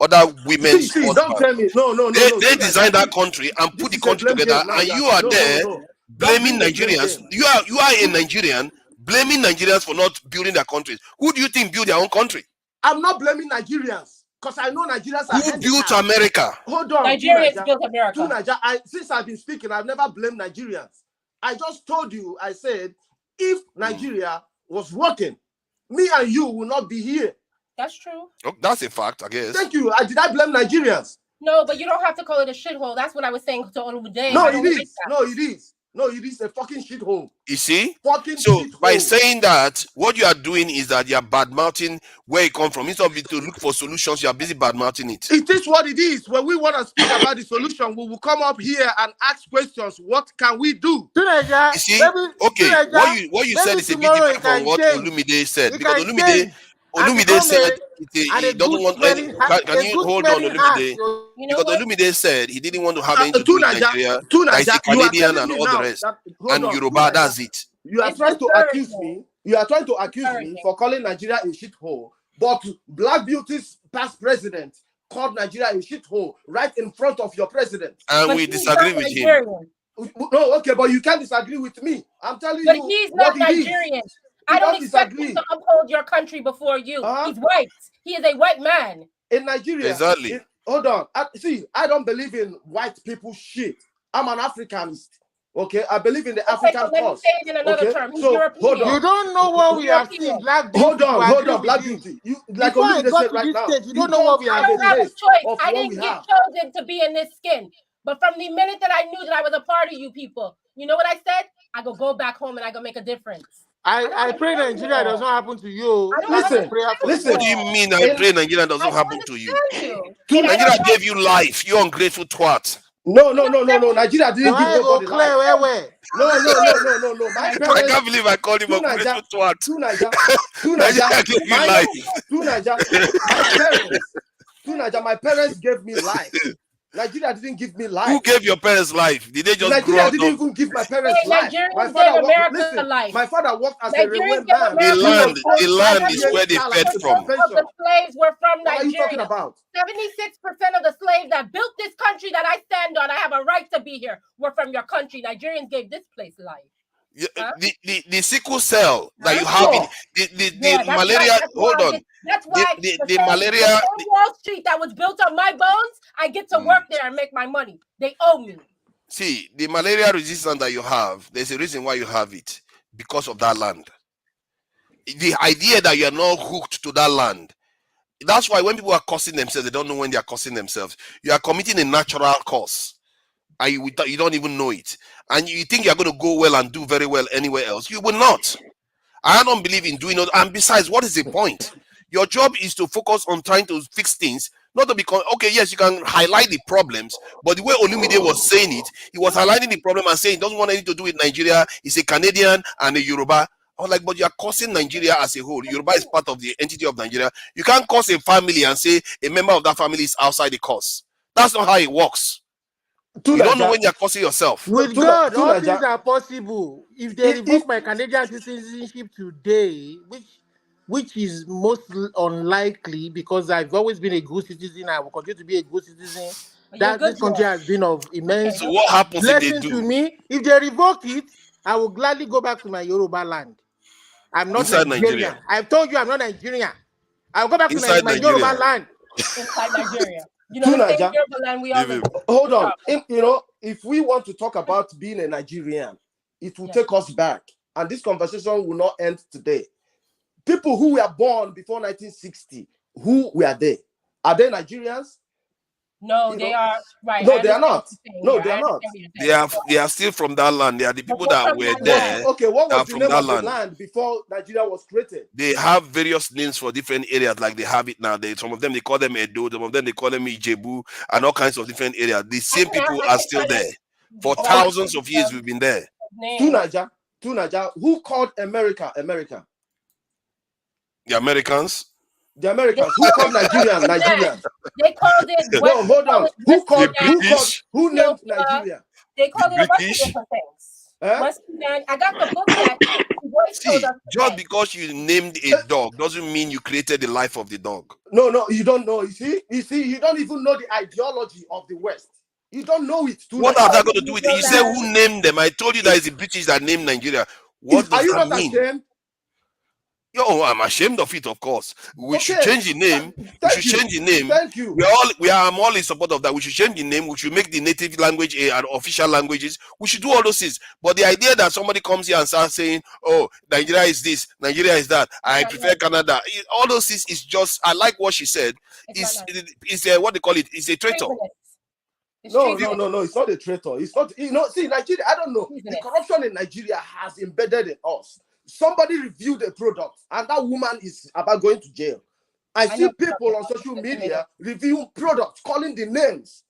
Other women. See, don't tell me. No. They designed that country and put the country together, and you are there blaming Nigerians. You are a Nigerian blaming Nigerians for not building their countries. Who do you think built their own country? I'm not blaming Nigerians because I know Nigerians are. Who built America? Hold on. Nigerians built America. Since I've been speaking, I've never blamed Nigerians. I just told you, I said, if Nigeria was working, me and you will not be here. That's true. Oh, that's a fact, I guess. Thank you. Did I blame Nigerians? No, but you don't have to call it a shithole. That's what I was saying to Olumide. No, it is. No, it is a fucking shithole. You see? Fucking so shithole. By saying that, what you are doing is that you are bad-mouthing where you come from. Instead of to look for solutions, you are busy bad-mouthing it. It is what it is. When we want to speak about the solution, we will come up here and ask questions. What can we do? You see? Okay, what you said is a bit different from what Olumide said. Because Olumide said he doesn't want any. Can you hold on, Olumide? Because Olumide said he didn't want to have anything to do with Nigeria. That is a Canadian and all the rest. And Yoruba, that's it. You are trying to accuse me. You are trying to accuse me for calling Nigeria a shithole. But Black Beauty's past president called Nigeria a shithole right in front of your president. And we disagree with him. No, okay, but you can't disagree with me. I'm telling you. But he's not Nigerian. I don't expect him to uphold your country before you. He's white. He is a white man. In Nigeria. Exactly. Hold on. See, I don't believe in white people shit. I'm an Africanist. Okay, I believe in the African cause. Let me say it in another term. He's European. Hold on. You don't know what we are seeing. Black Beauty. Hold on, Black Beauty. You like Olumide said right now. You don't know what we are seeing. I don't have a choice. I didn't get have. chosen to be in this skin. But from the minute that I knew that I was a part of you people, you know what I said? I go back home and I go make a difference. I pray Nigeria doesn't happen to you. Listen. What do you mean I pray Nigeria doesn't happen to you? Nigeria gave you life. You ungrateful twat. No. Nigeria didn't give nobody life. No. I can't believe I called him a ungrateful twat. Nigeria gave you life. My Naija, my parents gave me life. Nigeria didn't give me life. Who gave your parents life? Did they just Nigeria grow didn't up? even give my parents Hey, life. Nigerians My gave father worked. America Listen, life. my father worked as a Nigerians railway gave man. The America land, life. the land is where they fed from. Of the slaves were from What are you talking Nigeria. about? 76% of the slaves that built this country that I stand on, I have a right to be here, were from your country. Nigerians gave this place life. Huh? The sickle cell that you have Sure. in the Yeah, that's malaria. why, Hold on. that's why The malaria. same Wall Street that was built on my bones, I get to work there and make my money. They owe me. See, the malaria resistance that you have, there's a reason why you have it, because of that land. The idea that you are not hooked to that land. That's why when people are cursing themselves, they don't know when they are cursing themselves. You are committing a natural curse, and you don't even know it. And you think you're going to go well and do very well anywhere else. You will not. I don't believe in doing it. And besides, what is the point? Your job is to focus on trying to fix things, not to become okay. Yes, you can highlight the problems, but the way Olumide was saying it, he was highlighting the problem and saying he doesn't want anything to do with Nigeria. He's a Canadian and a Yoruba. I was like, but you are causing Nigeria as a whole. Yoruba is part of the entity of Nigeria. You can't cause a family and say a member of that family is outside the cause. That's not how it works. You don't know when you're causing yourself. With God, all things are possible. If they revoke my Canadian citizenship today, which is most unlikely because I've always been a good citizen, I will continue to be a good citizen. That this country has been of immense So what happens if they blessing do? to me. If they revoke it, I will gladly go back to my Yoruba land. I'm not Inside Nigerian. Nigeria. I've told you I'm not Nigerian. I'll go back Inside to my Nigeria. Yoruba land. Inside Nigeria. You know, the same Yoruba land we all live in. Hold on. If we want to talk about being a Nigerian, it will take us back. And this conversation will not end today. People who were born before 1960, who were they? Are they Nigerians? No, they are right. No, they are not. No, they are not. They are still from that land. They are the people that were there. Okay, what was from the name that of the land before Nigeria was created? They have various names for different areas, like they have it now. Some of them they call them Edo, some of them they call them Ijebu, and all kinds of different areas. The same people are still there. For thousands of years, we've been there. To Niger, who called America? The Americans. The Americans. Who called Nigeria? Nigerians. They called it. No, hold on. Who named Ethiopia. Nigeria? They called it a bunch of British. different things. West Sudan. I got the book that See, just because you named a dog doesn't mean you created the life of the dog. No, you don't know. You see, you don't even know the ideology of the West. You don't know it. What are that going to do with it? You say who named them? I told you that it's the British that named Nigeria. What does that mean? Ashamed? Yo, I'm ashamed of it, of course. We should change the name. Thank you. I'm all in support of that. We should change the name. We should make the native language an official languages. We should do all those things. But the idea that somebody comes here and starts saying, "Oh, Nigeria is this, Nigeria is that. I prefer Canada." All those things is just. I like what she said. It's what they call it. It's a traitor. No, it's not a traitor. It's not. See, Nigeria. I don't know. The corruption in Nigeria has embedded in us. Somebody reviewed a product and that woman is about going to jail. I see people on social media reviewing products, calling the names.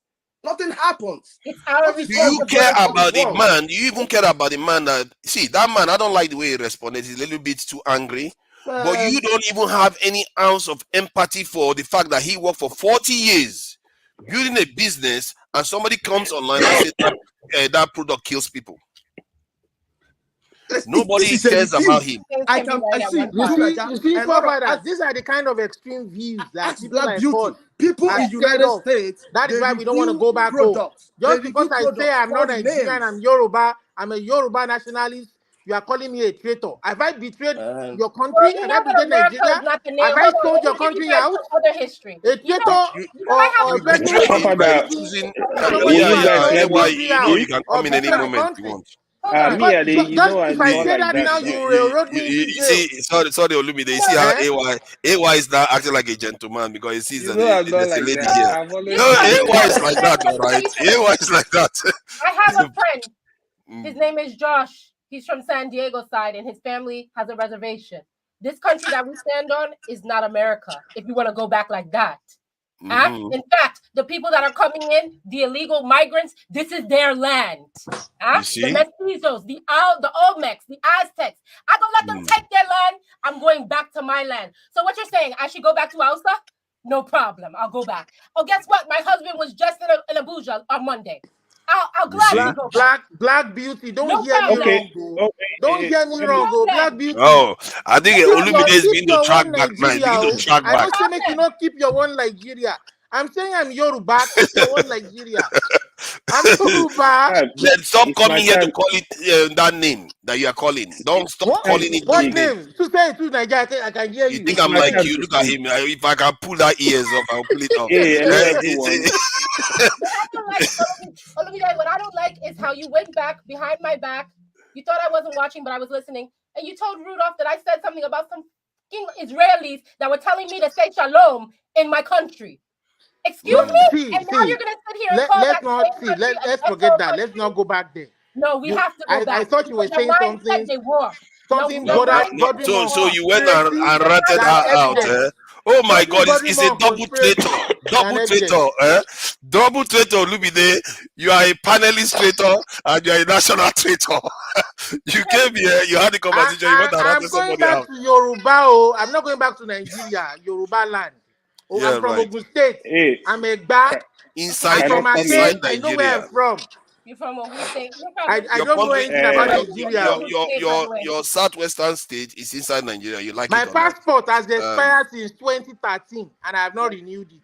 Nothing happens. Do you care about the man? Do you even care about the man that that man? I don't like the way he responded. He's a little bit too angry. But you don't even have any ounce of empathy for the fact that he worked for 40 years building a business and somebody comes online and says that product kills people. Nobody cares about him. I see. These are the kind of extreme views that people in United States. That is why we don't want to go back home. Just because I say I'm not Nigerian, I'm Yoruba, I'm a Yoruba nationalist, you are calling me a traitor. Have I betrayed your country? Have I betrayed Nigeria? Have I sold your country out? Other history. A traitor or You can come in any moment you want. If I say that now, you will road me. You see, sorry, Olumide. You see how AY is now acting like a gentleman because he sees that there's a lady here. No, AY is like that, all right? AY is like that. I have a friend. His name is Josh. He's from San Diego side, and his family has a reservation. This country that we stand on is not America. If you want to go back like that. In fact, the people that are coming in, the illegal migrants, this is their land. The Mestizos, the Olmecs, the Aztecs. I don't let them take their land. I'm going back to my land. So what you're saying, I should go back to Hausa? No problem. I'll go back. Oh, guess what? My husband was just in Abuja on Monday. I'll You see? gladly go back. Black beauty. Don't No hear me problem. wrong, though. Don't hear me No wrong, though. Black problem. beauty. Oh, I think Olumide is Keep beginning to your track one back now. He's Nigeria. beginning to track I back. don't say make you not keep your one Nigeria. I'm saying I'm Yoruba. Keep your one Nigeria. I'm Yoruba. Then stop coming here to call it that name that you are calling. Don't stop calling it What those names. name? To say it to Nigeria, I can hear you. You think I'm like you? Look at him. If I can pull that ears off, I'll pull it off. What I don't like is how you went back behind my back. You thought I wasn't watching, but I was listening. And you told Rudolph that I said something about some Israelis that were telling me to say shalom in my country. Excuse me? And now you're going to sit here and call that same country let's forget that. Let's not go back there. No, we have to go back. I thought you were saying something. Something So you went and ratted her out. Oh my God, it's a double traitor. Double traitor. Double traitor, Lumide. You are a panelist traitor and you are a national traitor. You came here, you had the conversation, you went and ratted somebody out. I'm going back to Yoruba. I'm not going back to Nigeria, Yoruba land. Yeah, I'm from right. Ogun State. I'm a back. Inside Nigeria. Nigeria. I know where I'm from. You're from Ogun State. I don't know anything about Nigeria. Your southwestern state is inside Nigeria. You like my it or passport not? has expired since 2013 and I have not renewed it.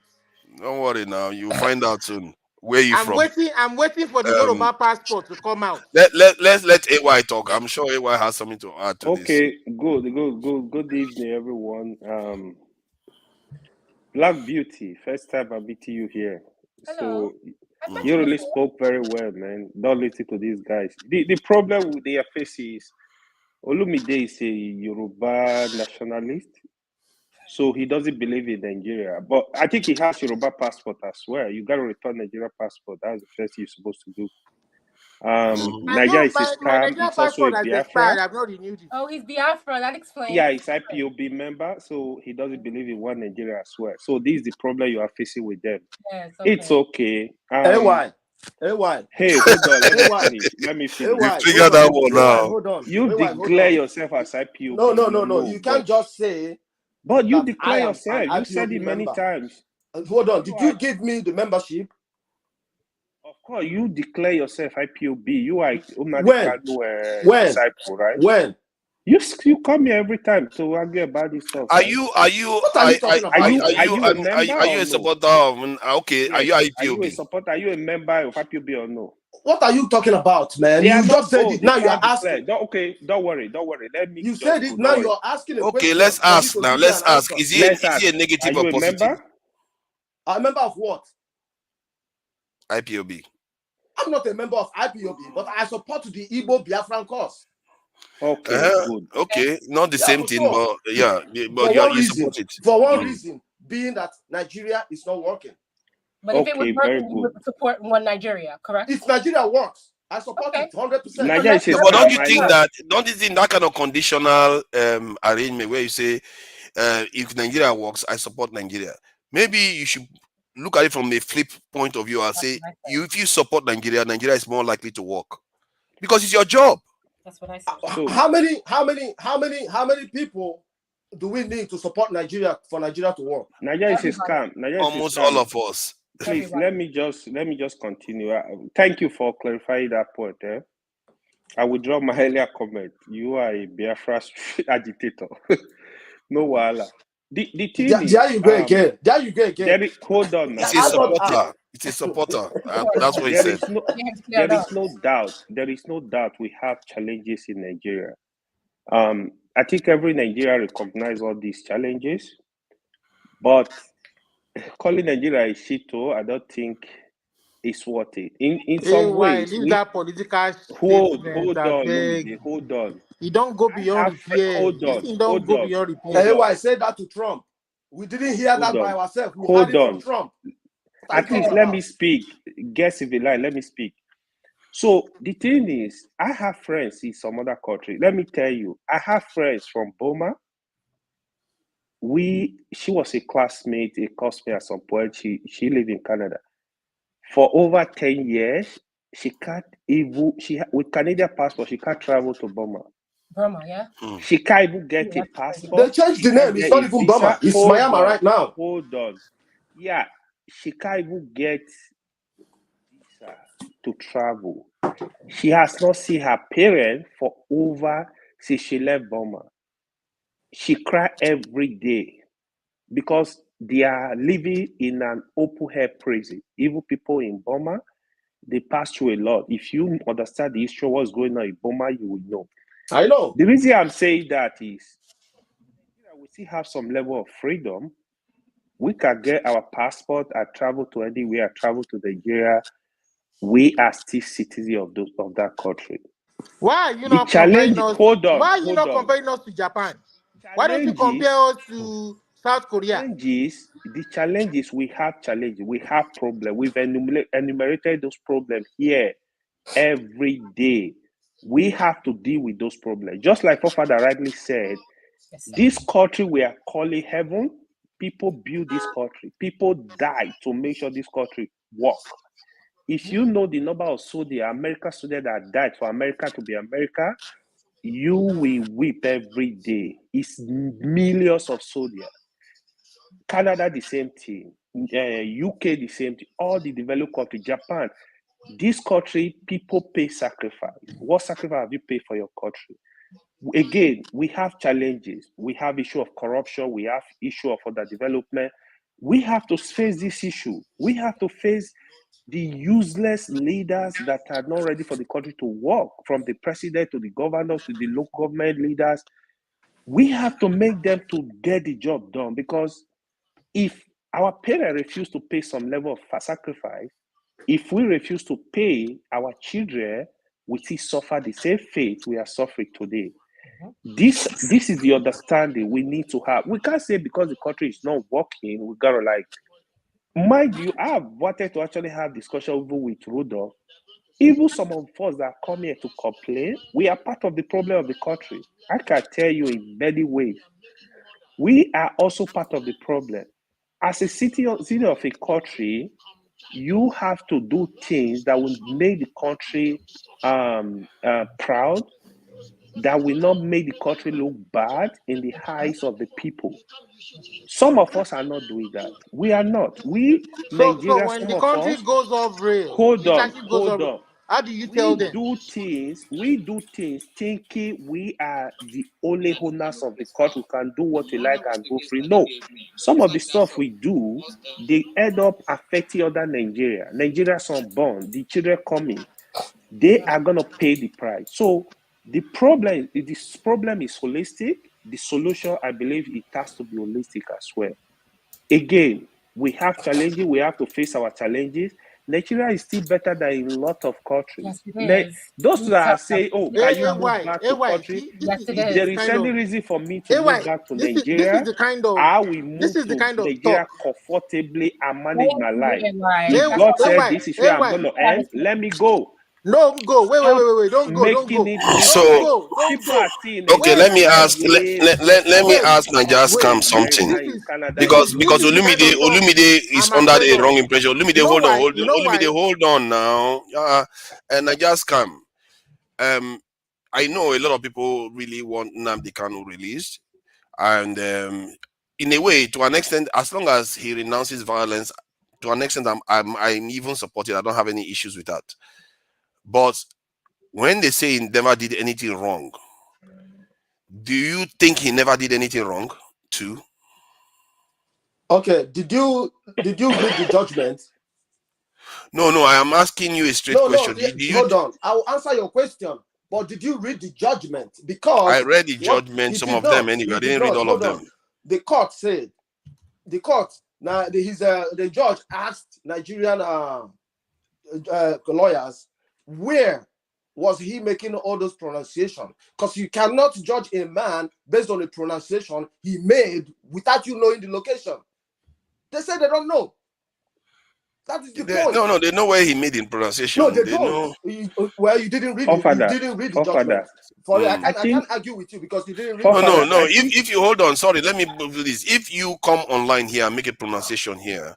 Don't worry now. You'll find out soon. Where you from? I'm waiting for the Yoruba passport to come out. Let's let AY talk. I'm sure AY has something to add to this. Okay, good evening, everyone. Black Beauty, first time I'm meeting you here. Hello. So you really spoke very well, man. Don't listen to these guys. The problem with their face is Olumide is a Yoruba nationalist, so he doesn't believe in Nigeria. But I think he has Yoruba passport as well. You gotta return Nigeria passport. That's the first thing you're supposed to do. Nigeria is a scam. It's also a Biafra. I've not renewed it. Oh, he's Biafra. That explains. Yeah, he's IPOB member, so he doesn't believe in one Nigeria as well. So this is the problem you are facing with them. Yes, It's okay. AY. Hey, hold on. Let me finish. You figure that one now. Hold on. You declare yourself as IPOB. No. You can't just say. But you declare yourself. You said it many times. Hold on. Did you give me the membership? Of course, you declare yourself IPOB. You are when? Disciple, right? When? You come here every time to argue about this stuff. Are you a supporter of okay? Are you IPOB? Are you a supporter? Are you a member of IPOB or no? What are you talking about, man? You just said it. Now you're asking. Don't worry. Let me. You said it. Now you're asking. Okay, let's ask now. Let's ask. Is he a negative or positive? A member of what? IPOB. I'm not a member of IPOB, but I support the Igbo Biafran cause. Okay, good. Okay, not the same thing, but yeah, but you support it. For one reason, being that Nigeria is not working. But if it was working, you would support one Nigeria, correct? If Nigeria works, I support it 100%. But don't you think that kind of conditional arrangement where you say if Nigeria works, I support Nigeria? Maybe you should look at it from a flip point of view and say, if you support Nigeria, Nigeria is more likely to work because it's your job. That's what I said. So, how many people do we need to support Nigeria for Nigeria to work? Nigeria is a scam. Almost all of us. Please let me just continue. Thank you for clarifying that point. I withdraw my earlier comment. You are a Biafra agitator. No wahala. The thing is, there you go again. Hold on now. It's a supporter. That's what he said. There is no doubt we have challenges in Nigeria. I think every Nigerian recognizes all these challenges, but calling Nigeria a shito, I don't think it's worth it. In some ways, that political hold on. You don't go beyond repair. Hold on. Beyond repair. I said that to Trump. We didn't hear that by ourselves. We hold heard it from Trump. At least let me speak. Guess if you like, let me speak. So the thing is, I have friends in some other country. Let me tell you, I have friends from Burma. She was a classmate, a coursemate at some point. She lived in Canada. For over 10 years, she can't even, with Canadian passport, she can't travel to Burma. Burma, yeah. She can't even get Yeah, a that's crazy. passport. They changed She the can't name. It's get not a even visa. Burma. It's Hold Myanmar on, right now. hold on. Yeah, she can't even get visa to travel. She has not seen her parents for over since she left Burma. She cry every day because they are living in an open air prison. Even people in Burma, they pass through a lot. If you understand the history of what's going on in Burma, you will know. I know. The reason I'm saying that is we still have some level of freedom. We can get our passport and travel to anywhere, travel to Nigeria. We are still citizens of that country. Why are you The not comparing challenge, us? hold on, Why are you hold not on. comparing us to Japan? Why don't you compare us to South Korea? The challenges we have challenges, we have problems. We've enumerated those problems here every day. We have to deal with those problems. Just like Father rightly said, this country we are calling heaven, people build this country. People die to make sure this country work. If you know the number of American students that died for America to be America, you will weep every day. It's millions of soldiers. Canada, the same thing. UK, the same thing. All the developed countries, Japan. This country, people pay sacrifice. What sacrifice have you paid for your country? Again, we have challenges. We have issue of corruption. We have issue of underdevelopment. We have to face this issue. We have to face the useless leaders that are not ready for the country to work, from the president to the governors to the local government leaders. We have to make them to get the job done, because if our parents refuse to pay some level of sacrifice, if we refuse to pay, our children will still suffer the same fate we are suffering today. This is the understanding we need to have. We can't say because the country is not working, we gotta mind you, I have wanted to actually have discussion even with Rudolph. Even some of us that come here to complain, we are part of the problem of the country. I can tell you in many ways. We are also part of the problem. As a city of a country, you have to do things that will make the country proud, that will not make the country look bad in the eyes of the people. Some of us are not doing that. We are not. We, So Nigeria, when some the of country us, goes off rail, hold it on, actually goes hold off. on. How do you tell We them? do things thinking we are the only owners of the country, we can do what we like and go free. No, some of the stuff we do, they end up affecting other Nigeria. Nigerians unborn, the children coming, they are going to pay the price. So this problem is holistic. The solution, I believe, it has to be holistic as well. Again, we have challenges. We have to face our challenges. Nigeria is still better than a lot of countries. Yes, it is. Those that say, "Oh, can you move back to AY, country?" Yes, it If is. there is any reason for me to move AY, back to this is Nigeria, the kind of I will move to Nigeria talk. comfortably and manage my life. AY. If That's God what said AY, this is where I'm AY. going to end, let me go. No, go. Wait. Stop Don't go. making it look So, like Don't people go. are still in okay, Wait, let me Nigeria ask let me wait, ask Nigeria in scam America, something. in Canada, in Because the this because is the kind Olumide of talk is I'm under afraid a of. wrong impression. Olumide, You know hold on, why? You know Olumide, why? hold on now. And Nigeria scam. I know a lot of people really want Nnamdi Kanu released, and in a way, to an extent, as long as he renounces violence, to an extent, I'm even supported. I don't have any issues with that. But when they say he never did anything wrong, do you think he never did anything wrong too? Okay, did you read the judgment? No, I am asking you a straight No, question. hold on. I will answer your question. But did you read the judgment? Because I read the what judgment, he some did of them not, anyway. he I did didn't read not. all of Hold them. on. The court said, the judge asked Nigerian lawyers, where was he making all those pronunciations? Because you cannot judge a man based on the pronunciation he made without you knowing the location. They said they don't know. That is the point. No, they know where he made in pronunciation. No, they don't. Know. You didn't read it. You didn't read the judgment. I can't argue with you because you didn't read. No. If you hold on, sorry, let me do this. If you come online here and make a pronunciation here,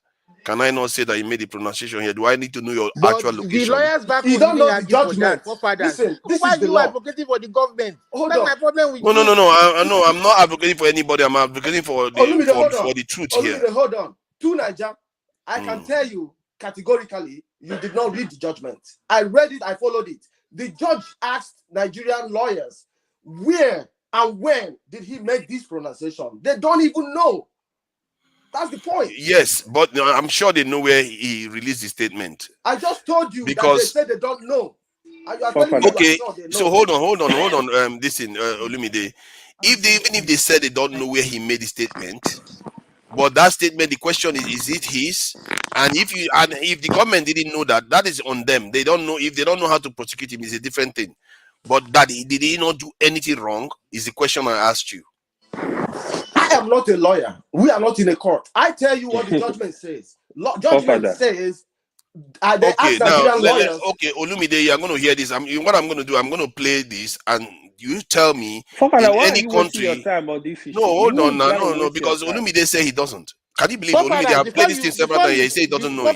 Can I not say that you made the pronunciation here? Do I need to know your But actual the location? lawyers back You home don't didn't know the argue for judgment. that. Forefathers. Listen, So this why is are the you law. advocating for the government? Hold That's on. my problem with No, no, you. no, no. I know I'm not advocating for anybody. I'm advocating for Olumide, hold on. the truth here. Olumide, hold on. To Niger, I can tell you categorically, you did not read the judgment. I read it, I followed it. The judge asked Nigerian lawyers, where and when did he make this pronunciation? They don't even know. That's the point. Yes, but I'm sure they know where he released the statement. I just told you that they Because said they don't know. And you are telling me you okay, are sure they know. so hold on. Listen, Olumide. Even if they said they don't know where he made the statement, but that statement, the question is it his? And if the government didn't know that, that is on them. They don't know. If they don't know how to prosecute him, is a different thing. But that did he not do anything wrong? Is the question I asked you. I am not a lawyer. We are not in a court. I tell you what the judgment says. Judgment says they ask Nigerian lawyers. Okay, Olumide, you're going to hear this. What I'm going to do, I'm going to play this, and you tell me Forefather, in why are any you wasting your country. time on this issue? No, hold You on now. gotta No, waste your because time. Olumide say he doesn't. Can you believe Olumide? Forefathers, I've played this thing several times. He say he doesn't know it.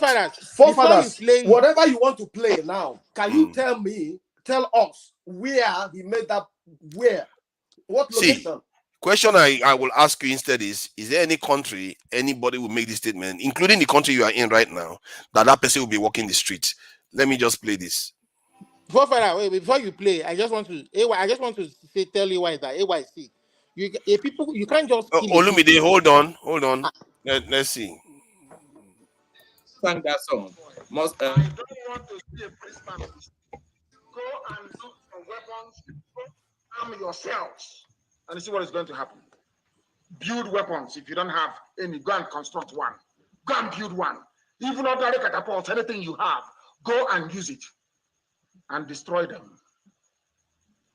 Forefathers, whatever you want to play now, can you tell us where he made that, what location? See, question I will ask you instead is there any country anybody will make this statement, including the country you are in right now, that person will be walking the street? Let me just play this. Forefather, wait, before you play, I just want to tell you why that AYC. You can't just kill Olumide, hold on. Let's see. Sang that song. I don't want to see a policeman. Go and look for weapons. Arm yourselves, and see what is going to happen. Build weapons. If you don't have any, go and construct one. Go and build one. Even ordinary catapults, anything you have, go and use it and destroy them.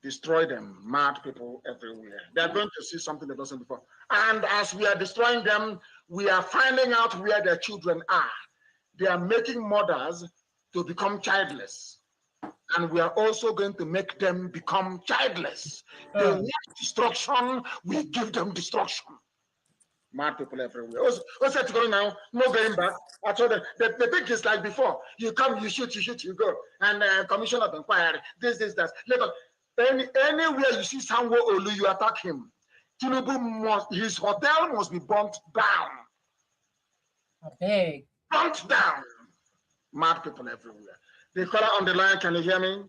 Destroy them. Mad people everywhere. They are going to see something they don't see before. And as we are destroying them, we are finding out where their children are. They are making mothers to become childless. And we are also going to make them become childless. They want destruction, we give them destruction. Mad people everywhere. What's that going now? No going back. I told them, the thing is like before. You come, you shoot, you go. And commission of inquiry, this, that. Let us, anywhere you see Sanwo Olu, you attack him. Tinubu his hotel must be burnt down. Okay. Burnt down. Mad people everywhere. The caller on the line, can you hear me?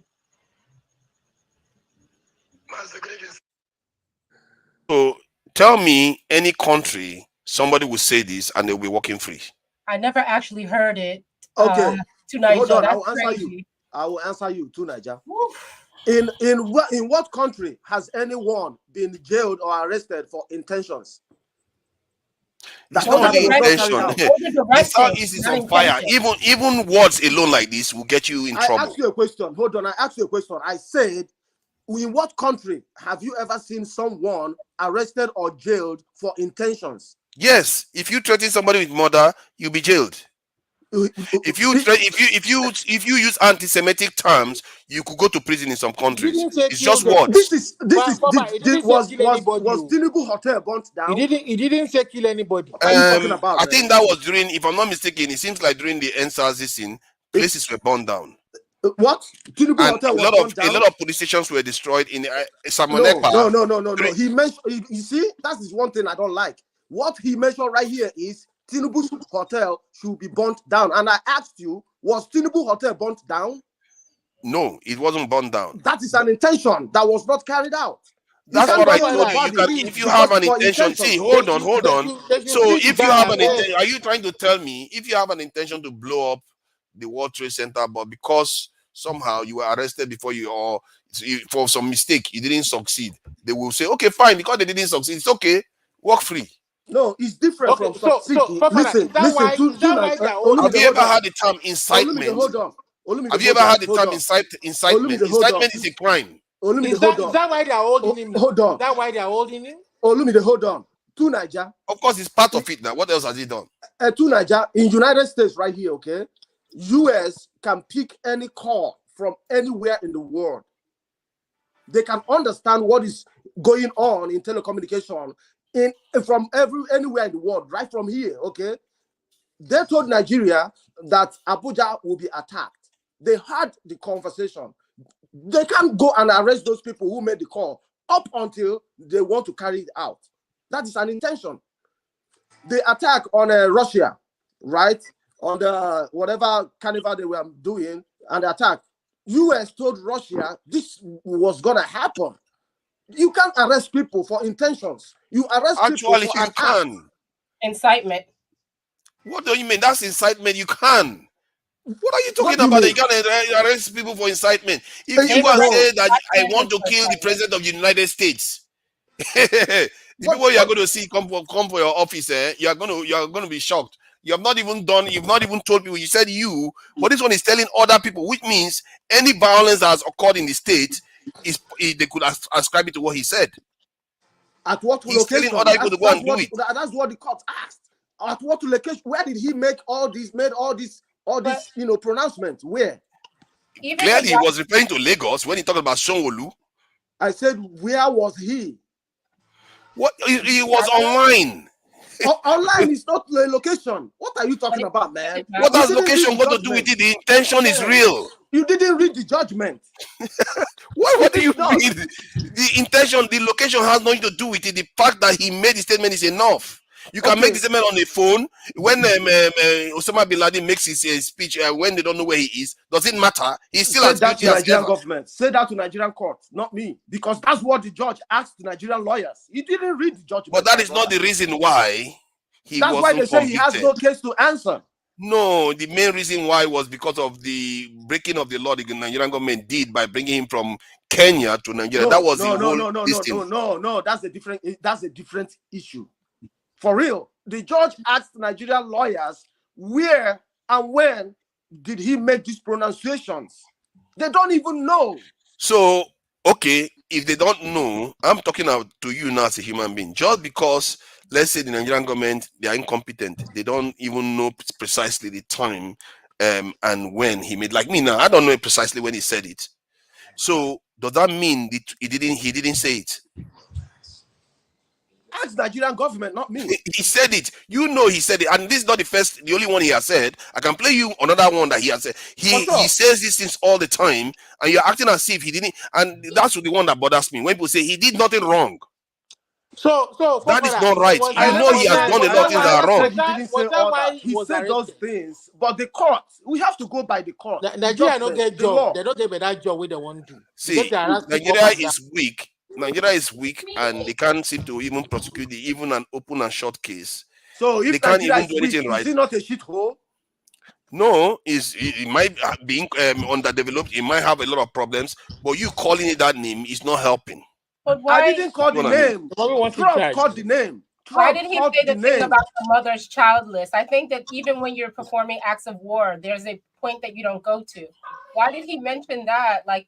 So tell me any country somebody will say this and they'll be walking free. I never actually heard it. Okay. To Niger. Hold on, That's I will answer crazy. you. I will answer you to Niger. In what country has anyone been jailed or arrested for intentions? It's not only intention. The Southeast is on fire. Even words alone like this will get you in trouble. I asked you a question. Hold on. I asked you a question. I said, in what country have you ever seen someone arrested or jailed for intentions? Yes. If you threaten somebody with murder, you'll be jailed. If you use anti-Semitic terms, you could go to prison in some countries. It's just words. Was Tinubu hotel burnt down? He didn't say kill anybody. What are you talking about? I think that was during, if I'm not mistaken, it seems like during the NSAS scene, places were burned down. What? Tinubu hotel was burned down? A lot of police stations were destroyed in No. Samonekpa. He mentioned. You see, that is one thing I don't like. What he mentioned right here is Tinubu's hotel should be burnt down. And I asked you, was Tinubu hotel burnt down? No, it wasn't burned down. That is an intention that was not carried out. That's what I told you. If you have an intention, see, hold on. So if you have an intention, are you trying to tell me if you have an intention to blow up the World Trade Center, but because somehow you were arrested before for some mistake, you didn't succeed, they will say, okay, fine, because they didn't succeed, it's okay, walk free. No, it's different from succeeding. Listen. Have you ever had the term incitement? Hold on. Have you ever had the term incitement? Incitement is a crime. Is that why they are holding him? Hold on. Is that why they are holding him? Olumide, hold on. To Niger. Of course, it's part of it now. What else has he done? To Niger, in United States right here, okay? US can pick any call from anywhere in the world. They can understand what is going on in telecommunication from anywhere in the world, right from here, okay? They told Nigeria that Abuja will be attacked. They had the conversation. They can't go and arrest those people who made the call up until they want to carry it out. That is an intention. The attack on Russia, right? On the whatever carnival they were doing, and the attack. US told Russia this was gonna happen. You can't arrest people for intentions. You arrest people Actually, for you an act. can. Incitement. What do you mean? That's incitement. You can. What are you talking What do you about? mean? You can arrest people for incitement. If Hey, you go and no. say that I Incitement want to is kill the incitement. president of the United States, the But- people you are going to see come for your office, you are going to be shocked. You have not even told people. You said you, but this one is telling other people, which means any violence that has occurred in the state they could ascribe it to what he said. At what He's location? telling other people to go and do it. That's what the court asked. At what location? Where did he make all these pronouncements? Where? Even Clearly, he if was referring to Lagos when he talked about Sanwo-Olu. I said, where was he? What he was online. Online is not the location. What are you talking about, man? What You has didn't location read the got to do with judgment. it? The intention is real. You didn't read the judgment. What do you It does. mean? The intention, the location has nothing to do with it. The fact that he made the statement is enough. You can Okay. make the statement on the phone when Osama bin Laden makes his speech when they don't know where he is. Does it matter? He's still Say as that to guilty as Nigerian ever. government. Say that to Nigerian court, not me, because that's what the judge asked the Nigerian lawyers. He didn't read the judgment. But that my is not brother. the reason why he That's why wasn't they say he has convicted. no case to answer. No, the main reason why was because of the breaking of the law the Nigerian government did by bringing him from Kenya to Nigeria. That was the whole No. That's a different issue. For real, the judge asked Nigerian lawyers where and when did he make these pronunciations. They don't even know. So, okay, if they don't know, I'm talking to you now as a human being. Just because, let's say, the Nigerian government, they are incompetent, they don't even know precisely the time and when he made. Like me now, I don't know precisely when he said it. So, does that mean he didn't say it? Ask Nigerian government, not me. He said it. You know he said it, and this is not the only one he has said. I can play you another one that he has said. He says these things all the time, and you're acting as if he didn't. And that's the one that bothers me when people say he did nothing wrong. So that is not right. You know he has done a lot of things that are wrong. He didn't say all that. He said those things, but the court, we have to go by the court. Nigeria don't get job. They don't get better job where they want to. See, Nigeria is weak. Nigeria is weak, and they can't seem to even prosecute even an open and short case. So if they can't Nigeria even do anything weak, right. Is it not a shithole? No, it might be underdeveloped. It might have a lot of problems, but you calling it that name is not helping. But why? I didn't call the name. Trump called the name. Why did he say the thing about the mother's childless? I think that even when you're performing acts of war, there's a point that you don't go to. Why did he mention that? Like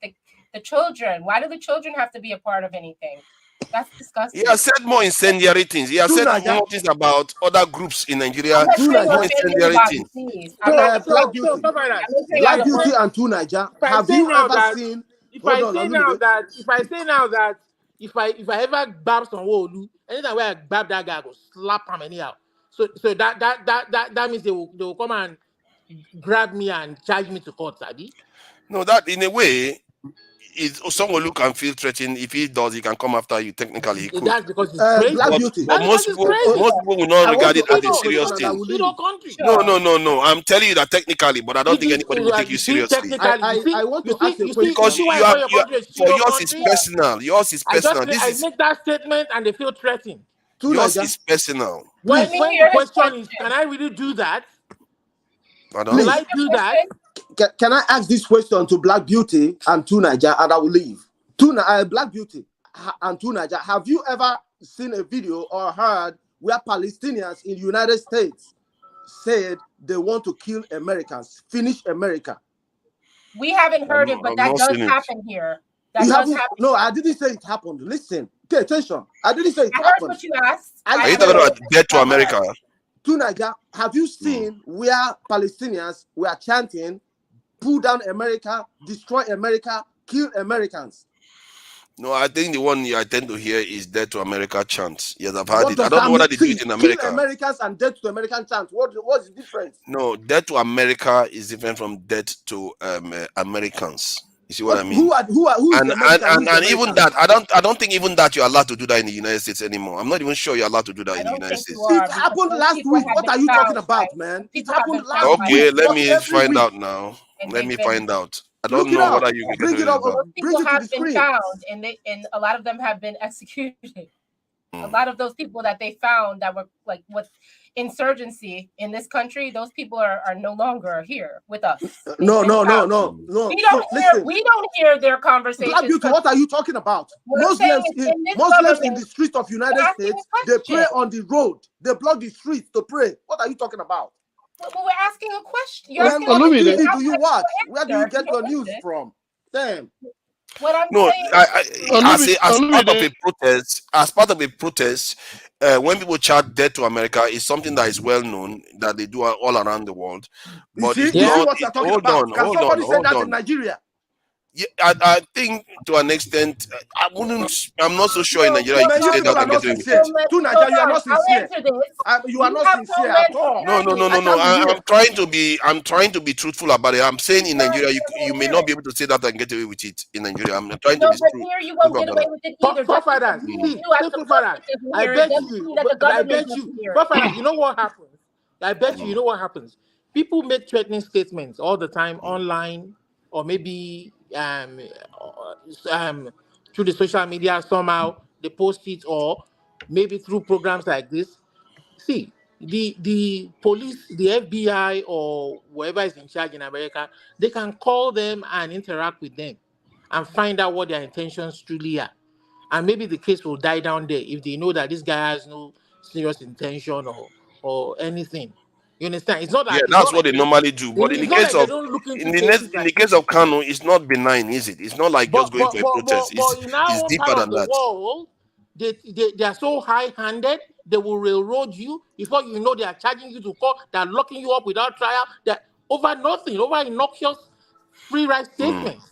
the children. Why do the children have to be a part of anything? That's disgusting. He has said more incendiary things. He has said more things about other groups in Nigeria. More incendiary things. Black Beauty and Two Niger. Have you ever seen? If I say now that if I ever gbab some Olu, anytime where I gbab that guy, I go slap him anyhow. So that means they will come and grab me and charge me to court, Sabi? No, that in a way, someone who can feel threatened. If he does, he can come after you. Technically, he could. That's because it's crazy. Black Beauty. But most people will not regard it as a serious thing. No. I'm telling you that technically, but I don't think anybody will take you seriously. I want to ask a question. Because for yours is personal. Yours is personal. I make that statement and they feel threatened. Yours is personal. When the question is, can I really do that? Will I do that? Can I ask this question to Black Beauty and Two Niger, and I will leave. Black Beauty and Two Niger, have you ever seen a video or heard where Palestinians in the United States said they want to kill Americans, finish America? We haven't heard it, but that does happen here. That does happen. No, I didn't say it happened. Listen, pay attention. I didn't say it happened. I heard what you asked. Are you talking about death to America? Two Niger, have you seen where Palestinians were chanting, pull down America, destroy America, kill Americans? No, I think the one I tend to hear is "Death to America" chant. Yes, I've heard What it. I does don't that know mean? whether they do See, it in kill America. Americans and death to American chant. What's the difference? No, "Death to America" is different from "Death to Americans." You see what I mean? Who is And the and, American? Who and is the and even American? that, I don't think even that you're allowed to do that in the United States anymore. I'm not even sure you're allowed to do that I in the don't United think you States. It are because happened those last people week. have What been are you talking found, about, right? man? Those It people have happened been last found by Okay, week. let Not me every find week. out now. and Let they've me been find out. I Look don't it know up. whether you can get Bring away it up. with that. those Bring people it to have the been screen. found and a lot of them have been executed. A Mm. lot of those people that they found that were like with insurgency in this country, those people are no longer here with us. They've No, been no, no, found. no, no. We See, don't hear listen. their Black conversations beauty, because what are you talking about? what I'm saying is in this Muslims in the government, streets of you're United asking States, a they pray question. on the road. They block the streets to pray. What are you talking about? Well, we're asking a question. You're Man, asking a what question TV without do you a watch? Where do you answer. If you get don't your news listen, from? Damn. what I'm No, saying as part of a protest, when people chant "Death to America," is something that is well known that they do all around the world. But it's You see not. what you're talking Hold about? on, Can hold on, somebody say hold that in on. Nigeria? Yeah, I think to an extent, I wouldn't. I'm not so sure in Nigeria you Man, can you say people that are and get not away with sincere. it. To hold Nigeria, you are on. not I'll sincere. answer this. You are We not have sincere at Homeland all. No, no, no, Security. no, I no. can't be I'm here. trying to be. I'm trying to be truthful about it. I'm saying in You Nigeria, you won't may hear not it. be able to say that and get away with it in Nigeria. I'm trying to No, be but true. here you won't get away with it either. Just because Forefathers, you see, as say the forefathers. public isn't I here, it bet doesn't you, mean that the I government bet doesn't you, hear it. forefathers, you know what happens? I bet you, Mm, you know what happens? People make threatening statements all the time online, or maybe through the social media somehow they post it, or maybe through programs like this. See, the police, the FBI, or whoever is in charge in America, they can call them and interact with them and find out what their intentions truly are. And maybe the case will die down there if they know that this guy has no serious intention or anything. You understand? It's not yeah, like that's what they normally do. But it's not like they don't look into cases in like the this. case of Kano, it's not benign, is it? It's not like just But going but for a but but, protest. but in our It's own part deeper of than the that. world, they are so high-handed. They will railroad you before you know they are charging you to court. They are locking you up without trial. That over nothing, over innocuous free right Mm. statements.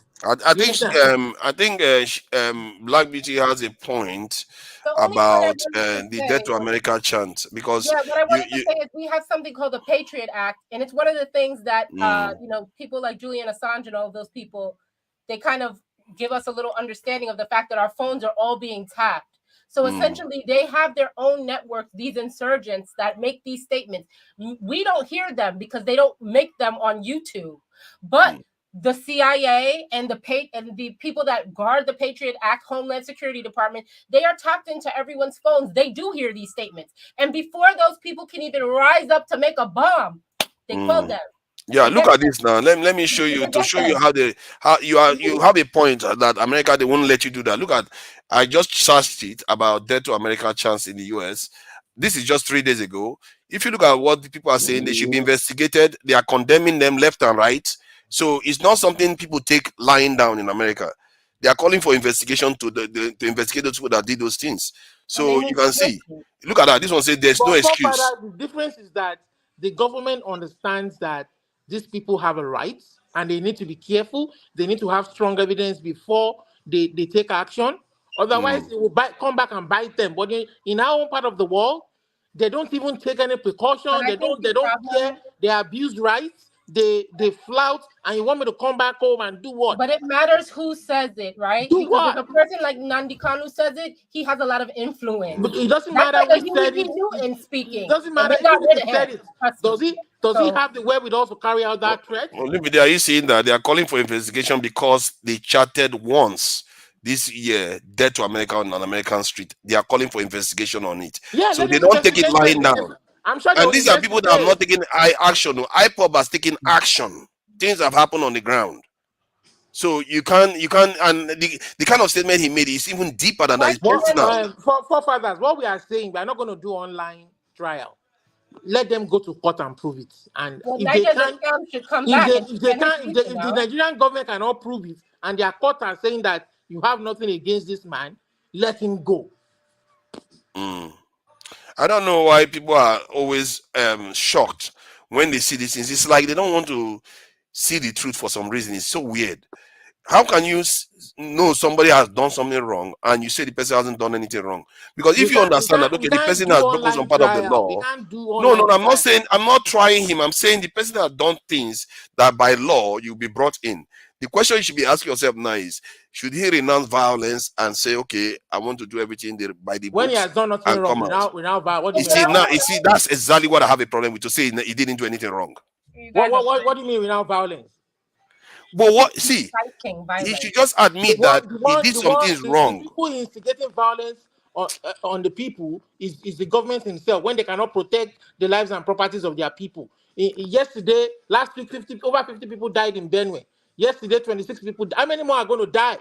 You understand? I think Black Beauty has a point The only point I about wanted to the say "Death to America" chant because Yeah, what I wanted to you say is we have something called the Patriot Act, and it's one of the things that mm, people like Julian Assange and all of those people, they kind of give us a little understanding of the fact that our phones are all being tapped. So mm, essentially, they have their own networks, these insurgents that make these statements. We don't hear them because they don't make them on YouTube, but mm. the CIA and the people that guard the Patriot Act, Homeland Security Department, they are tapped into everyone's phones. They do hear these statements. And before those people can even rise up to make a bomb, they quell Mm. them. Yeah, They look get at them. this now. Let me show you They to get show you them. how you have a point that America they won't let you do that. Look at I just searched it about "Death to America" chance in the US. This is just 3 days ago. If you look at what the people are saying, they should be investigated. They are condemning them left and right. So it's not something people take lying down in America. They are calling for investigation to investigate those people that did those things. And they So you move can see. swiftly. Look at that. This one says there's no But excuse. forefather, the difference is that the government understands that these people have a right and they need to be careful. They need to have strong evidence before they take action. Otherwise, Mm. it will come back and bite them. But in our own part of the world, they don't even take any But precaution. I think They the don't care. problem, They abuse rights. They flout. And you want me to come back home and do what? but it matters who says it, right? Do Because if what? a person like Nandi Kanu says it, he has a lot of influence. But it doesn't That's matter like a who Huey said P. it. Newton It speaking, doesn't and matter they got even if rid he of him. said it. Trust me. Does he So have the wherewithal to carry out that threat? Olumide, are you seeing that they are calling for investigation because they chatted once this year, "Death to America" on an American street? They are calling for investigation on it. Yeah, So let they them don't take it investigate lying them. down. I'm sure they And will these are people that have investigate. not taken action. No, IPOB has taken action. Things have happened on the ground. So you can't, and the kind of statement he made is even deeper than that. It's personal. personally, For fathers, what we are saying, we are not going to do online trial. Let them go to court and prove it. And well, if they Niger can, Islam should come back and defend his people if the now. Nigerian government cannot prove it, and their court are saying that you have nothing against this man, let him go. Mm. I don't know why people are always shocked when they see these things. It's like they don't want to see the truth for some reason. It's so weird. How can you know somebody has done something wrong and you say the person hasn't done anything wrong? Because if you understand that, okay, the person do has broken some online part of the trial. We law. can't do No, online I'm not trial. saying, I'm not trying him. I'm saying the person that has done things that by law you'll be brought in. The question you should be asking yourself now is, should he renounce violence and say, okay, I want to do everything by the When he books has done nothing and wrong, come out? what do You you see, mean? now, you see, that's exactly what I have a problem with, to say he didn't do anything wrong. What do you mean without violence? But what, see, Inciting he violence. should just admit that he did some things The wrong. people instigating violence on the people is the government itself when they cannot protect the lives and properties of their people. Yesterday, last week, over 50 people died in Benue. Yesterday, 26 people. How many more are going to die?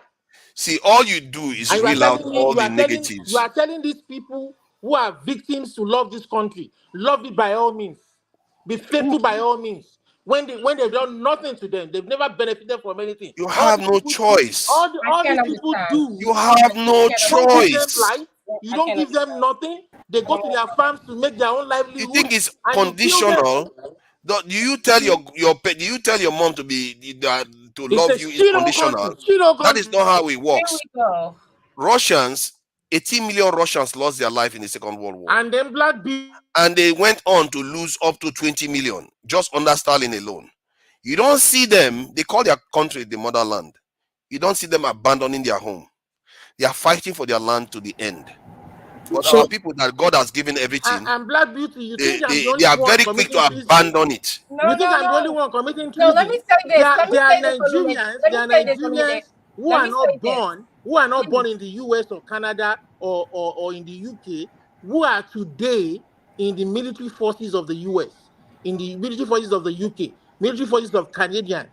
See, all you do is And reel out all the you negatives. are telling these people who are victims to love this country, love it by all means, be faithful by all means. When they've done nothing to them, they've never benefited from anything. You have no choice. All these people do. You have no You don't give them choice. life. You don't give them nothing. They go to their farms to make their own livelihood. You think it's and you kill them. conditional? Do you tell your mom to be to It's love a you is shitty conditional? country. That is not how it works. Here we go. Russians, 18 million Russians lost their life in the Second World War. And then black people. And they went on to lose up to 20 million just under Stalin alone. You don't see them, they call their country the motherland. You don't see them abandoning their home. They are fighting for their land to the end. But our people that God has given everything, And Black Beauty, you think they are very quick to abandon it. You think I'm the only one committing treason? No, let me say this. There are Nigerians who are not born in the US or Canada or in the UK, who are today in the military forces of the US, in the military forces of the UK, military forces of Canadian.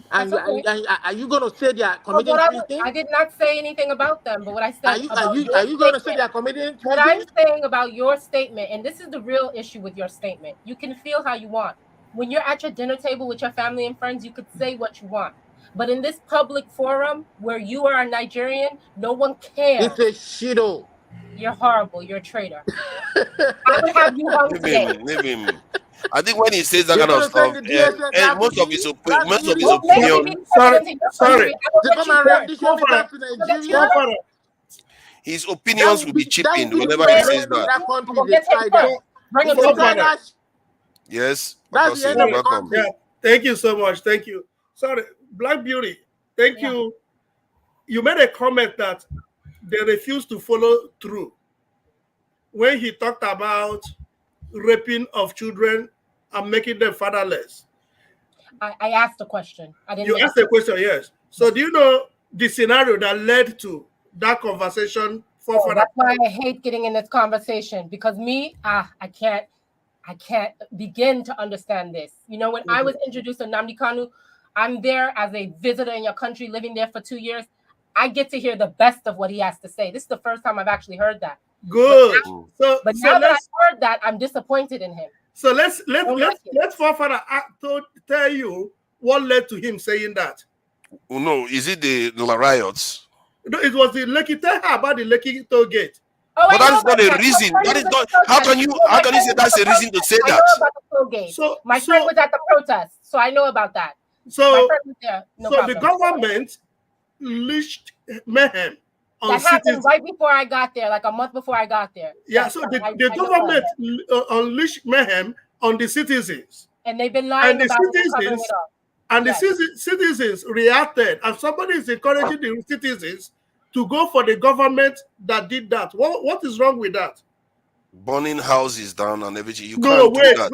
And are you going to say they are committing treason? I did not say anything about them, but what I said are you going to say they are committing treason? What I'm saying about your statement, and this is the real issue with your statement, you can feel how you want. When you're at your dinner table with your family and friends, you could say what you want. But in this public forum where you are a Nigerian, no one cares. It's a shitto. You're horrible. You're a traitor. I would have you hung today. Leave him. I think when he says that kind of stuff, and most of his opinion. Sorry. His opinions will be cheapened whenever he says that. Yes. That's the end of the welcome. Yeah. Thank you so much. Thank you. Sorry, Black Beauty. Thank you. You made a comment that they refused to follow through when he talked about raping of children and making them fatherless. I asked a question. You asked a question, yes. So do you know the scenario that led to that conversation? That's why I hate getting in this conversation, because I can't begin to understand this. You know, when I was introduced to Nnamdi Kanu, I'm there as a visitor in your country, living there for 2 years. I get to hear the best of what he has to say. This is the first time I've actually heard that. Good. But now that I've heard that, I'm disappointed in him. So let's Fofana tell you what led to him saying that. Oh, no, is it the riots? No, it was the Lekki. Tell her about the Lekki toll gate. Oh, but that is not a reason. That is not. How can you say that's a reason to say that? I know about the toll gate. My friend was at the protest, so I know about that. So, my friend was there. No problem. The government unleashed mayhem on that happened right before I got there, like a month before I got there. Yeah, so the government unleashed mayhem on the citizens. And they've been lying about it. And the citizens reacted, and somebody is encouraging the citizens to go for the government that did that. What is wrong with that? Burning houses down and everything. You can't do that.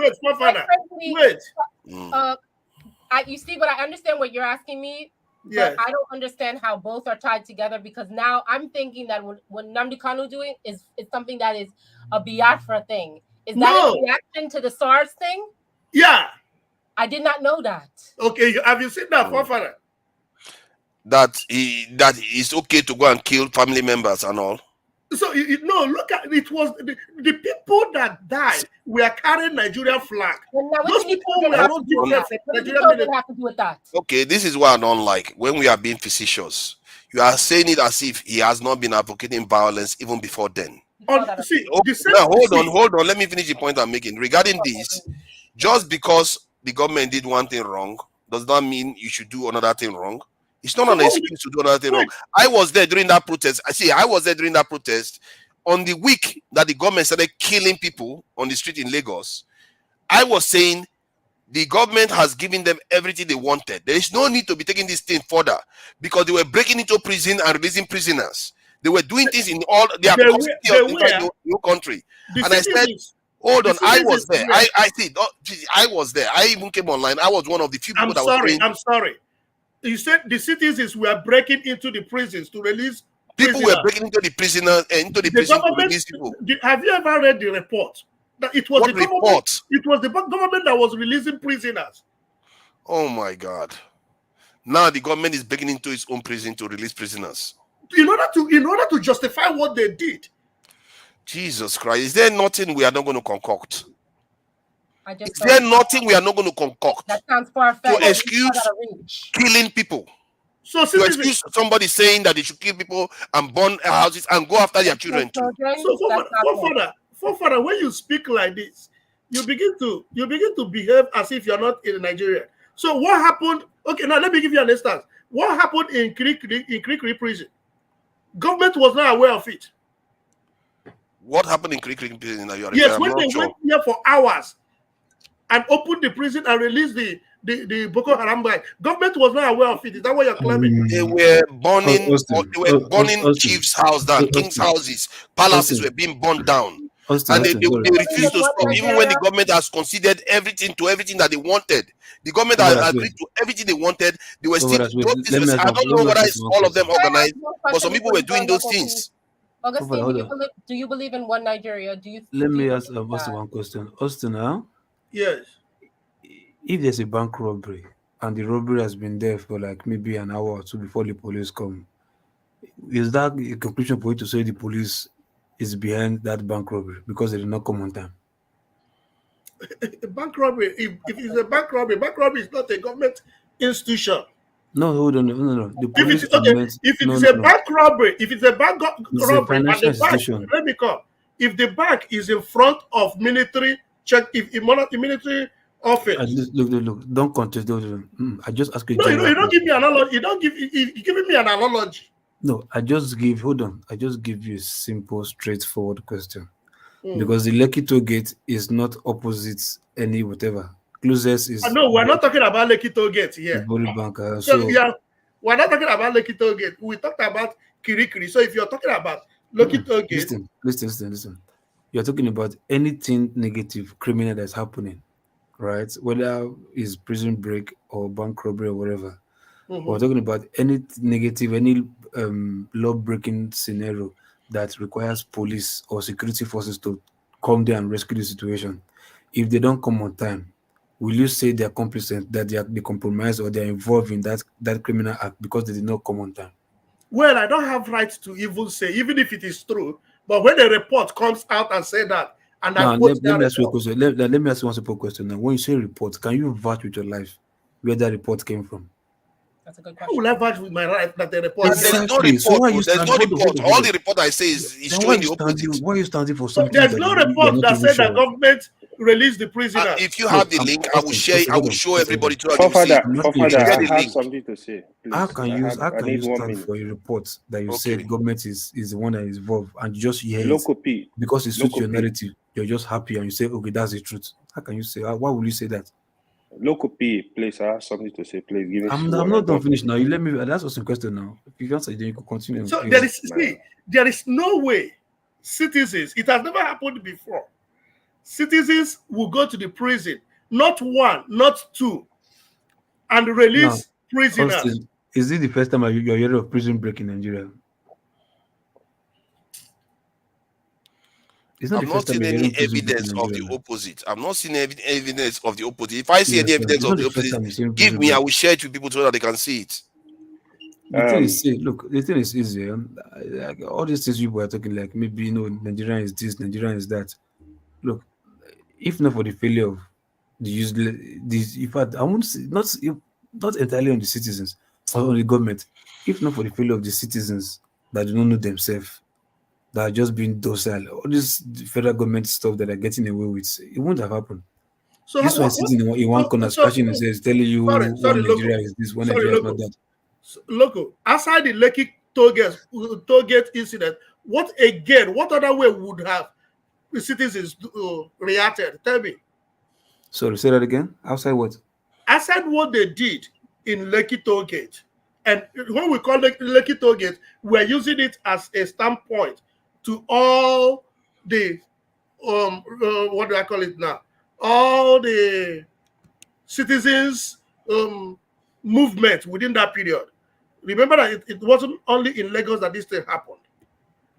Wait. You see, but I understand what you're asking me. But I don't understand how both are tied together, because now I'm thinking that what Nnamdi Kanu doing is something that is a Biafra thing. Is that a reaction to the SARS thing? Yeah. I did not know that. Okay, have you seen that, Fofana? That it's okay to go and kill family members and all. So look at it. Was the people that died were carrying Nigerian flag. Those people were not have to do with that. Okay, this is what I don't like. When we are being facetious, you are saying it as if he has not been advocating violence even before then. Now, hold on. Let me finish the point I'm making regarding this. Just because the government did one thing wrong does not mean you should do another thing wrong. It's not So an what excuse to do another thing wrong. wait, I was there during that protest. I was there during that protest on the week that the government started killing people on the street in Lagos. I was saying the government has given them everything they wanted. There is no need to be taking this thing further because they were breaking into prison and releasing prisoners. They were doing things in all. They are causing chaos inside the whole country. the And I said, citizens, hold the on, I was citizens there. were. I see. I was there. I even came online. I was one of the few people that was saying. I'm sorry. You said the citizens were breaking into the prisons to release People prisoners. were breaking into the prisoners into the prison to release people. Have you ever read the report? That it was What the government. report? It was the government that was releasing prisoners. Oh my God! Now the government is breaking into its own prison to release prisoners. In order to justify what they did. Jesus Christ! Is there nothing we are not going to concoct? Is there nothing we are not going to concoct that sounds far-fetched to excuse killing people? So to excuse somebody saying that they should kill people and burn houses and go after their children too. So, forefather, when you speak like this, you begin to behave as if you're not in Nigeria. So what happened? Okay, now let me give you an instance. What happened in Kirikiri prison? Government was not aware of it. What happened in Kirikiri prison? Yes, when they went here for hours and opened the prison and released the Boko Haram guy, government was not aware of it. Is that what you're claiming? They were burning chiefs' house down, kings' houses, palaces were being burned down. And they refused to stop, even when the government has considered everything that they wanted. The government has agreed to everything they wanted. They were still. I don't know whether it's all of them organized, but some people were doing those things. Augustine, do you believe in one Nigeria? Let me ask Austin one question. Austin, yes. If there's a bank robbery and the robbery has been there for like maybe an hour or two before the police come, is that a conclusion for you to say the police is behind that bank robbery because they did not come on time? Bank robbery, if it's a bank robbery is not a government institution. No, hold on, no. The police if it's a bank robbery, if it's a bank robbery, and the bank, let me come. If the bank is in front of military military office. Look, don't contest. I just ask you. No, you don't give me an analogy. You're giving me an analogy. No, I just give you a simple, straightforward question. Because the Lekki toll gate is not opposite any whatever. Closest is. No, we're not talking about Lekki toll gate here. We're not talking about Lekki toll gate. We talked about Kirikiri. So if you're talking about Lekki toll gate. Listen. You're talking about anything negative, criminal that's happening, right? Whether it's prison break or bank robbery or whatever. We're talking about any negative, any law-breaking scenario that requires police or security forces to come there and rescue the situation. If they don't come on time, will you say they're complicit, that they compromise or they're involved in that criminal act because they did not come on time? Well, I don't have right to even say, even if it is true, but when a report comes out and say that, and I quote let me ask you a question. Let me ask you one simple question now. When you say report, can you vouch with your life where that report came from? That's a good question. How will I vouch with my life that the report? There's no report. There's no report. All the report I say is showing the opposite. Why are you standing for something? There's no report that said that government released the prisoner. If you have the link, I will share. I will show everybody to Father, I have something to say. Please. How can you stand for a report that you say the government is the one that is involved and you just hear it because it suits your narrative? You're just happy and you say, okay, that's the truth. How can you say? Why will you say that? Local P, please, I have something to say. Please give me. I'm not done finished now. You let me. That's what's the question now. If you answer, then you can continue. So there is no way citizens. It has never happened before. Citizens will go to the prison, not one, not two, and release prisoners. Austin, is it the first time you're hearing of prison break in Nigeria? I'm not seeing any evidence of the opposite. I'm not seeing any evidence of the opposite. If I see any evidence of the opposite, give me. I will share it with people so that they can see it. The thing is easy. Like, all these things people are talking like maybe Nigerian is this, Nigerian is that. Look, if not for the failure of in fact, I won't say not entirely on the citizens or on the government. If not for the failure of the citizens that do not know themselves, that are just being docile, all this federal government stuff that are getting away with, it won't have happened. So this one sitting in one corner, scratching and says, telling you one Nigeria is this, one Nigeria is not that. local, outside the Lekki toll gate incident, what other way would have the citizens reacted? Tell me. Sorry, say that again. Outside what? Outside what they did in Lekki toll gate, and when we call Lekki toll gate, we're using it as a standpoint to all the what do I call it now? All the citizens movement within that period. Remember that it wasn't only in Lagos that this thing happened.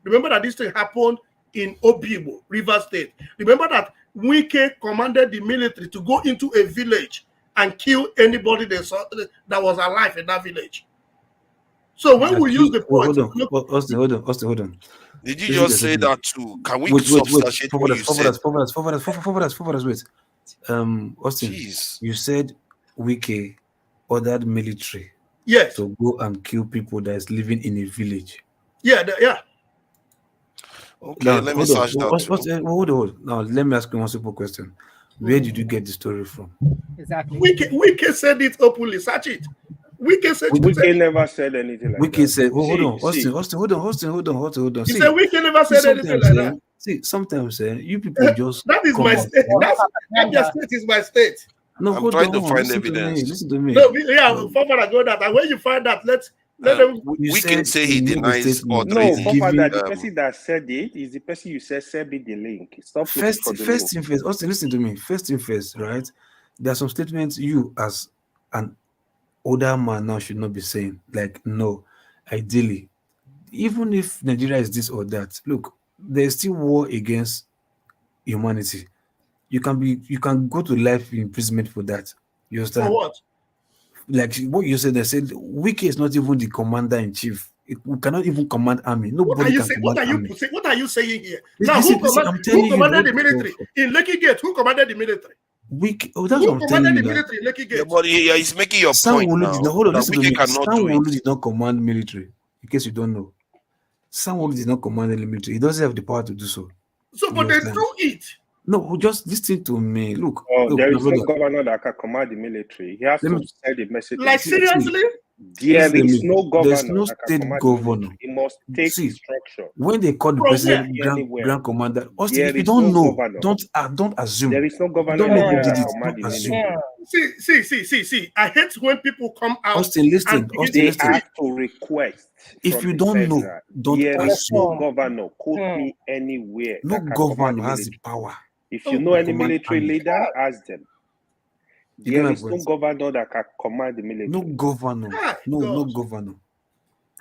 Remember that this thing happened in Obibo, River State. Remember that Wike commanded the military to go into a village and kill anybody they saw that was alive in that village. So when we use the point, Austin, hold on. Did you just say that too? Can we substantiate what you said? Forward, wait. Austin, jeez. You said Wike ordered military to go and kill people that is living in a village. Yeah. Okay, now, let me search that. Hold on. Now, let me ask you one simple question. Where did you get the story from? Exactly. Wike said it openly. Search it. Wike never said anything like Wike that. Said, hold on. Austin, hold on. He said Wike never said anything like that. See, sometimes you people just that is my state. That state is my state. No, I'm trying to find evidence. Listen to me. No, Fafara go that. And when you find that, let them. We can say he denies or no, Fafara, the person that said it is the person you said send me the link. Stop first thing first. Austin, listen to me. First thing first, right? There are some statements you as an older man now should not be saying. Like, no, ideally, even if Nigeria is this or that, look, there's still war against humanity. You can go to life imprisonment for that. You understand? For what? Like what you said, they said Wike is not even the commander in chief. We cannot even command army. Nobody can command army. What are you saying here? Listen, now, who commanded the military in Lekki Gate? Who commanded the military? Wike. Oh, that's what I'm telling you. Military in Lekki Gate? Yeah, but he's making your point now. Hold on, listen to me. Sanwo-Olu did not command military. In case you don't know, Sanwo-Olu did not command any military. He doesn't have the power to do so. So, but they do it. No, just listen to me. Look, there is no governor that can command the military. He has to send the message. Like seriously? There is no governor. There's no state governor. He must take instruction. When they call the president grand commander, Austin, if you don't know, don't assume. There is no governor. Don't assume. See. I hate when people come out. Austin, listen. They have to request. If you don't know, don't assume. There is no governor. Quote me anywhere. No governor has the power. If you know any military leader, ask them. There is no governor that can command the military. No governor. No governor.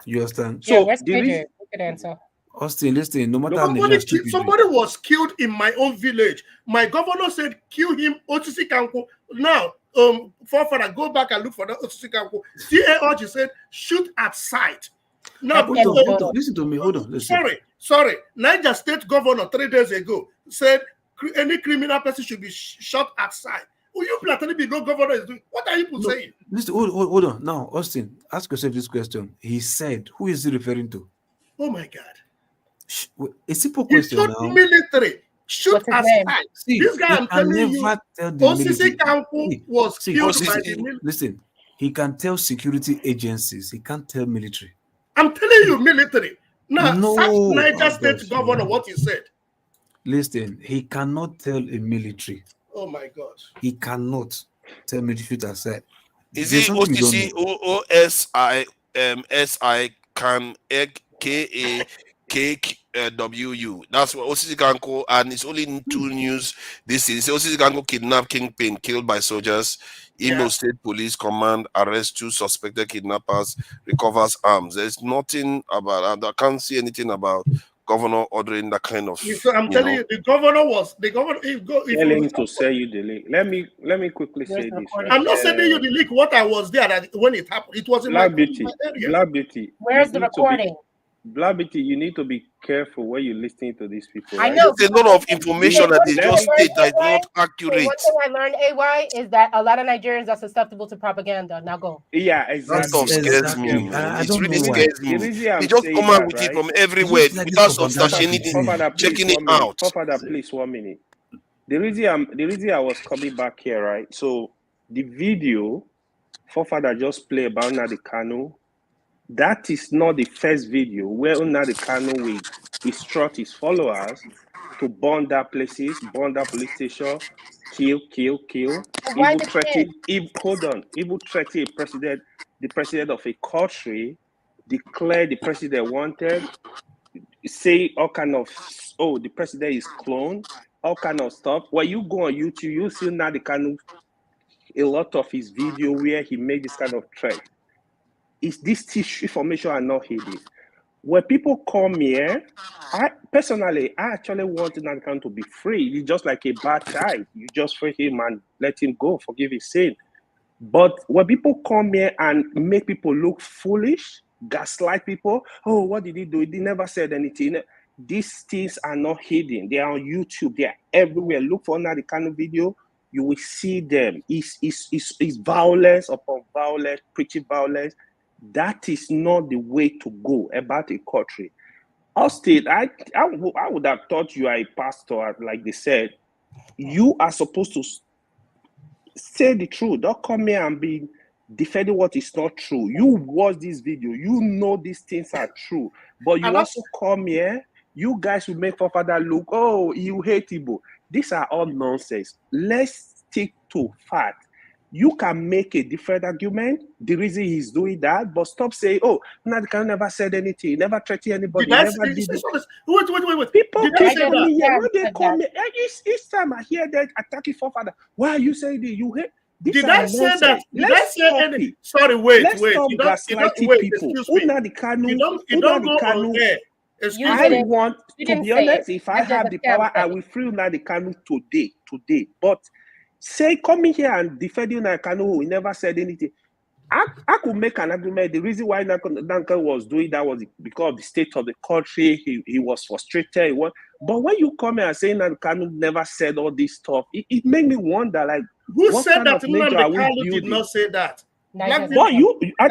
You understand? So good answer. Austin, listen, no matter somebody was killed in my own village. My governor said, kill him, Otisi Kanko. Now, Father, go back and look for that Otisi Kanko. CAOG said, shoot at sight. Now, listen to me. Hold on. Listen. Sorry. Niger State Governor 3 days ago said any criminal person should be shot at sight. Will you pretend be no governor is doing? What are you saying? Listen, hold on. Now, Austin, ask yourself this question. He said, who is he referring to? Oh my God. A simple question now. Military. Shoot at sight. This guy, I'm telling you, Osisi Kanko was killed by the military. Listen, he can tell security agencies. He can't tell military. I'm telling you, military. Now, Niger State Governor, what he said. Listen, he cannot tell a military. Oh my God. He cannot tell military to aside. Is it OCC OSI can KAKWU? That's what OCC Kanko, and it's only in 2 news. This is OCC Kanko kidnapped kingpin, killed by soldiers. Imo State Police Command arrests 2 suspected kidnappers, recovers arms. There's nothing about. I can't see anything about governor ordering that kind of. So I'm telling you, the governor. Tell him to send you the link. Let me quickly say this. Right? I'm not sending you the link. What I was there when it happened. It was in Black my Beauty. area. Black Beauty. Where's the recording? Black Beauty, you need to be careful when you're listening to these people. Right? I know. There's a lot of information that they just state that is not accurate. One thing I learned, AY, is that a lot of Nigerians are susceptible to propaganda. Now go. Yeah, exactly. That stuff scares me. It really scares me. They just come out with it from everywhere without substantiating, checking it out. Father, please, 1 minute. The reason I was coming back here, right? So the video, Father just play about Nnamdi Kanu That is not the first video where Nnamdi Kanu will instruct his followers to burn that places, burn that police station, kill. Why the kid? Even threaten a president, the president of a country, declare the president wanted, say all kind of, oh, the president is cloned, all kind of stuff. When you go on YouTube, you see Nnamdi Kanu, a lot of his video where he made this kind of threat. Is this information are not hidden? When people come here, I actually want Nnamdi Kanu to be free. He's just like a bad child. You just free him and let him go, forgive his sin. But when people come here and make people look foolish, gaslight people, oh, what did he do? He never said anything. These things are not hidden. They are on YouTube. They are everywhere. Look for Nnamdi Kanu video. You will see them. It's violence upon violence, preaching violence. That is not the way to go about a country. Austin, I would have thought you are a pastor, like they said. You are supposed to say the truth. Don't come here and be defending what is not true. You watch this video. You know these things are true. But you also come here. You guys will make father look, oh, you hate Igbo. These are all nonsense. Let's stick to fact. You can make a different argument, the reason he's doing that, but stop saying, oh, Nnamdi Kanu never said anything, never threatened anybody, never did it. Wait. People keep coming here. When they come here, each time I hear that attacking forefather, why are you saying that you hate? Did I say that? Did I say anything? Sorry, wait. Stop gaslighting people. Nnamdi Kanu, I want, to be honest, if I have the power, I will free Nnamdi Kanu today. But say coming here and defending Nnamdi Kanu, who never said anything. I could make an argument. The reason why Nnamdi Kanu was doing that was because of the state of the country. He was frustrated. But when you come here and say Nnamdi Kanu never said all this stuff, it made me wonder, like, who said that Nnamdi Kanu did not say that? I thought you were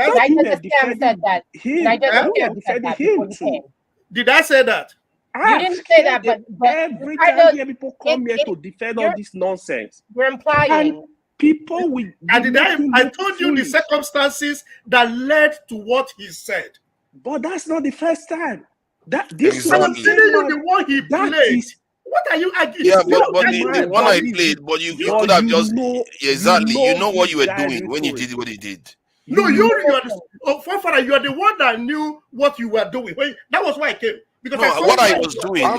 defending him too. Did I say that? You didn't say that, but every time people come here to defend all this nonsense, you're implying. And people will. And I told you the circumstances that led to what he said. But that's not the first time. This I was telling you the one he played. What are you arguing? Yeah, but the one I played, but you could have just exactly. You know what you were doing when you did what you did. No, you are the one that knew what you were doing. That was why I came. Because I was doing, I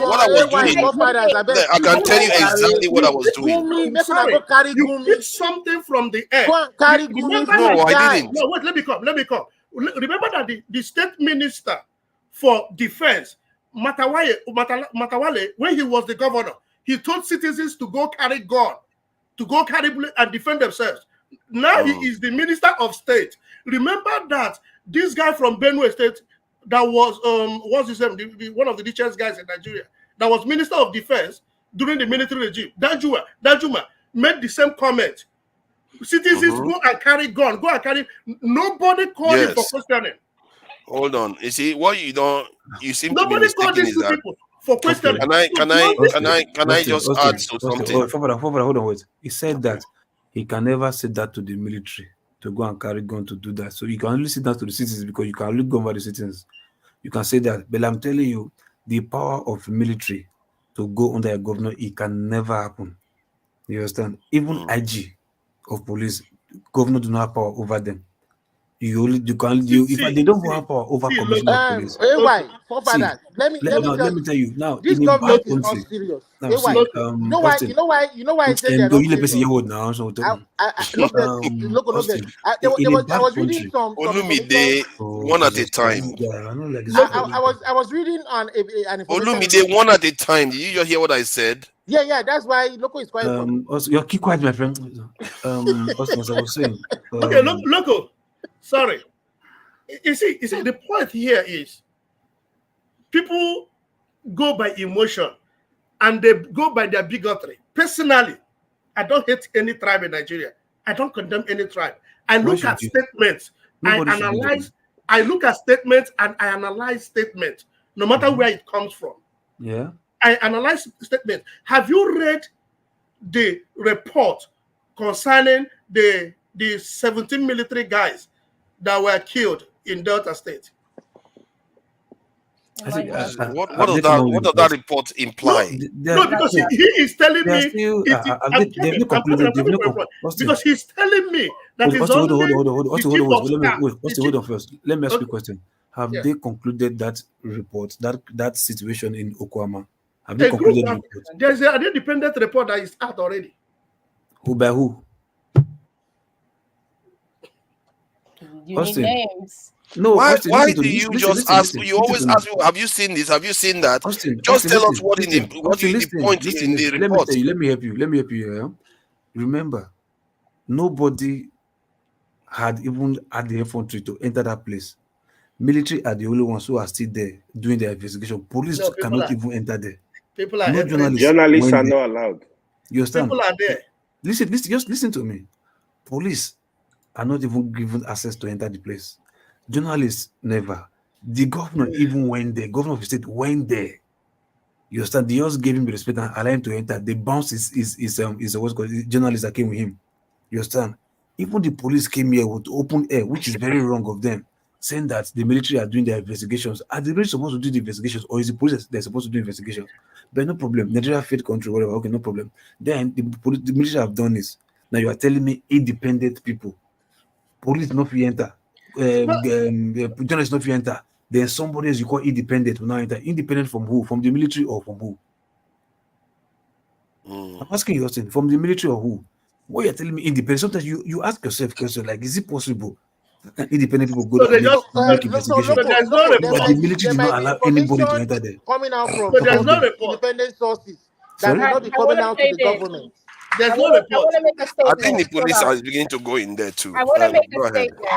can tell you exactly what I was doing. You picked something from the air. No, I didn't. No, wait, let me come. Remember that the state minister for defense, Matawale, when he was the governor, he told citizens to go carry gun, to go carry and defend themselves. Now he is the minister of state. Remember that this guy from Benue State, that was what's his name? One of the richest guys in Nigeria, that was minister of defense during the military regime. Danjuma made the same comment. Citizens go and carry gun, go and carry. Nobody called him for questioning. Hold on. You see what you don't. You seem nobody to be called these two people for questioning. Can I just add to something? Hold on, wait. He said that he can never say that to the military to go and carry gun to do that. So you can only say that to the citizens because you can only go over the citizens. You can say that, but I'm telling you, the power of military to go under a governor, it can never happen. You understand? Even IG of police, governor do not have power over them. If they don't have power over commissioner of police. Let me tell you now. This government is not serious. You know why I said they're not serious? I was reading some. Olumide, one at a time. I was reading on an Olumide, one at a time. Did you just hear what I said? Yeah, that's why Loco is quiet. Also, keep quiet, my friend. Also, as I was saying. Okay, Loco. Sorry. You see, the point here is people go by emotion and they go by their bigotry. Personally, I don't hate any tribe in Nigeria. I don't condemn any tribe. I look at statements. I look at statements and I analyze statements, no matter where it comes from. Yeah. I analyze statements. Have you read the report concerning the 17 military guys that were killed in Delta State. I think What does that report imply? No, because he is telling me. They've not I'm concluded. They've not because he's telling me that is only the chief of staff. Hold on first. Let me ask you a question. Have Yeah. they concluded that report, that situation in Okwama? Have they concluded the report? There's an independent report that is out already. Who by who? You need names. No, why Austin, do you just ask? You always ask me, have you seen this? Have you seen that? Just tell us what the point in the report. Let me help you. Yeah? Remember, nobody had even had the infantry to enter that place. Military are the only ones who are still there doing their investigation. Police cannot even enter there. People are no journalists are not allowed. You understand? People are there. Listen, just listen to me. Police are not even given access to enter the place. Journalists never. The governor even went there. Governor of the state went there. You understand? They just gave him respect and allowed him to enter. They bounced his what's called journalist that came with him. You understand? Even the police came here with open air, which is very wrong of them, saying that the military are doing their investigations. Are the military supposed to do the investigations, or is the police they're supposed to do investigations? But no problem. Nigeria failed country, whatever. Okay, no problem. Then the military have done this. Now you are telling me independent people, police not free enter, journalists not free enter. Then somebody else you call independent will now enter. Independent from who? From the military or from who? I'm asking you, Austin, from the military or who? What you're telling me independent? Sometimes you ask yourself question like, is it possible independent people go So and make investigation? But the military did not allow anybody to enter there. Coming out from there's no report. independent sources that Sorry? may not be coming out to the government. There's no report. I want to make a statement. I think the police are beginning to go in there too. I want to make go a ahead. statement.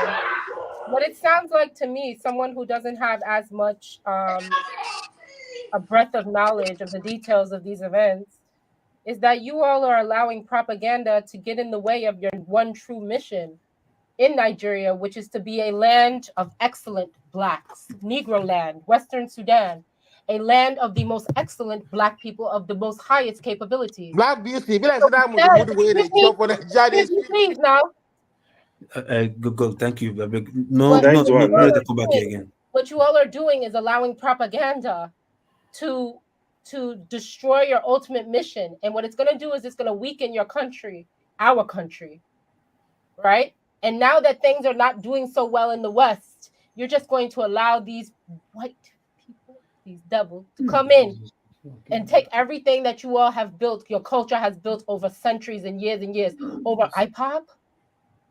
What it sounds like to me, someone who doesn't have as much a breadth of knowledge of the details of these events, is that you all are allowing propaganda to get in the way of your one true mission in Nigeria, which is to be a land of excellent blacks, Negro land, Western Sudan, a land of the most excellent black people of the most highest capabilities. Black beauty, be like please now. Go, thank you. No, come back here again. What you all are doing is allowing propaganda to destroy your ultimate mission. And what it's going to do is it's going to weaken your country, our country, right? And now that things are not doing so well in the West, you're just going to allow these white people, these devils, to come in and take everything that you all have built, your culture has built over centuries and years, over IPOB,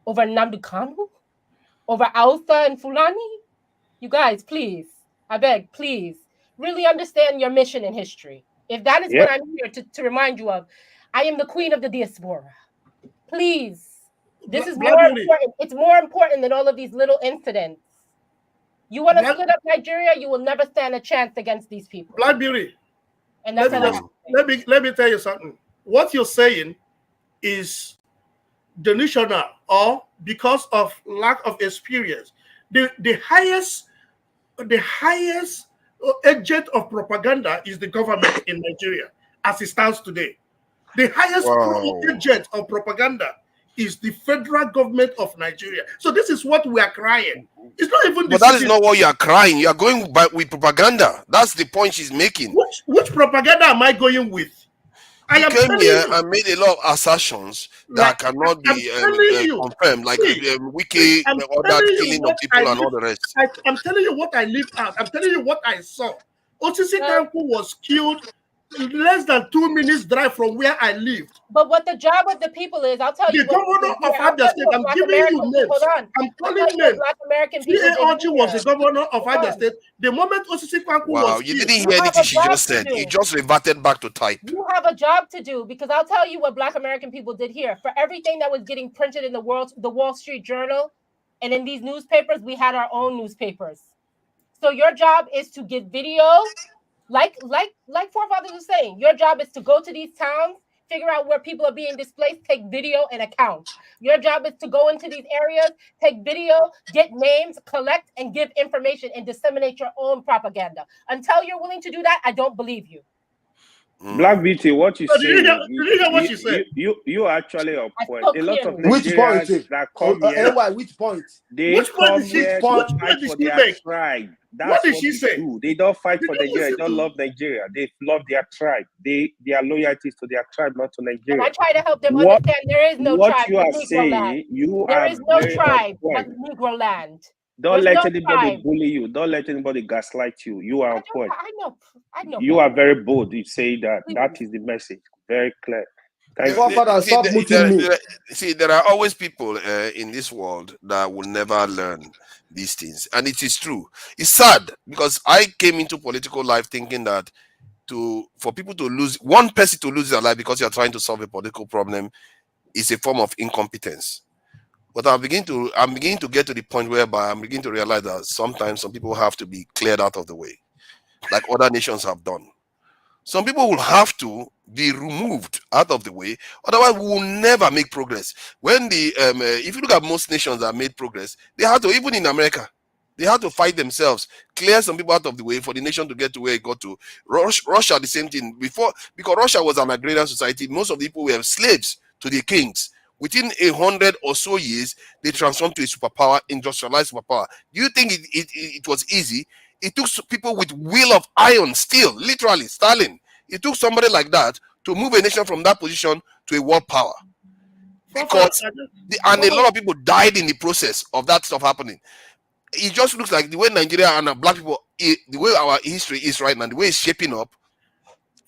over Nnamdi Kanu, over Ausa and Fulani. You guys, please, I beg, please, really understand your mission in history. If that is what I'm here to remind you of, I am the queen of the diaspora. Please. This is more important. It's more important than all of these little incidents. You want to split up Nigeria, you will never stand a chance against these people. Black Beauty. And that's let me tell you something. What you're saying is delusional, or because of lack of experience. The highest agent of propaganda is the government in Nigeria as it stands today. The highest agent of propaganda is the federal government of Nigeria. So this is what we are crying. It's not even. But that is not what you are crying. You are going by with propaganda. That's the point she's making. Which propaganda am I going with? I am came here you, and made a lot of assertions that cannot be confirmed, like Wiki, all that killing of people and all the rest. I'm telling you what I lived out. I'm telling you what I saw. Otisi Kanku was killed less than 2 minutes drive from where I lived. But what the job of the people is, I'll tell you. The governor of Abia State, I'm giving you names. I'm calling names. Black American people. C.A. was the governor of Abia State. The moment Otisi Kanku was killed. You didn't hear anything she just said. You just reverted back to type. You have a job to do, because I'll tell you what Black American people did here. For everything that was getting printed in the Wall Street Journal and in these newspapers, we had our own newspapers. So your job is to get video. Like forefathers were saying, your job is to go to these towns, figure out where people are being displaced, take video and account. Your job is to go into these areas, take video, get names, collect, and give information and disseminate your own propaganda. Until you're willing to do that, I don't believe you. Black Beauty, what you So did you hear, say, did you hear what she said? you actually on I point. spoke A lot of clearly. Which point? Nigerians that come here, AY, which point? they Which point come did she Which here to point? which fight point did for she their make? tribe. What That's did what she they say? do. They don't fight Did for you Nigeria. They listen don't to love Nigeria. They love their tribe. Their loyalty is to their tribe, not to And Nigeria. I try to help them What understand there is no what tribe you but are Negro land. saying, you There are is no very on tribe but point. Negro land. Don't There's let no anybody tribe. bully you. Don't let anybody gaslight you. You are on point. I know You better. are very bold. You say that. That Please. is the message. Very clear. Thank you. Forefather, stop muting me. See, there are always people in this world that will never learn these things, and it is true. It's sad because I came into political life thinking that for people to lose one person to lose their life because you are trying to solve a political problem is a form of incompetence. But I'm beginning to get to the point whereby I'm beginning to realize that sometimes some people have to be cleared out of the way, like other nations have done. Some people will have to be removed out of the way, otherwise we will never make progress. When if you look at most nations that made progress, they had to, even in America, they had to fight themselves, clear some people out of the way for the nation to get to where it got to. Russia, the same thing. Before, because Russia was an agrarian society, most of the people were slaves to the kings. Within 100 or so years, they transformed to a superpower, industrialized superpower. Do you think it was easy? It took people with will of iron, steel, literally, Stalin. It took somebody like that to move a nation from that position to a world power. Because, and a lot of people died in the process of that stuff happening. It just looks like the way Nigeria and black people, the way our history is right now, the way it's shaping up,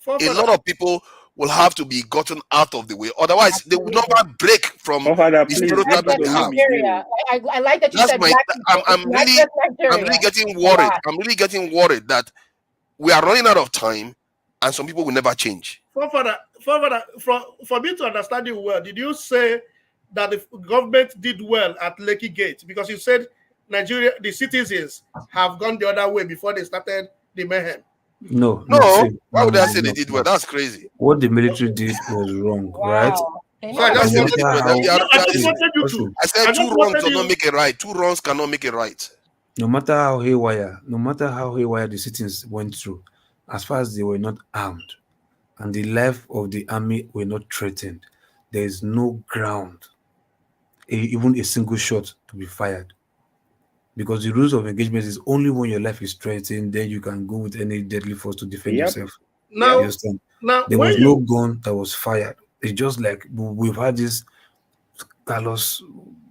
a lot of people will have to be gotten out of the way. Otherwise, they will never break from the stereotype that they have. Nigeria. I like that you said black people. I'm really getting worried. I'm really getting worried that we are running out of time and some people will never change. Forefather, for me to understand you well, did you say that the government did well at Lekki Gate? Because you said Nigeria, the citizens have gone the other way before they started the mayhem. No. Why would I say they did well? That's crazy. What the military did was wrong, right? So I said two wrongs do not make a right. Two wrongs cannot make a right. No matter how haywire the citizens went through, as far as they were not armed and the life of the army were not threatened, there is no ground, even a single shot to be fired. Because the rules of engagement is only when your life is threatened, then you can go with any deadly force to defend yourself. Now, you understand? There was no gun that was fired. It's just like we've had this callous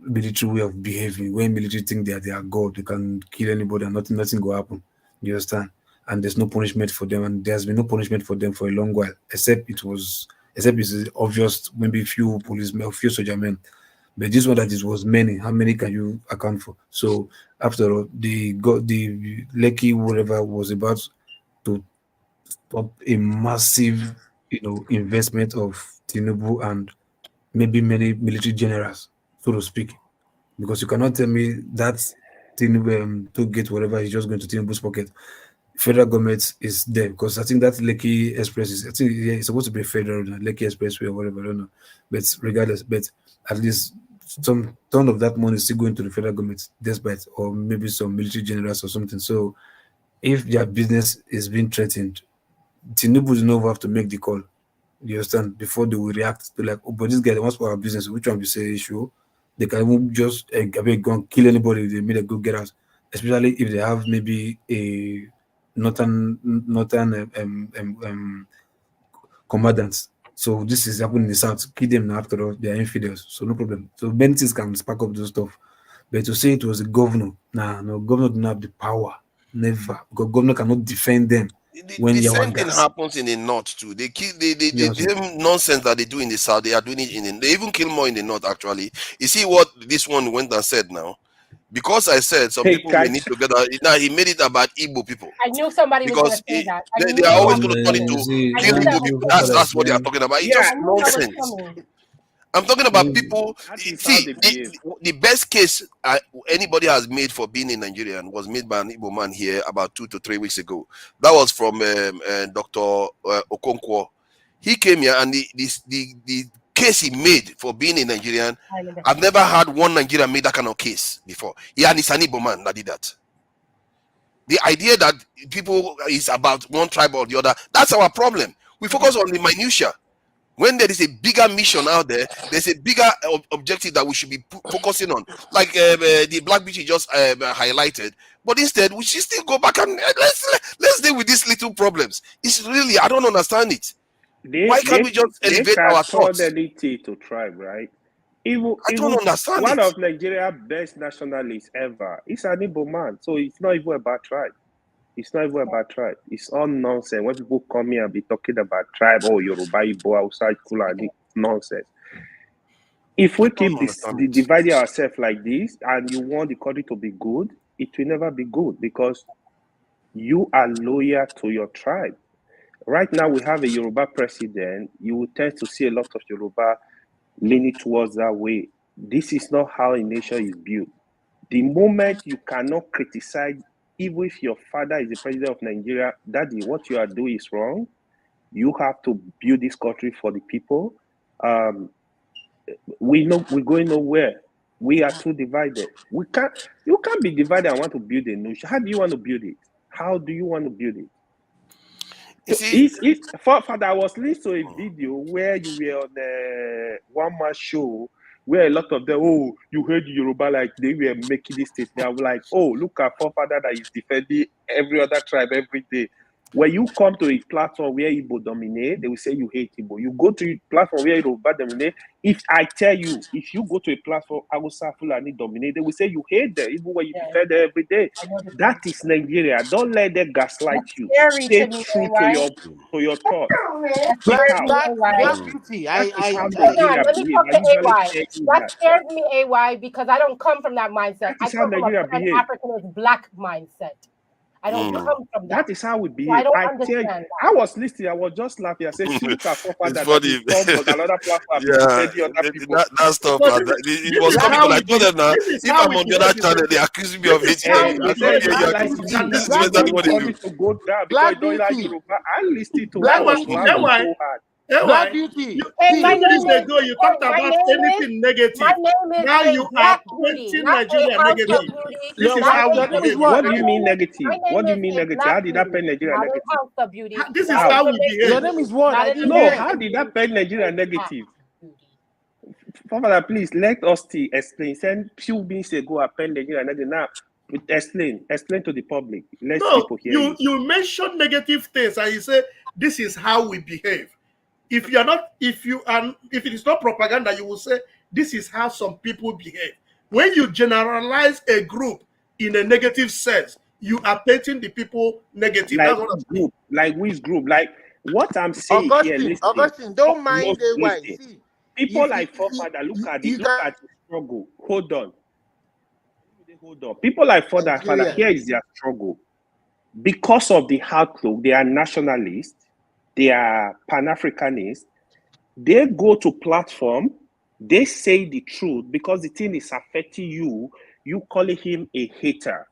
military way of behaving. When military think they are God, they can kill anybody and nothing will happen. You understand? And there's no punishment for them, and there's been no punishment for them for a long while, except it's obvious, maybe few policemen, few soldier men. But this one that it was many. How many can you account for? So after all, the Lekki whatever was about to stop a massive, investment of Tinubu and maybe many military generals, so to speak. Because you cannot tell me that Tinubu to get whatever is just going to Tinubu's pocket. Federal government is there because I think that Lekki Express it's supposed to be federal, Lekki Expressway or whatever, I don't know. But regardless, at least some ton of that money is still going to the federal government, despite, or maybe some military generals or something. So if their business is being threatened, Tinubu does not have to make the call. You understand? Before they will react to like, oh, but this guy wants for our business. Which one we say issue? They can even just go and kill anybody if they made a good get out. Especially if they have maybe a northern commandants. So this is happening in the south. Kill them now after all. They are infidels. So no problem. So many things can spark up those stuff. But to say it was a governor, no, governor do not have the power. Never. Because governor cannot defend them. The same thing happens in the north too. They kill the same nonsense that they do in the south. They are doing it they even kill more in the north. Actually, you see what this one went and said now. Because I said some people may need to get out. Now he made it about Igbo people. I knew somebody was going to say that. They are always going to turn it to kill Igbo people. That's what they are talking about. It's just nonsense. I'm talking about people. See, the best case anybody has made for being a Nigerian was made by an Igbo man here about 2 to 3 weeks ago. That was from Dr. Okonkwo. He came here and the case he made for being a Nigerian, I've never had one Nigerian made that kind of case before. Yeah, and it's an Igbo man that did that. The idea that people is about one tribe or the other, that's our problem. We focus on the minutia. When there is a bigger mission out there, there's a bigger objective that we should be focusing on, like the Black Beauty just highlighted. But instead, we should still go back and let's deal with these little problems. It's really, I don't understand it. Why can't we just elevate our thoughts? They to tribe, right? I don't understand one it. of Nigeria's best nationalists ever. He's an Igbo man, so it's not even about tribe. It's not even about tribe. It's all nonsense. When people come here and be talking about tribe, oh, Yoruba, Igbo, outside, Fulani, nonsense. If we keep dividing ourselves like this and you want the country to be good, it will never be good because you are loyal to your tribe. Right now, we have a Yoruba president. You will tend to see a lot of Yoruba leaning towards that way. This is not how a nation is built. The moment you cannot criticize, even if your father is the president of Nigeria, Daddy, what you are doing is wrong. You have to build this country for the people. We're going nowhere. We are too divided. You can't be divided and want to build a nation. How do you want to build it? How do you want to build it? Father, I was listening to a video where you were on a one-man show where a lot of them, oh, you heard Yoruba, like they were making this statement. I was like, oh, look at Father that is defending every other tribe every day. When you come to a platform where Igbo dominate, they will say you hate Igbo. You go to a platform where Yoruba dominate. If I tell you, if you go to a platform Hausa Fulani dominate, they will say you hate them, even when you defend them every day. That is Nigeria. Don't let them gaslight you. Stay true to your thoughts. Black Beauty. Let me talk to AY. That scares me, AY, because I don't come from that mindset. I come from a Pan-Africanist black mindset. I don't come from that. That is how we behave. So I don't understand that. I was listening. I was just laughing. I said, "See, look at Father that is on another platform." That's stuff. It was comical. I told them now. If I'm on the other channel, they accuse me of hating them. This is exactly what they do. Black Beauty. I listened to Black Beauty. Black Beauty. Hey, 2 days ago, you talked about anything negative. Now you are painting Nigeria negative. This is how we behave. What do you mean negative? What do you mean negative? How did that paint Nigeria negative? This is how we behave. Your name is what? No, how did that paint Nigeria negative? Father, please let us explain. Send few beings ago, I paint Nigeria negative. Now, explain to the public. Let people hear you mention negative things and you say this is how we behave. If it is not propaganda, you will say this is how some people behave. When you generalize a group in a negative sense, you are painting the people negative. Like which group? Like what I'm saying here. Augustine, don't mind the way. People like Forefather, look at the struggle. Hold on. People like Father, here is their struggle. Because of the outlook, they are nationalists, they are Pan-Africanists. They go to platform, they say the truth because the thing is affecting you. You call him a hater.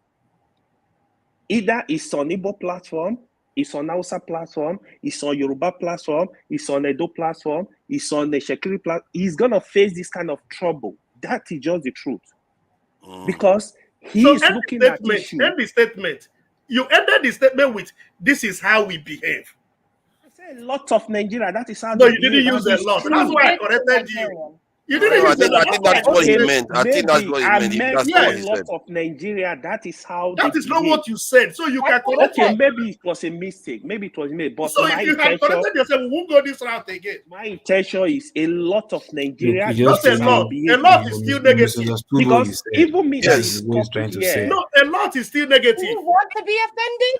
Either it's on Igbo platform, it's on Hausa platform, it's on Yoruba platform, it's on Edo platform, it's on the Shekiri platform. He's gonna face this kind of trouble. That is just the truth. Because he is looking at issue. End the statement. You ended the statement with "This is how we behave." I said a lot of Nigeria. That is how. No, you didn't use a lot. That's why I corrected you. You didn't use a lot. I think that's what he meant. I think that's what he meant. That's what he a lot said. of Nigeria. That is how. That is not what you said. So you can correct. Okay, maybe it was a mistake. Maybe it was made. But so if you had corrected yourself, we won't go this route again. My intention is a lot of Nigeria. Not a lot. A lot is still negative. Because even me that is trying to say. No, a lot is still negative. You want to be offended?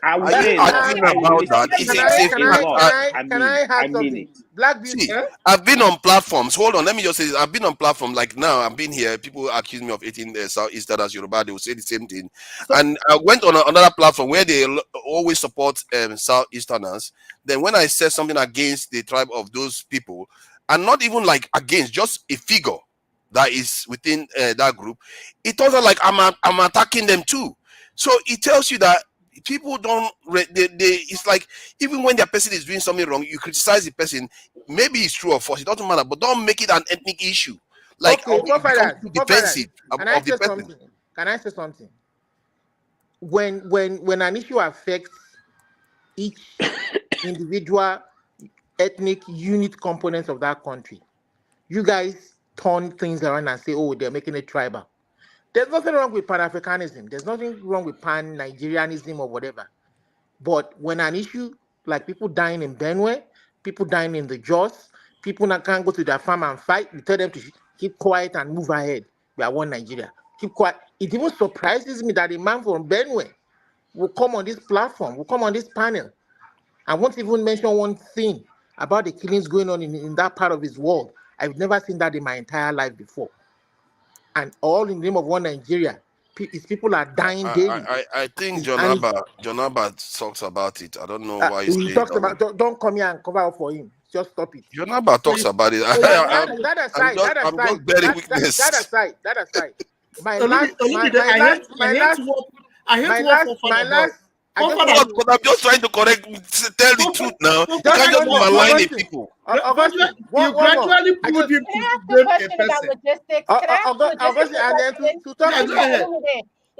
Can I have something? Black Beauty. I've been on platforms. Hold on, let me just say this. I've been on platforms like now. I've been here. People accuse me of eating Southeasterners, Yoruba. They will say the same thing. And I went on another platform where they always support Southeasterners. Then when I said something against the tribe of those people, and not even like against, just a figure that is within that group, it turns out like I'm attacking them too. So it tells you that people don't. It's like even when their person is doing something wrong, you criticize the person. Maybe it's true or false. It doesn't matter, but don't make it an ethnic issue. Like defensive of the person. Can I say something? When an issue affects each individual ethnic unit components of that country. You guys turn things around and say, oh, they're making it tribal. There's nothing wrong with Pan-Africanism. There's nothing wrong with Pan-Nigerianism or whatever. But when an issue like people dying in Benue, people dying in the Jaws, people that can't go to their farm and fight, we tell them to keep quiet and move ahead. We are one Nigeria. Keep quiet. It even surprises me that a man from Benue will come on this platform, will come on this panel, and won't even mention one thing about the killings going on in that part of his world. I've never seen that in my entire life before. And all in the name of one Nigeria. His people are dying daily. I think And John Abba talks about it. I don't know why he's he saying talks about don't come here and cover up for him. Just stop it. John Abba talks about it. That aside, I'm just bearing witness. that aside. My last. But I'm just trying to correct, tell the truth now. You can't just be maligning people. You gradually put him to blame a person. And then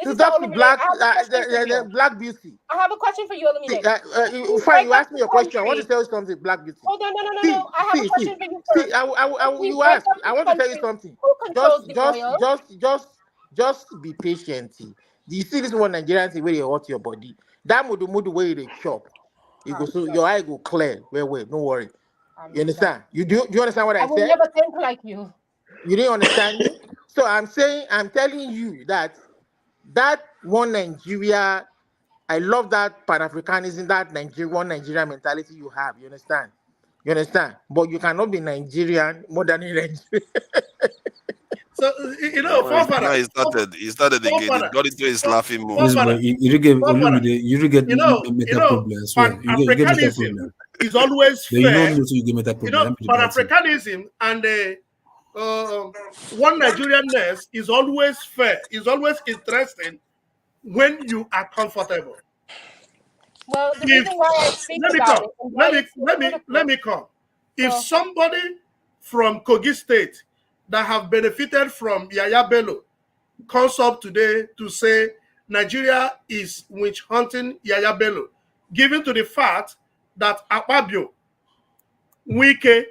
to talk to Black Beauty. I have a question for you, Olumide. Fine, you asked me a question. I want to tell you something, Black Beauty. Oh, no. I have a question for you first. You asked. I want to tell you something. Who controls the oil? Just be patient. Do you see this one Nigerian thing where you hurt your body? That mudu where you chop. You go, so your eye go clear. Wait, don't worry. You understand? You understand what I said? I will never think like you. You didn't understand me? So I'm telling you that one Nigeria, I love that Pan-Africanism, that one Nigeria mentality you have. You understand? But you cannot be Nigerian more than a Nigerian. So he started again. He got into his laughing mood. You get meta problems. Pan-Africanism is always fair. Pan-Africanism and one Nigerianness is always fair. Is always interesting when you are comfortable. Well, the reason why I speak about it. Let me come. If somebody from Kogi State that have benefited from Yaya Bello comes up today to say Nigeria is witch hunting Yaya Bello, given to the fact that Akpabio, Wike,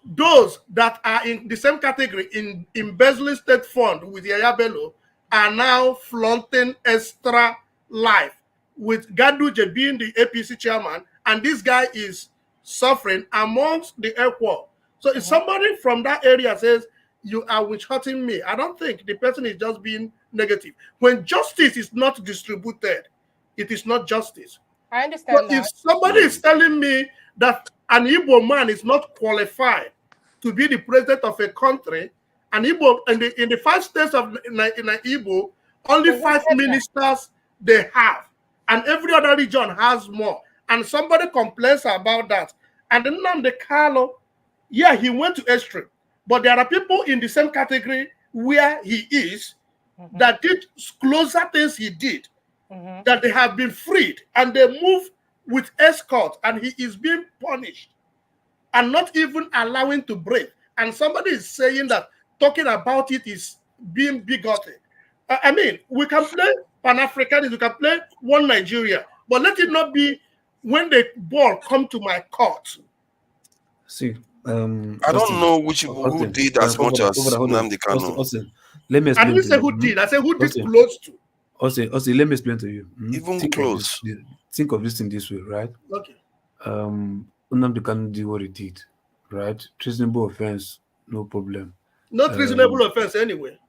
those that are in the same category in embezzling state fund with Yaya Bello are now flaunting extra life, with Ganduje being the APC chairman, and this guy is suffering amongst the equal. So if somebody from that area says, you are witch hunting me, I don't think the person is just being negative. When justice is not distributed, it is not justice. I understand that. If somebody is telling me that an Igbo man is not qualified to be the president of a country, and Igbo in the 5 states of Igbo, only 5 ministers they have, and every other region has more. And somebody complains about that. And then Nnamdi Kanu, yeah, he went to extreme, but there are people in the same category where he is that did closer things he did, that they have been freed and they move with escort, and he is being punished and not even allowing to breathe. And somebody is saying that talking about it is being bigoted. I mean, we can play Pan-Africanism, we can play one Nigeria, but let it not be when the ball come to my court. See, I don't know which people who did as much as Nnamdi Kanu. Let me explain. I didn't say who did. I said who did close to. Also, let me explain to you. Even close. Think of this in this way, right? Okay. Nnamdi Kanu did what he did, right? Treasonable offense, no problem. Not reasonable offense anyway.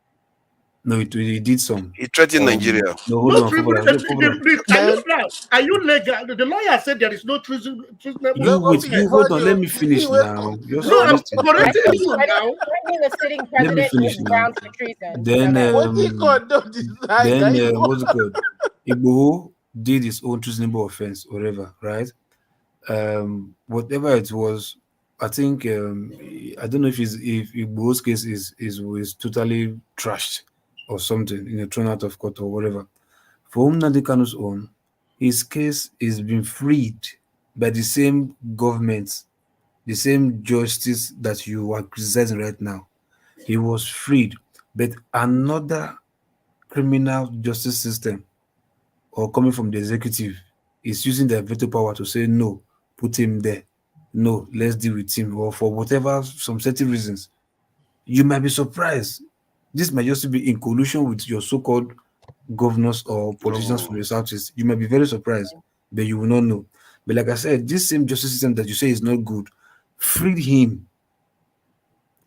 No, he did some. He threatened Nigeria. No, hold on. Are you legal? The lawyer said there is no treasonable. You hold on. Let me finish now. No, I'm correcting you now. Let me finish now. Then what's it called? Igboho did his own treasonable offense, whatever, right? Whatever it was, I think I don't know if Igboho's case is totally trashed or something, thrown out of court or whatever. For Nnamdi Kanu's own, his case is being freed by the same government, the same justice that you are criticizing right now. He was freed, but another criminal justice system or coming from the executive is using their veto power to say no, put him there. no, let's deal with him, or for whatever, some certain reasons, you might be surprised. This might just be in collusion with your so-called governors or politicians from the southeast. You might be very surprised, but you will not know. But like I said, this same justice system that you say is not good freed him.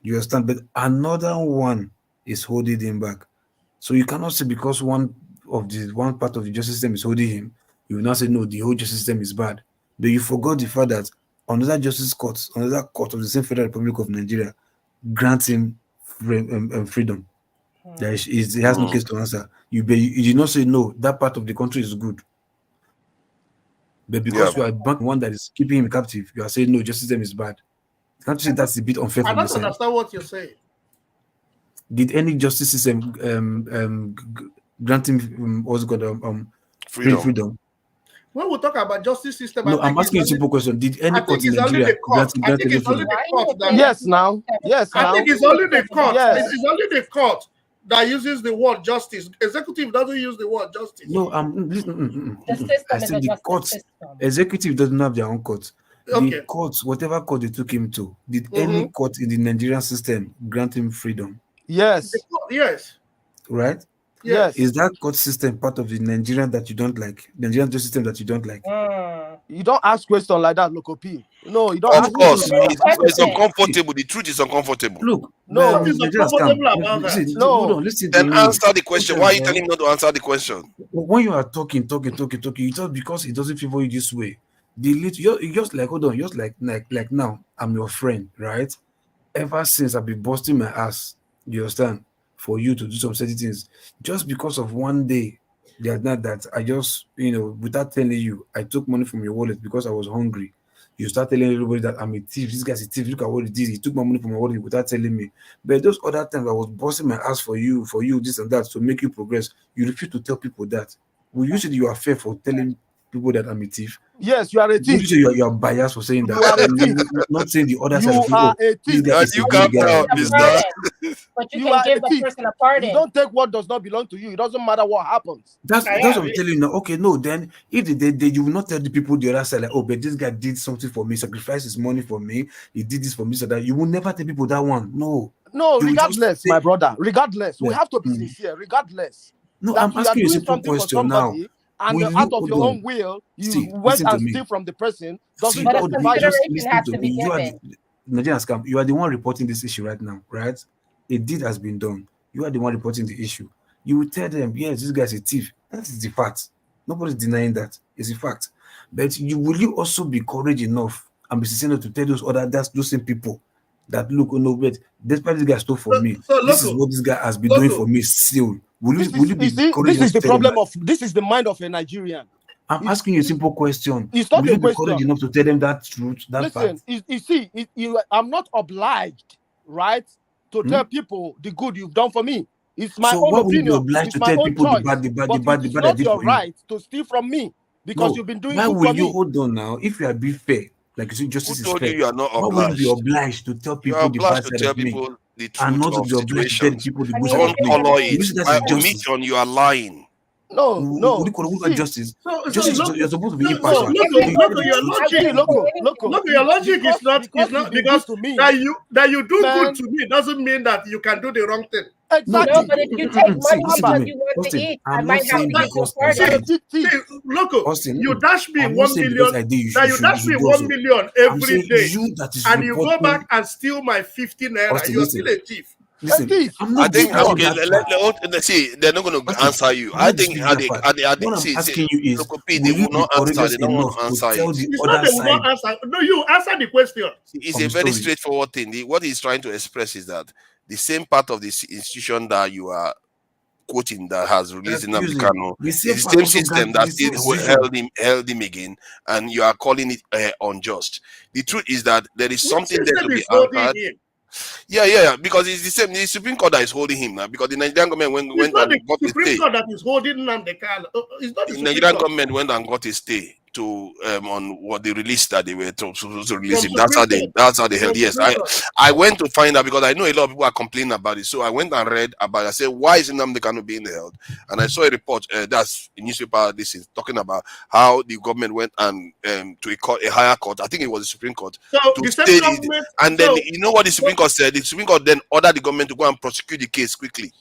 You understand? But another one is holding him back. So you cannot say because one part of the justice system is holding him, you will not say no, the whole justice system is bad. But you forgot the fact that another court of the same Federal Republic of Nigeria grants him freedom. There he has no case to answer. You did not say no, that part of the country is good. But because you are banking one that is keeping him captive, you are saying no, justice system is bad. Can't you say that's a bit unfair I from don't the side? understand what you're saying. Did any justice system grant him what's it called freedom? When we talk about justice system, No, I'm asking you a simple question. Did any court in Nigeria grant him freedom? Yes, now. Yes, I now. think it's only the court. Yes. It's only the court that uses the word justice. Executive doesn't use the word justice. No, I said the courts. Executive doesn't have their own courts. Okay. The courts, whatever court they took him to, did any court in the Nigerian system grant him freedom? Yes. Yes. Right? Yes. Is that court system part of the Nigerian that you don't like? Nigerian justice system that you don't like? You don't ask questions like that, Loco P. No, you don't Of ask course, questions like it's that. uncomfortable. The truth is uncomfortable. Look, No, what is uncomfortable about that? Hold on, listen to Then me. answer the question. Why are you telling him not to answer the question? When you are talking, you just because it doesn't favor you this way. You just like, hold on, just like now, I'm your friend, right? Ever since I've been busting my ass, you understand, for you to do some certain things, just because of one day, that I just, without telling you, I took money from your wallet because I was hungry. You start telling everybody that I'm a thief. This guy's a thief. Look at what he did. He took my money from my wallet without telling me. But those other times I was busting my ass for you, this and that, to make you progress. You refuse to tell people that. Will you say you are fair for telling people that I'm a thief? Yes, you are a thief. Will you say you are biased for saying that? You are a thief. Not saying the other side. You are a This thief. guy is You a can't good guy. tell, mister. But you You can are give a a thief. person a pardon. You don't take what does not belong to you. It doesn't matter what happens. That's what I'm telling you now. Okay, no, then if you will not tell the people the other side, like, oh, but this guy did something for me, sacrificed his money for me, he did this for me, so that you will never tell people that one. No. No, You will just regardless, say- my brother. Regardless, we Yeah. have to be sincere. Regardless, No, that I'm you are asking you a doing simple something for question now. somebody, and Will out you of hold your on? own will, you See, went listen to and me. steal from the person. Doesn't See, But a justify just consideration listen has to to me. be You are given. the Nigerian scam. You are the one reporting this issue right now, right? A deed has been done. You are the one reporting the issue. You will tell them, yes, this guy's a thief. That is the fact. Nobody's denying that. It's a fact. But will you also be courage enough and be sincere enough to tell those same people that, look, oh no, wait, despite this guy stole from me, this is what this guy has been doing for me still. Will you be courage enough to tell them that? This is the mind of a Nigerian. I'm asking you a simple question. It's not Will a you be courage question. enough to tell them that truth, that Listen, fact? I'm not obliged, right, to tell people the good you've done for me. It's my So own why will you be opinion. obliged It's to my tell own people choice. the But bad it's I not did your for you? right to steal from me because No. you've been doing Why good will for you me. hold on now? If you are being fair, like you say, Who justice is told fair. you you are not Why will you be obliged? obliged to tell You are people the bad obliged to side tell of me, people the and truth not to of be obliged to tell situations. people the I good mean, side Don't of me? color Will you it. say that's justice? Omission, you are lying. No. Would you call that justice? Justice, you're supposed to be impartial. Look, your logic. Look, your logic is not because that you do good to me doesn't mean that you can do the wrong thing. Exactly. No, but if you take money listen to because me. you want to Austin, eat, I I'm might not have saying to give you a because pardon. Look, Austin, you dash me I'm not 1 saying million. because I did, Now you dash me do 1 so. million I'm every saying day, you that is and you go reporting. back and steal my 50 naira. Austin, You're listen. still a thief. Listen, I'm I not think disputing okay. that fact. Let's see. They're not going to Austin, answer you. I'm I not think disputing that fact. What I'm asking you is, they will you will be not answer. courageous They don't want enough to to answer tell it. the It's other not they will side not answer. No, you answer the question. It's of a the very story? straightforward thing. What he's trying to express is that the same part of this institution that you are quoting that has released Nnamdi Kanu The is same the part same also system got that the same still decision. held him again, and you are calling it unjust. The truth is that there is Which something there system to be is holding answered. him? Yeah, because it's the same. The Supreme Court that is holding him now, because the Nigerian government It's went not and the got a Supreme stay. Court that is holding Nnamdi Kanu. It's not the The Supreme Nigerian Court. government went and got a stay to on what they released that they were supposed to release From him. That's how Supreme they held. From Yes, Supreme Court. I went to find out because I know a lot of people are complaining about it. So I went and read about it. I said, why is Nnamdi Kanu being held? And I saw a report that's a newspaper. This is talking about how the government went and to a higher court. I think it was the Supreme Court. So To the stay same the, government. and then So, you know what the Supreme Court said? The Supreme Court then ordered the government to go and prosecute the case quickly.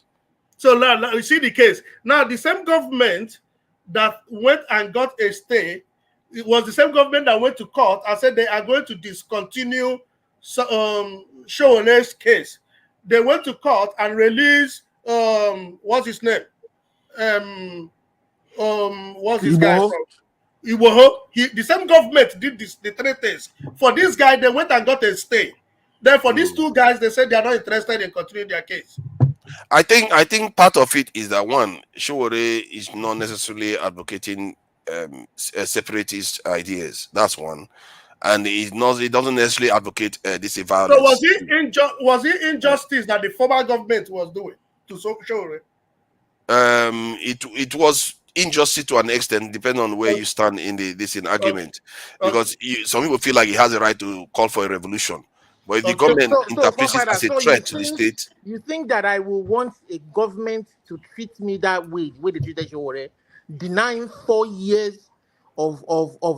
so now you see the case. Now the same government that went and got a stay, it was the same government that went to court and said they are going to discontinue Showone's case. They went to court and released what's his name? What's this guy from? The same government did the 3 things. For this guy, they went and got a stay. Then for these 2 guys, they said they are not interested in continuing their case. I think part of it is that one, Showore is not necessarily advocating separatist ideas. That's one, and he doesn't necessarily advocate this violence. So was it injustice that the former government was doing to Showore? It was injustice to an extent, depending on where you stand in this argument, because some people feel like he has a right to call for a revolution. But if the government interprets it as a threat to the state, you think that I will want a government to treat me that way they treated Showore, denying 4 years of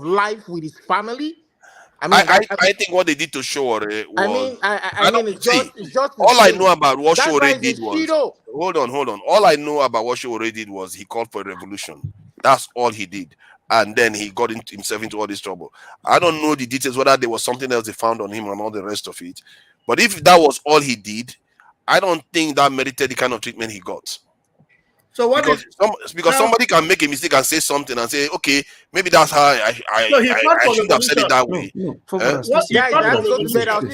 life with his family? I think what they did to Showore was. It's just all I know about what Showore did was. Shido. Hold on. All I know about what Showore did was he called for a revolution. That's all he did. And then he got himself into all this trouble. I don't know the details, whether there was something else they found on him and all the rest of it. But if that was all he did, I don't think that merited the kind of treatment he got. So because somebody can make a mistake and say something and say, okay, maybe that's how I should have said it that way. I'll see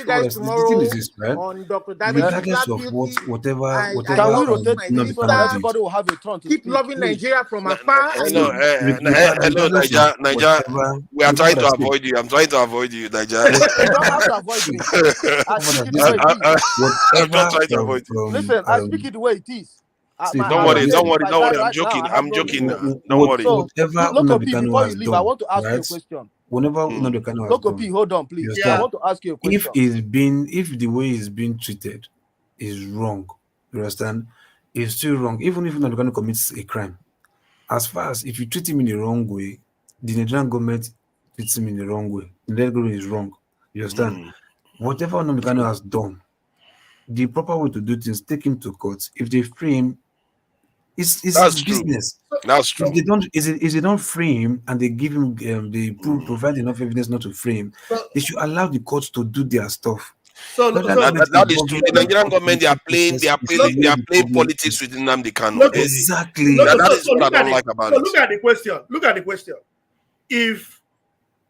you guys tomorrow on Dr. Regardless of whatever everybody will have a turn to keep loving Nigeria from afar. Hello, Nigeria. We are trying to avoid you. I'm trying to avoid you, Nigeria. You don't have to avoid me. I'm not trying to avoid you. Listen, I speak it the way it is. Don't worry. I'm joking. Don't worry. So, before you leave, I want to ask you a question. Whenever hold on, please. Yeah. I want to ask you a question. If the way it's being treated is wrong, you understand? It's still wrong, even if you're not going to commit a crime. As far as if you treat him in the wrong way, the Nigerian government treats him in the wrong way. The Nigerian government is wrong. You understand? Whatever Nnamdi has done, the proper way to do things, take him to court. If they free him, it's his business. That's true. If they don't free him and they give him, they provide enough evidence not to free him, they should allow the courts to do their stuff. That is true. The Nigerian government, they are playing politics with Nnamdi Kanu. Exactly. That is what I don't like about it. Look at the question. If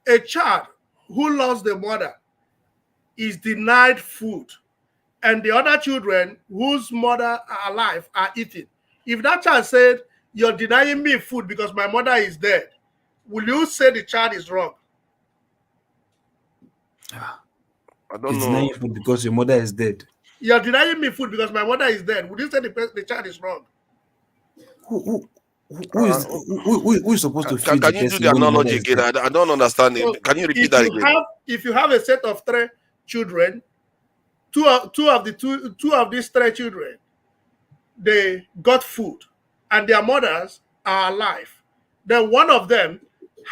a child who lost their mother is denied food, and the other children whose mother are alive are eating, if that child said, "You're denying me food because my mother is dead," will you say the child is wrong? I don't know. Food because your mother is dead. You're denying me food because my mother is dead. Would you say the child is wrong? Who is supposed to feed Can you do the analogy again? I don't understand it. Can you repeat that again? If you have a set of 3 children, two of these 3 children, they got food and their mothers are alive. Then one of them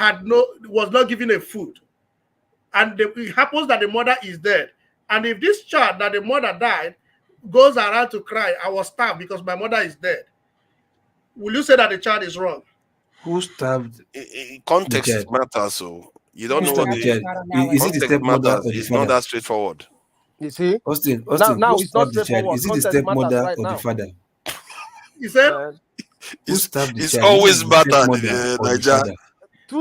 was not given a food. And it happens that the mother is dead. And if this child that the mother died goes around to cry, "I was starved because my mother is dead," will you say that the child is wrong? Who starved? Context matters, so you don't know what the is it the stepmother or the It's not that straightforward. You see? Austin, now it's not straightforward. Is it the stepmother or the father? You said? It's always matter, Nigeria. I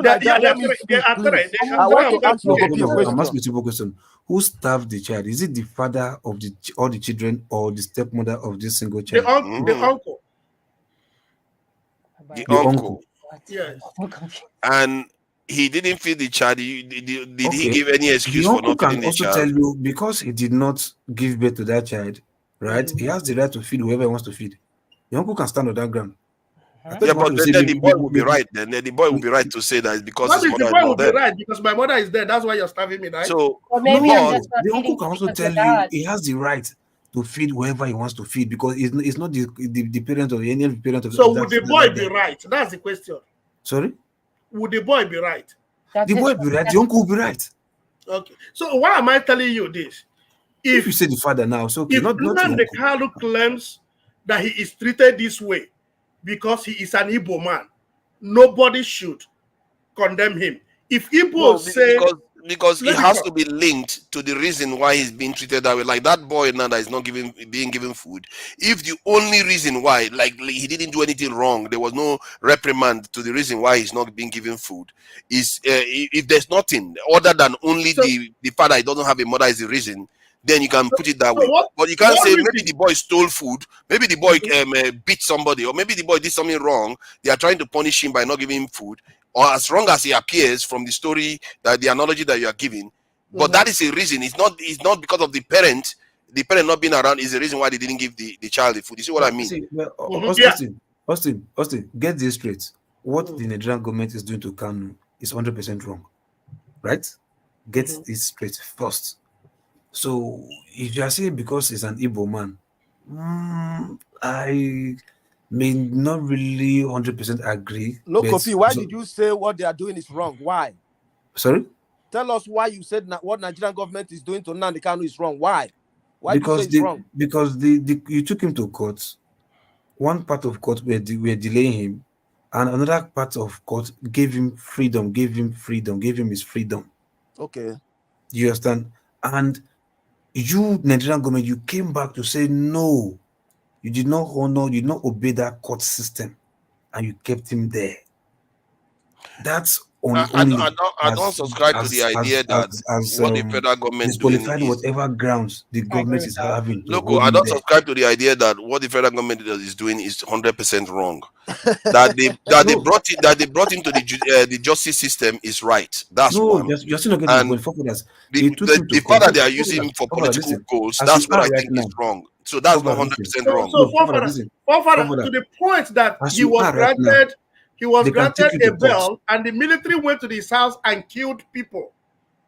want to ask you a question. Who starved the child? Is it the father of all the children or the stepmother of this single child? The uncle. The uncle. Yes. And he didn't feed the child. Did he give any excuse for not feeding the child? The uncle can also tell you, because he did not give birth to that child, right? He has the right to feed whoever he wants to feed. The uncle can stand on that ground. Yeah, but then the boy will be right. Then the boy will be right to say that it's because That his means the mother boy is will not be there. right because my mother is dead. That's why you're starving me, right? So, Or maybe I'm just not the feeding uncle can also because tell your you dad. he has the right to feed whoever he wants to feed because it's not the parent of any parent of So that. would the boy be right? That's the question. Sorry? Would the boy be right? That's The boy be right, the uncle will be right. Okay. So why am I telling you this? If you say the father now, so okay, If not the Nnamdi uncle. Kanu claims that he is treated this way because he is an Igbo man, nobody should condemn him. If Igbo no, say, because it let me has talk. to be linked to the reason why he's being treated that way. Like that boy now that is not being given food. If the only reason why, like he didn't do anything wrong, there was no reprimand to the reason why he's not being given food. Is if there's nothing other than only the father he doesn't have a mother is the reason, then you can put it that way. But you can't say maybe the boy stole food, maybe the boy beat somebody, or maybe the boy did something wrong. They are trying to punish him by not giving him food. Or as long as he appears from the story, that the analogy that you are giving, but that is a reason. It's not because of the parent not being around is the reason why they didn't give the child the food. You see what I mean? See, well, Austin, get this straight. What the Nigerian government is doing to Kanu is 100% wrong, right? Get this straight first. So if you are saying because he's an Igbo man, I may not really 100% agree. No, but Kofi, why did you say what they are doing is wrong? Why? Sorry? Tell us why you said what Nigerian government is doing to Nnamdi Kanu is wrong. Why? Why do you say it's wrong? Because you took him to court. One part of court were delaying him, and another part of court gave him freedom, gave him his freedom. Okay. You understand? And you, Nigerian government, you came back to say no. You did not honor, you did not obey that court system, and you kept him there. That's I don't subscribe to the idea that what the federal government is doing is whatever grounds the government is having. Look, I don't subscribe to the idea that what the federal government is doing is 100% wrong. That they brought him to the justice system is right. That's one. You're still not getting the point. The fact that they are using him for political goals, that's what I think is wrong. So that's not 100% wrong. So to the point that he was granted a bail and the military went to his house and killed people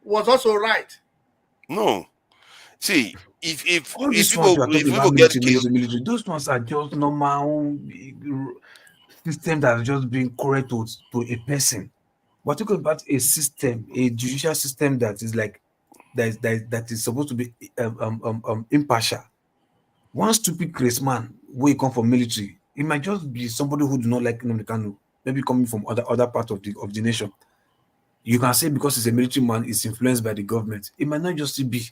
was also right. No. See, if people get killed, those ones are just normal system that is just being correct to a person. We're talking about a system, a judicial system that is like that is supposed to be impartial. One stupid crazy man who come from military, it might just be somebody who do not like Nnamdi Kanu, maybe coming from other part of the nation. You can say because he's a military man, he's influenced by the government. It might not just be.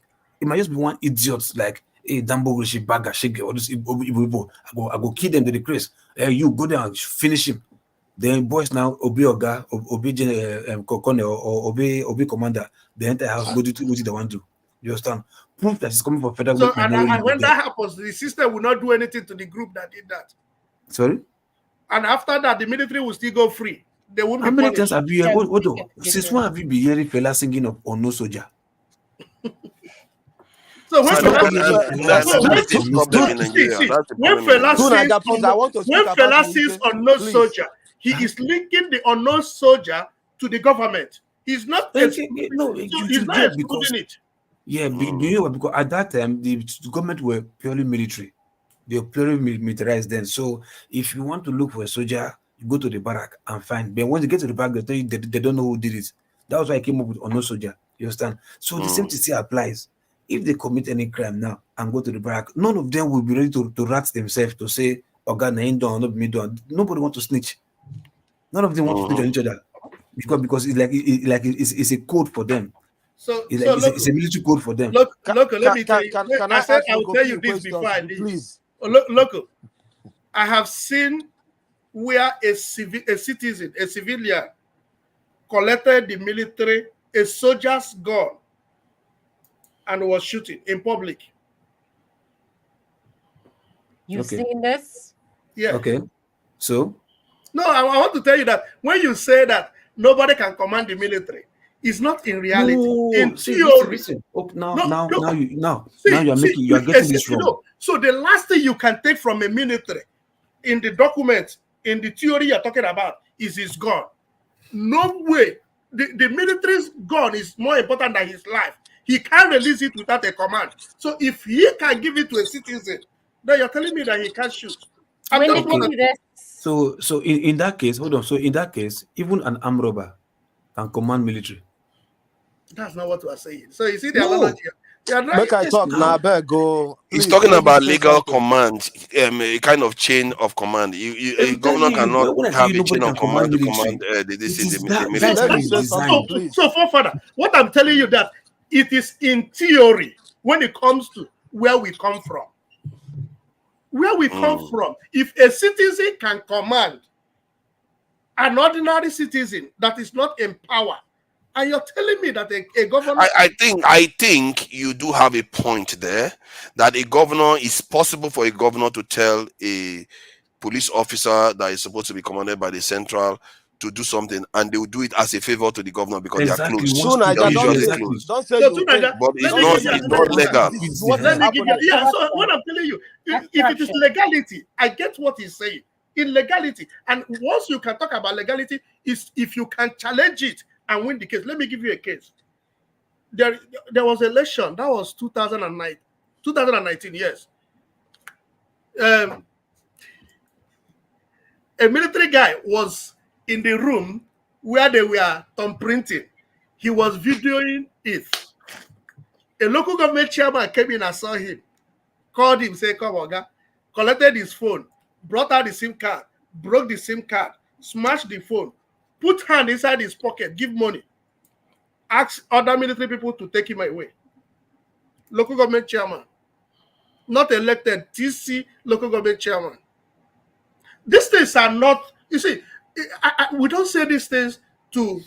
It might just be one idiot like, hey, Dambo Rishi Baga Shege or this Igbo. I go kill them to the craze. You go there and finish him. Then boys now obey Oga, obey Colonel or obey Commander. The entire house go do what they want to do. You understand? Proof that it's coming from federal government. And when that happens, the system will not do anything to the group that did that. Sorry? And after that, the military will still go free. They won't How be many punished. times have you since when have you been hearing fella singing of no soldier? So when Fela says unknown soldier, he is linking the unknown soldier to the government. He's not excluding it. Yeah, because at that time the government were purely military. They were purely militarized then. So if you want to look for a soldier, you go to the barrack and find. But when you get to the barrack, they don't know who did it. That was why I came up with unknown soldier. You understand? So the same thing still applies. If they commit any crime now and go to the barrack, none of them will be ready to rat themselves to say, "Oh God, not me done." Nobody want to snitch. None of them want to snitch on each other because it's a code for them. So it's a military code for them. Look, let me tell you. I will tell you this before I leave. Please. Look, I have seen where a citizen, a civilian, collected the military, a soldier's gun, and was shooting in public. You've seen this? Yeah. Okay. So? No, I want to tell you that when you say that nobody can command the military, it's not in reality. No, in theory. Listen. Oh, now you're getting this wrong. So the last thing you can take from a military in the document in the theory you're talking about is his gun. No way. The military's gun is more important than his life. He can't release it without a command. So if he can give it to a citizen, then you're telling me that he can't shoot. When did he do this? So in that case, hold on. So in that case, even an armed robber can command military. That's not what we are saying. So you see the No. analogy. Yeah, Make I talk now, go. He's Please, talking let me about say legal something. command, a kind of chain of command. A governor cannot when I say have a nobody chain can of command to military, command it is the that military. Let me is say something, designed. please. So, forefather, what I'm telling you that it is in theory when it comes to where we come from. Where we come from, if a citizen can command an ordinary citizen that is not in power, and you're telling me that a governor... I think you do have a point there, that a governor, is possible for a governor to tell a police officer that is supposed to be commanded by the central to do something, and they will do it as a favor to the governor because they are close. Soon I They are don't usually say, close. don't say So you win. But let it's me not give you it's another not legal. This is what Let is me give you, happening. yeah, so what I'm telling you, if it is legality, I get what he's saying. In legality, and once you can talk about legality, is if you can challenge it and win the case. Let me give you a case. There was an election, that was 2019, yes. A military guy was in the room where they were thumbprinting. He was videoing it. A local government chairman came in and saw him, called him, said, "Come on, guy," collected his phone, brought out the SIM card, broke the SIM card, smashed the phone, put hand inside his pocket, give money, asked other military people to take him away. Local government chairman, not elected, TC local government chairman. These things are not, you see, we don't say these things to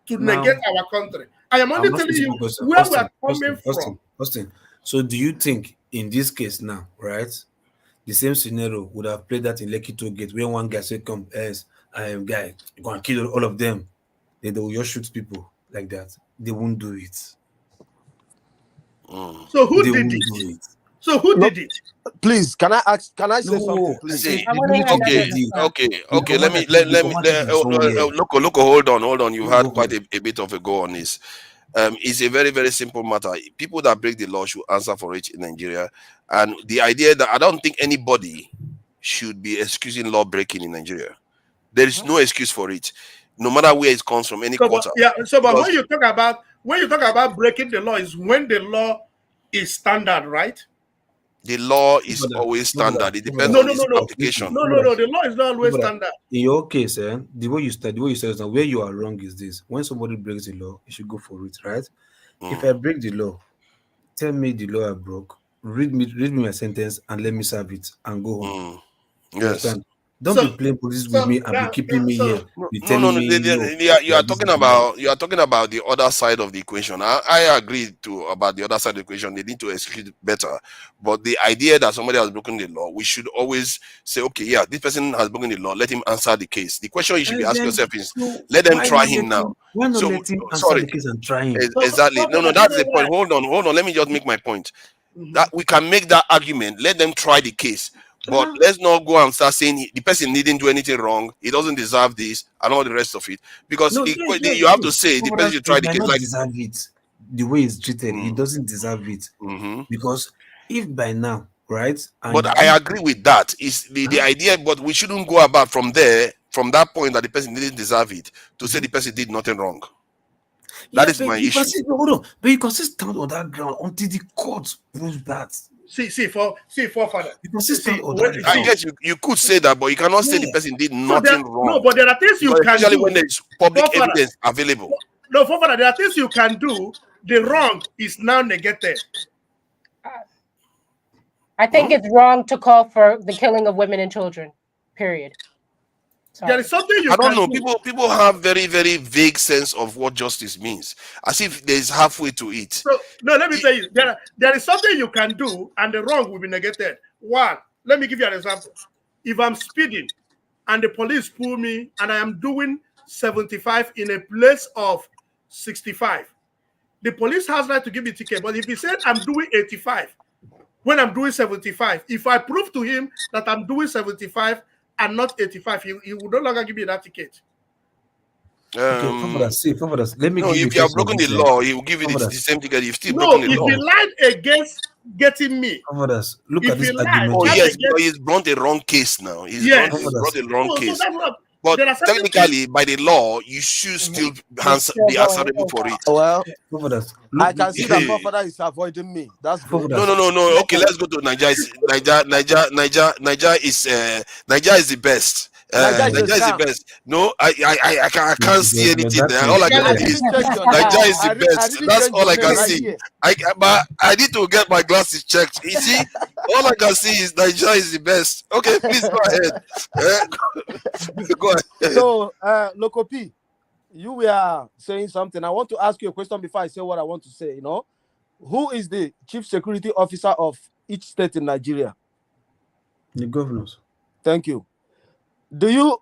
Now- negate our country. I am only telling you where we are coming from. Austin. So do you think in this case now, right, the same scenario would have played that in Lekki Toll Gate where one guy said, "Come, guy, go and kill all of them." Then they will just shoot people like that. They won't do it. So who They did won't it? do it. So who did it? Please, can I say something, please? See, okay. The Let me Loco, hold on. You've had quite a bit of a go on this. It's a very, very simple matter. People that break the law should answer for it in Nigeria. And the idea that I don't think anybody should be excusing law breaking in Nigeria. There is no excuse for it, no matter where it comes from, any quarter. But when you talk about breaking the law, is when the law is standard, right? The law is always standard. It depends on its application. No. The law is not always standard. In your case, the way you said is that where you are wrong is this: when somebody breaks the law, you should go for it, right? If I break the law, tell me the law I broke, read me my sentence, and let me serve it and go home. Yes. Understand? Don't be playing police with me and be keeping me here. Be telling me you are talking about the other side of the equation. I agree about the other side of the equation. They need to execute better. But the idea that somebody has broken the law, we should always say, okay, yeah, this person has broken the law. Let him answer the case. The question you should be asking yourself is, let them try him now. Why not let him answer the case and try him? Exactly. No, that's the point. Hold on. Let me just make my point. That we can make that argument. Let them try the case. But let's not go and start saying the person didn't do anything wrong. He doesn't deserve this and all the rest of it. Because you have to say the person should try the case. Like deserve it. The way it's treated, he doesn't deserve it. Because if by now, right? But I agree with that. It's the idea, but we shouldn't go about from that point that the person didn't deserve it to say the person did nothing wrong. That is my issue. Hold on, but you can still stand on that ground until the court proves that. Forefather. I guess you could say that, but you cannot say the person did nothing wrong. No, but there are things you can do. Especially when there's public evidence available. No, forefather, there are things you can do. The wrong is now negated. I think it's wrong to call for the killing of women and children. Period. Sorry. There is something you I don't know. do. People have very, very vague sense of what justice means, as if there's halfway to it. So, no, let me tell you, there is something you can do, and the wrong will be negated. One, let me give you an example. If I'm speeding, and the police pull me, and I am doing 75 in a place of 65, the police has right to give me a ticket. But if he said I'm doing 85, when I'm doing 75, if I prove to him that I'm doing 75, and not 85, he would no longer give me that ticket. Okay, Fofadas, let me no, give you if you have case of broken the this, law, he will give you the Fofadas. same ticket. You've still No, broken the if law. he lied against getting me, Fofadas, look if at this he lied, argument. Oh lied yes, against, because he's brought a wrong case now. He's yes. brought a wrong So case. that's what. But There are certain technically, by the law, you should still be answerable for it. Well, Fofadas, I look, can see that Fofather is avoiding me. That's good. No. Okay, let's go to Nigeria. Nigeria is the best. Nigeria is Nigeria is the scam. best. No, I can't see anything there. All I I can see is didn't change your name. Nigeria is the I best. didn't That's change all your I name can right see. here. But I need to get my glasses checked. You see, all I can see is Nigeria is the best. Okay, please go ahead. Go ahead. So, Loco P, you were saying something. I want to ask you a question before I say what I want to say. Who is the chief security officer of each state in Nigeria? The governors. Thank you.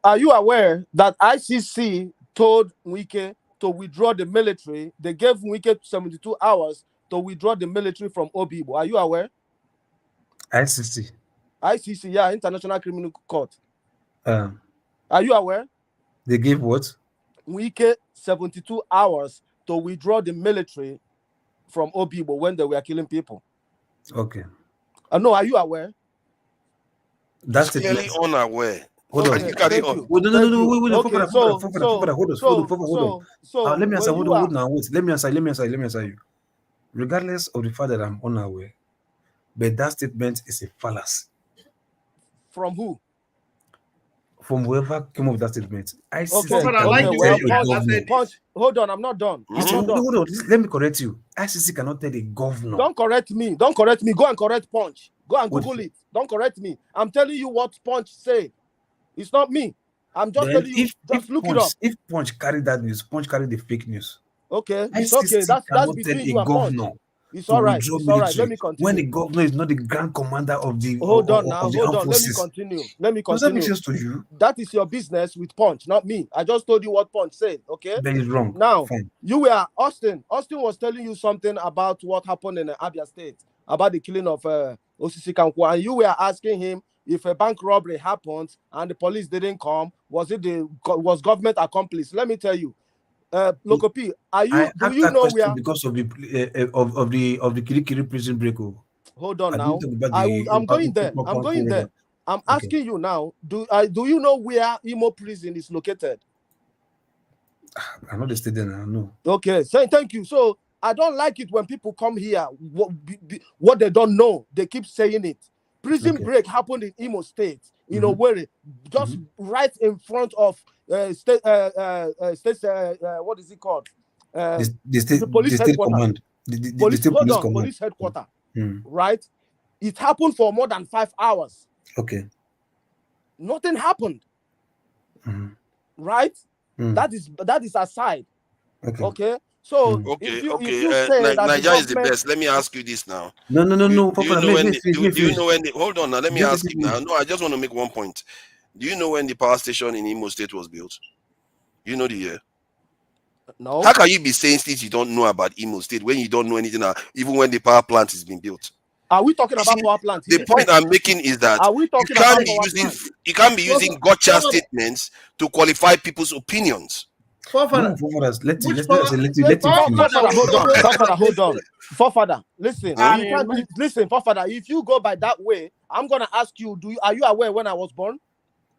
Are you aware that ICC told Wike to withdraw the military? They gave Wike 72 hours to withdraw the military from Obibo. Are you aware? ICC. ICC, yeah, International Criminal Court. Are you aware? They gave what? Wike 72 hours to withdraw the military from Obibo when they were killing people. Okay. No, are you aware? That's clearly unaware. Hold on. You carry on. No, wait. Okay, Hold on. Let me answer. Let me answer you. Regardless of the fact that I'm unaware, but that statement is a fallacy. From who? From whoever came up with that statement. Punch. Hold on, I'm not done. Hold on. Let me correct you. ICC cannot tell the governor. Don't correct me. Go and correct Punch. Go and Google it. Don't correct me. I'm telling you what Punch said. It's not me. I'm just telling you. Just look it up. If Punch carried that news, Punch carried the fake news. Okay, it's okay. That's between you and Punch. It's all right. It's all right. Let me continue. When the governor is not the grand commander of the hold on. Let me continue. Does that make sense to you? That is your business with Punch, not me. I just told you what Punch said. Okay. That is wrong. Now fine. You were Austin. Austin was telling you something about what happened in Abia State, about the killing of Osisi Kankwa, and you were asking him if a bank robbery happened and the police didn't come, was government accomplice? Let me tell you. Loco P, do you know where? Because of the Kirikiri prison break. Hold on now. I'm going there. I'm asking you now. Do you know where Imo prison is located? I'm not stay there now. No. Okay. So thank you. So I don't like it when people come here. What they don't know, they keep saying it. Prison break happened in Imo State. Where just right in front of state. What is it called? The police headquarters. Police headquarters. Right. It happened for more than 5 hours. Okay. Nothing happened. Right. That is aside. Okay. So if you say that Nigeria is the best, let me ask you this now. No. Do you know when? Hold on now. Let me ask you now. No, I just want to make one point. Do you know when the power station in Imo State was built? Do you know the year? No. How can you be saying things you don't know about Imo State when you don't know anything, even when the power plant is being built? Are we talking about power plant? The point I'm making is that you can't be using gotcha statements to qualify people's opinions. Hold on. Forefather, listen. Listen, Forefather. If you go by that way, I'm gonna ask you: are you aware when I was born?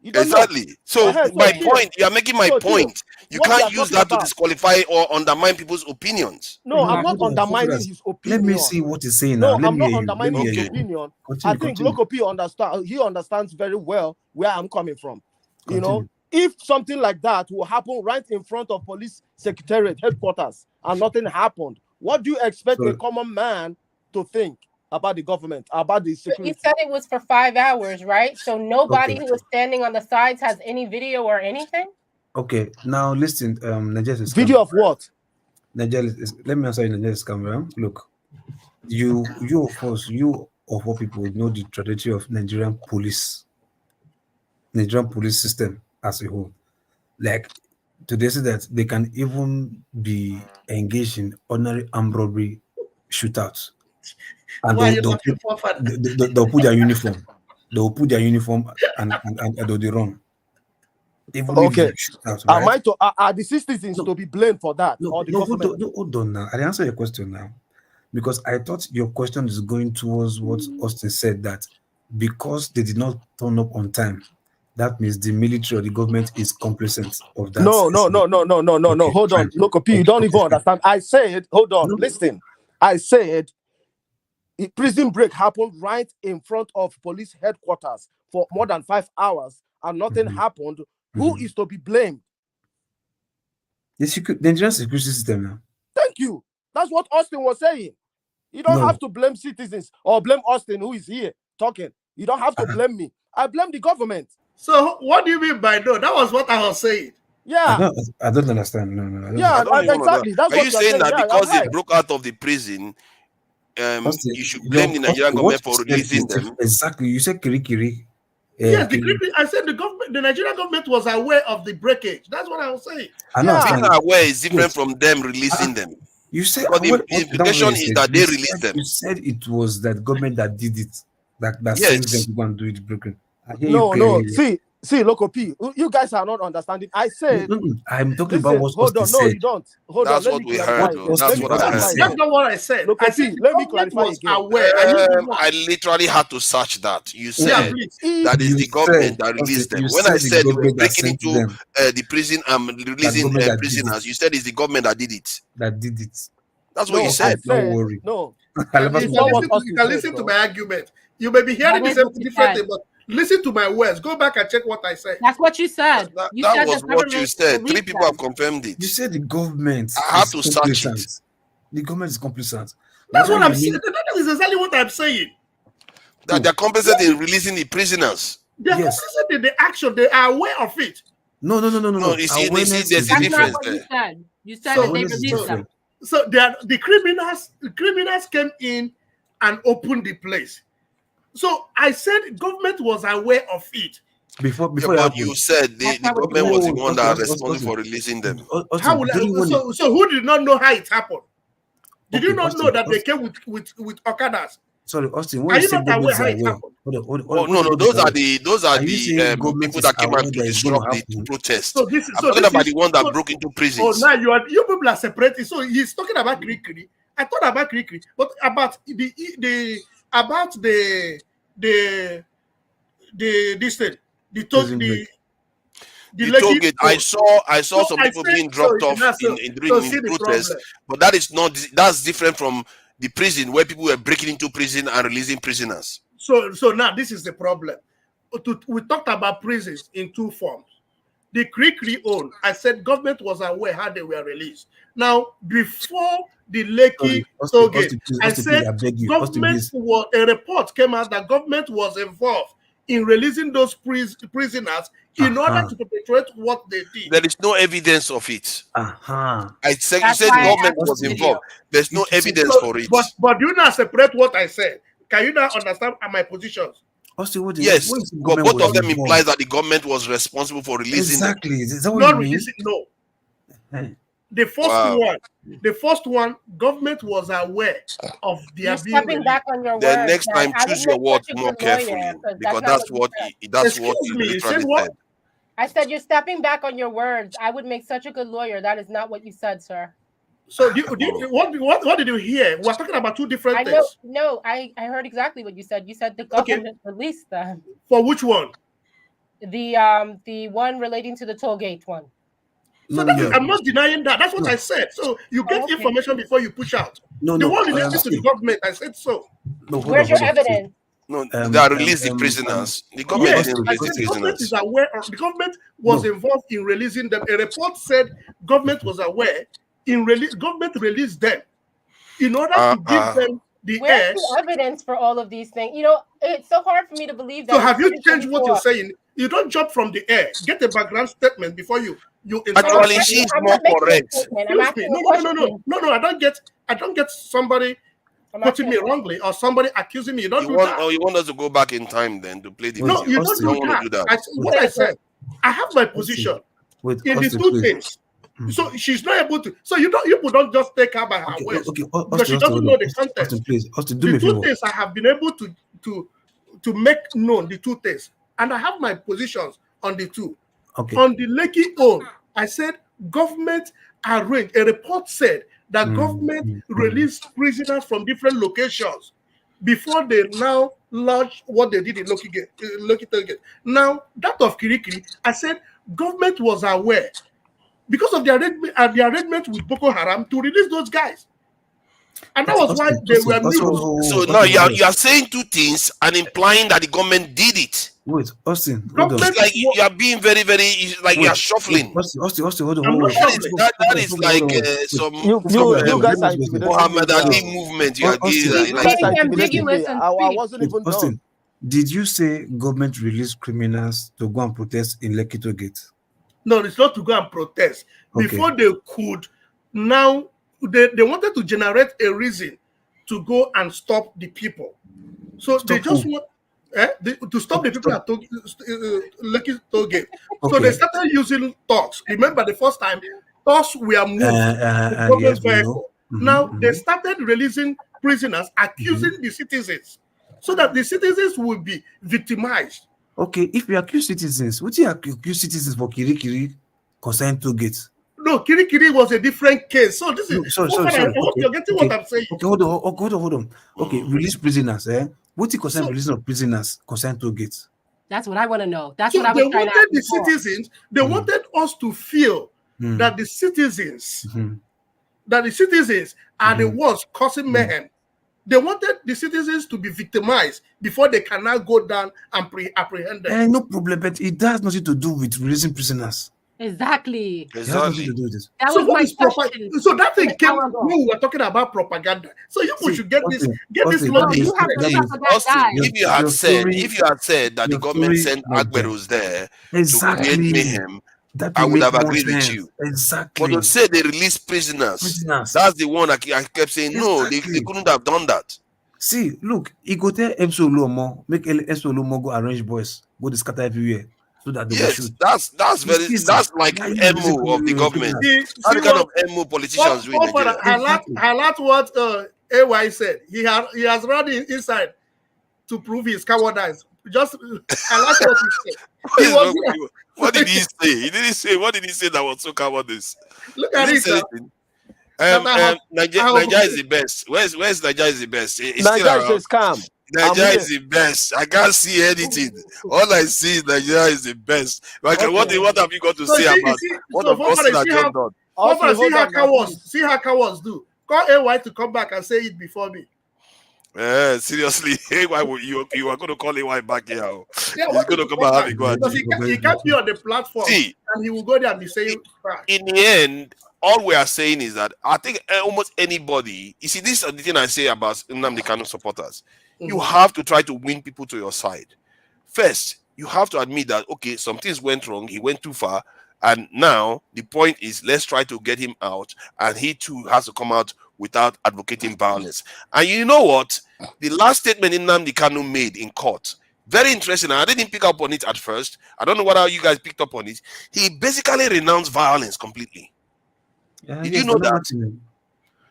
You don't exactly. Know. So my point, you are making my point. You can't use that to disqualify or undermine people's opinions. No, I'm not undermining his opinion. Let me see what he's saying now. No, I'm not undermining his opinion. I think Loco P understands very well where I'm coming from. You know, if something like that will happen right in front of police secretariat headquarters and nothing happened, what do you expect a common man to think about the government, about the security? You said it was for 5 hours, right? So nobody who was standing on the sides has any video or anything? Okay, now listen, Nigeria is video of what? Nigeria is, let me answer you, Nigeria is camera. Look, you of all people know the trajectory of Nigerian police system as a whole. Like, today say that they can even be engaged in ordinary armed robbery shootouts. And they'll put their uniform. they will put their uniform and they'll be wrong. Even if Okay. they shoot out, right? Are the citizens to be blamed for that, or the government? Hold on now. I answer your question now, because I thought your question is going towards what Austin said, that because they did not turn up on time, that means the military or the government is complicit of that. No. Hold on, Lokopi, you don't even understand. I said, hold on, listen. I said, a prison break happened right in front of police headquarters for more than 5 hours, and nothing happened. Who is to be blamed? The Nigerian security system now. Thank you. That's what Austin was saying. You don't have to blame citizens or blame Austin, who is here talking. You don't have to blame me. I blame the government. So what do you mean by no? That was what I was saying. Yeah. I don't understand. No. Yeah, exactly. That's Are what you saying that because right. they broke out of the prison, you should blame the Nigerian government for releasing them? Exactly. You said Kiri. Yes, I said the Nigerian government was aware of the breakage. That's what I was saying. Being aware is different from them releasing them. You said the implication is that they released them. You said it was that government that did it, that Yes. sent them to go and do it broken. No. See, Loco P, you guys are not understanding. I said, I'm talking about what hold on. said. No, you don't. Hold That's on. what we heard. That's what I heard. That's not what I said. Loco P, let me clarify again. Aware. I literally had to search that. You said that is the government that released them. When I said they were breaking into the prison and releasing prisoners, you said it's the government that did it. That's what you said. Don't worry. No. You can listen to my argument. You may be hearing this differently, but listen to my words. Go back and check what I said. That's what you said. That was what you said. 3 people have confirmed it. You said the government. I have to search it. The government is complicit. That's what I'm saying. That is exactly what I'm saying. That they're complicit in releasing the prisoners. They're complicit in the action. They are aware of it. No. You see, there's a difference there. You said that they released them. So the criminals came in and opened the place. So I said government was aware of it. Before you said the government was the one that was responsible for releasing them. How will so who did not know how it happened? Did you not know that they came with Okadas? Sorry, Austin. Are you not aware how it happened? No. Those are the people that came out to disrupt the protest. I'm talking about the one that broke into prisons. Oh, now you people are separating. So he's talking about Krikri. I thought about Krikri, but about the toll gate. I saw some people being dropped off during protest, but that's different from the prison where people were breaking into prison and releasing prisoners. So now this is the problem. We talked about prisons in 2 forms. The Krikri own, I said government was aware how they were released. Now, before the Lekki toll gate, I said a report came out that government was involved in releasing those prisoners in order to perpetrate what they did. There is no evidence of it. I said you said government was involved. There's no evidence for it. But do you not separate what I said? Can you not understand my positions? Yes, but both of them implies that the government was responsible for releasing them. Is that what you mean? No. The first one, government was aware of their You're stepping back on your the words. Next time, choose your words more carefully, because that's what he literally said. I said you're stepping back on your words. I would make such a good lawyer. That is not what you said, sir. So what did you hear? We're talking about 2 different things. I heard exactly what you said. You said the government released them. For which one? The one relating to the toll gate one. So I'm not denying that. That's what I said. So you get information before you push out. The one related to the government, I said so. Where's your evidence? No, they are releasing prisoners. The government didn't release the prisoners. Government is aware. The government was involved in releasing them. A report said government was aware. Government released them in order to give them the Where's the evidence for all of these things? It's so hard for me to believe that. So have you changed what you're saying? You don't jump from the air. Get a background statement before you. Actually, she's more correct. No. I don't get somebody quoting me wrongly or somebody accusing me. You want us to go back in time then to play the No, you don't do that. What I said, I have my position in the 2 things. So she's not able to. So you don't just take her by her words because she doesn't know the context. Austin, the 2 things I have been able to make known the two things, and I have my positions on the two. Okay. On the Lekki own, I said government arranged. A report said that government released prisoners from different locations before they now launch what they did in Lekki Tollgate. Now that of Kirikiri, I said government was aware because of the arrangement with Boko Haram to release those guys. And that was why they were moved. So now you are saying two things and implying that the government did it. Wait, Austin. It's like you are being very, you are shuffling. Austin, hold on. That is like some You guys are intimidating Muhammad me Ali now. movement. You are doing Guys are intimidating me. I wasn't even Austin, done. did you say government released criminals to go and protest in Lekki Tollgate? No, it's not to go and protest. Okay. Before they could, now they wanted to generate a reason to go and stop the people. So they just want to stop the people at Lekki Tollgate. So they started using talks. Remember the first time talks were moved to government vehicle. Now they started releasing prisoners, accusing the citizens, so that the citizens will be victimized. Okay, if you accuse citizens, would you accuse citizens for Kirikiri concerning Tollgate? No, Kirikiri was a different case. So this is sorry. I hope you're getting what I'm saying. Okay, hold on. Okay, release prisoners. What you concern releasing of prisoners concerning Tollgate? That's what I want to know. That's So what I was trying to ask the citizens. They wanted us to feel that the citizens, are the ones causing mayhem. They wanted the citizens to be victimized before they can now go down and apprehend them. No problem, but it has nothing to do with releasing prisoners. Exactly. It has nothing to do with this. That was my question. So that thing came when we were talking about propaganda. So you should get this logic. If you had said that the government sent Agberos there to create mayhem, I would have agreed with you. Exactly. But to say they released prisoners, that's the one I kept saying, no, they couldn't have done that. See, look, he go tell Emso Oluomo, make Emso Oluomo go arrange boys, go to scatter everywhere. So that they will shoot. That's like MO of the government. That's the kind of MO politicians do in Nigeria. Highlight what AY said. He has run inside to prove his cowardice. Just highlight what he said. What did he say? He didn't say. What did he say that was so cowardice? Look at it. Nigeria is the best. Where's Nigeria is the best? Nigeria is a scam. Nigeria is the best. I can't see anything. All I see is Nigeria is the best. Like, what have you got to say about what the person has just done? See how cowards do. Call AY to come back and say it before me. Seriously, AY, you are going to call AY back here. He's going to come and have it go. He can't be on the platform. And he will go there and be saying, in the end, all we are saying is that I think almost anybody, you see, this is the thing I say about Nnamdi Kanu supporters. You have to try to win people to your side. First, you have to admit that, okay, some things went wrong, he went too far, and now the point is let's try to get him out, and he too has to come out without advocating violence. And you know what? The last statement Nnamdi Kanu made in court, very interesting. I didn't pick up on it at first. I don't know whether you guys picked up on it. He basically renounced violence completely. Did you know that?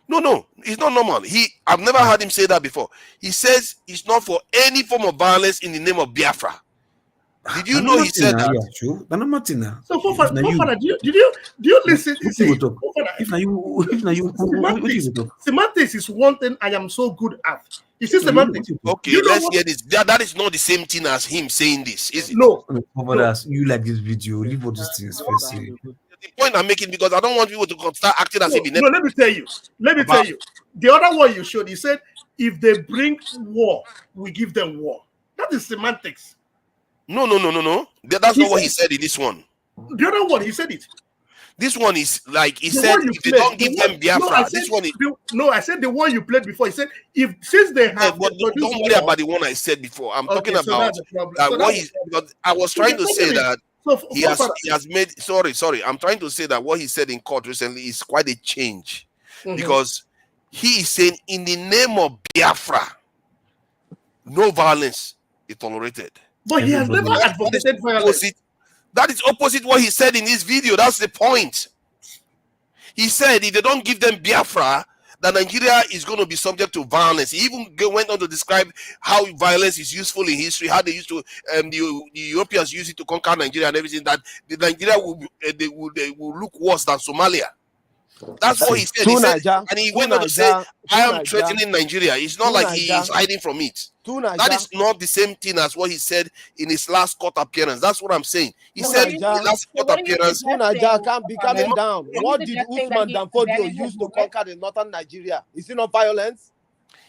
No, it's not normal. I've never heard him say that before. He says it's not for any form of violence in the name of Biafra. Did you know he said that? So, Fofana, do you listen? Semantics is one thing I am so good at. You see semantics. Okay, let's hear this. That is not the same thing as him saying this, is it? No. You like this video. Leave all these things first. The point I'm making, because I don't want people to start acting as if he never. No, let me tell you. The other one you showed, he said, if they bring war, we give them war. That is semantics. No. That's not what he said in this one. The other one, he said it. This one is like he said, if they don't give them Biafra, this one is. No, I said the one you played before. He said, since they have. But don't worry about the one I said before. I'm talking about what he. I was trying to say that. He has made sorry. I'm trying to say that what he said in court recently is quite a change, because he is saying in the name of Biafra, no violence is tolerated. But he has never advocated violence. That is opposite what he said in this video. That's the point. He said if they don't give them Biafra, that Nigeria is going to be subject to violence. He even went on to describe how violence is useful in history, how they used to, the Europeans used it to conquer Nigeria and everything, that the Nigeria will look worse than Somalia. That's what he said. He said, and he went on to say, I am threatening Nigeria. It's not like he is hiding from it. That is not the same thing as what he said in his last court appearance. That's what I'm saying. He said in the last court appearance. Can't be calming down. What did Usman Danfodio use to conquer the northern Nigeria? Is it not violence?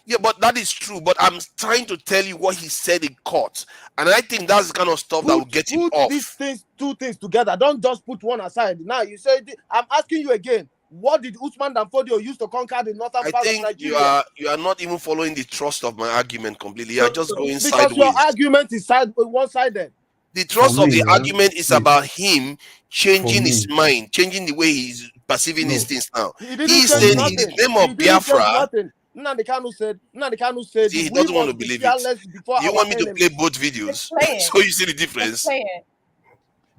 Yeah, but that is true. But I'm trying to tell you what he said in court, and I think that's the kind of stuff that will get him off. These two things together. Don't just put one aside. Now you said, I'm asking you again. What did Usman Danfodio use to conquer the northern part of Nigeria? You are not even following the thrust of my argument completely. You are just going because sideways. Your argument is one-sided. The thrust of the argument is about him changing his mind, changing the way he's perceiving these things now. He's saying in the name of Biafra. Nnamdi Kanu said See, he doesn't want to believe it. You want me to play both videos so you see the difference?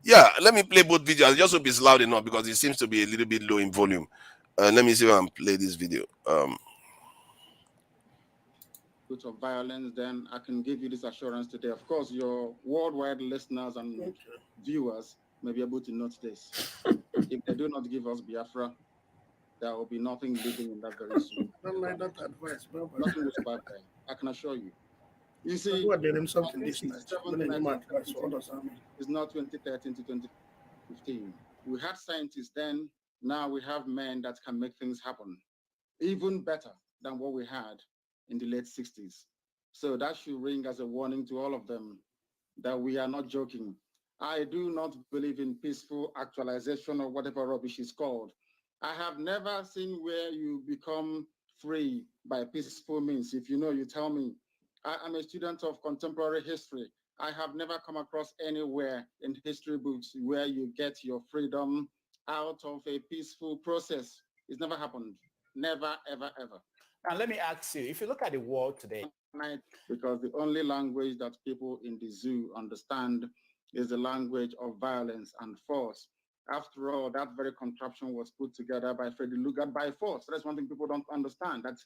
Yeah, let me play both videos. I just hope it's loud enough because it seems to be a little bit low in volume. Let me see if I can play this video. Of violence, then I can give you this assurance today. Of course, your worldwide listeners and viewers may be able to note this. If they do not give us Biafra, there will be nothing living in that very soon. Nothing will survive there. I can assure you. You see, it's not 2013 to 2015. We had scientists then. Now we have men that can make things happen, even better than what we had in the late 60s. So that should ring as a warning to all of them that we are not joking. I do not believe in peaceful actualization or whatever rubbish is called. I have never seen where you become free by peaceful means. If you know, you tell me. I am a student of contemporary history. I have never come across anywhere in history books where you get your freedom out of a peaceful process. It's never happened. Never, ever, ever. And let me ask you, if you look at the world today, because the only language that people in the zoo understand is the language of violence and force. After all, that very contraption was put together by Freddy Lugard by force. That's one thing people don't understand. That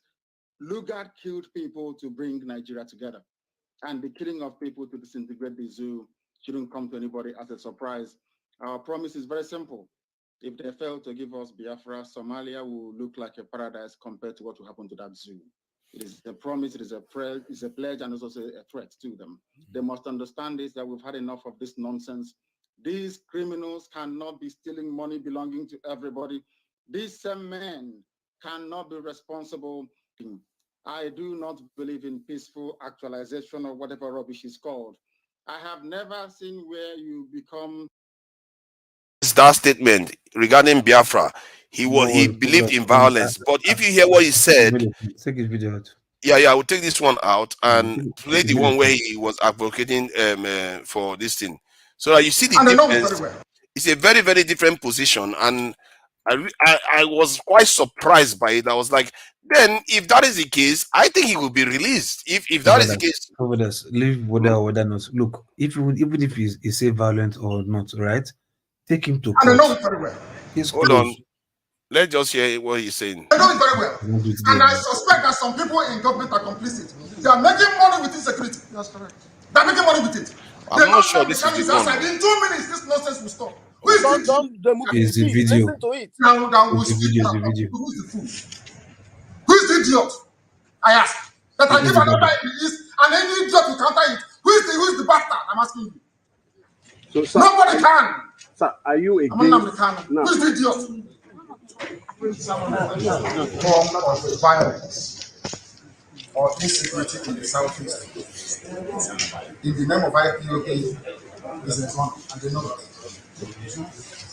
Lugard killed people to bring Nigeria together. And the killing of people to disintegrate the zoo shouldn't come to anybody as a surprise. Our promise is very simple. If they fail to give us Biafra, Somalia will look like a paradise compared to what will happen to that zoo. It is a promise, it is a pledge, and it's also a threat to them. They must understand this, that we've had enough of this nonsense. These criminals cannot be stealing money belonging to everybody. These same men cannot be responsible. I do not believe in peaceful actualization or whatever rubbish is called. I have never seen where you become. That statement regarding Biafra, he believed in violence. But if you hear what he said, take his video out. Yeah, I will take this one out and play the one where he was advocating for this thing. So you see the difference. It's a very, very different position, and I was quite surprised by it. I was like, then if that is the case, I think he will be released. If that is the case, leave whether or whether not. Look, even if he's say violent or not, right? Take him to court. Hold on. Let's just hear what he's saying. I know it very well. And I suspect that some people in government are complicit. They are making money with insecurity. That's correct. They are making money with it. I'm not sure this is the one. In 2 minutes, this nonsense will stop. Who is It's the video. Listen to it. Now we'll speak about who is the fool. Who is the idiot? I ask. That I give another in the East and any idiot will counter it. Who is the bastard? I'm asking you. So, sir, nobody can. Sir, are you against? Who is the idiot? Form of violence or insecurity in the southeast. In the name of IPOK is in front, and they know that.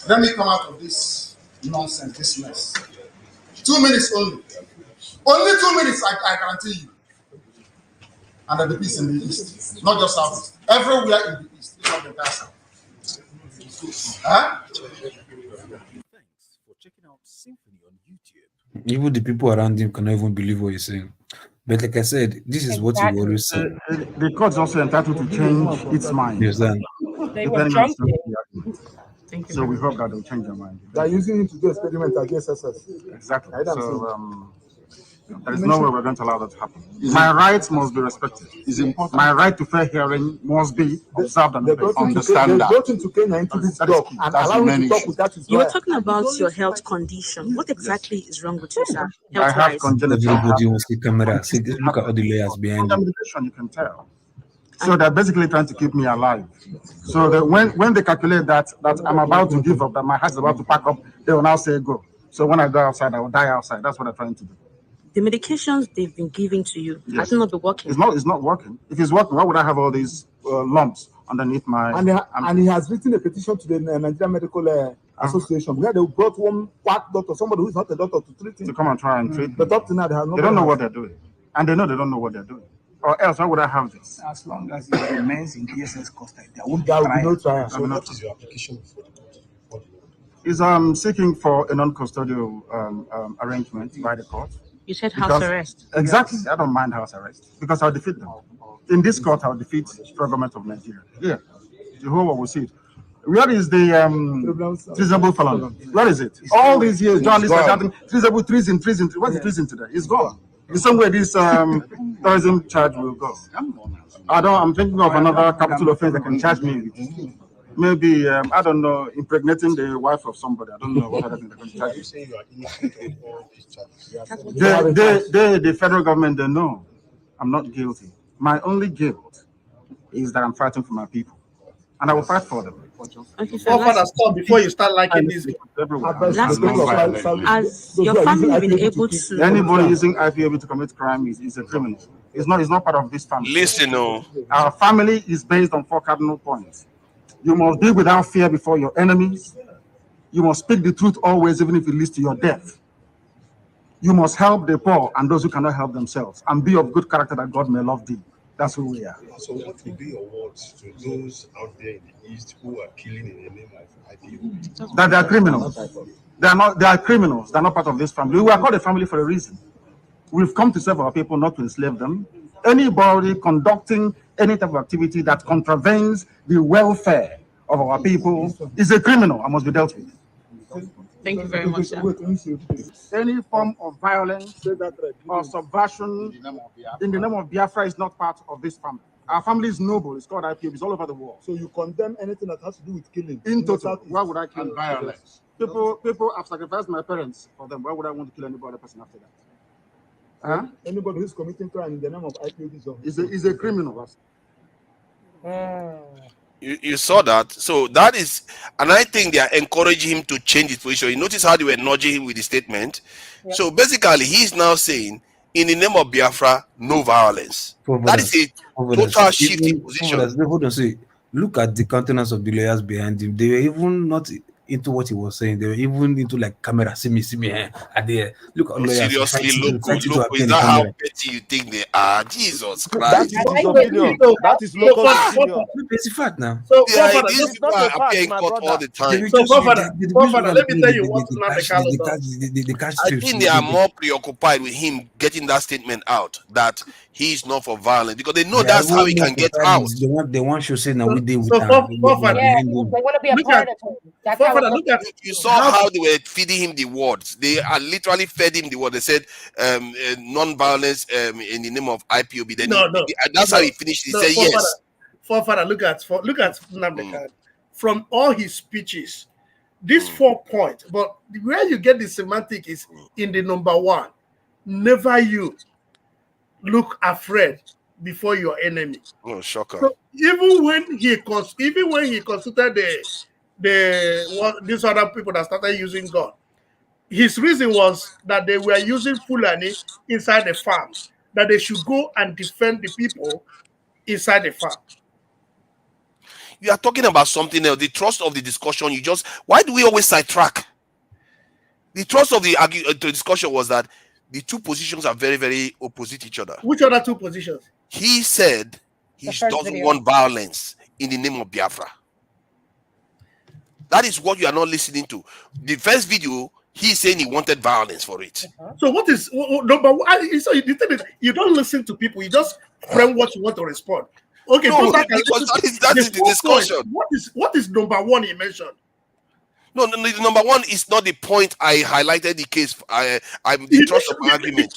Let me come out of this nonsense, this mess. 2 minutes only. Only 2 minutes, I guarantee you. And there'll be peace in the east, not just southeast. Everywhere in the east, it's not the entire south. Huh? Even the people around him cannot even believe what he's saying. But like I said, this is what he always said. The court's also entitled to change its mind. Yes, then. They were jumping. So we hope that they'll change their mind. They're using it to do experiment against SS. Exactly. So There is no way we're going to allow that to happen. My rights must be respected. It's important. My right to fair hearing must be observed and obeyed. Understand that. To Kenya into this talk and allow him to talk without his You were lawyer. talking about your health condition. What exactly is wrong with you, sir? I have congenital Everybody wants the camera. See, look at all the layers behind you. contamination, you can tell. So they're basically trying to keep me alive. So that when they calculate that I'm about to give up, that my heart is about to pack up, they will now say go. So when I go outside, I will die outside. That's what they're trying to do. The medications they've been giving to you, has it not been working? It's not working. If it's working, why would I have all these lumps underneath my... And he has written a petition to the Nigerian Medical Association where they brought one quack doctor, somebody who is not a doctor, to treat him. To come and try and treat me. But up to now, they have not. They don't know what they're doing. And they know they don't know what they're doing. Or else, why would I have this? As long as it remains in DSS custody, there will be no trial. So what is your application for the court? Is seeking for a non-custodial arrangement by the court. You said house arrest. Exactly. I don't mind house arrest because I'll defeat them. In this court, I'll defeat the government of Nigeria. Yeah. The whole world will see it. Where is the treasonable felon? Where is it? All these years, journalists are shouting treasonable, treason. What's the treason today? It's gone. In some way, this terrorism charge will go. I'm thinking of another capital offense that can charge me with. Maybe, I don't know, impregnating the wife of somebody. I don't know what other thing they're going to charge me. The federal government, they know I'm not guilty. My only guilt is that I'm fighting for my people. And I will fight for them. Okay, Father, stop before you start liking this. Last question. Has your family been able to... Anybody using IPOB to commit crime is a criminal. It's not part of this family. Listen, no. Our family is based on 4 cardinal points. You must be without fear before your enemies. You must speak the truth always, even if it leads to your death. You must help the poor and those who cannot help themselves, and be of good character that God may love thee. That's who we are. So what will be your words to those out there in the East who are killing in the name of IPOB? That they are criminals. They are criminals. They're not part of this family. We are called a family for a reason. We've come to serve our people, not to enslave them. Anybody conducting any type of activity that contravenes the welfare of our people is a criminal and must be dealt with. Thank you very much, sir. Any form of violence or subversion in the name of Biafra is not part of this family. Our family is noble. It's called IPOB. It's all over the world. So you condemn anything that has to do with killing? In total, why would I kill? And violence. People have sacrificed my parents for them. Why would I want to kill any other person after that? Huh? Anybody who's committing crime in the name of IPOB is a criminal. You saw that. So that is, and I think they are encouraging him to change his position. You notice how they were nudging him with the statement. Yep. So basically, he's now saying, in the name of Biafra, no violence. That is a total shift in position. Hold on, see, look at the countenance of the lawyers behind him. They were even not into what he was saying. They were even into like camera, see me, at the look. Seriously, look, is that how petty you think they are? Jesus Christ! That is local opinion. It's a fact now. So, yeah, these people are appearing in court all the time. So, let me tell you what's not I think they are more preoccupied with him getting that statement out that he's not for violence because they know that's how he can get out. They want to say now we deal with they want to be a part of it. That's how you saw how they were feeding him the words. They are literally fed him the word. They said non-violence in the name of IPOB. Then that's how he finished. He said yes. Father, look at Nnamdi Kanu. From all his speeches, these 4 points, but where you get the semantic is in the number 1. Never you look afraid before your enemy. Oh, shocker! So even when he consulted these other people that started using God, his reason was that they were using Fulani inside the farm, that they should go and defend the people inside the farm. You are talking about something else. The thrust of the discussion, why do we always sidetrack? The thrust of the discussion was that the 2 positions are very, very opposite each other. Which other 2 positions? He said he doesn't want violence in the name of Biafra. That is what you are not listening to. The first video, he's saying he wanted violence for it. So what is number 1? So you don't listen to people. You just frame what you want to respond. Okay, no, that is the discussion. What is number 1 he mentioned? No, the number one is not the point. I highlighted the case. I'm the trust of my argument.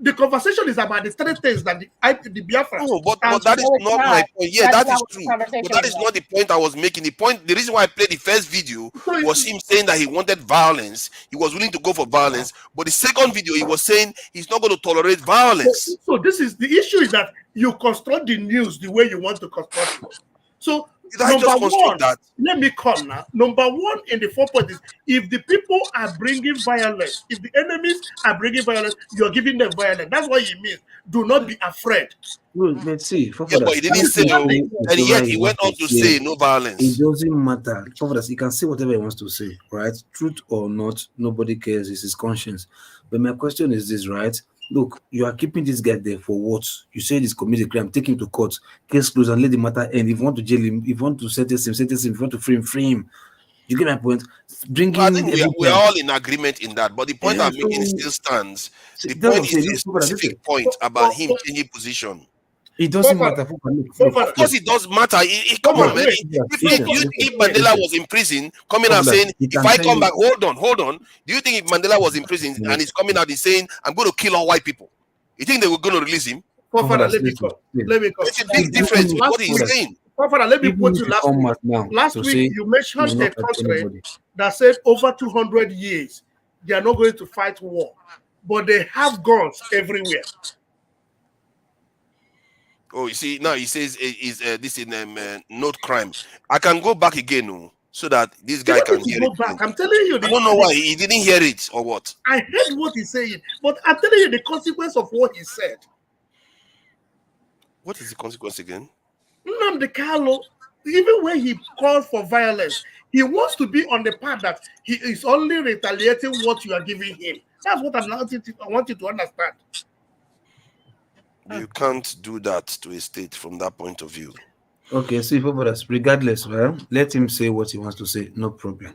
The conversation is about the three things that the Biafra. No, but that is not my point. Yeah, that is true. But that is not the point I was making. The reason why I played the first video was him saying that he wanted violence. He was willing to go for violence. But the second video, he was saying he's not going to tolerate violence. So this is the issue: is that you construct the news the way you want to construct it. So number one, let me come now. Number one in the 4 points is if the people are bringing violence, if the enemies are bringing violence, you're giving them violence. That's what he means. Do not be afraid. Well, let's see. Yeah, but he didn't say, and yet he went on to say no violence. It doesn't matter. He can say whatever he wants to say, right? Truth or not, nobody cares. It's his conscience. But my question is this, right? Look, you are keeping this guy there for what? You say he's committed a crime, take him to court, case closed, and let the matter end. If you want to jail him, if you want to sentence him. If you want to free him. You get my point? I think we're all in agreement in that, but the point I'm making still stands. The point is a specific point about him changing position. It doesn't matter. Of course, it does matter. Come on, man. If Mandela was in prison, coming out saying, if I come back, hold on. Do you think if Mandela was in prison and he's coming out and saying, I'm going to kill all white people, you think they were going to release him? Let me come. It's a big difference with what he's saying. Let me put you last week. You mentioned a country that said over 200 years they are not going to fight war, but they have guns everywhere. Oh, you see, now he says this in note crime. I can go back again so that this guy can hear it. I'm telling you. I don't know why he didn't hear it or what. I heard what he's saying, but I'm telling you the consequence of what he said. What is the consequence again? Nnamdi Kanu, even when he calls for violence, he wants to be on the path that he is only retaliating what you are giving him. That's what I want you to understand. You can't do that to a state from that point of view. Okay, so regardless, well, let him say what he wants to say, no problem.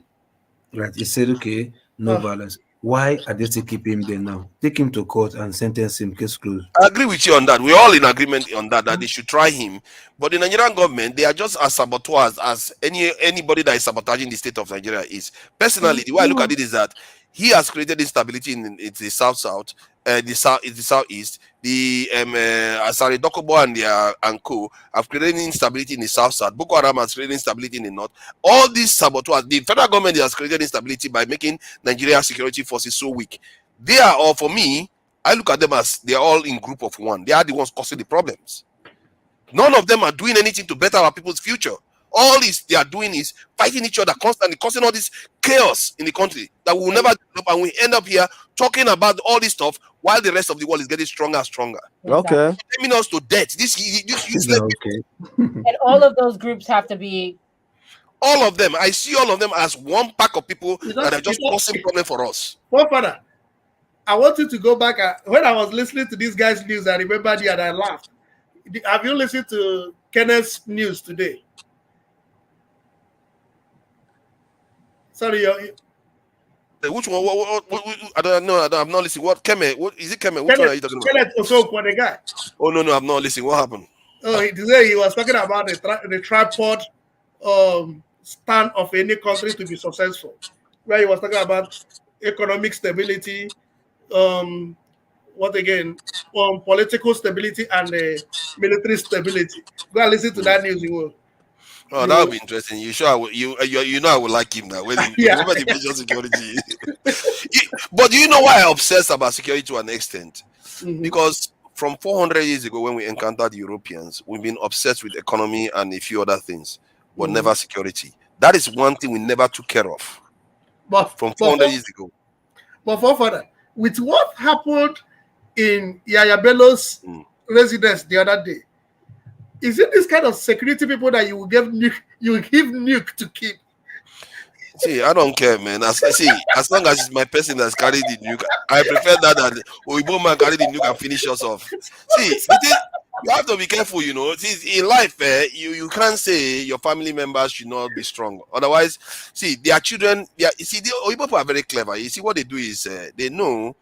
Right? He said, okay, no violence. Why are they still keeping him there now? Take him to court and sentence him, case closed. I agree with you on that. We're all in agreement on that they should try him. But the Nigerian government, they are just as saboteurs as anybody that is sabotaging the state of Nigeria is. Personally, the way I look at it is that he has created instability in the south-south, the southeast. The Asari Dokobo and co have created instability in the south-south. Boko Haram has created instability in the north. All these saboteurs, the federal government has created instability by making Nigeria's security forces so weak. They are all, for me, I look at them as they are all in group of one. They are the ones causing the problems. None of them are doing anything to better our people's future. All they are doing is fighting each other constantly, causing all this chaos in the country that we will never develop, and we end up here talking about all this stuff while the rest of the world is getting stronger and stronger. Okay. Taking us to death. This useless And all of those groups have to be. All of them. I see all of them as one pack of people that are just causing problem for us. Father, I want you to go back. When I was listening to this guy's news, I remembered you and I laughed. Have you listened to Kenneth's news today? Sorry, which one? I don't know. I'm not listening. What Keme? What is it? Keme? Which one are you talking about? Kenneth Osoko, the guy. Oh no, I'm not listening. What happened? Oh, he was talking about the tripod stand of any country to be successful. Where he was talking about economic stability, political stability and military stability. Go and listen to that news. You will. Oh, that would be interesting. You sure? You know I would like him now. When the major security. But do you know why I obsess about security to an extent? Because from 400 years ago, when we encountered Europeans, we've been obsessed with economy and a few other things, but never security. That is one thing we never took care of. From 400 years ago. But further, with what happened in Yaya Bello's residence the other day, is it this kind of security people that you will give nuke to keep? See, I don't care, man. As long as it's my person that's carried the nuke, I prefer that Oibo man carry the nuke and finish us off. See, you have to be careful, you know. See, in life, you can't say your family members should not be strong. Otherwise, see, their children, the Oibo people are very clever. You see, what they do is they know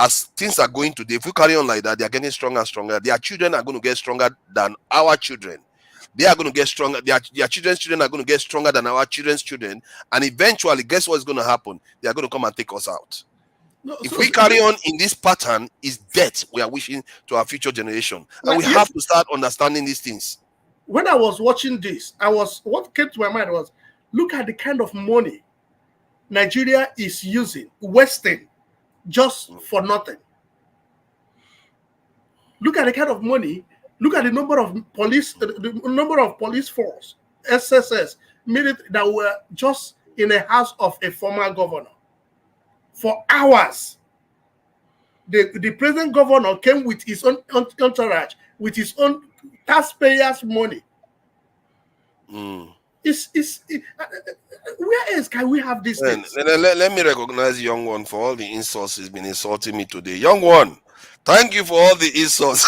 as things are going today, if we carry on like that, they are getting stronger and stronger. Their children are going to get stronger than our children. They are going to get stronger. Their children's children are going to get stronger than our children's children. And eventually, guess what's going to happen? They are going to come and take us out. No, If so- we so- carry on in this pattern, is death we are wishing to our future generation. And Like, we yes. have to start understanding these things. When I was watching this, what came to my mind was, look at the kind of money Nigeria is using, wasting, just for nothing. Look at the kind of money. Look at the number of police force, SSS, military that were just in the house of a former governor for hours. The present governor came with his own entourage, with his own taxpayers' money. Where else can we have these things? Let me recognize Young One for all the insults he's been insulting me today. Young One, thank you for all the insults.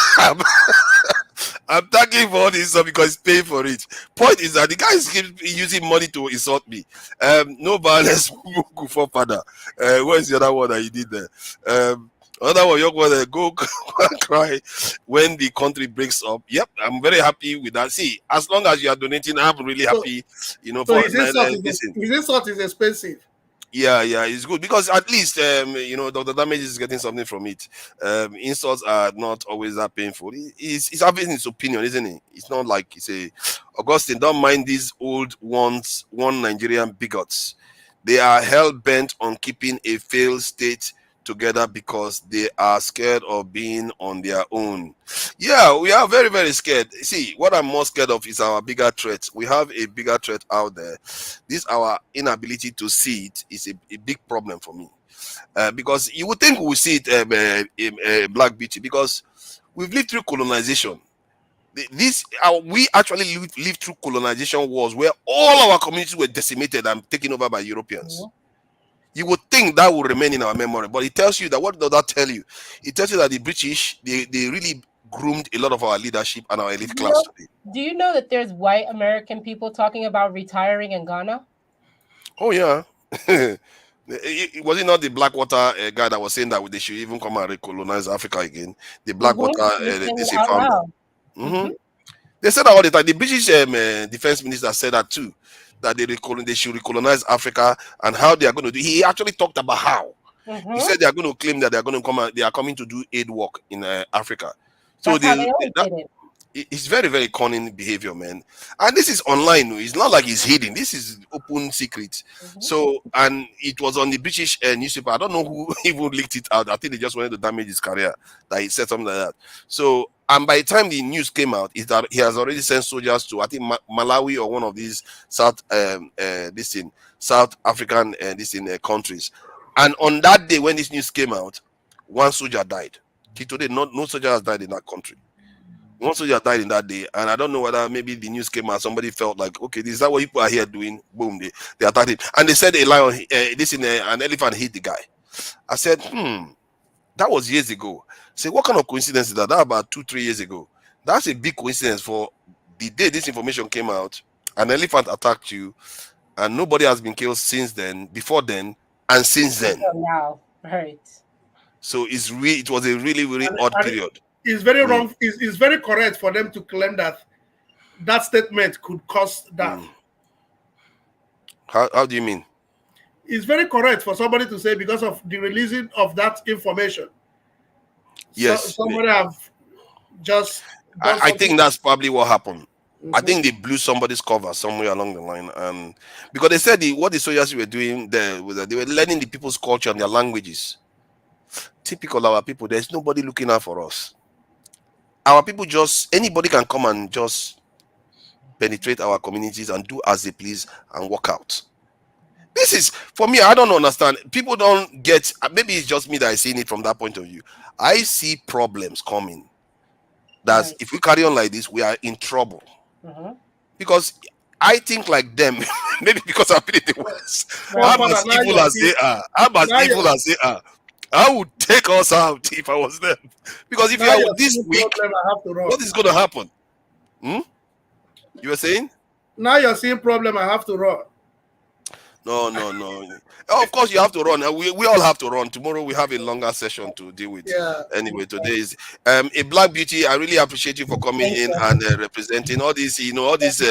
I'm thanking for all this because he's paying for it. Point is that the guy is using money to insult me. No violence, for father. Where's the other one that you did there? Another one, Young One, go cry when the country breaks up. Yep, I'm very happy with that. See, as long as you are donating, I'm really happy. So his insult is expensive. Yeah, it's good because at least Dr. Damage is getting something from it. Insults are not always that painful. He's having his opinion, isn't it? It's not like he say, Augustine, don't mind these old ones, one Nigerian bigots. They are hell bent on keeping a failed state together because they are scared of being on their own. Yeah, we are very, very scared. See, what I'm more scared of is our bigger threat. We have a bigger threat out there. This our inability to see it is a big problem for me. Because you would think we see it, Black Beauty, because we've lived through colonization. We actually lived through colonization wars where all our communities were decimated and taken over by Europeans. You would think that will remain in our memory, but it tells you that, what does that tell you? It tells you that the British, they really groomed a lot of our leadership and our elite class today. Do you know that there's white American people talking about retiring in Ghana? Oh, yeah. Was it not the Blackwater guy that was saying that they should even come and recolonize Africa again? The Blackwater, They said that all the time. The British defense minister said that too, that they should recolonize Africa, and how they are going to do. He actually talked about how. He said they are going to claim that they are going to come and they are coming to do aid work in Africa. So it's very, very cunning behavior, man. And this is online. It's not like it's hidden. This is open secret. So, and it was on the British newspaper. I don't know who even leaked it out. I think they just wanted to damage his career, that he said something like that. So, and by the time the news came out, is that he has already sent soldiers to, I think, Malawi or one of these South African countries. And on that day when this news came out, one soldier died. Till today, no soldier has died in that country. One soldier died in that day, and I don't know whether maybe the news came out. Somebody felt like, okay, this is that what people are here doing. Boom, they attacked him, and they said a lion, an elephant hit the guy. I said, that was years ago. Say, what kind of coincidence is that? That about 2-3 years ago. That's a big coincidence for the day this information came out. An elephant attacked you, and nobody has been killed since then, before then, and since then. Now, right. So it was a really, really odd period. It's very wrong. It's very correct for them to claim that statement could cause that. How do you mean? It's very correct for somebody to say because of the releasing of that information. Yes. Somebody have just. I think that's probably what happened. I think they blew somebody's cover somewhere along the line, because they said what the soldiers were doing there was that they were learning the people's culture and their languages. Typical of our people. There's nobody looking out for us. Our people anybody can come and just penetrate our communities and do as they please and walk out. This is, for me, I don't understand. People don't get, maybe it's just me that is seeing it from that point of view. I see problems coming. That's if we carry on like this, we are in trouble. Because I think like them, maybe because I've been in the West. I'm as evil as they are. I would take us out if I was them. Because if you are this week, what is going to happen? You were saying? Now you're seeing problem, I have to run. No, no, no. Oh, of course, you have to run. We all have to run. Tomorrow we have a longer session to deal with. Yeah. Anyway, today is a Black Beauty. I really appreciate you for coming in and representing all this. All this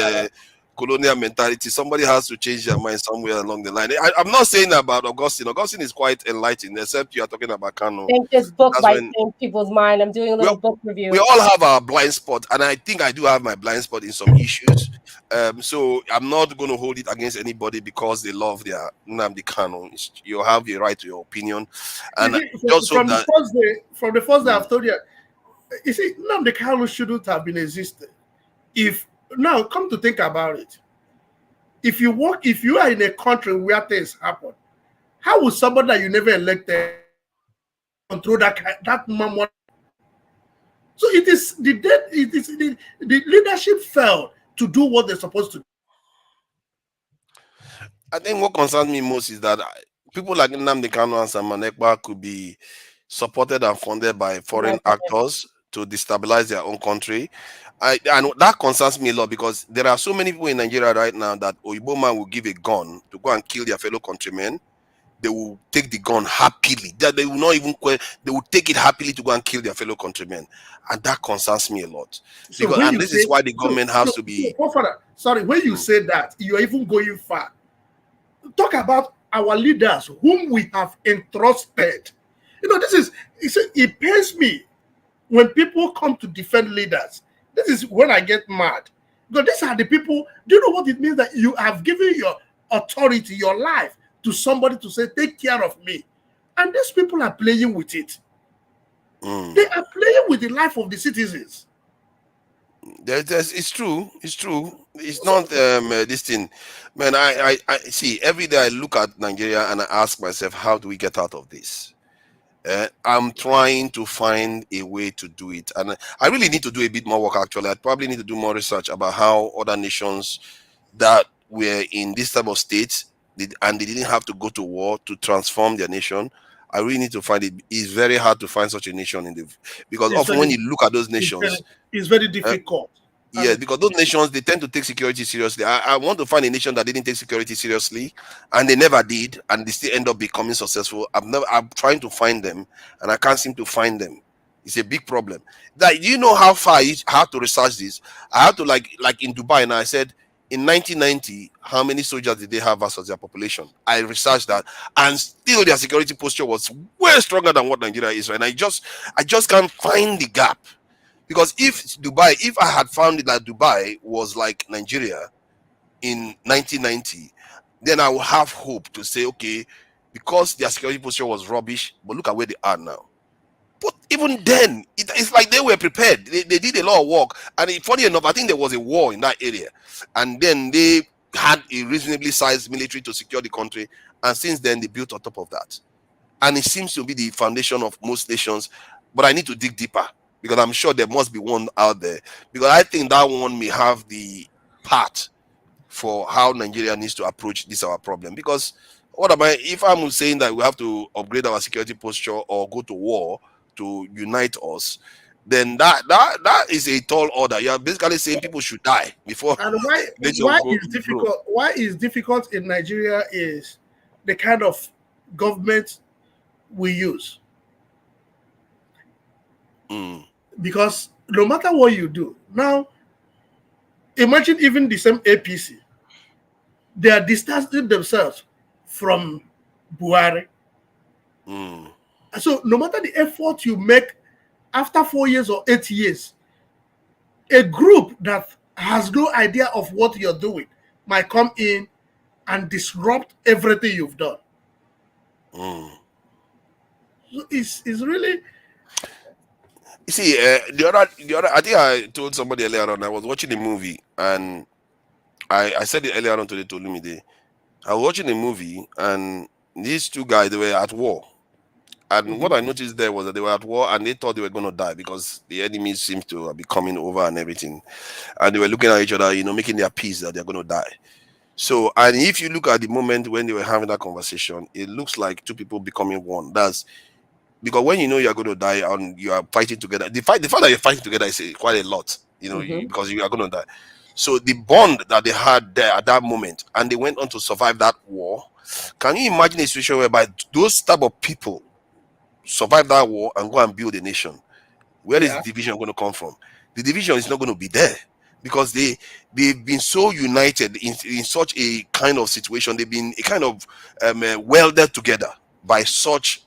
colonial mentality. Somebody has to change their mind somewhere along the line. I'm not saying about Augustine. Augustine is quite enlightened, except you are talking about Kano. I think this book That's might when change people's mind. I'm doing a little book review. we all have our blind spot, and I think I do have my blind spot in some issues. So I'm not going to hold it against anybody because they love their Nnamdi Kanu. You have a right to your opinion, and You see, just hope that from the first day I've told you, you see, Nnamdi Kanu shouldn't have been existed. If now come to think about it, if you are in a country where things happen, how would somebody that you never elected control that money? So it is the leadership failed to do what they're supposed to do. I think what concerns me most is that people like Nnamdi Kanu and Simon Ekpa could be supported and funded by foreign actors to destabilize their own country. And that concerns me a lot because there are so many people in Nigeria right now that Oyibo man will give a gun to go and kill their fellow countrymen. They will take the gun happily. They will not even they will take it happily to go and kill their fellow countrymen. And that concerns me a lot. Because this is why the government has to be. Sorry, when you say that, you're even going far. Talk about our leaders whom we have entrusted. It pains me when people come to defend leaders. This is when I get mad. Because these are the people, do you know what it means that you have given your authority, your life to somebody to say, take care of me. And these people are playing with it. They are playing with the life of the citizens. It's true. It's true. It's not this thing, man. I see every day I look at Nigeria and I ask myself, how do we get out of this? I'm trying to find a way to do it, and I really need to do a bit more work. Actually, I probably need to do more research about how other nations that were in this type of states and they didn't have to go to war to transform their nation. I really need to find it. It's very hard to find such a nation because often when you look at those nations, it's very difficult. Yeah, because those nations, they tend to take security seriously. I want to find a nation that didn't take security seriously, and they never did, and they still end up becoming successful. I'm trying to find them, and I can't seem to find them. It's a big problem. That you know how far I had to research this. I had to like in Dubai, and I said in 1990, how many soldiers did they have versus their population? I researched that, and still their security posture was way stronger than what Nigeria is right now. I just can't find the gap. Because if I had found it that Dubai was like Nigeria in 1990, then I would have hope to say, okay, because their security posture was rubbish, but look at where they are now. But even then, it's like they were prepared. They did a lot of work. And funny enough, I think there was a war in that area. And then they had a reasonably sized military to secure the country. And since then, they built on top of that. And it seems to be the foundation of most nations. But I need to dig deeper, because I'm sure there must be one out there. Because I think that one may have the path for how Nigeria needs to approach this our problem. Because if I'm saying that we have to upgrade our security posture or go to war to unite us, then that is a tall order. You're basically saying people should die before. And why is difficult in Nigeria is the kind of government we use. Because no matter what you do, now imagine even the same APC, they are distancing themselves from Buhari. So no matter the effort you make after 4 years or 8 years, a group that has no idea of what you're doing might come in and disrupt everything you've done. So it's really. You see, the other, I think I told somebody earlier on, I was watching a movie, and I said it earlier on today to Lumide. I was watching a movie, and these two guys, they were at war. And what I noticed there was that they were at war, and they thought they were going to die because the enemy seems to be coming over and everything. And they were looking at each other, making their peace that they're going to die. So, and if you look at the moment when they were having that conversation, it looks like two people becoming one. That's because when you know you're going to die and you are fighting together, the fact that you're fighting together is quite a lot, because you are going to die. So the bond that they had there at that moment, and they went on to survive that war, Can you imagine a situation whereby those type of people survive that war and go and build a nation? Where is the division going to come from? The division is not going to be there because they've been so united in such a kind of situation. They've been a kind of welded together by such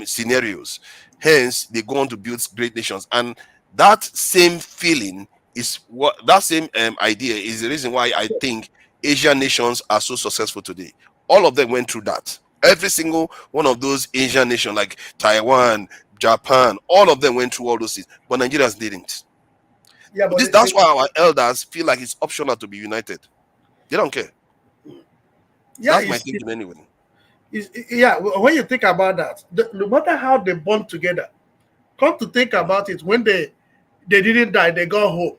scenarios. Hence, they go on to build great nations, and that same feeling is what that same idea is the reason why I think Asian nations are so successful today. All of them went through that. Every single one of those Asian nations, like Taiwan, Japan, all of them went through all those things, but Nigerians didn't. Yeah, but That's why our elders feel like it's optional to be united. They don't care. Yeah, that's my thinking anyway. When you think about that, no matter how they bond together, come to think about it, when they didn't die, they got home.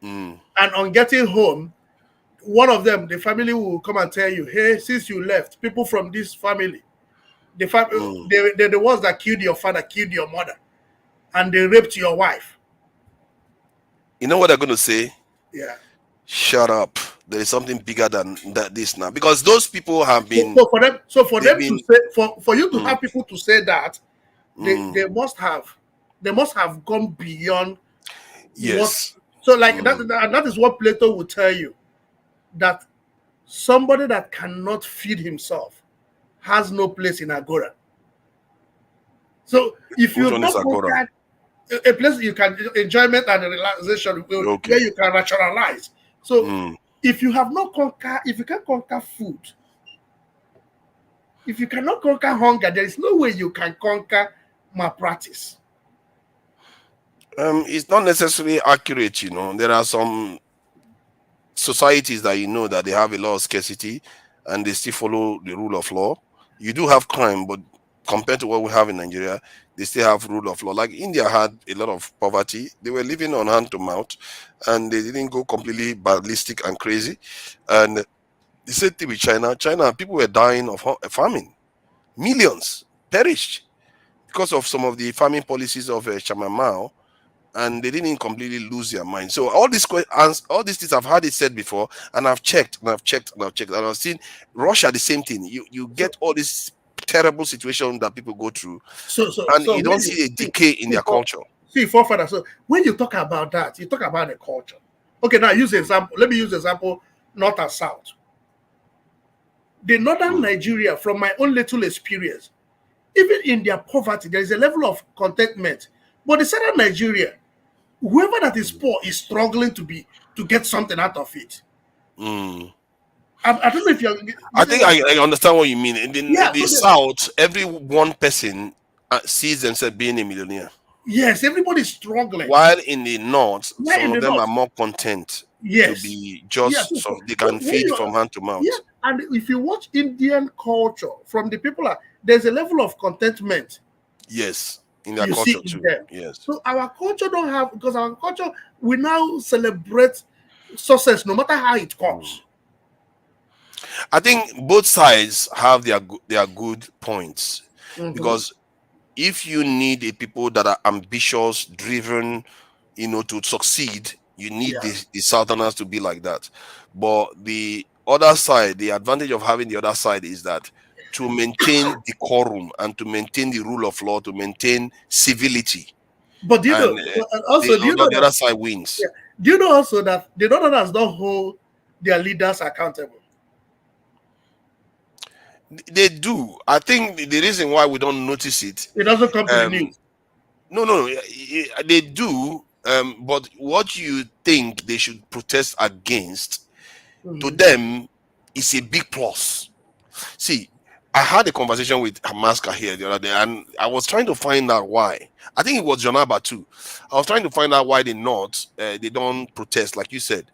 And on getting home, one of them, the family will come and tell you, hey, since you left, people from this family, they're the ones that killed your father, killed your mother, and they raped your wife. You know what they're going to say? Yeah. Shut up. There is something bigger than this now, because those people have been. So for them to say, for you to have people to say that, they must have gone beyond. Yes. That is what Plato will tell you, that somebody that cannot feed himself has no place in Agora. So if you don't conquer a place you can enjoyment and relaxation where you can rationalize. So if you have not conquer, if you can't conquer food, if you cannot conquer hunger, there is no way you can conquer malpractice. It's not necessarily accurate, you know. There are some societies that that they have a lot of scarcity and they still follow the rule of law. You do have crime, but compared to what we have in Nigeria, they still have rule of law. Like India had a lot of poverty. They were living on hand to mouth, and they didn't go completely ballistic and crazy. And the same thing with China. China, people were dying of famine. Millions perished because of some of the farming policies of Chairman Mao, and they didn't completely lose their mind. So all these things, I've had it said before, and I've checked and I've checked and I've checked, and I've seen Russia the same thing. You get all this terrible situation that people go through, and you don't see a decay in their culture. Forefather. So when you talk about that, you talk about the culture. Okay, now use example. Let me use example north and south. The northern Nigeria, from my own little experience, even in their poverty, there is a level of contentment. But the southern Nigeria, whoever that is poor is struggling to get something out of it. I don't know if you're. I think I understand what you mean. In the south, every one person sees themselves being a millionaire. Yes, everybody's struggling. While in the north, some of them are more content to be just so they can feed from hand to mouth. Yeah, and if you watch Indian culture from the people, there's a level of contentment. Yes, in their culture too. Yes. So our culture don't have, because our culture, we now celebrate success no matter how it comes. I think both sides have their good points, because if you need a people that are ambitious, driven, to succeed, you need the Southerners to be like that. But the other side, the advantage of having the other side is that to maintain decorum and to maintain the rule of law, to maintain civility. But do you know, also, the other side wins. Yeah. Do you know also that the Northerners don't hold their leaders accountable? They do. I think the reason why we don't notice it doesn't come to the news. No, they do. But what you think they should protest against, to them, is a big plus. See, I had a conversation with Hamaska here the other day, and I was trying to find out why. I think it was Jonaba too. I was trying to find out why they don't protest, like you said.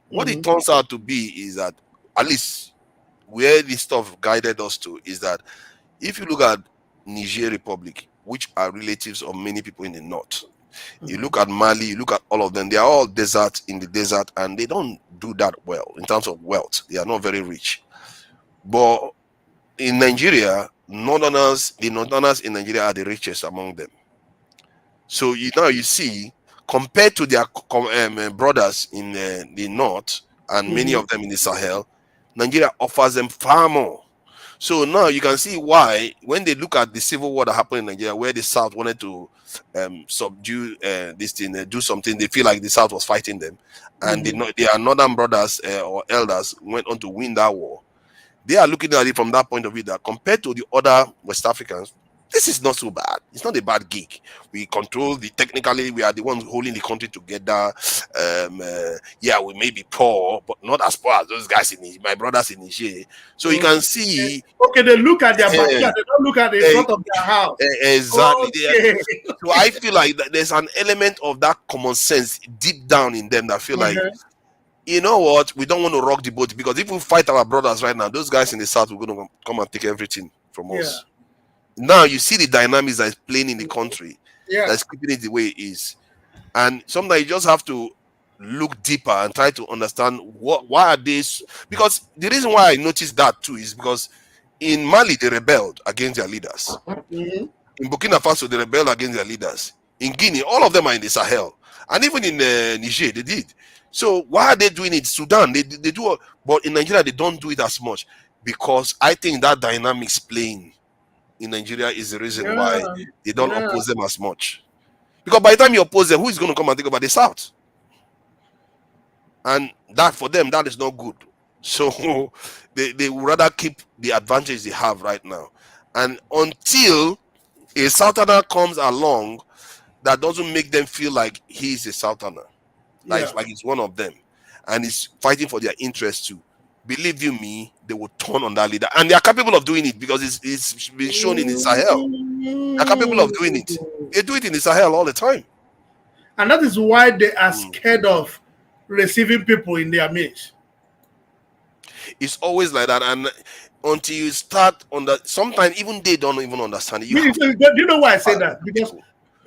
What it turns out to be is that, at least where this stuff guided us to, is that if you look at Niger Republic, which are relatives of many people in the north, you look at Mali, you look at all of them, they are all desert in the desert, and they don't do that well in terms of wealth. They are not very rich. But in Nigeria, the northerners in Nigeria are the richest among them. So you see, compared to their brothers in the north, and many of them in the Sahel, Nigeria offers them far more. So now you can see why, when they look at the civil war that happened in Nigeria, where the South wanted to subdue this thing, do something, they feel like the South was fighting them, and their northern brothers or elders went on to win that war. They are looking at it from that point of view, that compared to the other West Africans, this is not so bad. It's not a bad gig. We control technically, we are the ones holding the country together. Yeah, we may be poor, but not as poor as those guys my brothers in Niger. So you can see. Okay, they look at their backyard, they don't look at the front of their house. Exactly. Okay. So I feel like there's an element of that common sense deep down in them that feel like, you know what, we don't want to rock the boat, because if we fight our brothers right now, those guys in the South are going to come and take everything from us. Now you see the dynamics that is playing in the country, that's keeping it the way it is. And sometimes you just have to look deeper and try to understand why are they. Because the reason why I noticed that too is because in Mali they rebelled against their leaders. In Burkina Faso they rebelled against their leaders. In Guinea, all of them are in the Sahel, and even in Niger they did. So why are they doing it? Sudan, they do, but in Nigeria they don't do it as much, because I think that dynamics playing in Nigeria is the reason why they don't oppose them as much. Because by the time you oppose them, who is going to come and take over the South? And that, for them, that is not good. So they would rather keep the advantage they have right now. And until a Southerner comes along that doesn't make them feel like he's a Southerner, like he's one of them, and is fighting for their interests too, believe you me, they will turn on that leader. And they are capable of doing it, because it's been shown in the Sahel. They're capable of doing it. They do it in the Sahel all the time. And that is why they are scared of receiving people in their midst. It's always like that. And until you start on that, sometimes even they don't even understand it. Do you know why I say that? Because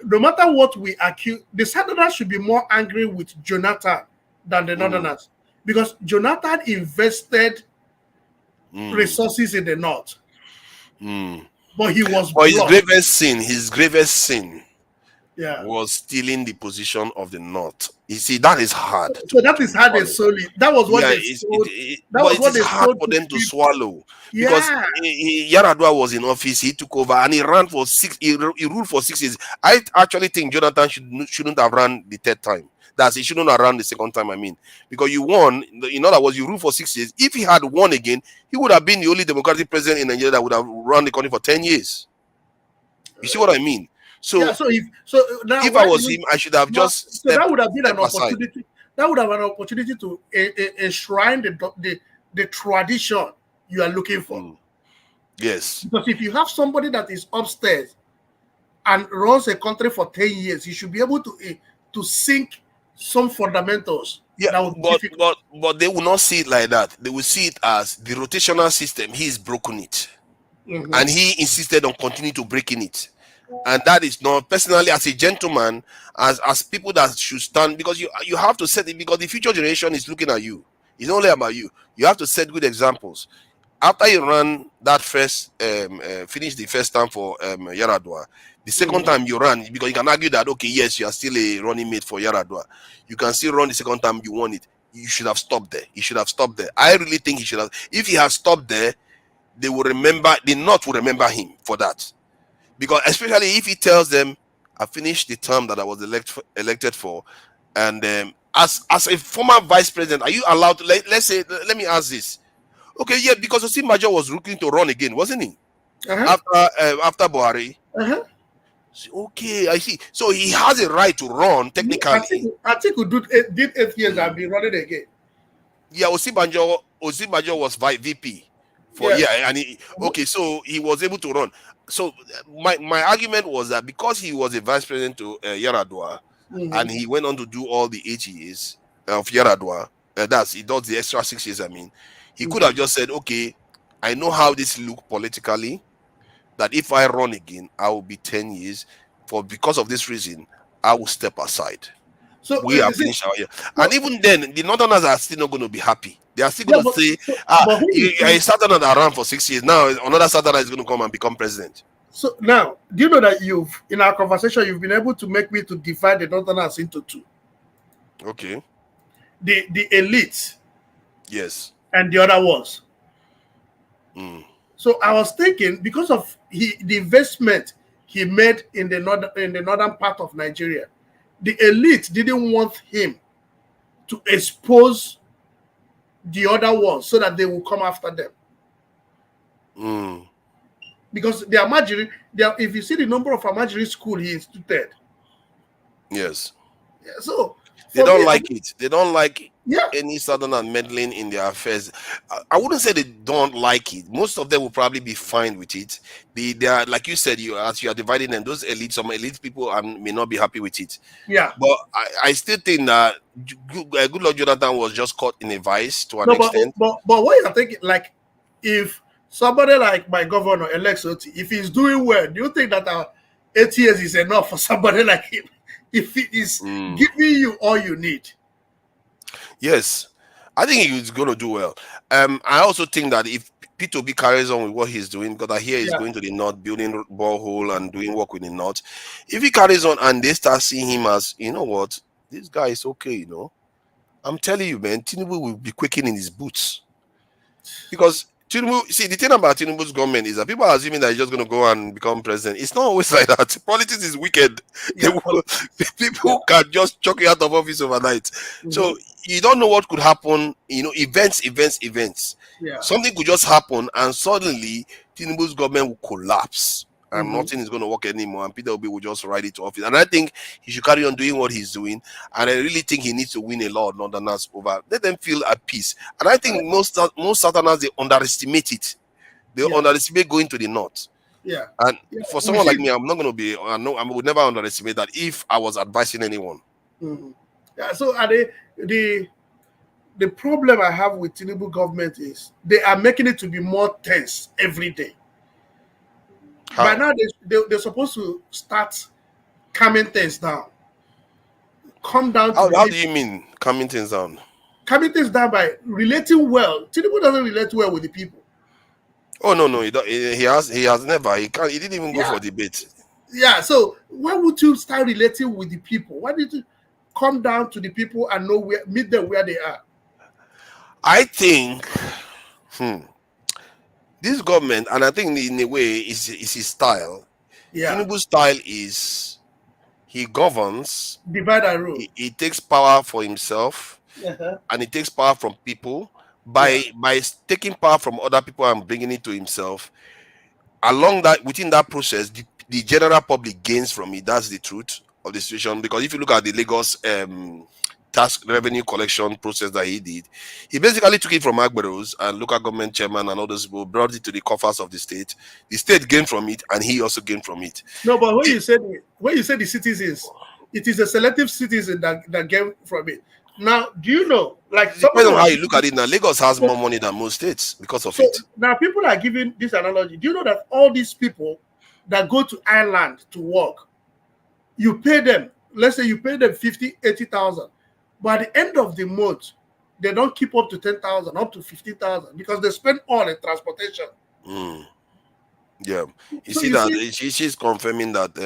no matter what we accuse, the Southerners should be more angry with Jonathan than the Northerners. Because Jonathan invested resources in the North. But he was his gravest sin was stealing the position of the North. You see, that is hard. So that is hard. That was what they sold. But it is hard for them to swallow. Because Yaradua was in office, he took over, and he ran for he ruled for 6 years. I actually think Jonathan shouldn't have run the third time. He shouldn't have run the second time, I mean. Because you won, in other words, you ruled for 6 years. If he had won again, he would have been the only democratic president in Nigeria that would have run the country for 10 years. You see what I mean? So, if I was him, I should have just. So that would have been an opportunity. That would have an opportunity to enshrine the tradition you are looking for. Yes. Because if you have somebody that is upstairs and runs a country for 10 years, you should be able to sink some fundamentals. Yeah, but they will not see it like that. They will see it as the rotational system. He's broken it, and he insisted on continuing to breaking it. And that is not, personally, as a gentleman, as people that should stand, because you have to set it, because the future generation is looking at you. It's not only about you. You have to set good examples. After you run that finish the first time for Yaradua, the second time you run, because you can argue that, okay, yes, you are still a running mate for Yaradua. You can still run the second time you won it. You should have stopped there. He should have stopped there. I really think he should have. If he had stopped there, the North will remember him for that. Because especially if he tells them, I finished the term that I was elected for, and as a former vice president, are you allowed to, let's say, let me ask this. Okay, yeah, because Osinbajo was looking to run again, wasn't he? After Buhari. Okay, I see. So he has a right to run, technically. I think we did 8 years and be running again. Yeah, Osinbajo was VP. Okay, so he was able to run. So my argument was that because he was a vice president to Yaradua, and he went on to do all the 8 years of Yaradua, he does the extra 6 years, I mean, he could have just said, okay, I know how this look politically, that if I run again, I will be 10 years. Because of this reason, I will step aside. So we are finished our year. And even then, the Northerners are still not going to be happy. They are still going to say, a Southerner that ran for 6 years, now another Southerner is going to come and become president. So now, do you know that in our conversation, you've been able to make me to divide the Northerners into two? Okay. The elite. Yes. And the other ones. So I was thinking, because of the investment he made in the northern part of Nigeria, the elite didn't want him to expose the other ones so that they will come after them. Because the Amajiri, if you see the number of Amajiri school he instituted. Yes. Yeah, so they don't like it. They don't like Yeah. any southerner meddling in their affairs. I wouldn't say they don't like it. Most of them will probably be fine with it. They are, like you said, as you are dividing them, those elites, some elite people may not be happy with it. Yeah. But I still think that Good Lord Jonathan was just caught in a vice to an extent. But what you're thinking, like, if somebody like my governor, Alex Oti, if he's doing well, do you think that 8 years is enough for somebody like him? If he is giving you all you need. Yes, I think he's going to do well. I also think that if P2B carries on with what he's doing, because I hear he's going to the north, building borehole and doing work with the north. If he carries on and they start seeing him as, you know what, this guy is okay, you know. I'm telling you, man, Tinubu will be quaking in his boots. Because Tinubu, see, the thing about Tinubu's government is that people are assuming that he's just going to go and become president. It's not always like that. Politics is wicked. People can just chuck you out of office overnight. So you don't know what could happen. You know, events. Yeah. Something could just happen and suddenly Tinubu's government will collapse. And nothing is going to work anymore, and Peter Obi will just ride it to office. And I think he should carry on doing what he's doing. And I really think he needs to win a lot of Northerners over. Let them feel at peace. And I think most Southerners, they underestimate it. They underestimate going to the north. Yeah. And for someone like me, I'm not going to be. I would never underestimate that if I was advising anyone. Yeah. So the problem I have with Tinubu government is they are making it to be more tense every day. How? By now, they're supposed to start calming things down. Come down to how do you mean calming things down? Calming things down by relating well. Tinubu doesn't relate well with the people. Oh no, he has never. He didn't even go for debate. Yeah, so why would you start relating with the people? Why did you come down to the people and meet them where they are? I think this government, and I think in a way is his style. Yeah. Tinubu's style is he governs, divide and rule. He takes power for himself, and he takes power from people by taking power from other people and bringing it to himself. Within that process, the general public gains from it. That's the truth of the situation. Because if you look at the Lagos tax revenue collection process that he did, he basically took it from Agberos and local government chairman and all those people, brought it to the coffers of the state gained from it, and he also gained from it. No, but when you say the citizens, it is a selective citizen that gain from it. Now, do you know, like, depending on how you look at it now, Lagos has more money than most states because of it. Now people are giving this analogy. Do you know that all these people that go to Ireland to work, you pay them, let's say you pay them 50,000, 80,000. But at the end of the month, they don't keep up to 10,000, up to 50,000 because they spend all in transportation. Yeah, she's confirming that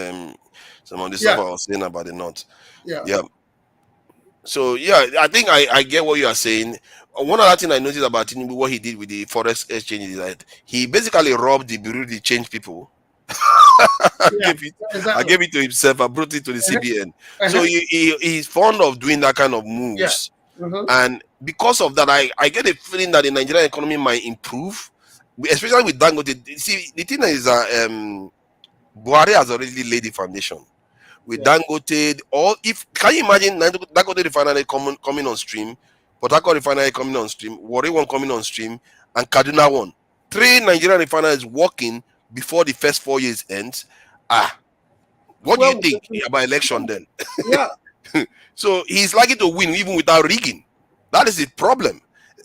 some of the stuff I was saying about the north. Yeah. So I think I get what you are saying. One other thing I noticed about Tinubu, what he did with the forex exchange, is that he basically robbed the bureau de change people. I gave it to himself. I brought it to the CBN. So he's fond of doing that kind of moves. And because of that, I get a feeling that the Nigerian economy might improve, especially with Dangote. See, the thing is that Buhari has already laid the foundation. With Dangote, can you imagine Dangote refinery coming on stream, Port Harcourt refinery coming on stream, Warri one coming on stream, and Kaduna one? 3 Nigerian refineries working before the first 4 years ends. What do you think about election then? Yeah. So he's likely to win even without rigging. That is the problem.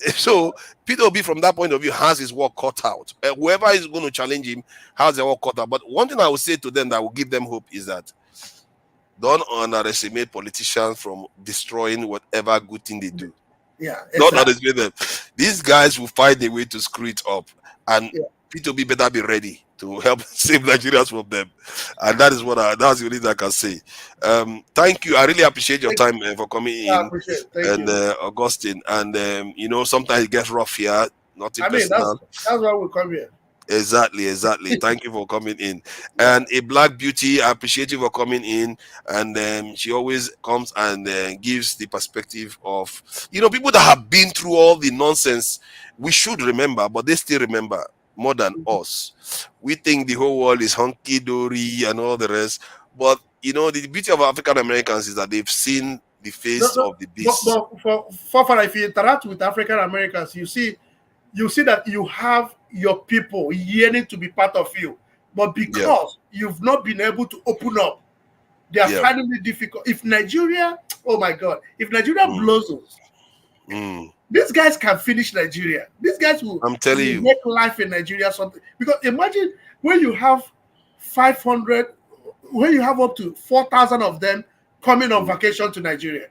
So Peter Obi, from that point of view, has his work cut out. Whoever is going to challenge him has their work cut out. But one thing I will say to them that will give them hope is that don't underestimate politicians from destroying whatever good thing they do. Yeah, exactly. Don't underestimate them. These guys will find a way to screw it up, and Peter Obi better be ready to help save Nigerians from them. And that is that's the only thing I can say. Thank you. I really appreciate your time for coming in. I appreciate it. Thank you. Augustine. And sometimes it gets rough here. Nothing personal. That's why we come here. Exactly. Thank you for coming in. And a black beauty, I appreciate you for coming in. And she always comes and gives the perspective of, people that have been through all the nonsense. We should remember, but they still remember more than us. We think the whole world is hunky dory and all the rest. But the beauty of African Americans is that they've seen the face No, of the but, beast. for if you interact with African Americans, you see that you have your people yearning to be part of you, but because you've not been able to open up, they are finding it difficult. If Nigeria, oh my God, if Nigeria blows us, these guys can finish Nigeria. These guys will make life in Nigeria something. Because imagine when you have 500, when you have up to 4,000 of them coming on vacation to Nigeria.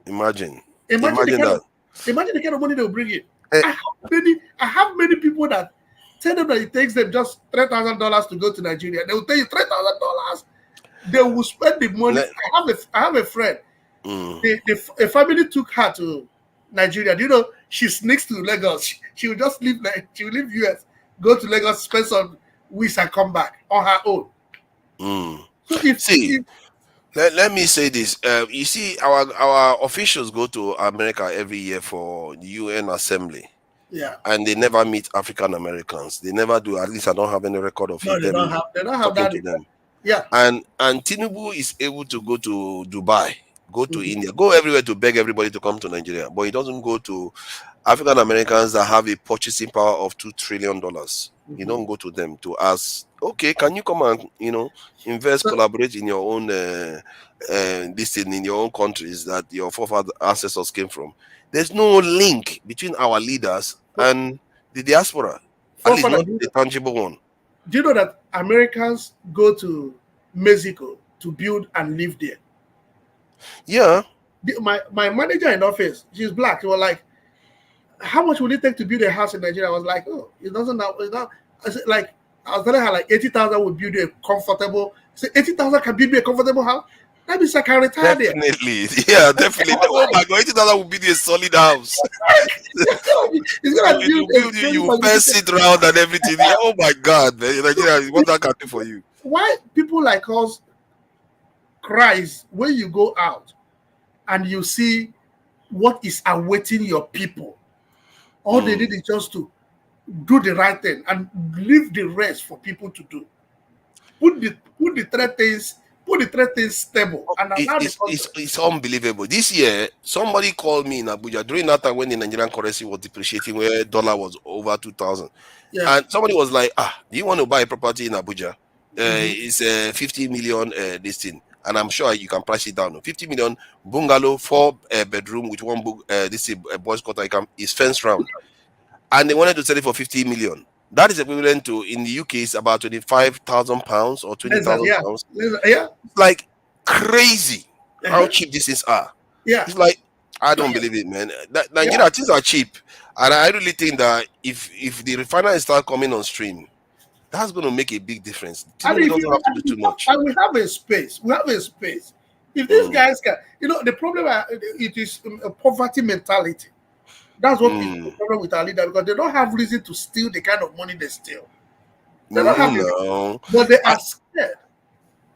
Imagine the that. Imagine the kind of money they'll bring in. I have many people that tell them that it takes them just $3,000 to go to Nigeria. They will tell you $3,000. They will spend the money. I have a friend. A family took her to Nigeria. Do you know she sneaks to Lagos? She will just leave. She will leave US, go to Lagos, spend some weeks, and come back on her own. So let me say this. You see, our officials go to America every year for the UN Assembly. Yeah. And they never meet African Americans. They never do. At least I don't have any record of them. They don't have talking that. To them. Yeah. And Tinubu is able to go to Dubai, go to India, go everywhere to beg everybody to come to Nigeria. But he doesn't go to African Americans that have a purchasing power of $2 trillion. You don't go to them to ask, okay, can you come and invest, collaborate in your own this thing in your own countries that your ancestors came from. There's no link between our leaders and the diaspora. At least not a tangible one. Do you know that Americans go to Mexico to build and live there? Yeah. My manager in office, she's black. She was like, how much will it take to build a house in Nigeria? I was like, oh, it doesn't know. I said, like, I was telling her like 80,000 would build a comfortable. I said 80,000 can build me a comfortable house. That means I can retire there. Definitely, yeah, definitely. Oh my God, 80,000 would build a solid house. It's gonna build you first sit around and everything. Oh my God, man, Nigeria, what that can do for you? Why people like us cries when you go out and you see what is awaiting your people? All they need is just to do the right thing and leave the rest for people to do. Put the three things stable and allow it's unbelievable. This year, somebody called me in Abuja during that time when the Nigerian currency was depreciating, where dollar was over 2,000. Yeah. And somebody was like, do you want to buy a property in Abuja? It's 50 million this thing. And I'm sure you can price it down. 50 million bungalow, 4 bedroom with one boys' quarter is fenced round. And they wanted to sell it for 50 million. That is equivalent to, in the UK, it's about £25,000 or £20,000. Yeah. It's like crazy how cheap these things are. Yeah. It's like, I don't believe it, man. Nigeria things are cheap. And I really think that if the refineries start coming on stream, that's going to make a big difference. Tinubu doesn't have to do too much. And we have a space. If these guys can, the problem it is a poverty mentality. That's what is the problem with our leader, because they don't have reason to steal the kind of money they steal. They don't have but they are scared.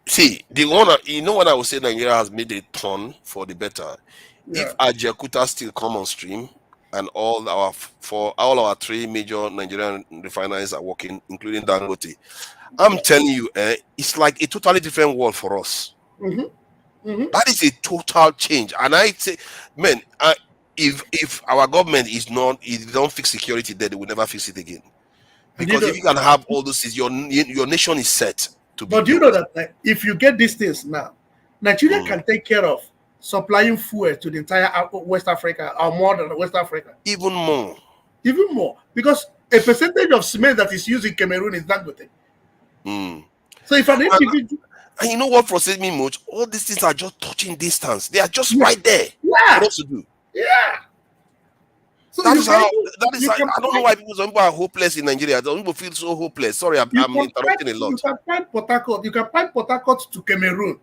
See, what I would say, Nigeria has made a turn for the better. Yeah. If Ajakuta still come on stream and all our 3 major Nigerian refineries are working, including Dangote, I'm telling you, it's like a totally different world for us. That is a total change. And I say, man, if our government if they don't fix security there, they will never fix it again. Because if you can have all those things, your nation is set to be. But do you know that if you get these things now, Nigeria can take care of supplying fuel to the entire West Africa, or more than West Africa. Even more. Because a percentage of cement that is used in Cameroon is Dangote. So if an individual. And you know what frustrates me much? All these things are just touching distance. They are just right there for us to do. Yeah. So I don't know why some people are hopeless in Nigeria. Some people feel so hopeless. Sorry, I'm interrupting a lot. You can find Port Harcourt to Cameroon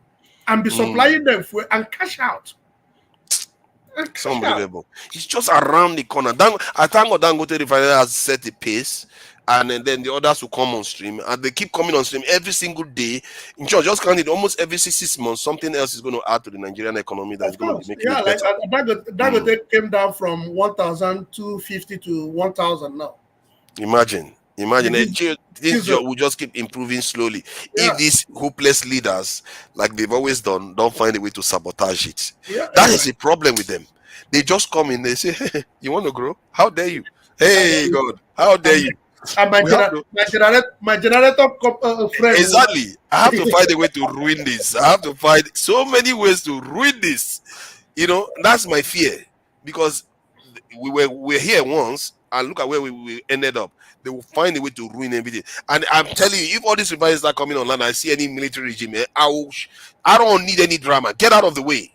and be supplying them fuel and cash out. It's unbelievable. It's just around the corner. I thank God Dangote Refinery has set the pace, and then the others will come on stream, and they keep coming on stream every single day. In short, just counted almost every 6 months, something else is going to add to the Nigerian economy that is Of going to be course, making yeah. it Like better. Dangote came down from 1,250 to 1,000 now. Imagine, The things diesel. will just keep improving slowly. Yeah. If these hopeless leaders, like they've always done, don't find a way to sabotage it, Yeah. that is a problem with them. They just come in, they say, hey, you want to grow? How dare you? Hey, God, how dare you? And We have to my generator friend will exactly. I have to find a way to ruin this. I have to find so many ways to ruin this. That's my fear, because we're here once, and look at where we ended up. They will find a way to ruin everything. And I'm telling you, if all these refineries start coming online, I see any military regime, I don't need any drama. Get out of the way.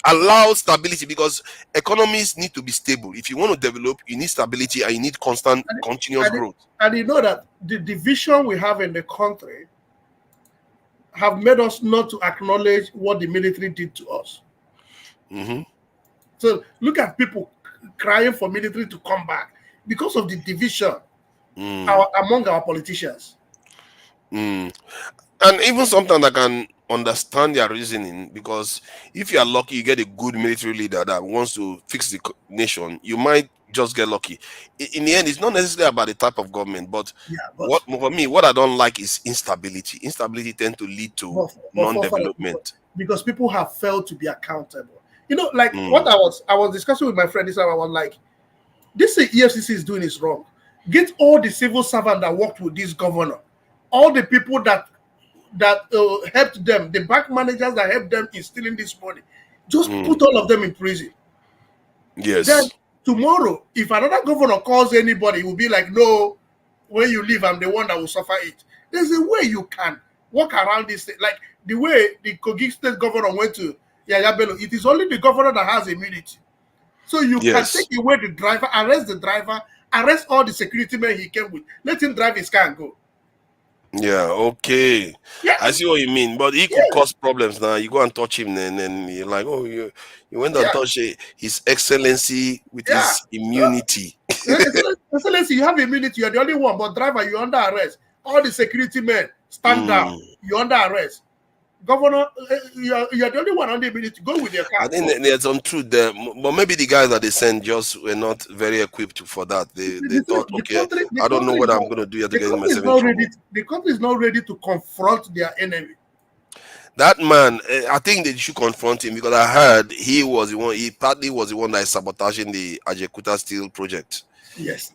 Allow stability, because economies need to be stable. If you want to develop, you need stability, and you need constant, continuous growth. And you know that the division we have in the country have made us not to acknowledge what the military did to us. Mm-hmm. So look at people crying for military to come back because of the division among our politicians. And even sometimes I can understand their reasoning, because if you are lucky, you get a good military leader that wants to fix the nation, you might just get lucky. In the end, it's not necessarily about the type of government, but for me, what I don't like is instability. Instability tends to lead to non-development. Because people have failed to be accountable. Like what I was discussing with my friend this time, I was like, this EFCC is doing is wrong. Get all the civil servants that worked with this governor, all the people that helped them, the bank managers that helped them in stealing this money, just put all of them in prison. Yes. Then tomorrow, if another governor calls anybody, it will be like, no, when you leave, I'm the one that will suffer it. There's a way you can walk around this thing. Like the way the Kogi state governor went to Yaya Bello, it is only the governor that has immunity. So you can take away the driver, arrest the driver, arrest all the security men he came with, let him drive his car and go. Yeah, okay. Yeah. I see what you mean, but he could cause problems now. You go and touch him, and then you're like, oh, you went and touch His Excellency with his immunity. Excellency, you have immunity. You're the only one, but driver, you're under arrest. All the security men stand down. You're under arrest. Governor, you're the only one on the immunity. Go with your car. I think there's some truth there, but maybe the guys that they sent just were not very equipped for that. They thought, okay, I don't know what I'm going to do here to get myself in trouble. The country is not ready to confront their enemy. That man, I think they should confront him, because I heard he was the one. He partly was the one that is sabotaging the Ajekuta Steel project. Yes.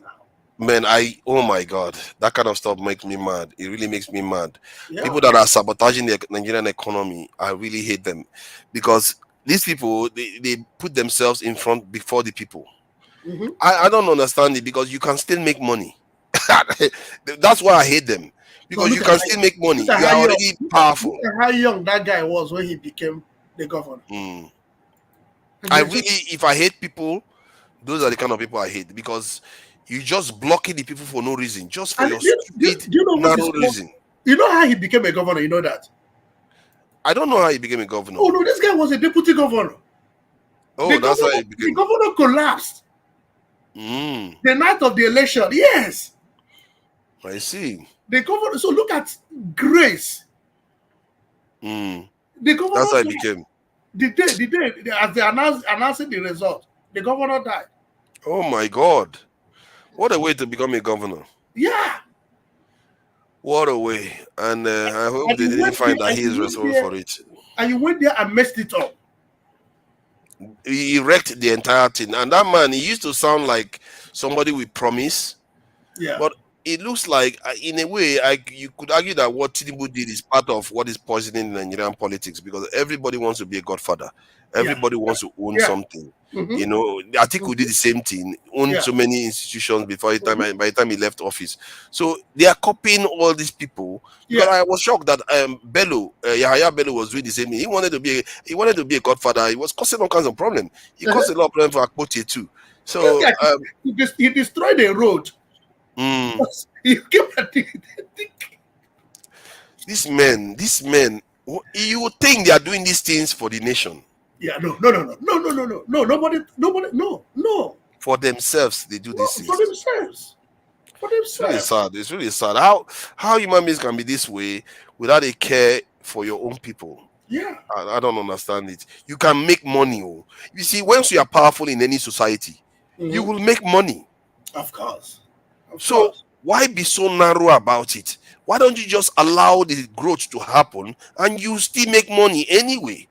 Man, oh my God, that kind of stuff makes me mad. It really makes me mad. Yeah. People that are sabotaging the Nigerian economy, I really hate them, because these people, they put themselves in front before the people. I don't understand it, because you can still make money. That's why I hate them, because you can still make money. You are already powerful. Look at how young that guy was when he became the governor. If I hate people, those are the kind of people I hate, because you just blocking the people for no reason, just for your stupid, narrow reason. You know how he became a governor? You know that? I don't know how he became a governor. Oh no, this guy was a deputy governor. Oh, that's how he became. The governor collapsed. The night of the election. Yes. I see. The governor. So look at Grace. The governor. That's how he became. The day as they announcing the result, the governor died. Oh my God. What a way to become a governor. Yeah. What a way. And I hope they didn't find that he is responsible for it. And you went there and messed it up. He wrecked the entire thing. And that man, he used to sound like somebody with promise. Yeah. But it looks like, in a way, you could argue that what Tinubu did is part of what is poisoning Nigerian politics, because everybody wants to be a godfather. Everybody wants to own something. You know, Atiku did the same thing, owned so many institutions by the time he left office. So they are copying all these people. Because I was shocked that Yahaya Bello was doing the same thing. He wanted to be a godfather. He was causing all kinds of problems. He caused a lot of problems for Akpoti too. So he destroyed a road. These men, you would think they are doing these things for the nation. Yeah, no. Nobody, no. For themselves, they do these For things. themselves. For It's really themselves. sad. It's really sad. How human beings can be this way without a care for your own people. Yeah. I don't understand it. You can make money. Oh. You see, once you are powerful in any society, you will make money. Of course. So why be so narrow about it? Why don't you just allow the growth to happen and you still make money anyway?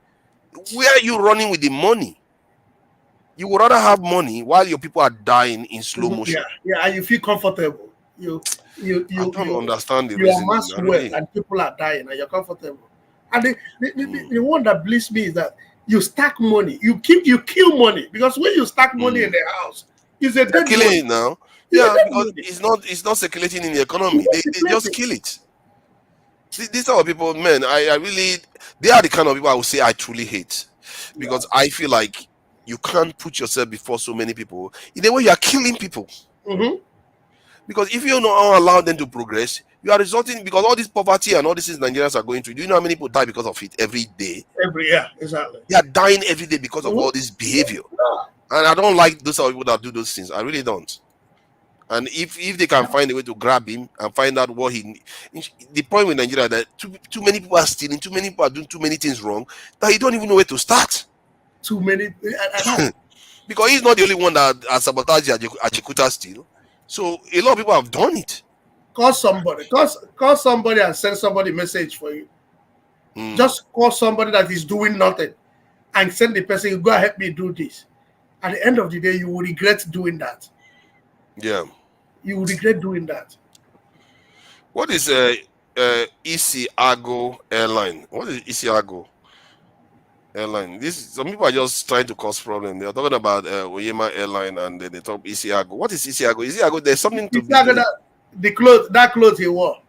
Where are you running with the money? You would rather have money while your people are dying in slow motion. Yeah, and you feel comfortable. You I don't understand the you reasoning. amass wealth and people are dying and you're comfortable. And the one that bleeds me is that you stack money, you kill money, because when you stack money in the house, it's a dead killing money. it now. It's Yeah, a dead because money. it's not circulating in the economy. They just kill it. These are people, man. I really, they are the kind of people I would say I truly hate, because I feel like you can't put yourself before so many people in the way you are killing people. Because if you don't allow them to progress, you are resulting, because all this poverty and all these things Nigerians are going through. Do you know how many people die because of it every day? Yeah, exactly. They are dying every day because of all this behavior, and I don't like those people that do those things. I really don't. And if they can find a way to grab him and find out what the point with Nigeria that too many people are stealing, too many people are doing too many things wrong, that you don't even know where to start. Too many. Because he's not the only one that has sabotaged Achikuta still. So a lot of people have done it. Call somebody. Call somebody and send somebody a message for you. Just call somebody that is doing nothing and send the person, go help me do this. At the end of the day, you will regret doing that. Yeah. You will regret doing that. What is Isiago Airline? What is Isiago Airline? Some people are just trying to cause problem. They are talking about Oyema Airline and then they talk Isiago. What is Isiago? Isiago, there's something to be doing. That clothes he wore.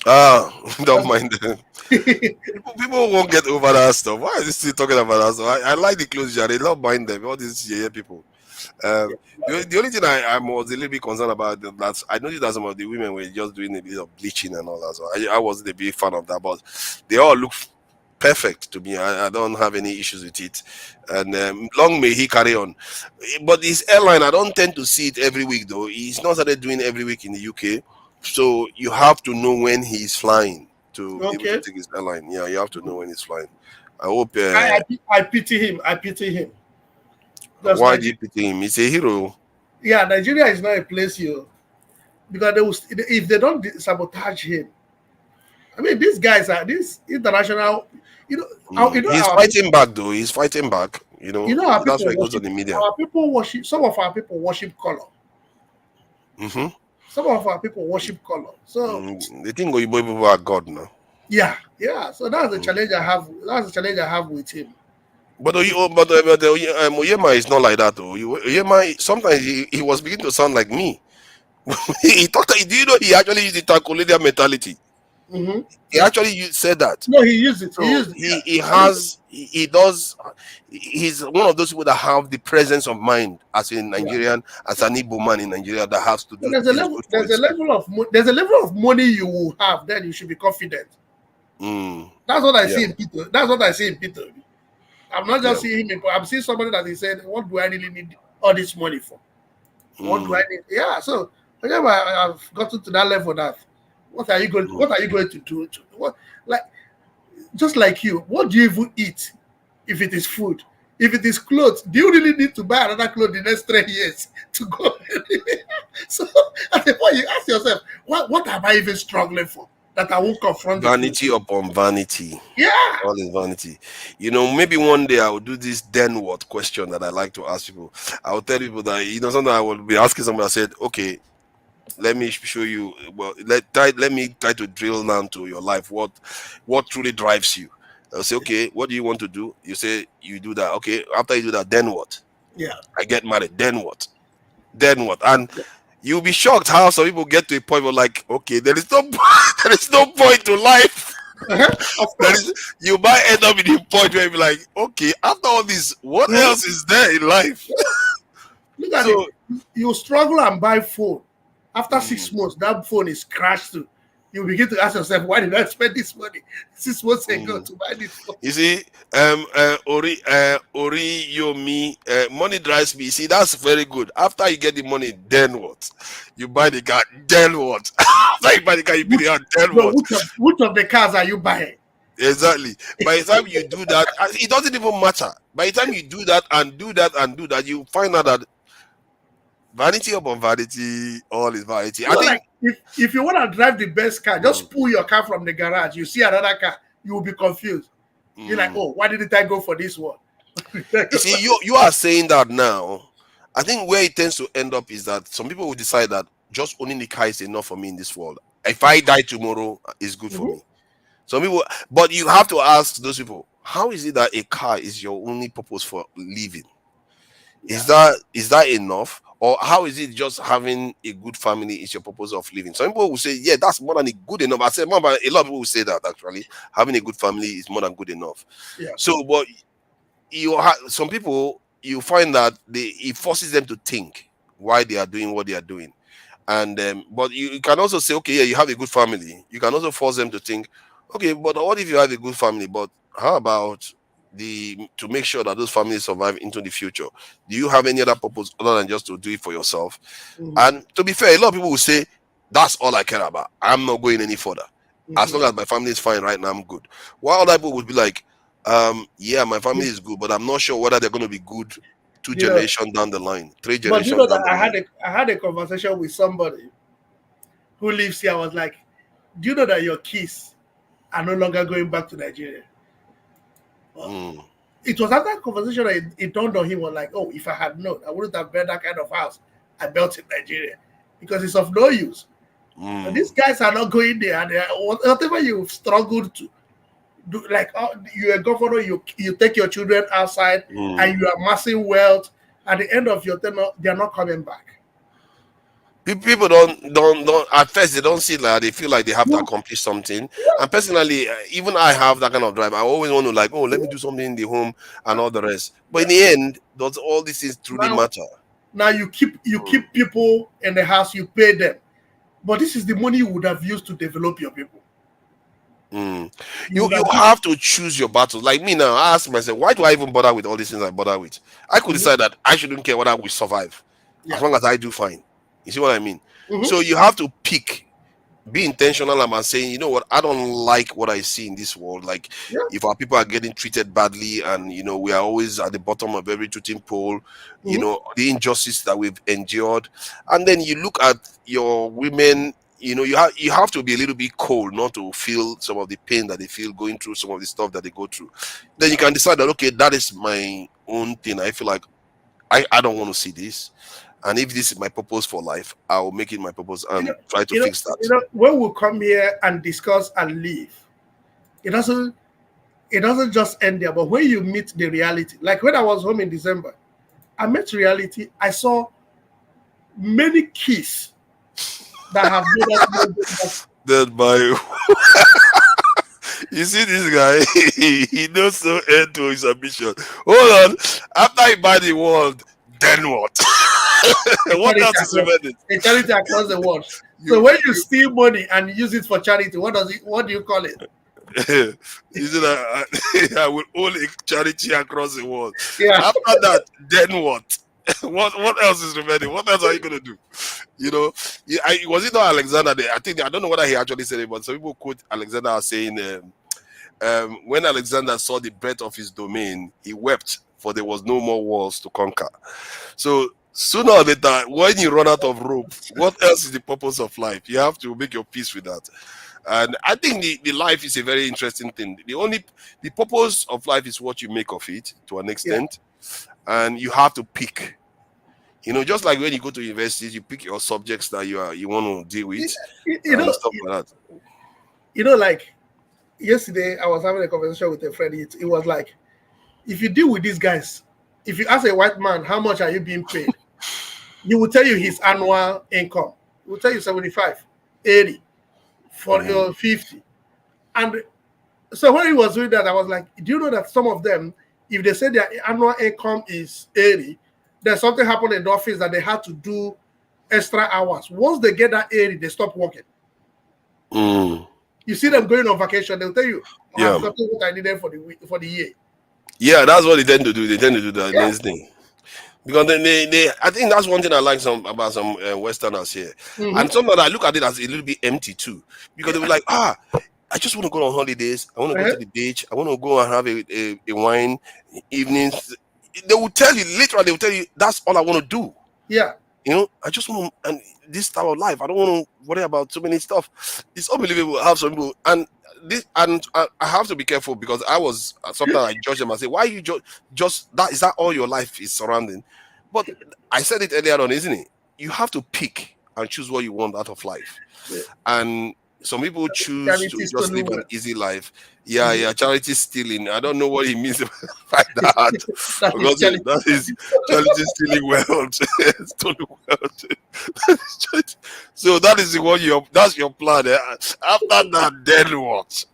Don't mind them. People won't get over that stuff. Why is he still talking about that stuff? I like the clothes, they don't mind them. All these people. The only thing I was a little bit concerned about that I noticed that some of the women were just doing a bit of bleaching and all that. So I wasn't a big fan of that, but they all look perfect to me. I don't have any issues with it, and long may he carry on. But this airline, I don't tend to see it every week though. He's not started doing every week in the UK, so you have to know when he's flying to be able to take his airline. Yeah, you have to know when he's flying. I hope. I pity him. Why do you pity him? He's a hero. Yeah, Nigeria is not a place because if they don't sabotage him. I mean, these guys are this international. He's fighting back though. He's fighting back. That's why it goes on the media. Our people worship. Some of our people worship color. Some of our people worship color. So they think Oyibo people are God now. Yeah. So that's the challenge I have. That's the challenge I have with him. But Oyema is not like that though. Oyema, sometimes he was beginning to sound like me. He talked. Do you know he actually used the Takoledia mentality? He actually said that. No, he used it. So he's one of those people that have the presence of mind as a Nigerian, as an Igbo man in Nigeria that has to do. There's a level of money you will have, then you should be confident. That's what I see in Peter. That's what I see in Peter. I'm not just seeing him. I'm seeing somebody that he said, "What do I really need all this money for? What do I need?" Yeah. So whenever I've gotten to that level, that what are you going to do? Just like you, what do you even eat? If it is food, if it is clothes, do you really need to buy another clothes the next 3 years to go? So at the point you ask yourself, what am I even struggling for that I won't confront? Vanity upon vanity. Yeah. All is vanity. Maybe one day I will do this then what question that I like to ask people. I will tell people that sometimes I will be asking somebody. I said, okay, let me show you. Well, let me try to drill down to your life. What truly drives you? I'll say, okay, what do you want to do? You say you do that. Okay, after you do that, then what? Yeah. I get married. Then what? Then what? And you'll be shocked how some people get to a point where like, okay, there is no point to life. You might end up in a point where you be like, okay, after all this, what else is there in life? Look at it. You struggle and buy phone. After 6 months, that phone is crashed too. you begin to ask yourself, why did I spend this money 6 months ago to buy this phone? You see, Ori Yomi, money drives me. See, that's very good. After you get the money, then what? You buy the car, then what? After you buy the car, you pay the car, then No, what? which of the cars are you buying? Exactly. By the time you do that, it doesn't even matter. By the time you do that and do that and do that, you find out that vanity upon vanity, all is vanity. I think like if you want to drive the best car, just pull your car from the garage. You see another car, you will be confused. You're like, oh, why didn't I go for this one? you see, you are saying that now. I think where it tends to end up is that some people will decide that just owning the car is enough for me in this world. If I die tomorrow, it's good for me. Some people, but you have to ask those people, how is it that a car is your only purpose for living? Is that enough? Or how is it just having a good family is your purpose of living? Some people will say, yeah, that's more than good enough. I said, a lot of people will say that actually. Having a good family is more than good enough. Yeah. So, but you have some people, you find that it forces them to think why they are doing what they are doing. And but you can also say, okay, yeah, you have a good family. You can also force them to think, okay, but what if you have a good family? But how about to make sure that those families survive into the future? Do you have any other purpose other than just to do it for yourself? And to be fair, a lot of people will say, that's all I care about. I'm not going any further. As long as my family is fine right now, I'm good. While other people would be like, yeah, my family is good, but I'm not sure whether they're going to be good 2 generations down the line, 3 generations but you know down that the line. I had a conversation with somebody who lives here. I was like, do you know that your kids are no longer going back to Nigeria? It was after that conversation that it dawned on him, was like, oh, if I had known, I wouldn't have built that kind of house I built in Nigeria, because it's of no use. And these guys are not going there, and whatever you've struggled to do, like you're a governor, you take your children outside and you are amassing wealth. At the end of your tenure, they're not coming back. People don't at first they don't see like they feel like they have to accomplish something. And personally, even I have that kind of drive. I always want to like, oh, let me do something in the home and all the rest. But in the end, does all these things truly matter? Now you keep people in the house, you pay them, but this is the money you would have used to develop your people. You have to choose your battles. Like me now, I ask myself, why do I even bother with all these things I bother with? I could decide that I shouldn't care whether we survive, as long as I do fine. You see what I mean? So you have to pick, be intentional about saying, you know what, I don't like what I see in this world. Like if our people are getting treated badly, and we are always at the bottom of every totem pole, the injustice that we've endured, and then you look at your women. You have to be a little bit cold not to feel some of the pain that they feel going through some of the stuff that they go through. Then you can decide that, okay, that is my own thing. I feel like I don't want to see this. And if this is my purpose for life, I will make it my purpose and try to fix that. When we come here and discuss and leave, it doesn't just end there. But when you meet the reality, like when I was home in December, I met reality. I saw many keys that have made us that by you see this guy, he knows no end to his ambition. Hold on, after he buy the world, then what? What else is remaining? A charity across the world. So when you steal money and use it for charity, what do you call it? Is it I will own a charity across the world. Yeah. After that, then what? What else is remaining? What else are you gonna do? Was it not Alexander? I don't know whether he actually said it, but some people quote Alexander as saying, when Alexander saw the breadth of his domain, he wept, for there was no more walls to conquer. So sooner or later, when you run out of rope, what else is the purpose of life? You have to make your peace with that. And I think the life is a very interesting thing. The purpose of life is what you make of it to an extent, and you have to pick. Just like when you go to universities, you pick your subjects that you want to deal with, and stuff like that. Like yesterday, I was having a conversation with a friend. It was like, if you deal with these guys, if you ask a white man how much are you being paid, he will tell you his annual income. He will tell you 75, 80, 40, or 50. And so when he was doing that, I was like, do you know that some of them, if they say their annual income is 80, there's something happened in the office that they had to do extra hours. Once they get that 80, they stop working. You see them going on vacation, they'll tell you, Yeah. I've gotten what I needed for the year. Yeah, that's what they tend to do. They tend to do that next thing. Because they I think that's one thing I like about some Westerners here. And sometimes I look at it as a little bit empty too. Because they were like, I just want to go on holidays. I want to go to the beach. I want to go and have a wine evenings. They will tell you, literally, they will tell you, that's all I want to do. Yeah. You know, I just want to, and this type of life, I don't want to worry about too many stuff. It's unbelievable how some people, and I have to be careful because sometimes I judge them and say, why you just that, is that all your life is surrounding? But I said it earlier on, isn't it? You have to pick and choose what you want out of life. Yeah. And some people choose to just live an easy life. Yeah, charity stealing. I don't know what he means by that. Because that is charity stealing wealth. Stolen wealth. So that is that's your plan. After that, then what?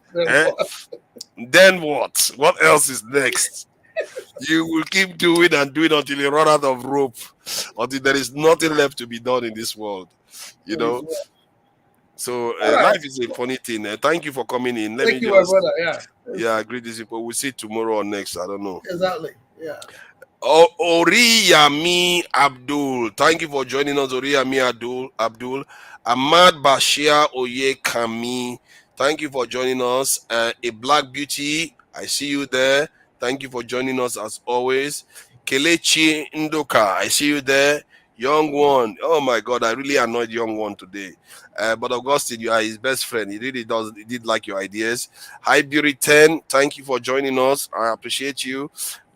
Then what? What else is next? You will keep doing and doing until you run out of rope, until there is nothing left to be done in this world. You know. So life is a funny thing. Thank you for coming in. Thank you, my brother. Yeah, great this people. We'll see you tomorrow or next. I don't know. Exactly. Yeah. Oriyami Abdul. Thank you for joining us, Oriyami Abdul. Ahmad Bashir Oyekami. Thank you for joining us. A Black Beauty. I see you there. Thank you for joining us as always. Kelechi Ndoka. I see you there. Young One. Oh my God, I really annoyed Young One today. But Augustine, you are his best friend. He really did like your ideas. Hi, Beauty 10. Thank you for joining us. I appreciate you.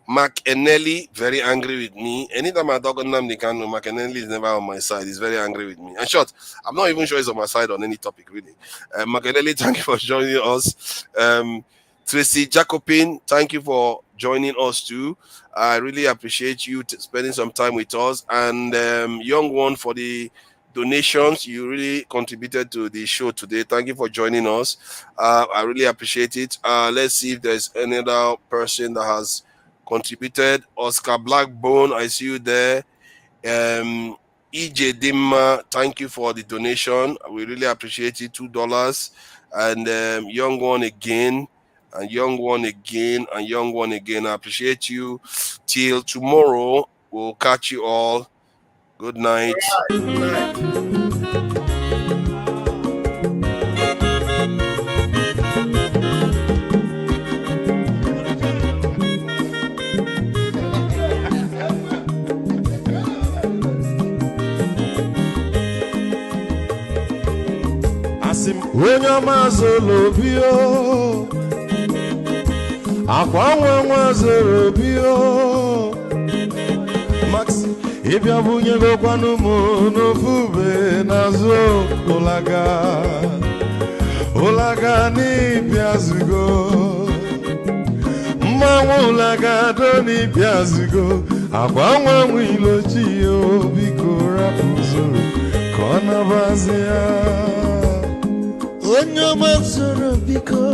Mark Enelli, very angry with me. Anytime I talk on Nnamdi Kanu, Mark Enelli is never on my side. He's very angry with me. In short, I'm not even sure he's on my side on any topic, really. Mark Enelli, thank you for joining us. Tracy Jacobin, thank you for joining us too. I really appreciate you spending some time with us. And Young One, for the donations, you really contributed to the show today. Thank you for joining us. I really appreciate it. Let's see if there's another person that has contributed. Oscar Blackbone, I see you there. EJ Dimma, thank you for the donation. We really appreciate it. $2. And Young One again. And Young One again, and Young One again. I appreciate you. Till tomorrow, we'll catch you all. Good night. Good night. Onye ọma zoro bio akwa nwa zoro bio Max ịbịa bunye gokwanụ m n'ofube n'azụ ụlaga n'ịbịa zugo mmanwụ ụlaga do n'ịbịa zugo akwa nwa ilochi yo biko rapụ zoro ka ọ nabazi ya onye ọma zoro biko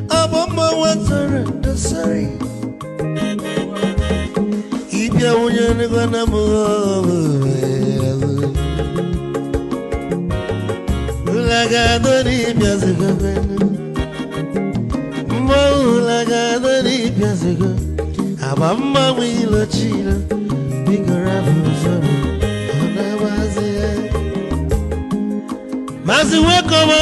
abọmma nwatara ndasari ibia onye nigana mo ulagado ni biazigo mo ulagado ni biazigo abamma wilo chino bigora fuzoro ona wazi mazi wekoma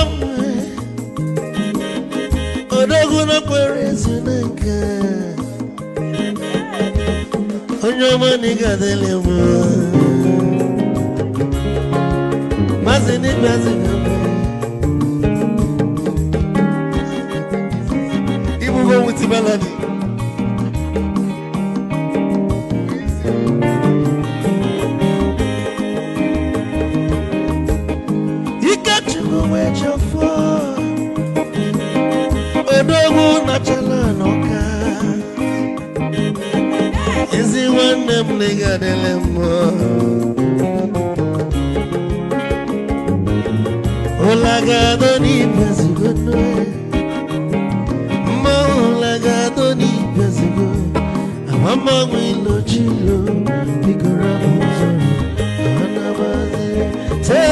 odogu no kwere zinaka onye mani gadele mo mazi ni biazi ibu go with melody where you for odogu na chala noka ezi one mlega delemo olagado ni pesigo mo olagado ni pesigo amama wilo chilo bigora buzo anabaze te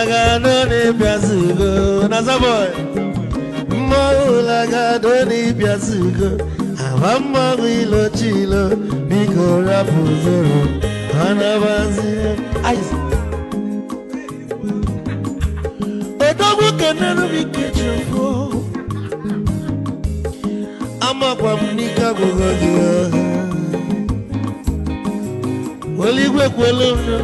Ulagadoni Piazugo, Nazaboy. Ulagadoni Piazugo, Avamba Wilo Chilo, Biko Rapuzoro, Anabazi. Odogu Kenano Bikechufo, Amakwa Mnika Gogodia, Waligwe Kwelona.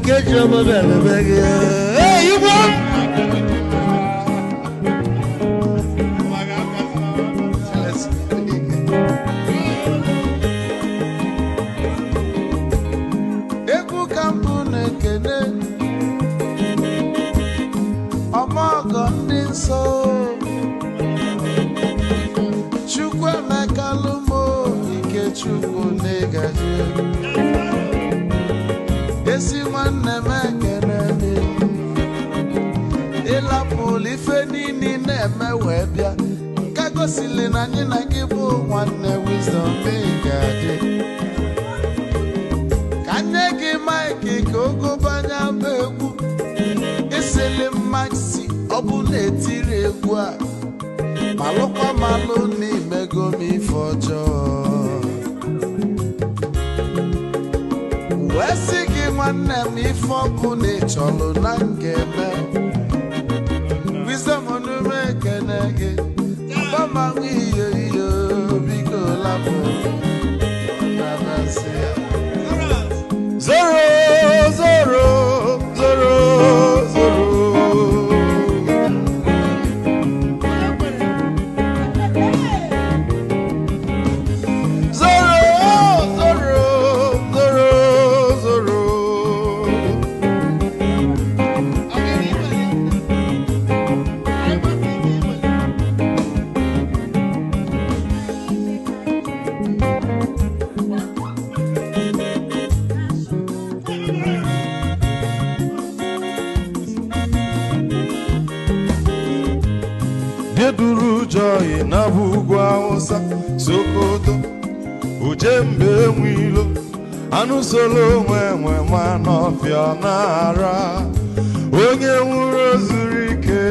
Get your mother back. Hey, you want? Eku kampune kene, omogo ninso. Chukwe mekalumo, ike chukwu negaje. Esi nwanne m ekene ịlapụ ife niile na-eme wee bịa nke gosili na anyị na gị bụ nwanne Wisdom ga-adị ka nye gị maịkị ka ogobanya bụ egwu isili maxi ọ bụ na-etiri egwu a malụkwa malụ n'imego m ife ọjọọ wee sị gị nwanne m ife ọkụ na ịchọlụ na ngeme Wisdom onume ekene gị ọbamanwụ iyo iyo biko lapụ nabasị ya zoro zoro zoro zoro Joy na bugwa Hausa Sokoto Ujembe nwilo anụ solo nwe ma n'ọfịa n'ara onye nwụrụ zuru ike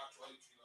actually